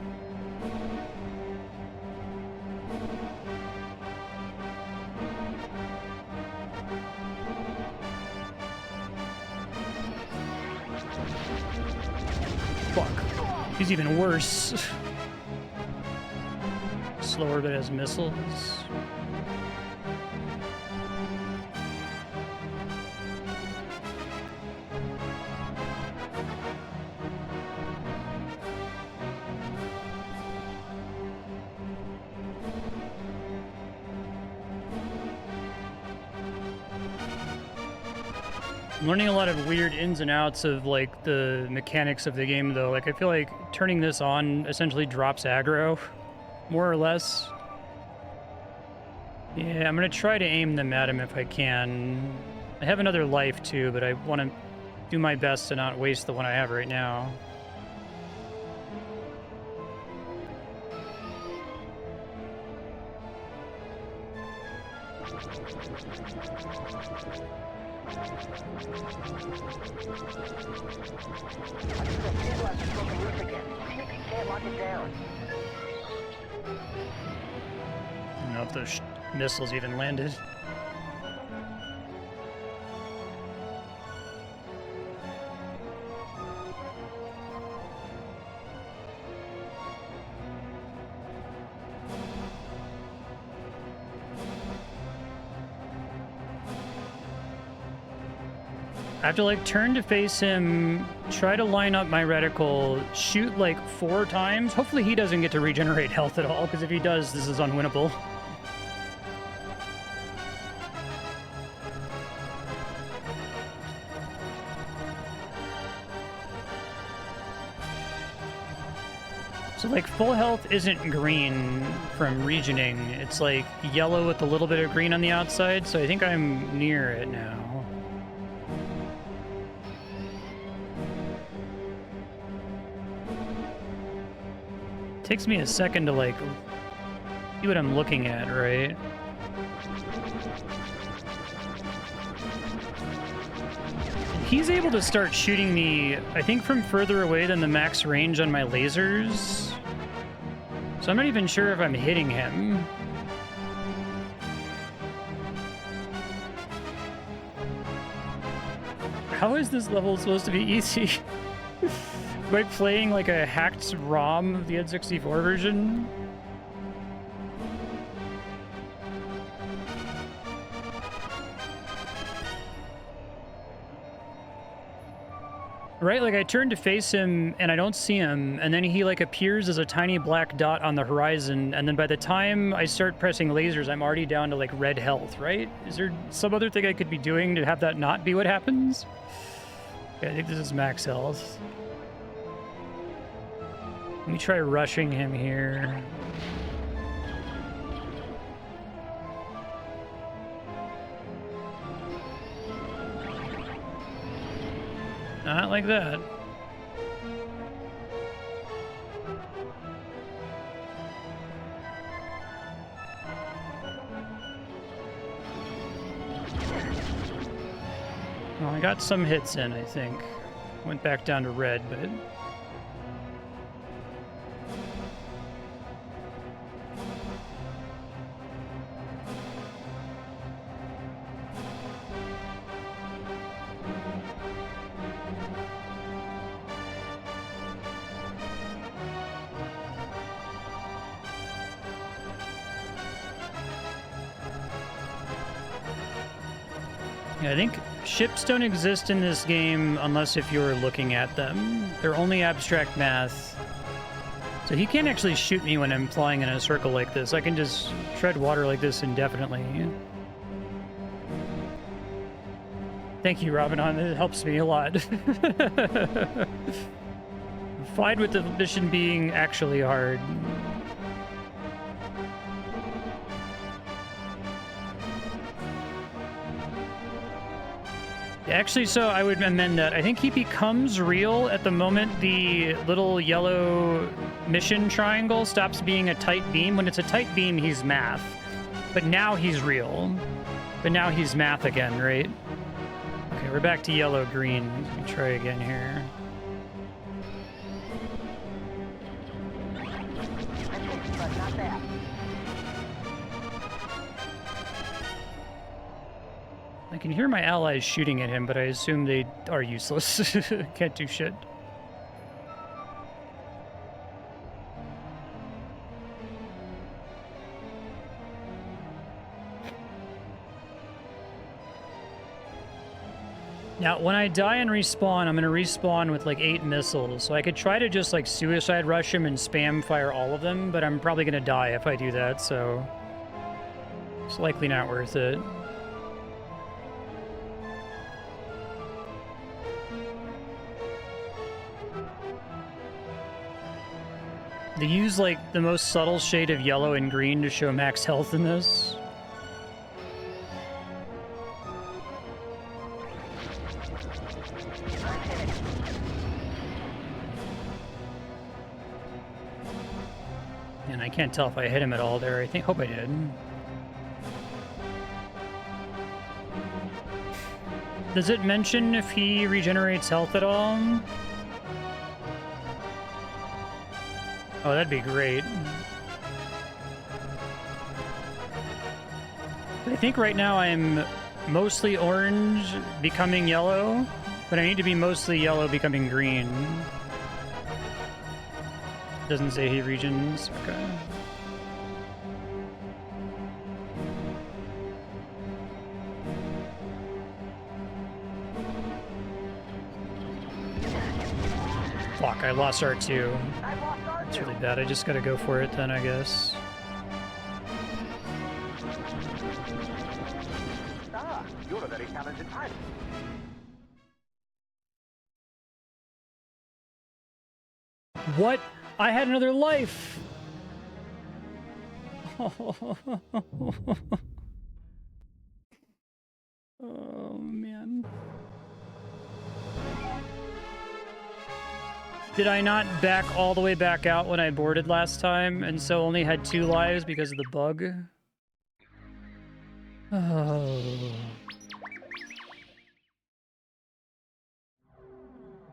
Fuck. He's even worse. Slower but has missiles. I'm learning a lot of weird ins and outs of like the mechanics of the game though. Like I feel like turning this on essentially drops aggro, more or less. Yeah, I'm gonna try to aim them at him if I can. I have another life too, but I want to do my best to not waste the one I have right now. I don't know if those missiles even landed. I have to like turn to face him, try to line up my reticle, shoot like 4 times. Hopefully he doesn't get to regenerate health at all, because if he does, this is unwinnable. So like full health isn't green from regening. It's like yellow with a little bit of green on the outside, so I think I'm near it now. Takes me a second to like see what I'm looking at, right? He's able to start shooting me, I think, from further away than the max range on my lasers. So I'm not even sure if I'm hitting him. How is this level supposed to be easy? Am I playing like a hacked ROM of the N64 version? Right, like I turn to face him and I don't see him, and then he like appears as a tiny black dot on the horizon, and then by the time I start pressing lasers, I'm already down to like red health, right? Is there some other thing I could be doing to have that not be what happens? Okay, I think this is max health. Let me try rushing him here. Not like that. Well, I got some hits in, I think. Went back down to red, but... I think ships don't exist in this game unless if you're looking at them. They're only abstract math. So he can't actually shoot me when I'm flying in a circle like this. I can just tread water like this indefinitely. Thank you, Robinon. It helps me a lot. Fine with the mission being actually hard. Actually, so I would amend that. I think he becomes real at the moment the little yellow mission triangle stops being a tight beam. When it's a tight beam, he's math. But now he's real. But now he's math again, right? Okay, we're back to yellow-green. Let me try again here. But not bad. I can hear my allies shooting at him, but I assume they are useless. Can't do shit. Now, when I die and respawn, I'm gonna respawn with like 8 missiles. So I could try to just like suicide rush him and spam fire all of them, but I'm probably gonna die if I do that, so it's likely not worth it. They use like the most subtle shade of yellow and green to show max health in this. And I can't tell if I hit him at all there. Hope I did. Does it mention if he regenerates health at all? Oh, that'd be great. I think right now I'm mostly orange, becoming yellow, but I need to be mostly yellow, becoming green. Doesn't say he regens. Okay. Fuck, I lost R2. It's really bad. I just gotta go for it then, I guess. Ah, you're a very talented pilot. What? I had another life! Oh, man. Did I not back all the way back out when I boarded last time, and so only had 2 lives because of the bug? Oh.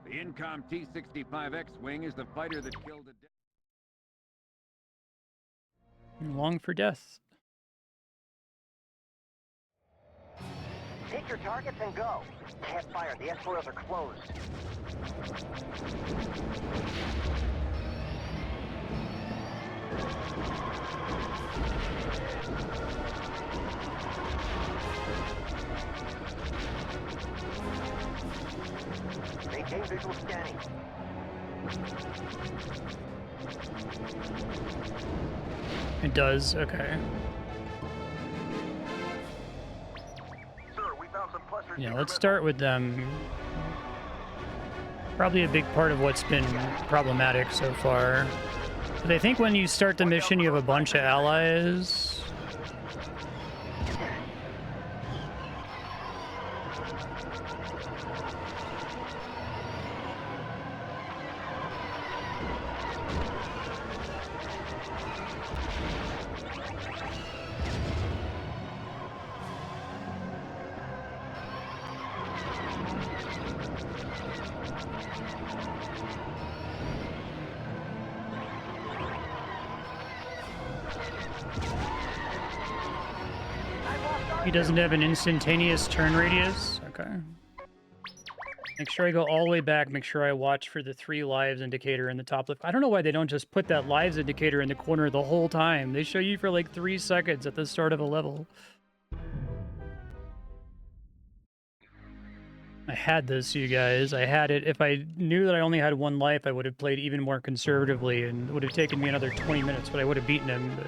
The Incom T-65 X-Wing is the fighter that killed a... Long for death. Take your targets and go. Can't fire. The S-foils are closed. Maintain visual scanning. It does, okay. Sir, we found some clusters. Yeah, let's start with them. Probably a big part of what's been problematic so far. But I think when you start the mission, you have a bunch of allies. He doesn't have an instantaneous turn radius? Okay. Make sure I go all the way back, make sure I watch for the 3 lives indicator in the top left. I don't know why they don't just put that lives indicator in the corner the whole time. They show you for like 3 seconds at the start of a level. I had this, you guys. I had it. If I knew that I only had 1 life, I would have played even more conservatively and it would have taken me another 20 minutes, but I would have beaten him. But...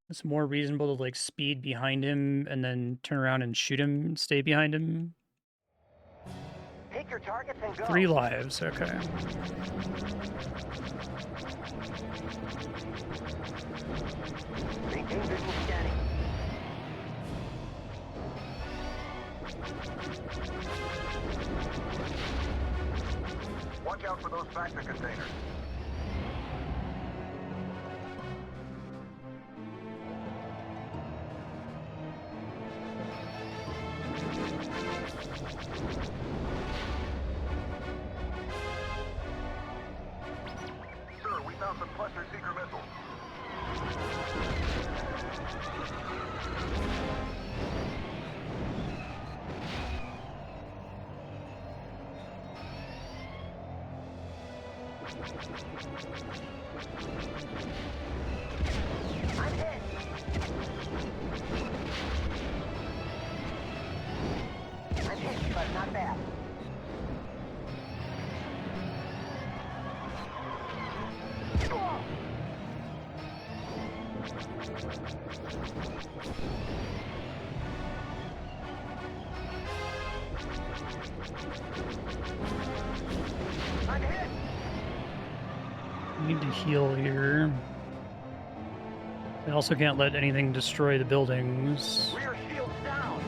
It's more reasonable to like speed behind him and then turn around and shoot him and stay behind him. Take your targets and go. 3 lives, okay. Maintain visual scanning. Watch out for those factor containers. Sir, we found some cluster seeker missiles. I'm hit. I'm hit, but not bad. I'm hit. Need to heal here. I also can't let anything destroy the buildings. Rear shield's down.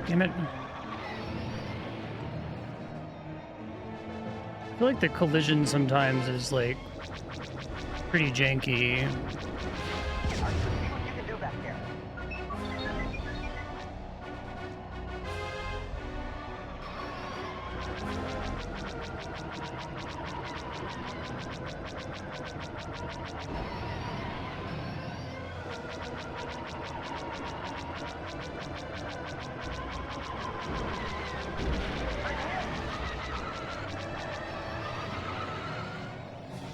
Damn it. I feel like the collision sometimes is like pretty janky. See what you can do back there.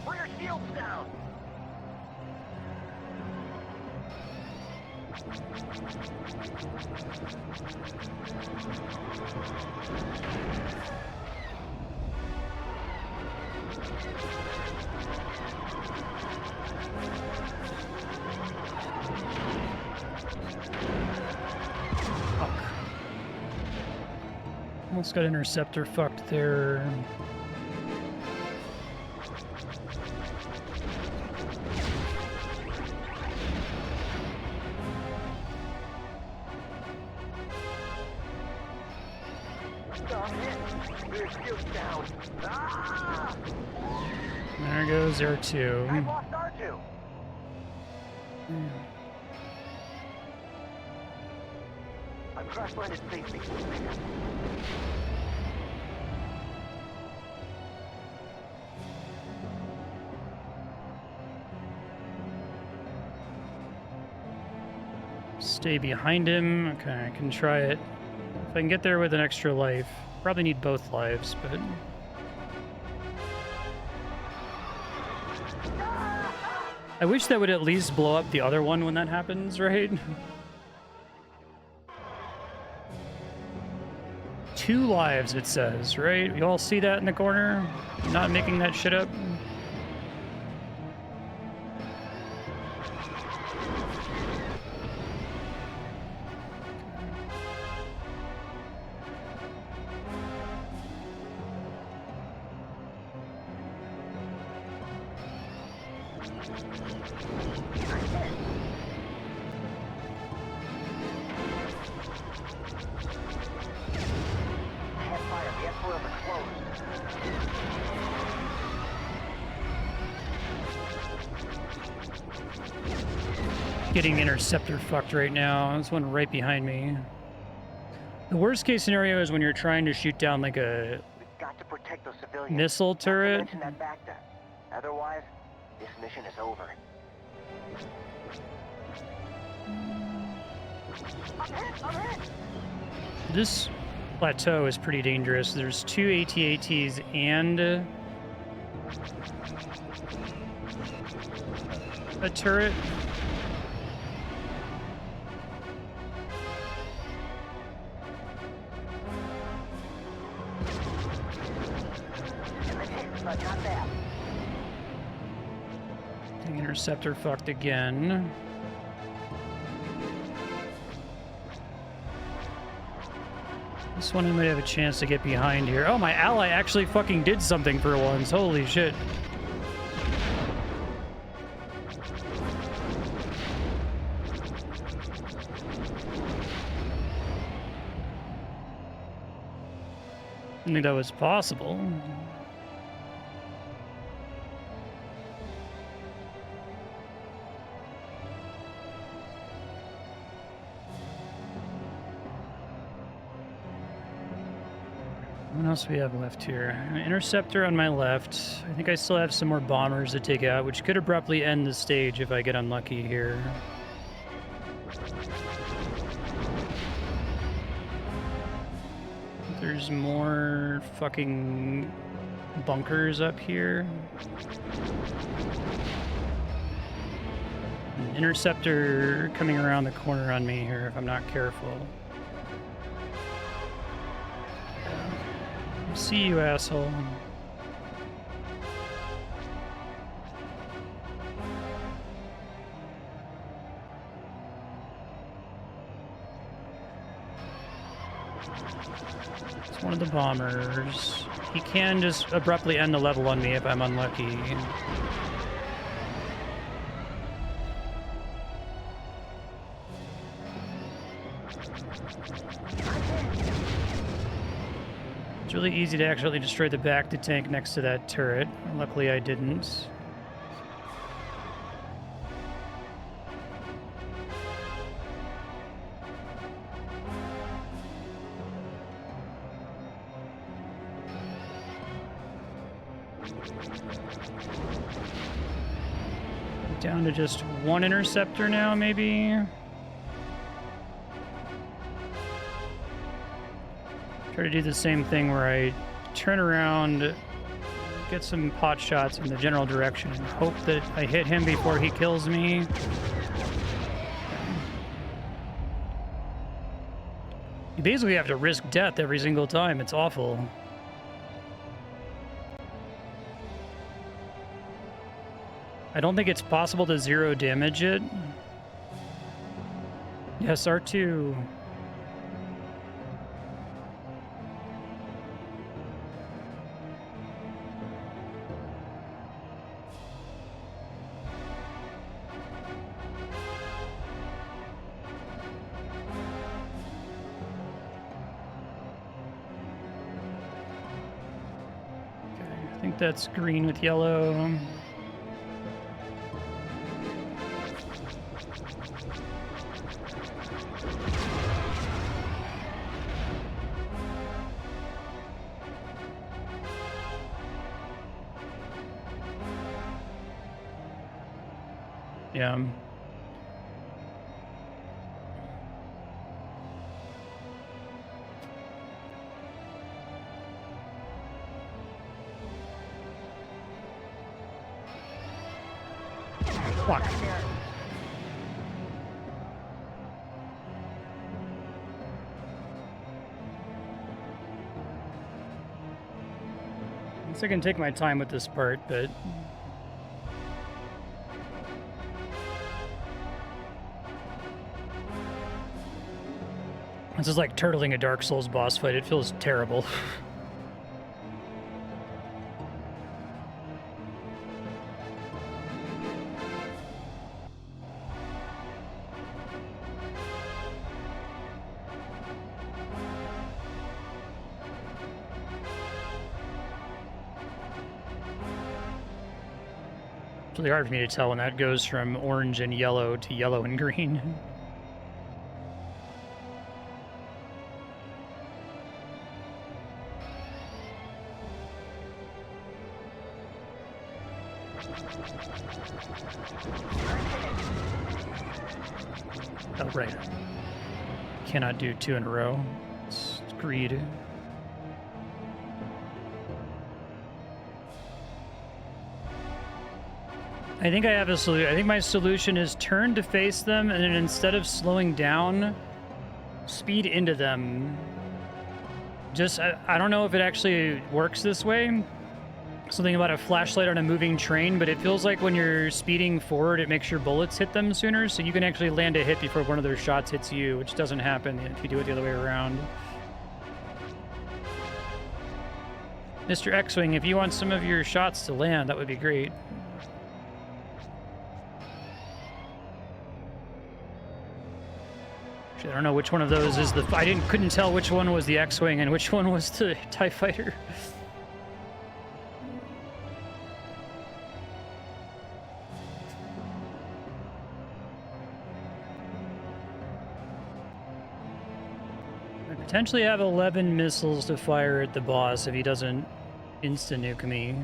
Rear shield's down. Fuck. Almost got interceptor fucked there. I'm hit. Rear shield's down. Ah! There goes R2. I've lost R2. I've crash-landed safely. Stay behind him. Okay, I can try it. If I can get there with an extra life. Probably need both lives, but... I wish that would at least blow up the other one when that happens, right? 2 lives, it says, right? You all see that in the corner? I'm not making that shit up. Getting interceptor fucked right now. There's one right behind me. The worst case scenario is when you're trying to shoot down like a We've got to protect those civilians. missile Not to turret. mention that back then. Otherwise, This mission is over. I'm hit! This plateau is pretty dangerous. There's 2 AT-ATs and a turret. But not that. The interceptor fucked again. This one I might have a chance to get behind here. Oh, my ally actually fucking did something for once. Holy shit. I didn't think that was possible. What else do we have left here? Interceptor on my left. I think I still have some more bombers to take out, which could abruptly end the stage if I get unlucky here. There's more fucking bunkers up here. An interceptor coming around the corner on me here if I'm not careful. See you, asshole. It's one of the bombers. He can just abruptly end the level on me if I'm unlucky. It's really easy to actually destroy the back to tank next to that turret. Luckily I didn't. Down to just one interceptor now, maybe? Try to do the same thing where I turn around, get some pot shots in the general direction, and hope that I hit him before he kills me. You basically have to risk death every single time. It's awful. I don't think it's possible to zero damage it. Yes, R2. I think that's green with yellow. Yeah. Fuck. I can take my time with this part, but this is like turtling a Dark Souls boss fight. It feels terrible. It's really hard for me to tell when that goes from orange and yellow to yellow and green. Oh, right. Cannot do 2 in a row. It's greed. I think I have a solution. I think my solution is turn to face them, and then instead of slowing down, speed into them. Just, I don't know if it actually works this way. Something about a flashlight on a moving train, but it feels like when you're speeding forward, it makes your bullets hit them sooner, so you can actually land a hit before one of their shots hits you, which doesn't happen if you do it the other way around. Mr. X-Wing, if you want some of your shots to land, that would be great. Actually, I don't know which one of those is the... couldn't tell which one was the X-Wing and which one was the TIE Fighter. I potentially have 11 missiles to fire at the boss if he doesn't insta-nuke me.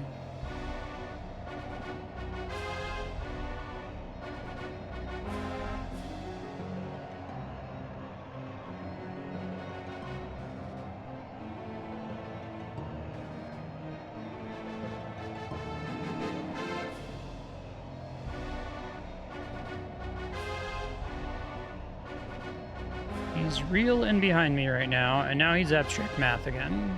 He's real in behind me right now, and now he's abstract math again.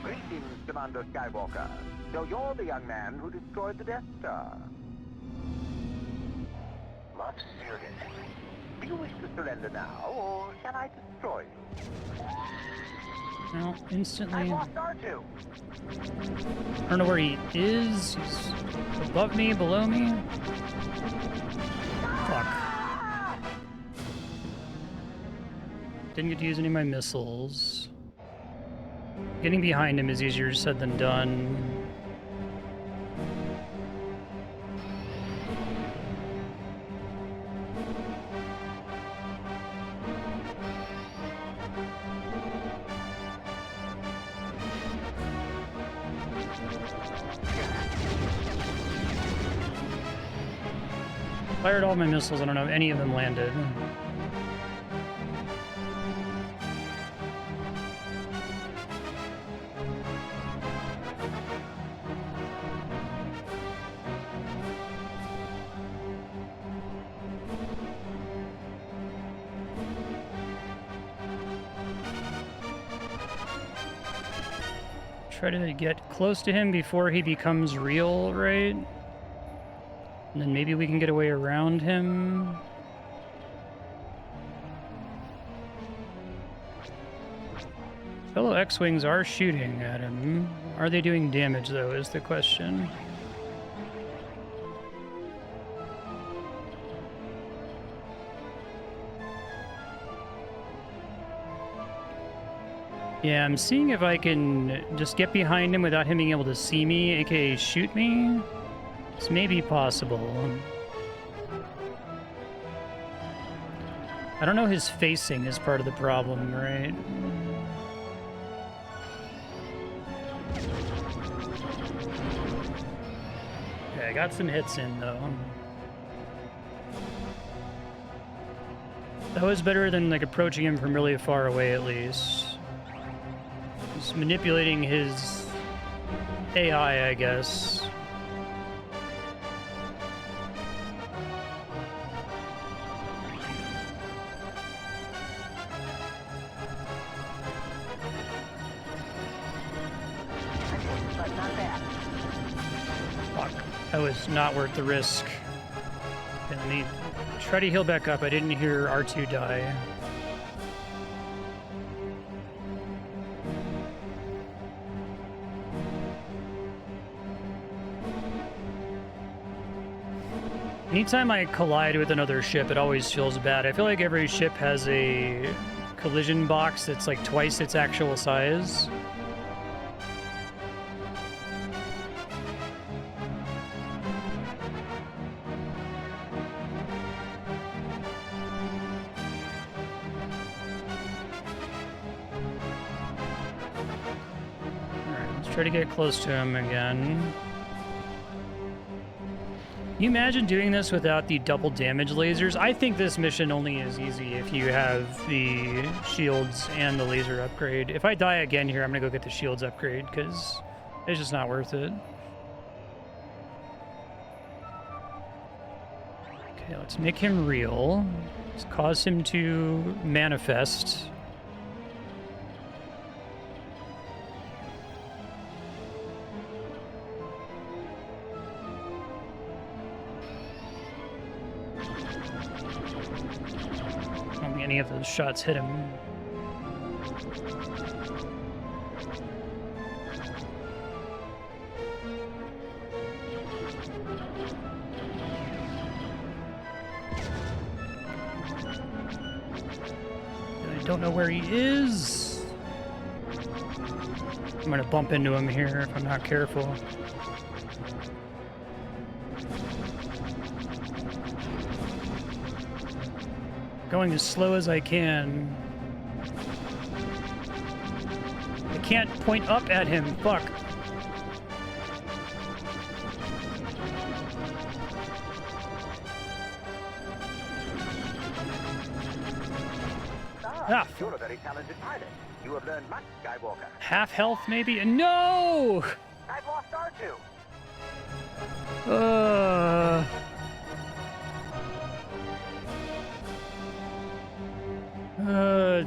Greetings, Commander Skywalker. So you're the young man who destroyed the Death Star. Moff Seerdon. Do you wish to surrender now, or shall I destroy you? Well, instantly... I lost R2. I don't know where he is. He's above me, below me. Fuck. Didn't get to use any of my missiles. Getting behind him is easier said than done. Fired all my missiles. I don't know if any of them landed. Try to get close to him before he becomes real, right? And then maybe we can get away around him. Fellow X-Wings are shooting at him. Are they doing damage, though, is the question. Yeah, I'm seeing if I can just get behind him without him being able to see me, aka shoot me. This may be possible. I don't know his facing is part of the problem, right? Okay, I got some hits in, though. That was better than, like, approaching him from really far away, at least. Just manipulating his AI, I guess. That was not worth the risk. Okay, let me try to heal back up. I didn't hear R2 die. Anytime I collide with another ship, it always feels bad. I feel like every ship has a collision box that's like twice its actual size. try to get close to him again. Can you imagine doing this without the double damage lasers? I think this mission only is easy if you have the shields and the laser upgrade. If I die again here, I'm gonna go get the shields upgrade because it's just not worth it. Okay, let's make him real. Let's cause him to manifest. I don't think any of those shots hit him. I don't know where he is. I'm gonna bump into him here if I'm not careful. Going as slow as I can. I can't point up at him. Fuck. Ah. You're a very talented pilot. You have learned much, Skywalker. Half health, maybe? No! I've lost R2.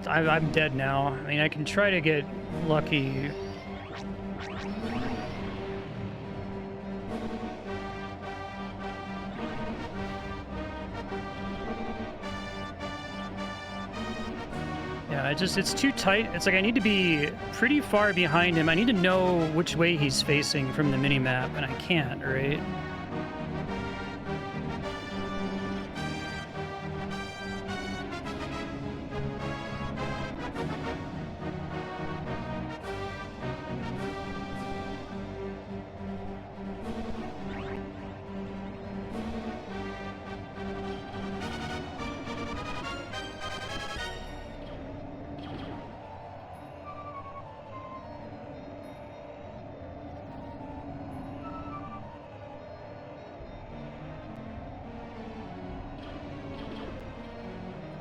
I'm dead now. I mean, I can try to get lucky. Yeah, it's too tight. It's like I need to be pretty far behind him. I need to know which way he's facing from the minimap, and I can't, right?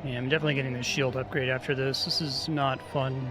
Yeah, I'm definitely getting the shield upgrade after this. This is not fun.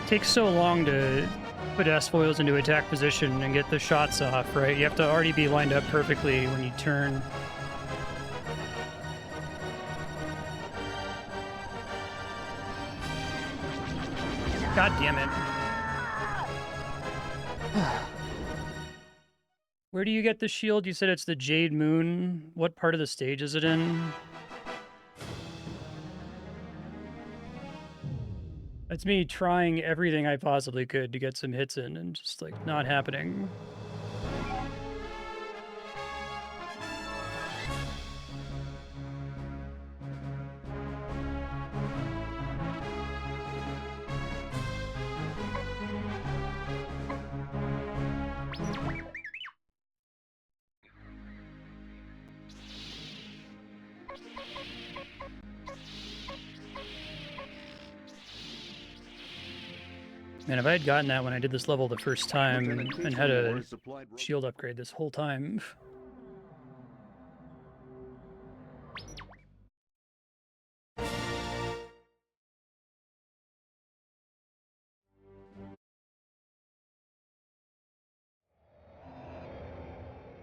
Takes so long to put S-foils into attack position and get the shots off, right? You have to already be lined up perfectly when you turn. God damn it. Where do you get the shield? You said it's the Jade Moon. What part of the stage is it in? It's me trying everything I possibly could to get some hits in and just like not happening. Man, if I had gotten that when I did this level the first time and had a shield upgrade this whole time.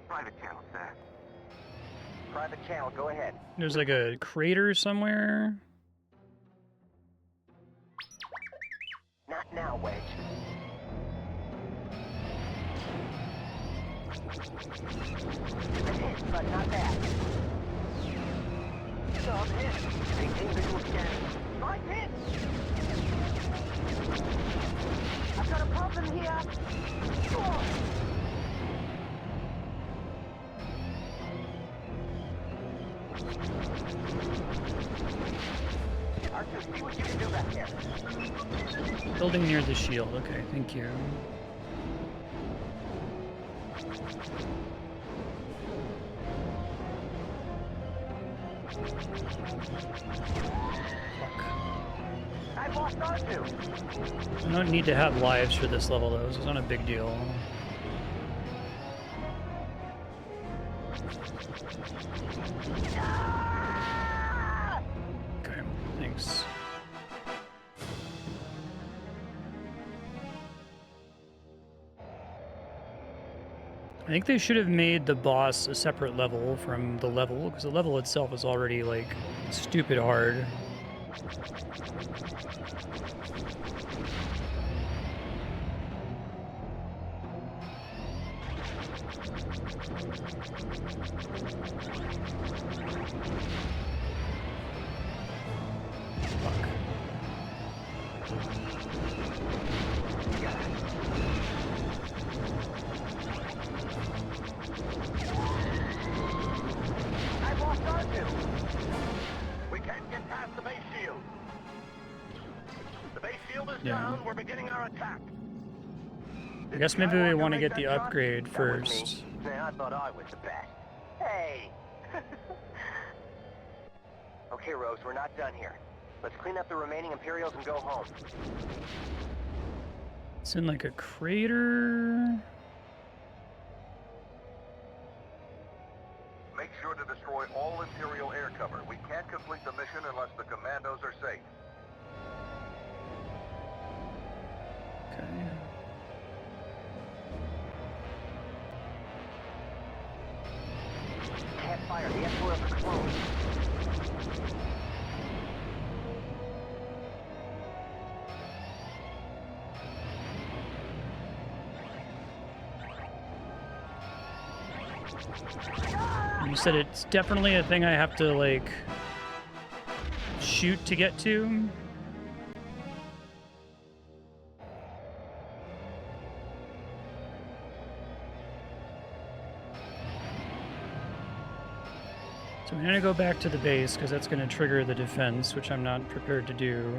Private channel, sir. Private channel, go ahead. There's like a crater somewhere. Not now, Wedge. You've been hit, but not bad. Some hit. Maintain visual scanning. 5 hits! I've got a problem here. Oh. R2, see what you can do back there. Building near the shield. Okay, thank you. I've lost R2. I don't need to have lives for this level though, so it's not a big deal. Okay, thanks. I think they should have made the boss a separate level from the level, because the level itself is already, like, stupid hard. I guess maybe we want to get the upgrade first. Yeah, I thought I was the best. Hey! Okay, Rose, we're not done here. Let's clean up the remaining Imperials and go home. It's in like a crater. Make sure to destroy all Imperial air cover. We can't complete the mission unless the commandos are safe. Okay. Can't fire. The F-foils are closed. You said it's definitely a thing I have to, like, shoot to get to? So I'm gonna go back to the base, because that's gonna trigger the defense, which I'm not prepared to do.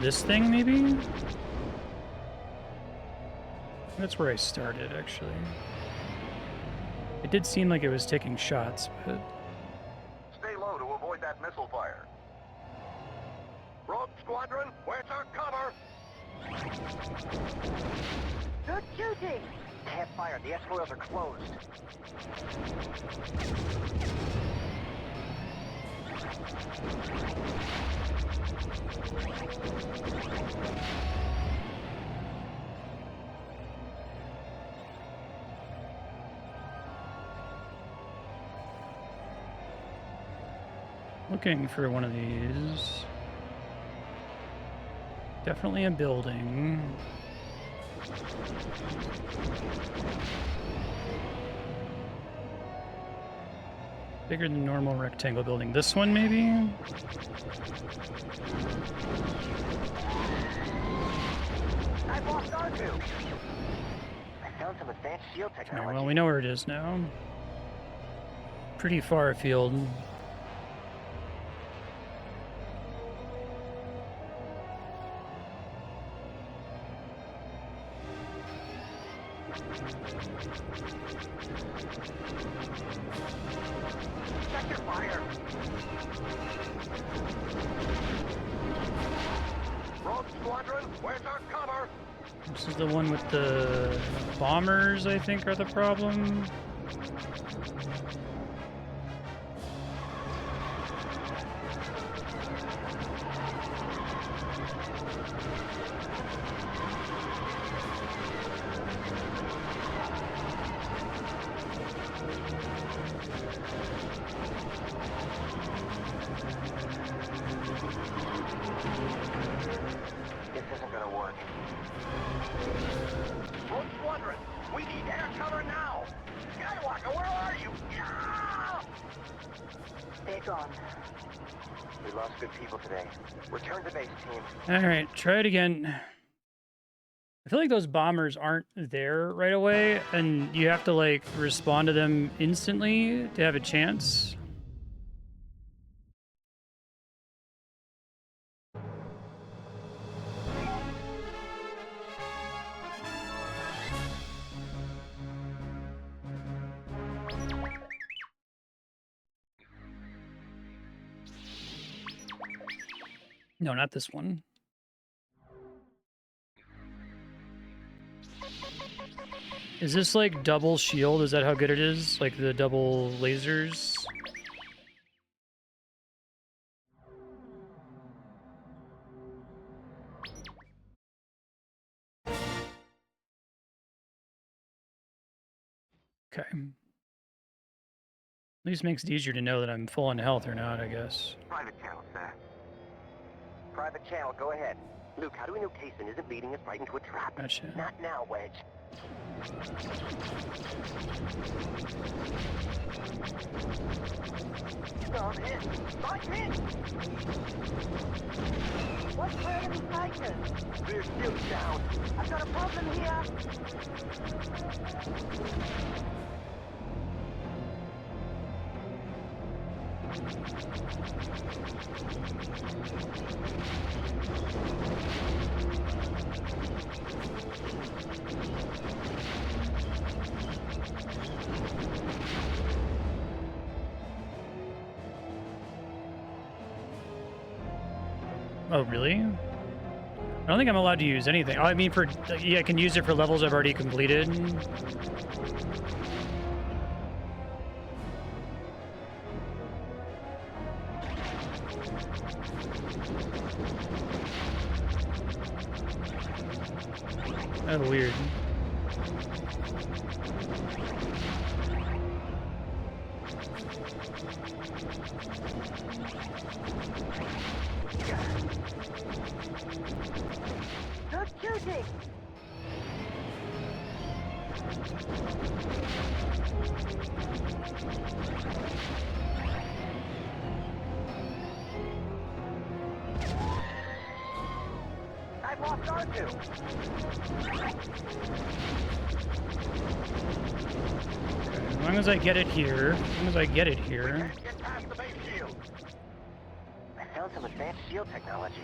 This thing, maybe? That's where I started, actually. It did seem like it was taking shots, but... Stay low to avoid that missile fire. Rogue Squadron, where's our cover? Good shooting! Can't fire. The S-foils are closed. Looking for one of these. Definitely a building. Bigger than normal rectangle building. This one, maybe? I've lost R2. I found some advanced shield Okay, technology. well, we know where it is now. Pretty far afield. Check your fire. Rogue Squadron, where's our cover? This is the one with the bombers, I think, are the problem. This isn't gonna work. Rogue Squadron, we need air cover now! Skywalker, where are you? Yeah! They're gone. We lost good people today. Return to base, team. All right, try it again. I feel like those bombers aren't there right away, and you have to like respond to them instantly to have a chance. No, not this one. Is this like double shield? Is that how good it is? Like the double lasers? Okay. At least makes it easier to know that I'm full on health or not, I guess. Private channel, sir. Private channel, go ahead. Luke, how do we know Kaysen isn't leading us right into a trap? Gotcha. Not now, Wedge. I'm hit! I'm hit! What's for enemy fighters? Rear shield down. I've got a problem here. Oh, really? I don't think I'm allowed to use anything. Oh, I mean, for yeah, I can use it for levels I've already completed. Oh, weird. Good shooting. I've lost R2. As long as I get it here. As long as I get it here. Get past the base shield. I found some advanced shield technology.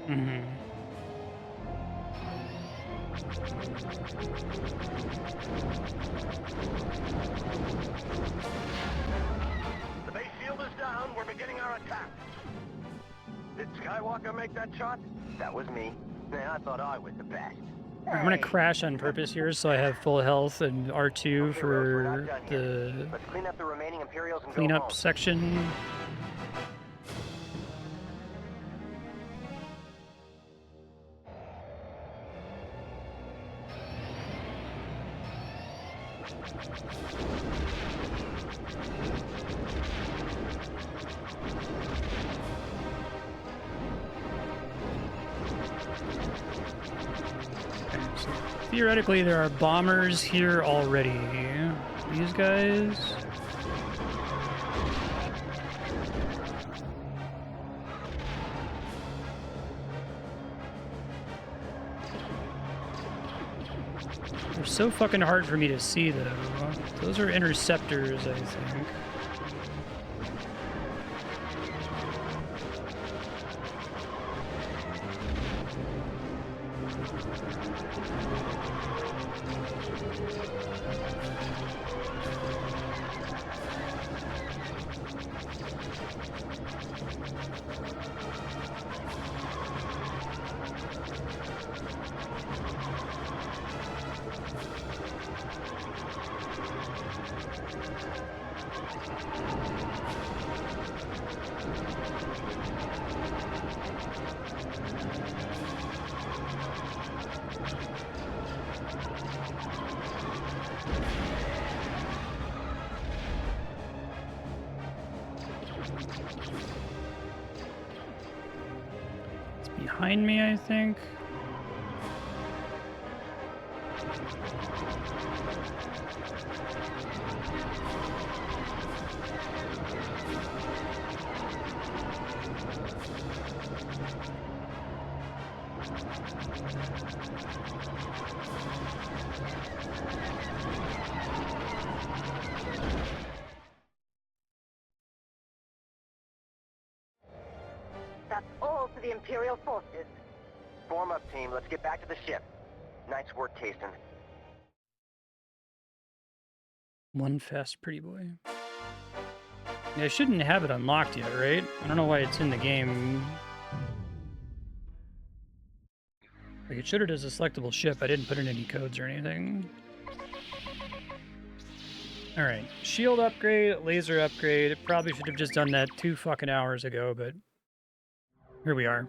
Mm-hmm. The base shield is down. We're beginning our attack. Did Skywalker make that shot? That was me. Man, I thought I was the best. I'm gonna crash on purpose here so I have full health and R2 Okay, Rose, we're not for done here. the Let's clean up the remaining Imperials and go cleanup home. section. Theoretically, there are bombers here already. These guys. They're so fucking hard for me to see, though. Those are interceptors, I think. behind me, I think. That's all for the Imperial forces. Form up, team. Let's get back to the ship. Nice work, Taston. One fast pretty boy. Yeah, I shouldn't have it unlocked yet, right? I don't know why it's in the game. Like, it should have as a selectable ship. I didn't put in any codes or anything. Alright, shield upgrade, laser upgrade. It probably should have just done that 2 fucking hours ago, but here we are.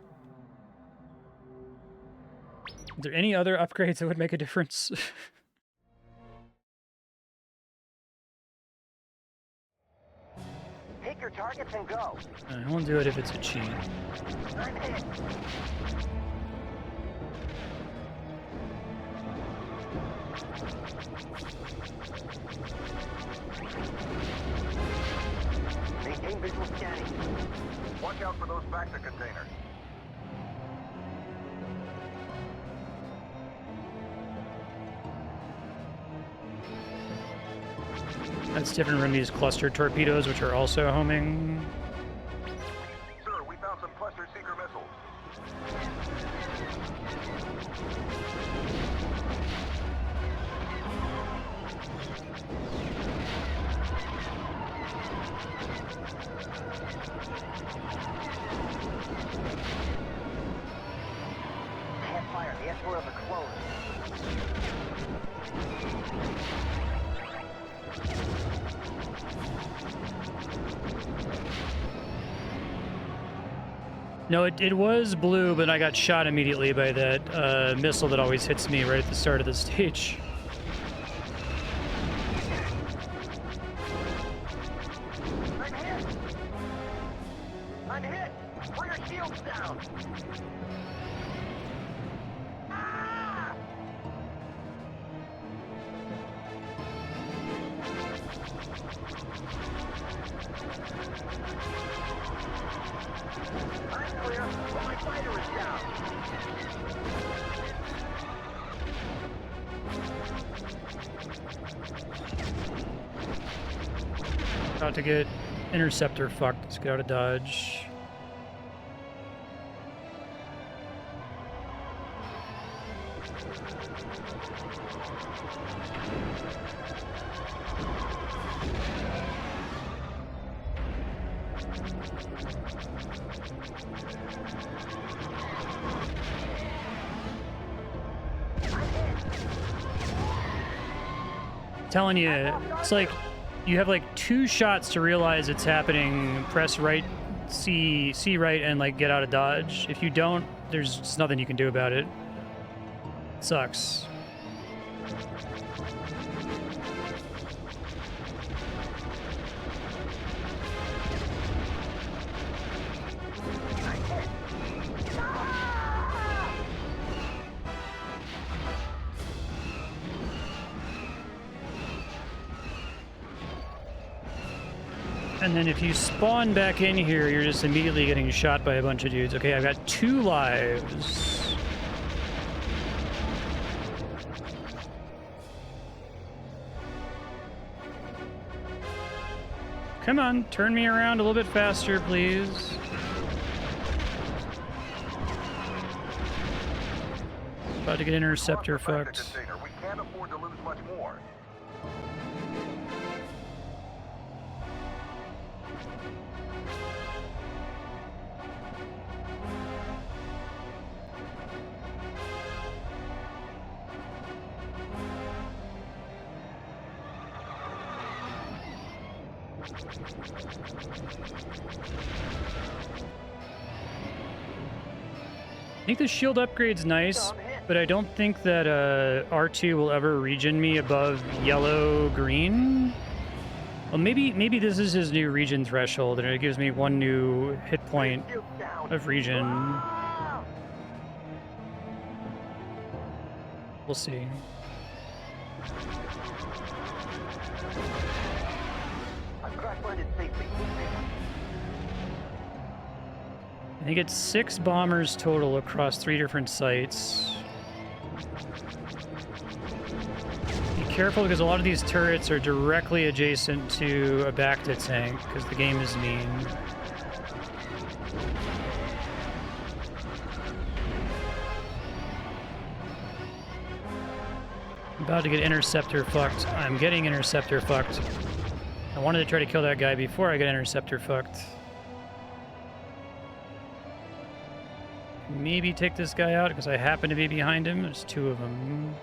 Are there any other upgrades that would make a difference? Pick your targets and go. I won't do it if it's a cheat. I'm hit. Maintain visual scanning. Watch out for those Bacta containers. That's different from these cluster torpedoes, which are also homing. Sir, we found some cluster seeker missiles. Can't fire. The S-foils are closed. No, it was blue, but I got shot immediately by that missile that always hits me right at the start of the stage. I'm hit. I'm hit. Bring your shields down. Ah! I'm clear, but my fighter is down. About to get interceptor fucked. Let's get out of dodge. Telling you, it's like you have like 2 shots to realize it's happening. Press right, see right, and like get out of dodge. If you don't, there's just nothing you can do about it. Sucks. And then if you spawn back in here, you're just immediately getting shot by a bunch of dudes. Okay, I've got 2 lives. Come on, turn me around a little bit faster, please. About to get interceptor fucked. We can't afford to lose much more. I think the shield upgrade's nice, but I don't think that R2 will ever regen me above yellow-green. Well, maybe this is his new regen threshold, and it gives me 1 new hit point of regen. We'll see. I've crash landed safely. I think it's 6 bombers total across 3 different sites. Be careful because a lot of these turrets are directly adjacent to a Bacta tank because the game is mean. I'm about to get interceptor fucked. I'm getting interceptor fucked. I wanted to try to kill that guy before I got interceptor fucked. Maybe take this guy out because I happen to be behind him. There's 2 of them.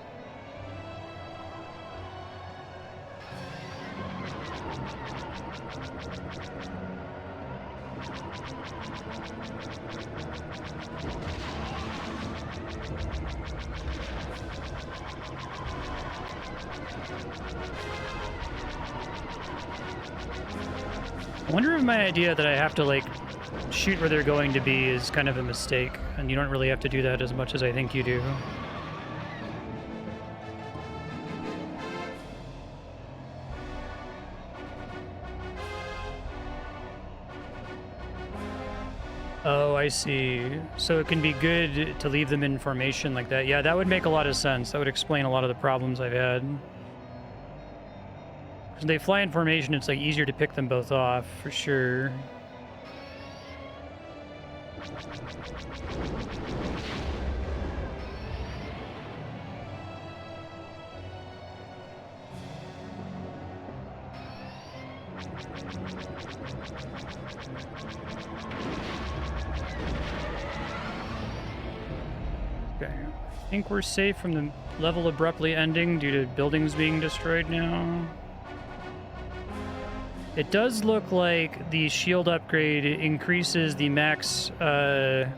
I wonder if my idea that I have to, like, shoot where they're going to be is kind of a mistake, and you don't really have to do that as much as I think you do. Oh, I see. So it can be good to leave them in formation like that. Yeah, that would make a lot of sense. That would explain a lot of the problems I've had. When they fly in formation, it's like easier to pick them both off, for sure. Okay, I think we're safe from the level abruptly ending due to buildings being destroyed now. It does look like the shield upgrade increases the max R2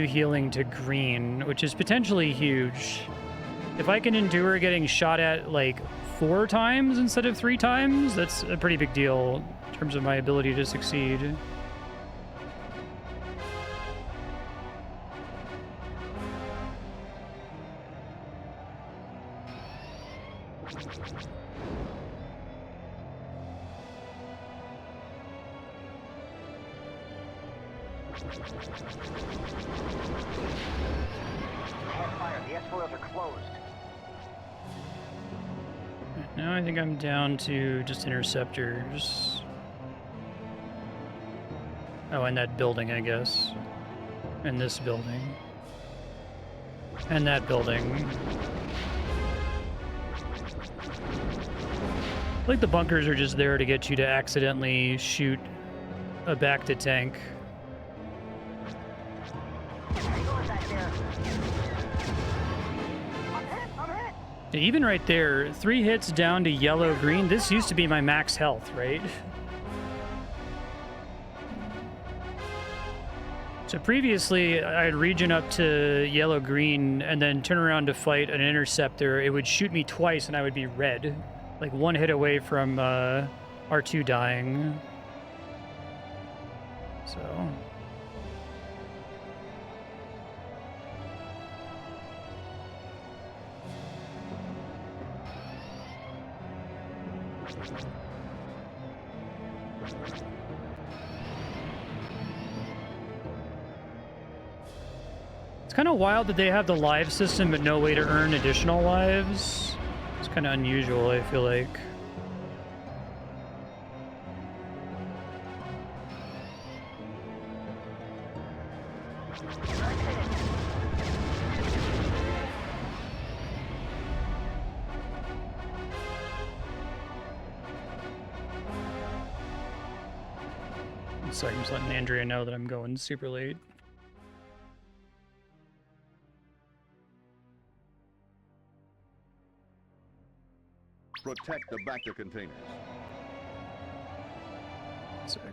healing to green, which is potentially huge. If I can endure getting shot at like 4 times instead of 3 times, that's a pretty big deal in terms of my ability to succeed. Now I think I'm down to just interceptors. Oh, and that building, I guess. And this building. And that building. I think the bunkers are just there to get you to accidentally shoot a Bacta tank. Even right there, 3 hits down to yellow-green. This used to be my max health, right? So previously, I'd regen up to yellow-green and then turn around to fight an interceptor. It would shoot me twice and I would be red. Like 1 hit away from R2 dying. So... It's kind of wild that they have the live system but no way to earn additional lives. It's kind of unusual, I feel like. Sorry, I'm just letting Andrea know that I'm going super late. Protect the Bacta containers. Sorry.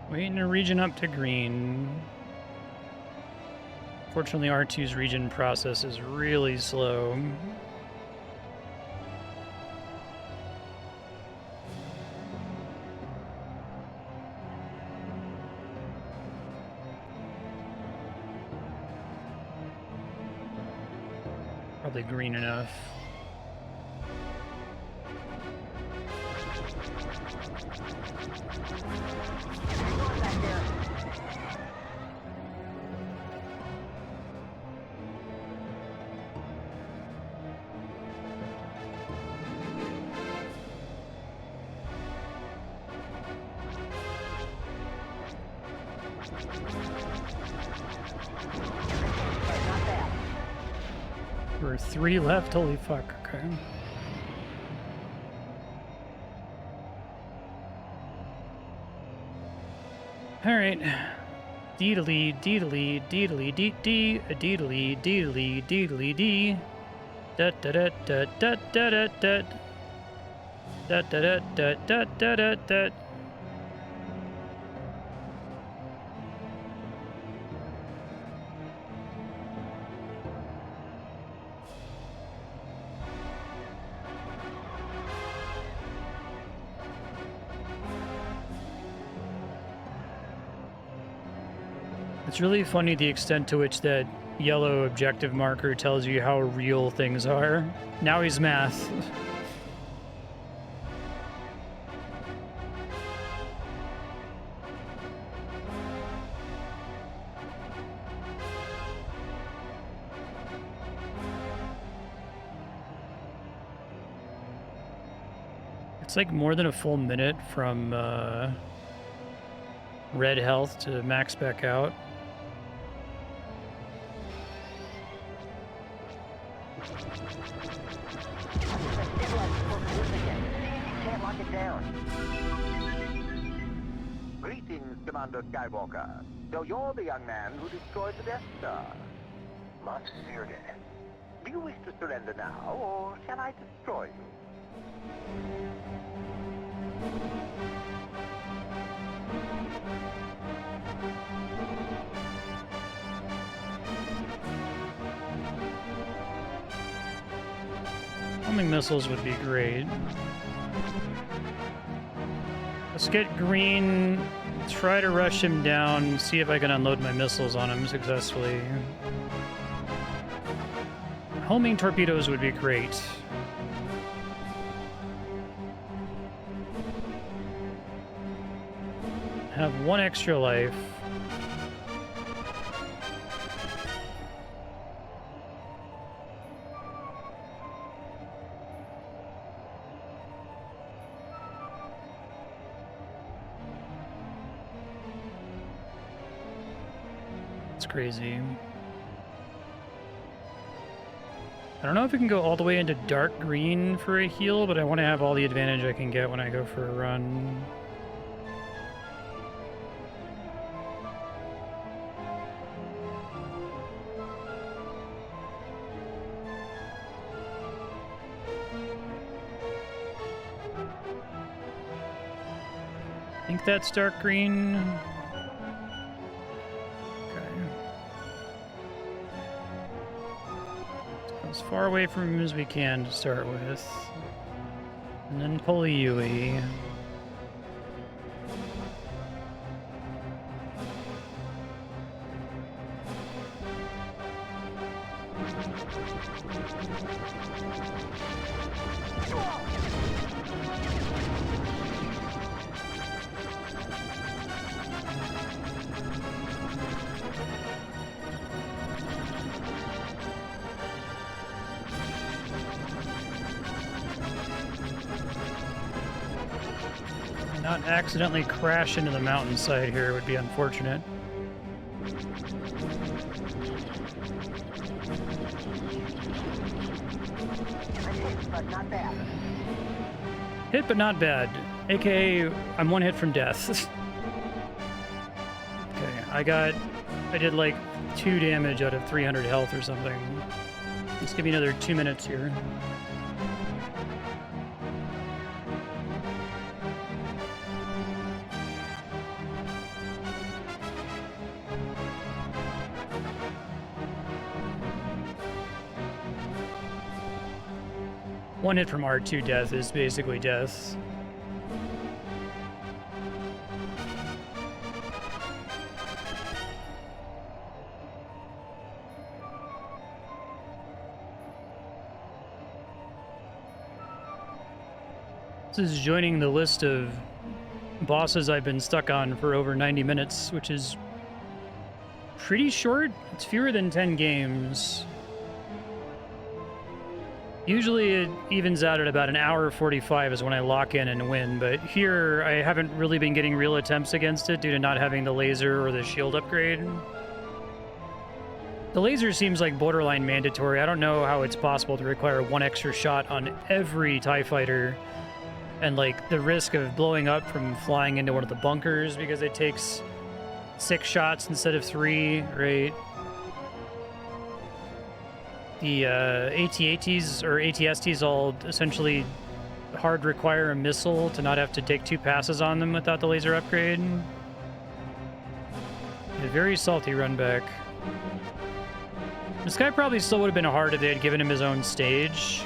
Waiting to regen up to green. Fortunately, R2's regen process is really slow. Probably green enough. Back there. Not bad. We're 3 left. Holy fuck. Okay. All right. Deedly, deedly, deedly, dee dee, deedly, deedly, deedly, dee. Da da da da da da da da. Da da da da da da da da. It's really funny the extent to which that yellow objective marker tells you how real things are. Now he's math. It's like more than a full minute from red health to max back out. Can't lock it down. Greetings, Commander Skywalker. So you're the young man who destroyed the Death Star. Moff Seerdon. Do you wish to surrender now, or shall I destroy you? Homing missiles would be great. Let's get green, try to rush him down, see if I can unload my missiles on him successfully. Homing torpedoes would be great. Have 1 extra life. It's crazy. I don't know if we can go all the way into dark green for a heal, but I want to have all the advantage I can get when I go for a run. I think that's dark green. As far away from him as we can to start with. And then pull a Yui. Not accidentally crash into the mountainside here would be unfortunate. But not bad. Hit but not bad. AKA, I'm 1 hit from death. Okay, I did like 2 damage out of 300 health or something. Let's give me another 2 minutes here. One hit from R2 death is basically death. This is joining the list of bosses I've been stuck on for over 90 minutes, which is pretty short. It's fewer than 10 games. Usually it evens out at about an hour 45 is when I lock in and win, but here I haven't really been getting real attempts against it due to not having the laser or the shield upgrade. The laser seems like borderline mandatory. I don't know how it's possible to require one extra shot on every TIE fighter, and like the risk of blowing up from flying into one of the bunkers because it takes 6 shots instead of 3, right? The AT-ATs or AT-STs all essentially hard require a missile to not have to take 2 passes on them without the laser upgrade. A very salty run back. This guy probably still would have been hard if they had given him his own stage.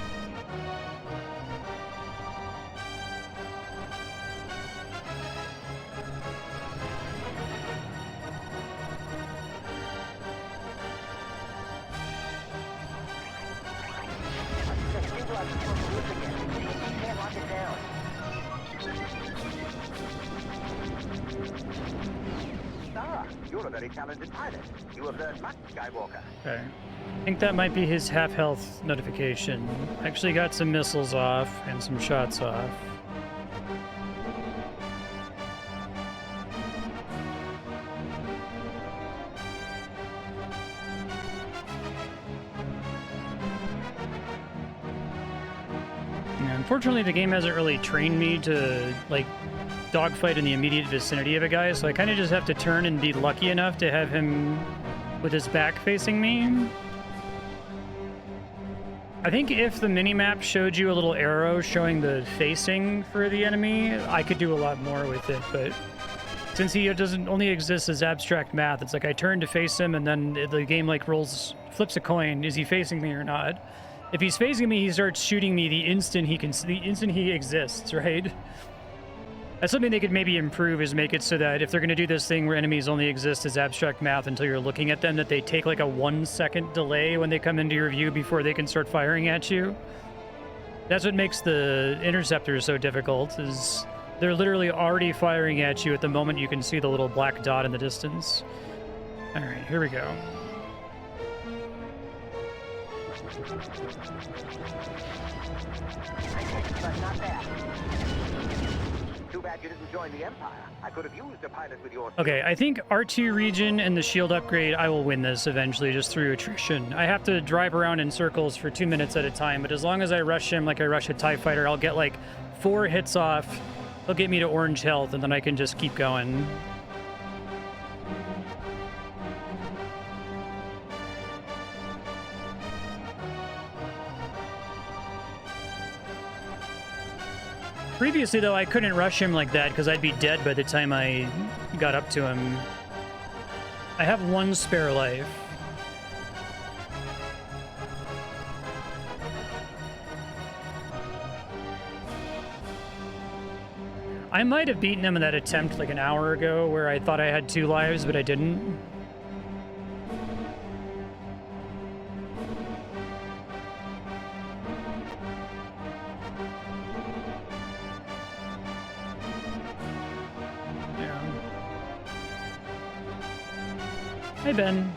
You're a very talented pilot. You have learned much, Skywalker. Okay. I think that might be his half-health notification. Actually got some missiles off and some shots off. Yeah, unfortunately, the game hasn't really trained me to, like, dogfight in the immediate vicinity of a guy, so I kind of just have to turn and be lucky enough to have him with his back facing me. I think if the minimap showed you a little arrow showing the facing for the enemy, I could do a lot more with it, but since he doesn't only exist as abstract math, it's like I turn to face him and then the game like flips a coin. Is he facing me or not? If he's facing me, he starts shooting me the instant he exists, right? That's something they could maybe improve, is make it so that if they're going to do this thing where enemies only exist as abstract math until you're looking at them, that they take like a 1-second delay when they come into your view before they can start firing at you. That's what makes the interceptors so difficult, is they're literally already firing at you at the moment you can see the little black dot in the distance. All right, here we go. But not bad. Too bad you didn't join the Empire. I could have used a pilot with your... Okay, I think R2 region and the shield upgrade, I will win this eventually just through attrition. I have to drive around in circles for 2 minutes at a time, but as long as I rush him like I rush a TIE fighter, I'll get like 4 hits off. He'll get me to orange health, and then I can just keep going. Previously, though, I couldn't rush him like that because I'd be dead by the time I got up to him. I have 1 spare life. I might have beaten him in that attempt like an hour ago where I thought I had 2 lives, but I didn't. Hey, Ben.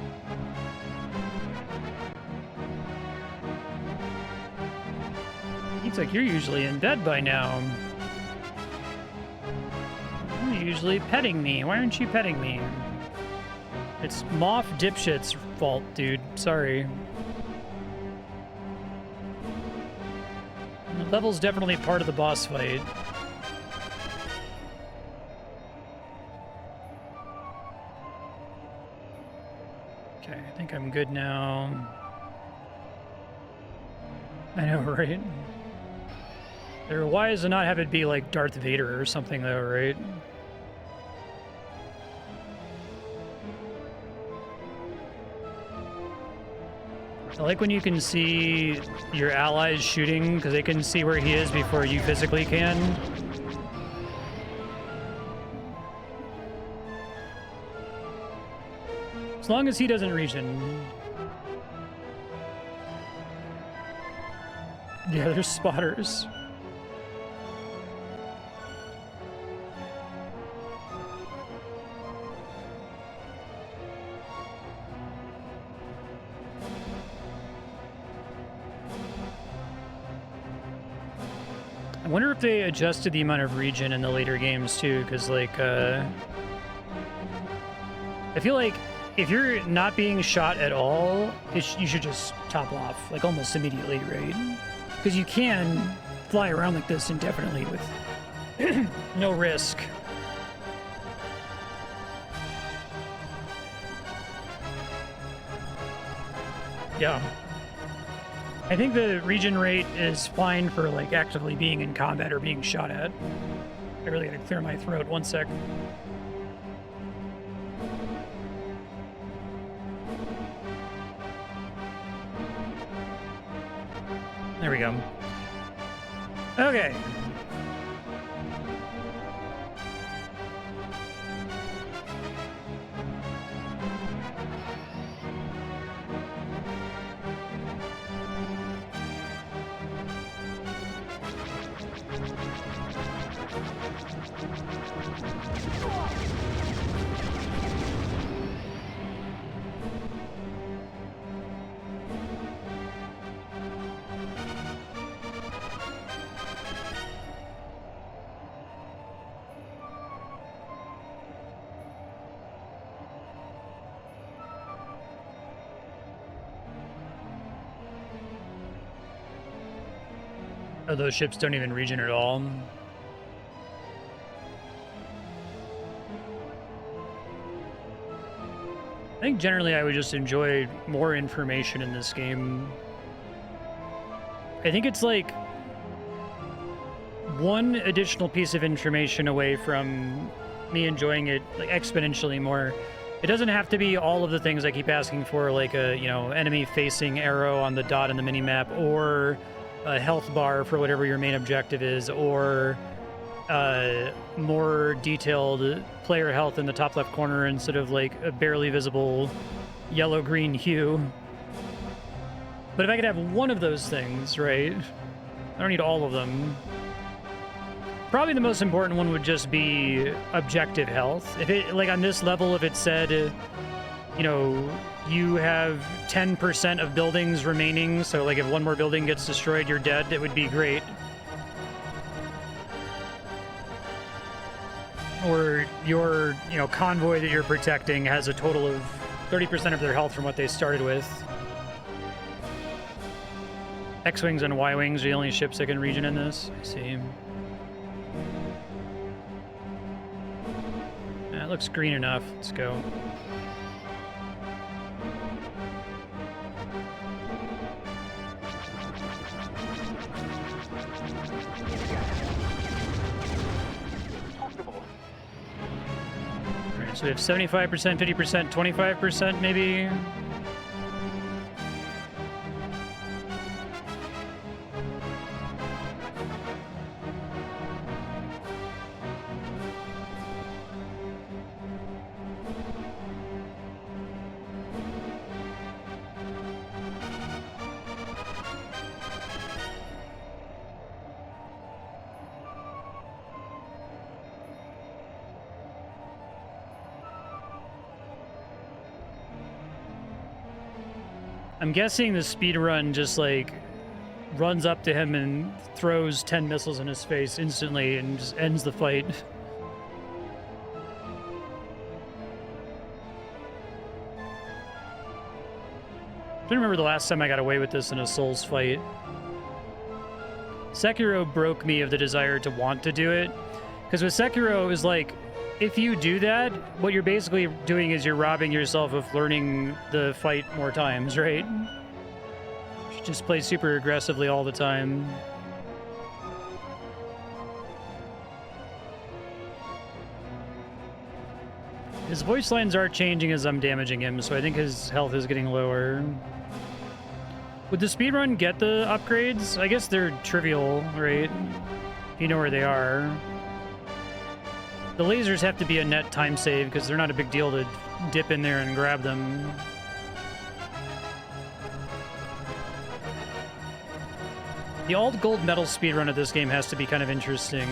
It's like you're usually in bed by now. You're usually petting me. Why aren't you petting me? It's Moff Dipshit's fault, dude. Sorry. The level's definitely part of the boss fight. Okay, I think I'm good now. I know, right? They're wise to not have it be like Darth Vader or something, though, right? I like when you can see your allies shooting, because they can see where he is before you physically can. As long as he doesn't regen. Yeah, there's spotters. I wonder if they adjusted the amount of regen in the later games too, because like I feel like if you're not being shot at all, you should just top off like almost immediately, right? Because you can fly around like this indefinitely with no risk. Yeah. I think the regen rate is fine for like actively being in combat or being shot at. I really gotta clear my throat. One sec. There we go. Okay. Oh, those ships don't even regen at all. I think generally I would just enjoy more information in this game. I think it's like one additional piece of information away from me enjoying it like exponentially more. It doesn't have to be all of the things I keep asking for, like a, you know, enemy facing arrow on the dot in the minimap, or a health bar for whatever your main objective is, or more detailed player health in the top left corner instead of like a barely visible yellow-green hue. But if I could have one of those things, right? I don't need all of them. Probably the most important one would just be objective health. If it, like on this level, if it said, you know, you have 10% of buildings remaining, so like if one more building gets destroyed, you're dead, it would be great. Or your, you know, convoy that you're protecting has a total of 30% of their health from what they started with. X-Wings and Y-Wings are the only ships that can regen in this. I see. That looks green enough. Let's go. Alright, so we have 75%, 50%, 25% maybe. I'm guessing the speed run just like runs up to him and throws 10 missiles in his face instantly and just ends the fight. I don't remember the last time I got away with this in a Souls fight. Sekiro broke me of the desire to want to do it, because with Sekiro it was like, if you do that, what you're basically doing is you're robbing yourself of learning the fight more times, right? You should just play super aggressively all the time. His voice lines are changing as I'm damaging him, so I think his health is getting lower. Would the speedrun get the upgrades? I guess they're trivial, right? If you know where they are. The lasers have to be a net time save because they're not a big deal to dip in there and grab them. The all gold medal speedrun of this game has to be kind of interesting.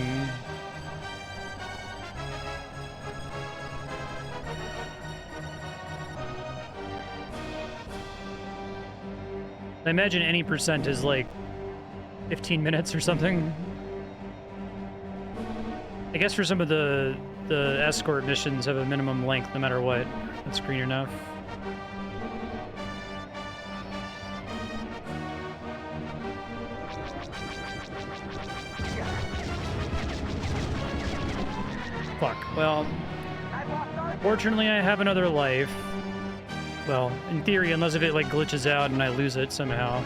I imagine any percent is like 15 minutes or something. I guess for some of the escort missions have a minimum length no matter what. That's green enough. Fuck. Well, fortunately I have another life. Well, in theory, unless if it like glitches out and I lose it somehow.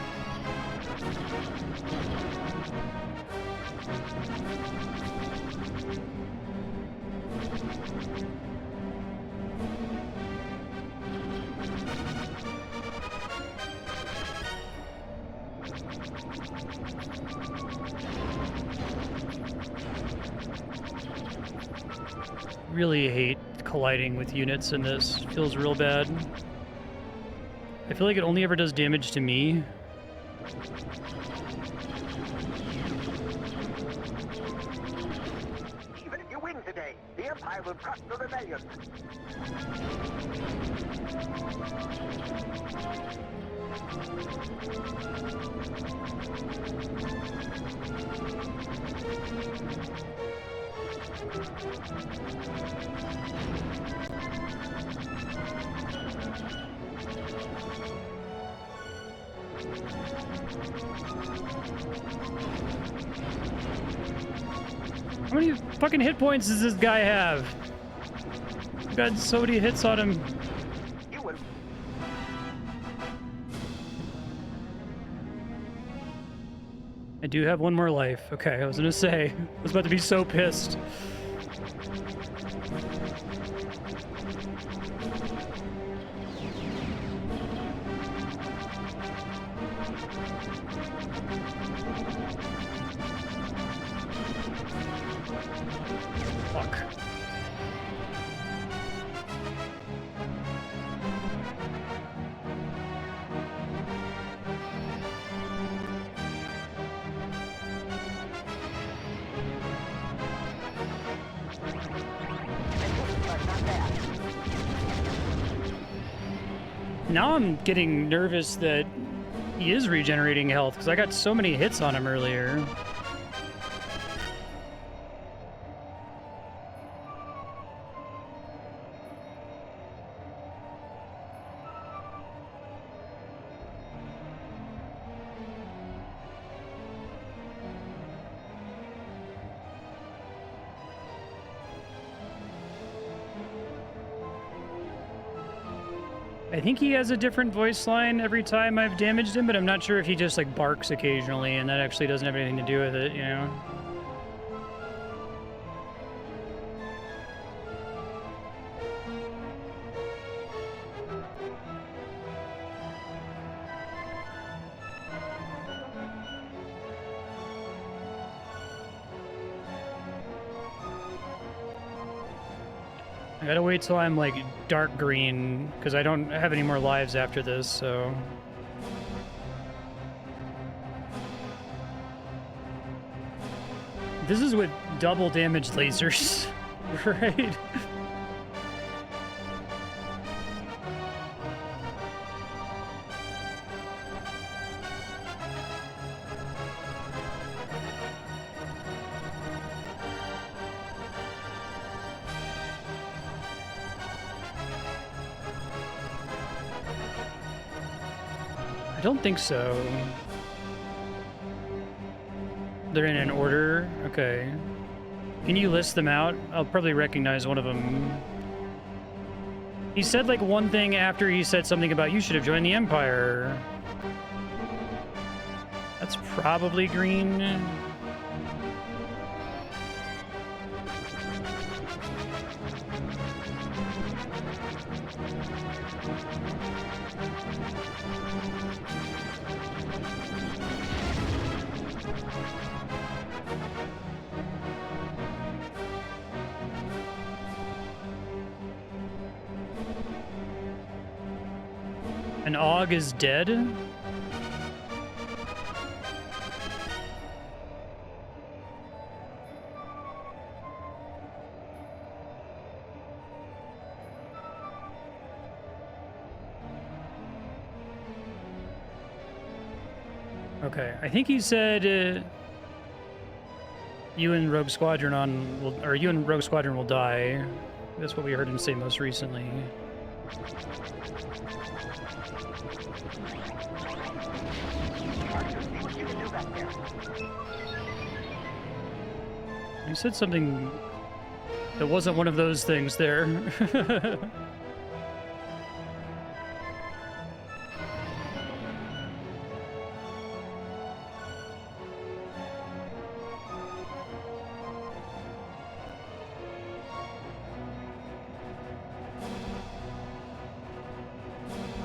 Really hate colliding with units in this. Feels real bad. I feel like it only ever does damage to me. Even if you win today, the Empire will crush the rebellion. How many fucking hit points does this guy have? I've got so many hits on him. You will. I do have one more life. Okay, I was gonna say. I was about to be so pissed. Fuck. Now I'm getting nervous that he is regenerating health because I got so many hits on him earlier. I think he has a different voice line every time I've damaged him, but I'm not sure if he just like barks occasionally and that actually doesn't have anything to do with it, you know? I gotta wait till I'm like dark green because I don't have any more lives after this, so. This is with double damage lasers, right? I don't think so. They're in an order? Okay. Can you list them out? I'll probably recognize one of them. He said like one thing after he said something about you should have joined the Empire. That's probably green. An AUG is dead? Okay, I think he said you and Rogue Squadron will die. That's what we heard him say most recently. He said something that wasn't one of those things there.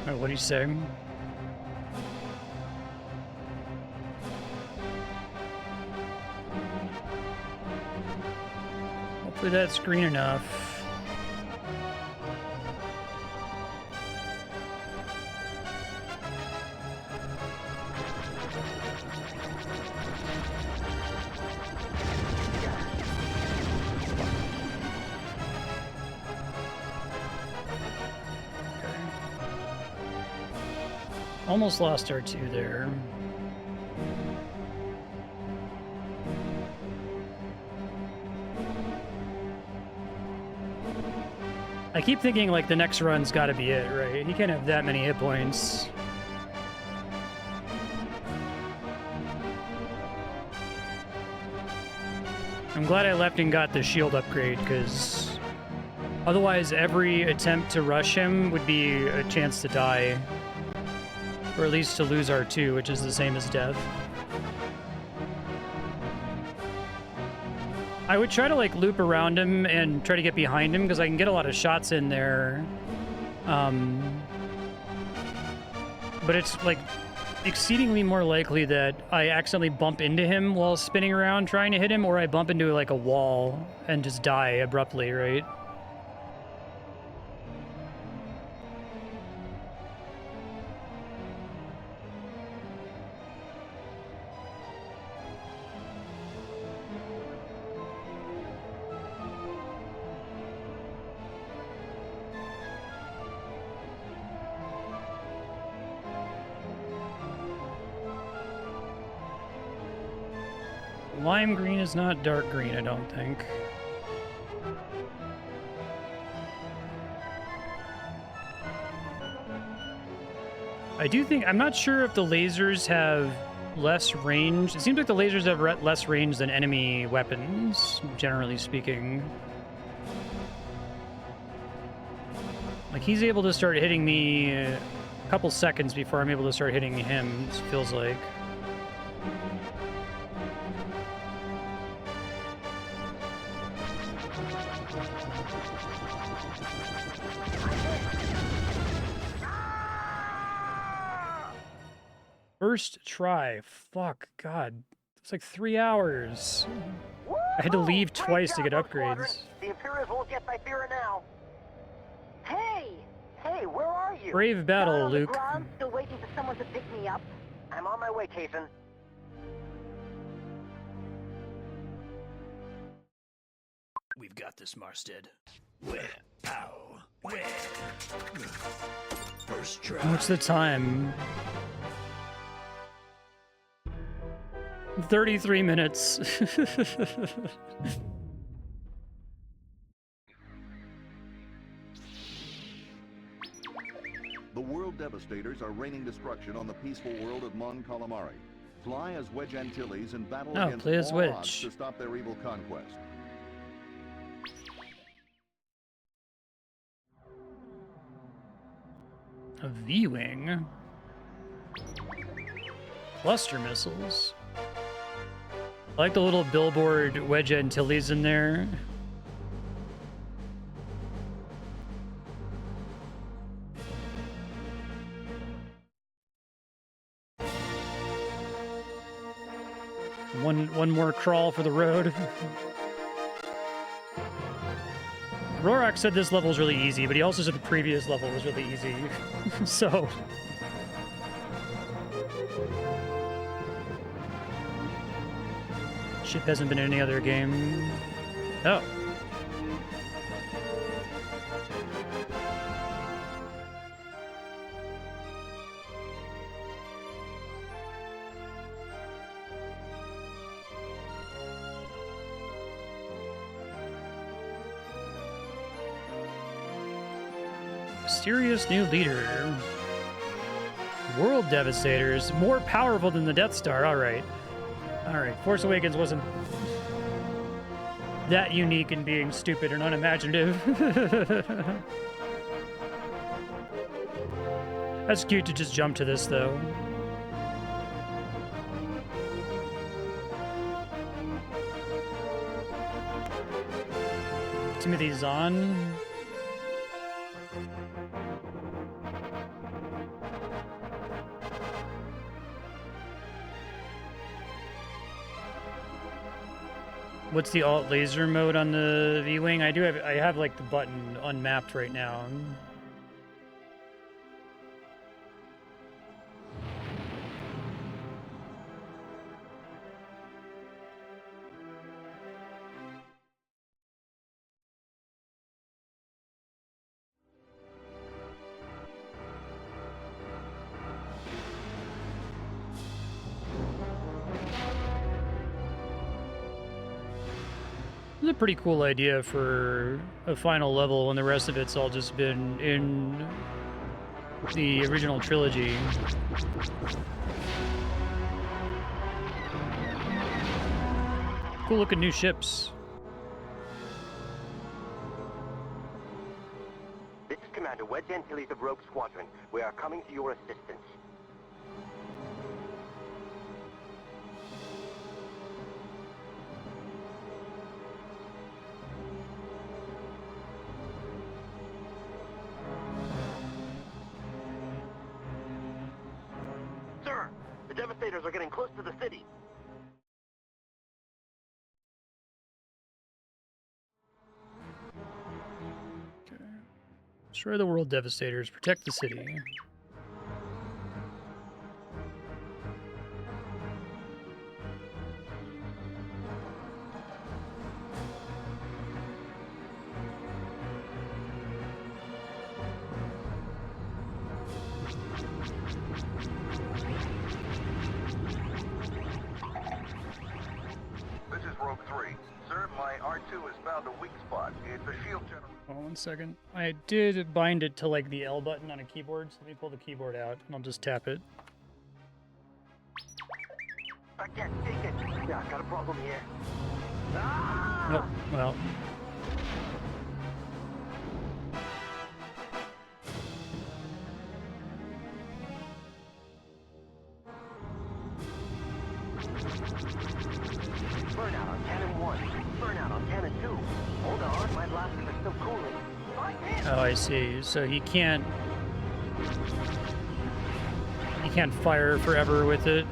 Oh, what are you saying? Hopefully that's green enough. Almost lost R2 there. I keep thinking like the next run's gotta be it, right? He can't have that many hit points. I'm glad I left and got the shield upgrade, because otherwise every attempt to rush him would be a chance to die. Or at least to lose R2, which is the same as death. I would try to like loop around him and try to get behind him, because I can get a lot of shots in there. But it's like exceedingly more likely that I accidentally bump into him while spinning around trying to hit him, or I bump into like a wall and just die abruptly, right? Lime green is not dark green, I don't think. I do think, I'm not sure if the lasers have less range. It seems like the lasers have less range than enemy weapons, generally speaking. Like, he's able to start hitting me a couple seconds before I'm able to start hitting him, it feels like. First try. Fuck, God. It's like 3 hours. Woo! I had to leave twice to get Rogue Squadron. upgrades. The Imperials won't get Cythera now. Hey! Hey, where are you? Brave battle, Down on the Luke. ground, still waiting for someone to pick me up. I'm on my way, Kason. We've got this, Marstead. Where? Ow. Where? First try. What's the time? 33 minutes. The World Devastators are raining destruction on the peaceful world of Mon Calamari. Fly as Wedge Antilles and battle Oh, against play as all Wedge. odds to stop their evil conquest. A V-Wing. Cluster missiles. I like the little billboard Wedge Antilles in there. One more crawl for the road. Rorak said this level is really easy, but he also said the previous level was really easy. So Ship hasn't been in any other game. Oh. Mysterious new leader. World Devastators. More powerful than the Death Star. Alright. Alright. Force Awakens wasn't that unique in being stupid and unimaginative. That's cute to just jump to this, though. Timothy Zahn. What's the alt laser mode on the V-Wing? I have like the button unmapped right now. It's a pretty cool idea for a final level when the rest of it's all just been in the original trilogy. Cool looking new ships. This is Commander Wedge Antilles of Rogue Squadron. We are coming to your assistance. Sir, the Devastators are getting close to the city. Okay. Destroy the World Devastators. Protect the city. This is Rogue 3. Sir, my R2 has found a weak spot. It's a shield generator. Hold on 1 second. I did bind it to like the L button on a keyboard, so let me pull the keyboard out and I'll just tap it. I can't take it. Yeah, got a problem here. Oh, well. Burnout on cannon 1. Burnout on cannon 2. Hold on, my blasters are still cooling. Oh, I see. So he can't fire forever with it.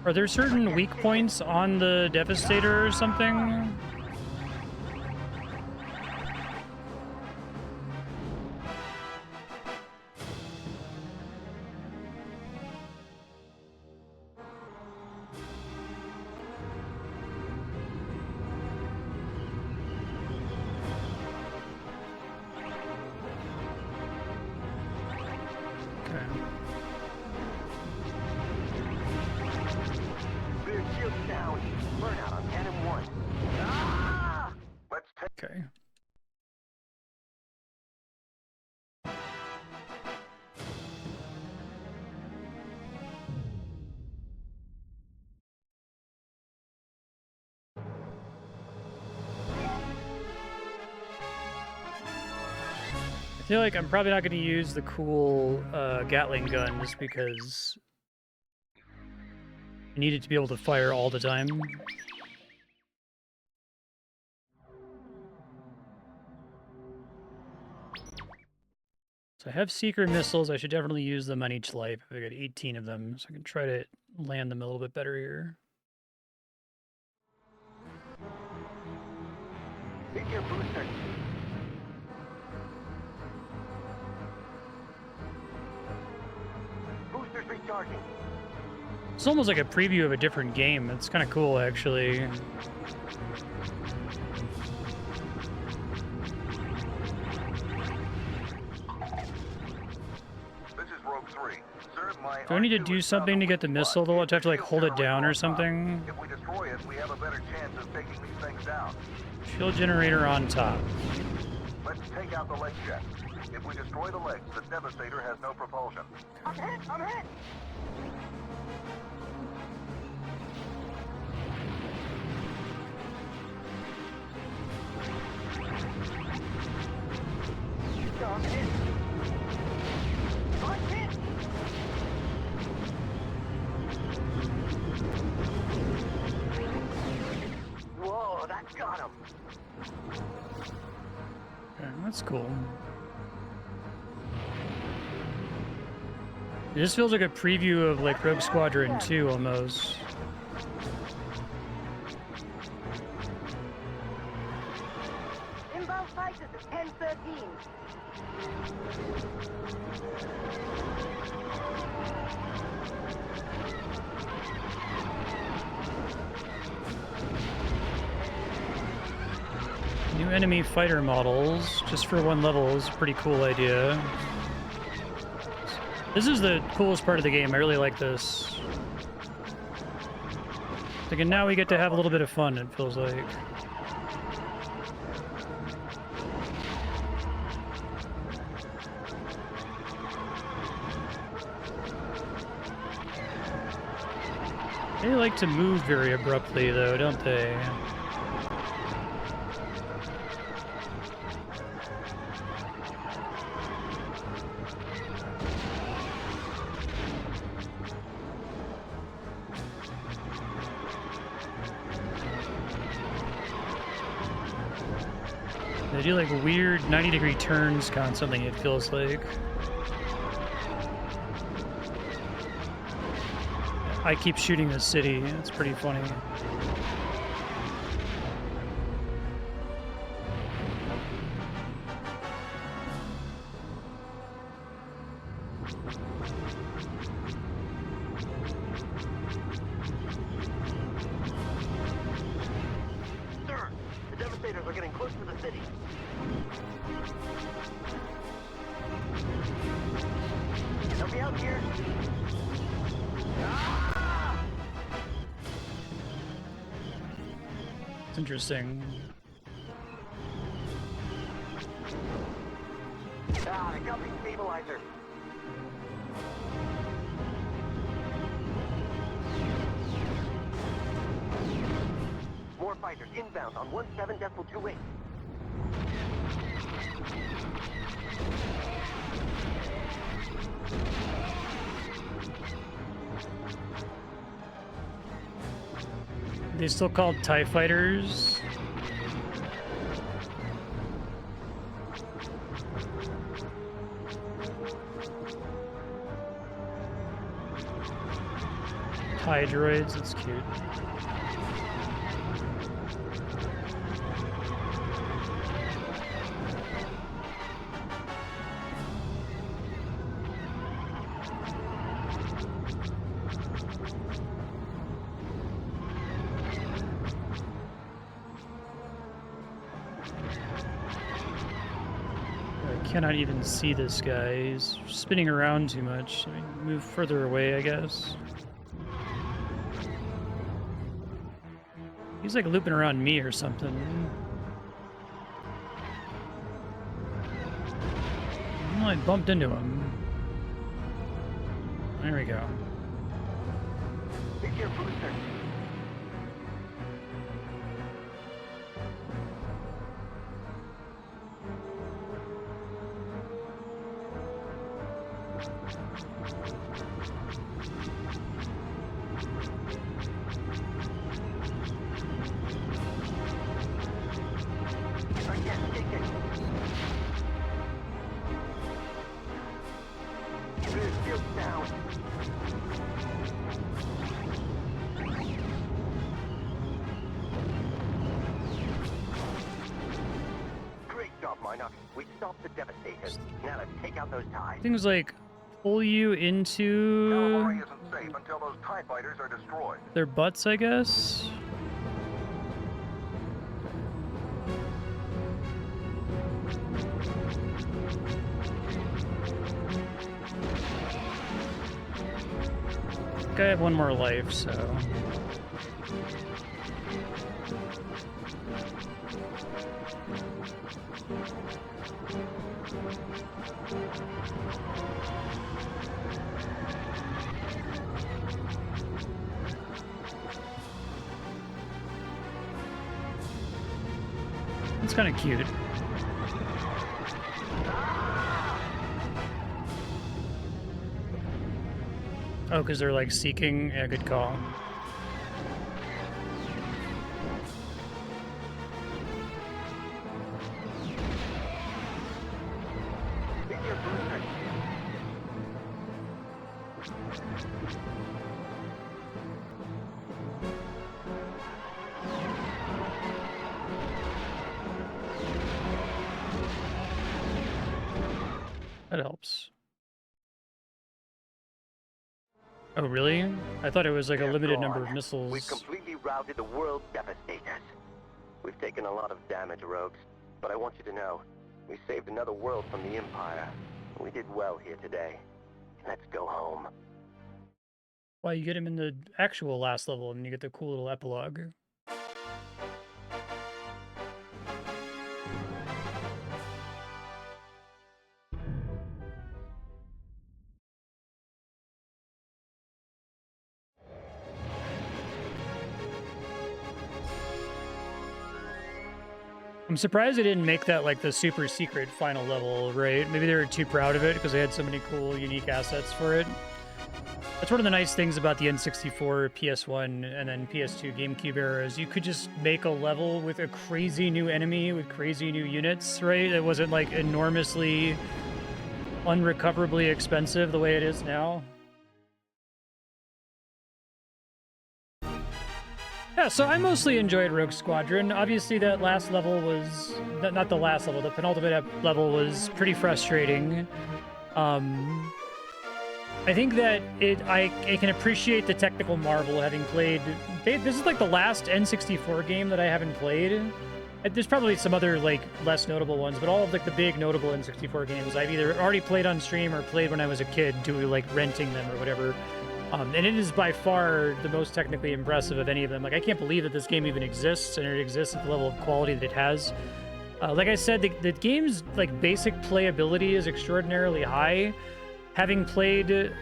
Are there certain weak points on the Devastator or something? Rear shield down. Burnout on cannon 1. Ah! Let's take... Okay. I feel like I'm probably not going to use the cool Gatling gun just because I need it to be able to fire all the time. So I have Seeker missiles. I should definitely use them on each life. I got 18 of them, so I can try to land them a little bit better here. Hit your booster. Recharging. It's almost like a preview of a different game. It's kind of cool, actually. This is Rogue 3. Sir, my Do I need to R2 do is something found to a get the weak missile, spot. though? Do I have to, like, Shield hold it generator down or on top. something? If we destroy it, we have a better chance of taking these things down. Shield generator on top. Let's take out the leg jet. If we destroy the legs, the Devastator has no propulsion. I'm hit! I'm hit! I'm hit! I'm hit! Whoa, that got him! Okay, that's cool. This feels like a preview of like Rogue Squadron 2 almost. Inbound fighters at 10:13. New enemy fighter models, just for one level, is a pretty cool idea. This is the coolest part of the game. I really like this. Like, and now we get to have a little bit of fun, it feels like. They like to move very abruptly, though, don't they? They do like weird 90-degree turns constantly, it feels like. I keep shooting the city, it's pretty funny. Sir, the Devastators are getting close to the city. Help me out here. It's interesting. Ah, they got me stabilizer. More fighters inbound on 17.28. They still called TIE fighters. TIE droids, that's cute. I cannot even see this guy. He's spinning around too much. I mean, move further away, I guess. He's like looping around me or something. Oh, I bumped into him. There we go. Pick your booster. We stopped the Devastators. Now let's take out those ties. Things like pull you into Calamari isn't safe until those TIE fighters are destroyed. their butts, I guess. I think I have one more life, so... It's kind of cute. Oh, because they're like seeking. Yeah, good call. That helps. Oh, really? I thought it was like a limited number of missiles. We've completely routed the world devastators. We've taken a lot of damage, rogues, but I want you to know, we saved another world from the Empire. We did well here today. Let's go home. Well, you get him in the actual last level, and you get the cool little epilogue. I'm surprised they didn't make that like the super secret final level, right? Maybe they were too proud of it because they had so many cool, unique assets for it. That's one of the nice things about the N64, PS1, and then PS2 GameCube eras. You could just make a level with a crazy new enemy with crazy new units, right? It wasn't like enormously, unrecoverably expensive the way it is now. Yeah, so I mostly enjoyed Rogue Squadron. Obviously, that last level was... Not the last level, the penultimate level was pretty frustrating. I think that I can appreciate the technical marvel having played... This is like the last N64 game that I haven't played. There's probably some other like less notable ones, but all of like the big notable N64 games I've either already played on stream or played when I was a kid, like renting them or whatever. And it is by far the most technically impressive of any of them. Like, I can't believe that this game even exists, and it exists at the level of quality that it has. Like I said, the game's like basic playability is extraordinarily high. Having played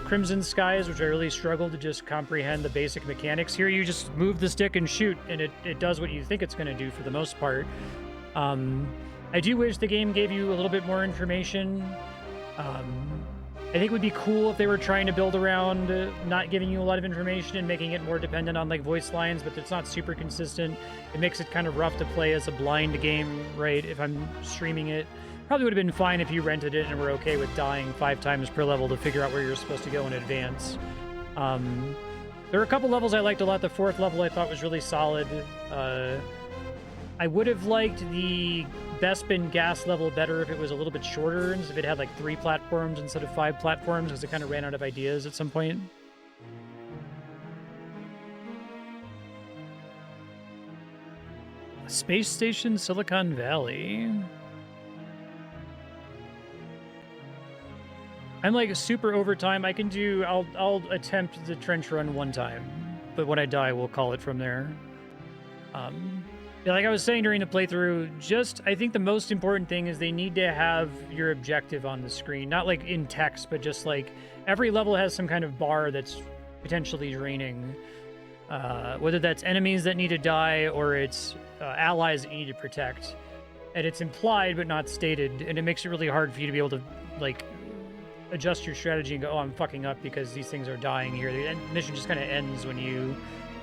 Crimson Skies, which I really struggled to just comprehend the basic mechanics, here you just move the stick and shoot, and it does what you think it's going to do for the most part. I do wish the game gave you a little bit more information. I think it would be cool if they were trying to build around not giving you a lot of information and making it more dependent on like voice lines, but it's not super consistent. It makes it kind of rough to play as a blind game, right? If I'm streaming it, probably would have been fine if you rented it and were okay with dying 5 times per level to figure out where you're supposed to go in advance. There were a couple levels I liked a lot. The 4th level I thought was really solid. I would have liked the Bespin gas level better if it was a little bit shorter, and if it had like 3 platforms instead of 5 platforms, because it kind of ran out of ideas at some point. Space Station Silicon Valley. I'm like super overtime. I'll attempt the trench run 1 time, but when I die, we'll call it from there. Yeah, like I was saying during the playthrough, I think the most important thing is they need to have your objective on the screen. Not like in text, but just like every level has some kind of bar that's potentially draining. Whether that's enemies that need to die or it's allies that you need to protect. And it's implied but not stated, and it makes it really hard for you to be able to like adjust your strategy and go, oh, I'm fucking up because these things are dying here. The mission just kind of ends when you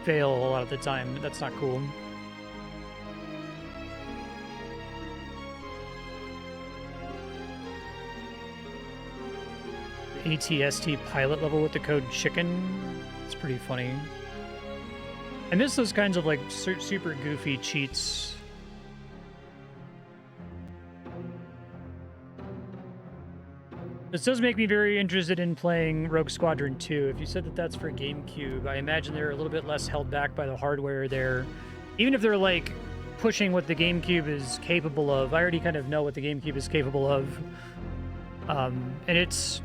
fail a lot of the time. That's not cool. ATST pilot level with the code chicken. It's pretty funny. I miss those kinds of like super goofy cheats. This does make me very interested in playing Rogue Squadron 2. If you said that that's for GameCube, I imagine they're a little bit less held back by the hardware there. Even if they're like pushing what the GameCube is capable of, I already kind of know what the GameCube is capable of. And it's...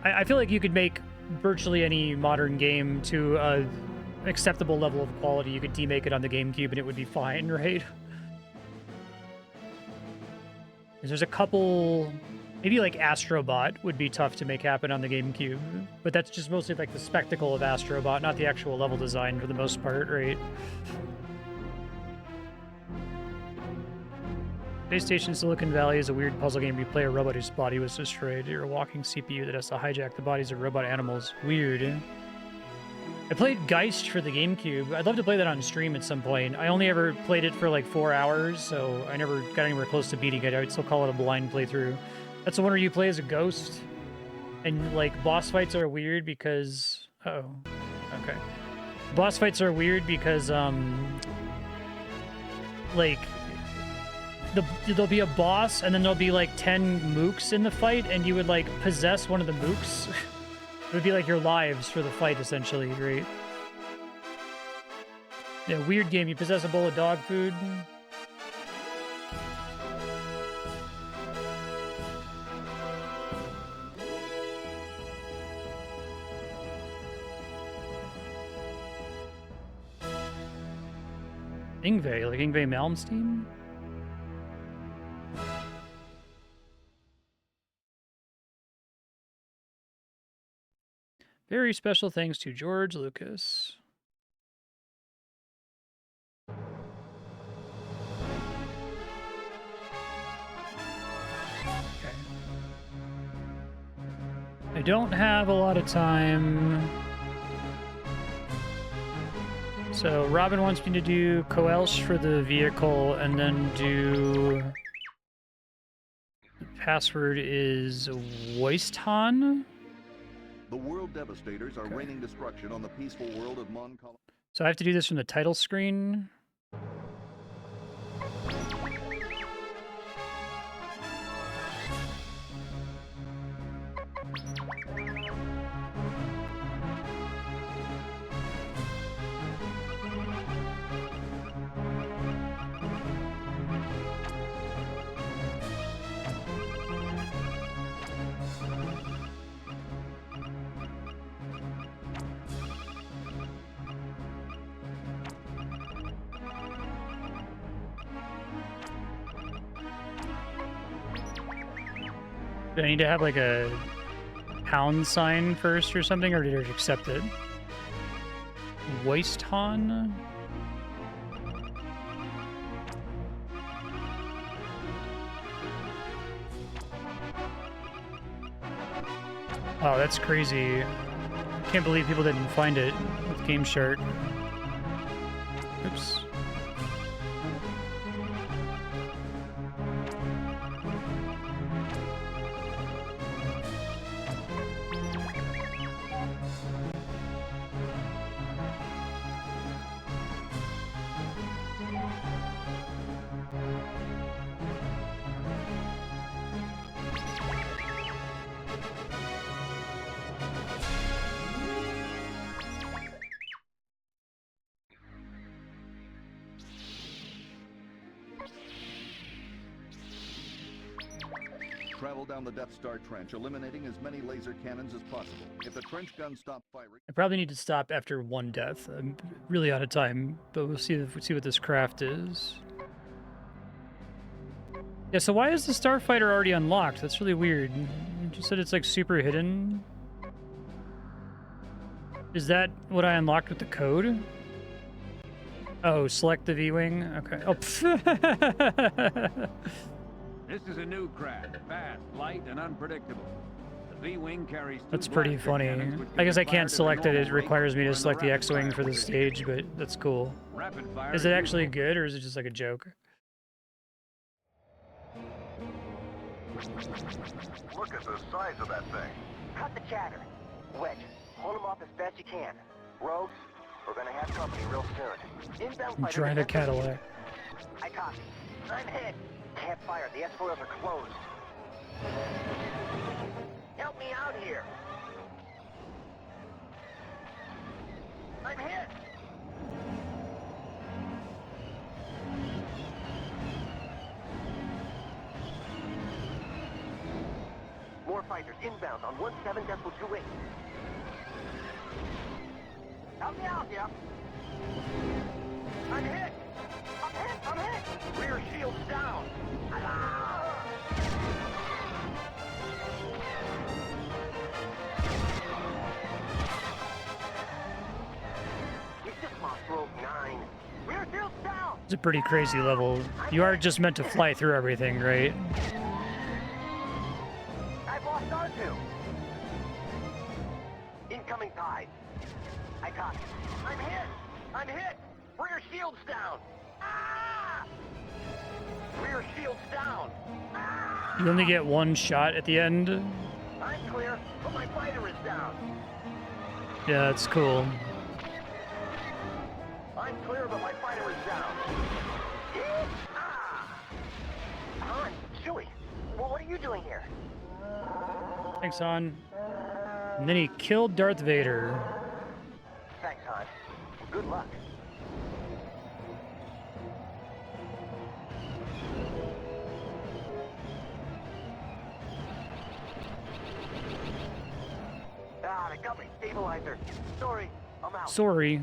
I feel like you could make virtually any modern game to a acceptable level of quality. You could demake it on the GameCube and it would be fine, right? There's a couple... Maybe like Astrobot would be tough to make happen on the GameCube, but that's just mostly like the spectacle of Astrobot, not the actual level design for the most part, right? Space Station Silicon Valley is a weird puzzle game. You play a robot whose body was destroyed. You're a walking CPU that has to hijack the bodies of robot animals. Weird. I played Geist for the GameCube. I'd love to play that on stream at some point. I only ever played it for like 4 hours, so I never got anywhere close to beating it. I would still call it a blind playthrough. That's the one where you play as a ghost, and like boss fights are weird because... Uh-oh. Okay. Boss fights are weird because, like, there'll be a boss, and then there'll be like 10 mooks in the fight, and you would like possess one of the mooks. It would be like your lives for the fight, essentially, right? Yeah, weird game. You possess a bowl of dog food. Yngwie, like Yngwie Malmsteen? Very special thanks to George Lucas. Okay. I don't have a lot of time. So Robin wants me to do Coelch for the vehicle and then do... The password is Woisthan? The world devastators are raining destruction on the peaceful world of Mon Calamari. So I have to do this from the title screen. Do I need to have like a pound sign first or something, or did I accept it? Woisthan? Oh, that's crazy. I can't believe people didn't find it with Game Chart. Oops. Travel down the Death Star trench, eliminating as many laser cannons as possible. If the trench guns stop firing... I probably need to stop after one death. I'm really out of time, but we'll see what this craft is. Yeah, so why is the Starfighter already unlocked? That's really weird. You just said it's like super hidden. Is that what I unlocked with the code? Oh, select the V-Wing? Okay. Oh, This is a new craft, fast, light, and unpredictable. The V-Wing carries... That's pretty funny. I guess I can't select it. It requires me to select the X-Wing for the stage, but that's cool. Is it actually good, or is it just like a joke? Look at the size of that thing. Cut the chatter. Wedge, hold them off as best you can. Rogues, we're gonna have company real soon. Inbound I'm fighter trying to defense- Cadillac. I copy. I'm hit. Can't fire. The S-foils are closed. Help me out here. I'm hit. More fighters inbound on 17.28. Help me out, yeah. I'm hit. I'm hit. Rear shield's down. Ah! We just lost rope 9. Rear shield's down. It's a pretty crazy level. You are just meant to fly through everything, right? I've lost R2. Incoming tide. I got it. I'm hit. I'm hit. Rear shield's down. Ah! Rear shield's down. Ah! You only get one shot at the end. I'm clear, but my fighter is down. Yeah, that's cool. I'm clear, but my fighter is down. Ah! Han, Chewie, well, what are you doing here? Thanks, Han. And then he killed Darth Vader. Thanks, Han. Good luck. Ah, they got my stabilizer. Sorry, I'm out. Sorry.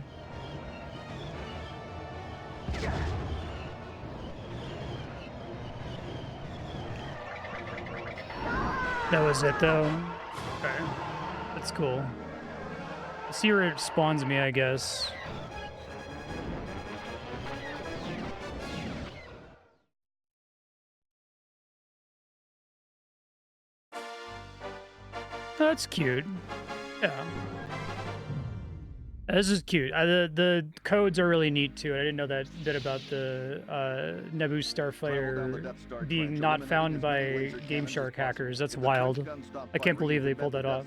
That was it, though. Okay. That's cool. See where it spawns me, I guess. That's cute. Yeah. This is cute. The codes are really neat too. I didn't know that bit about the Naboo Starfighter being not found by Game Shark hackers. That's wild. I can't believe they pulled that off.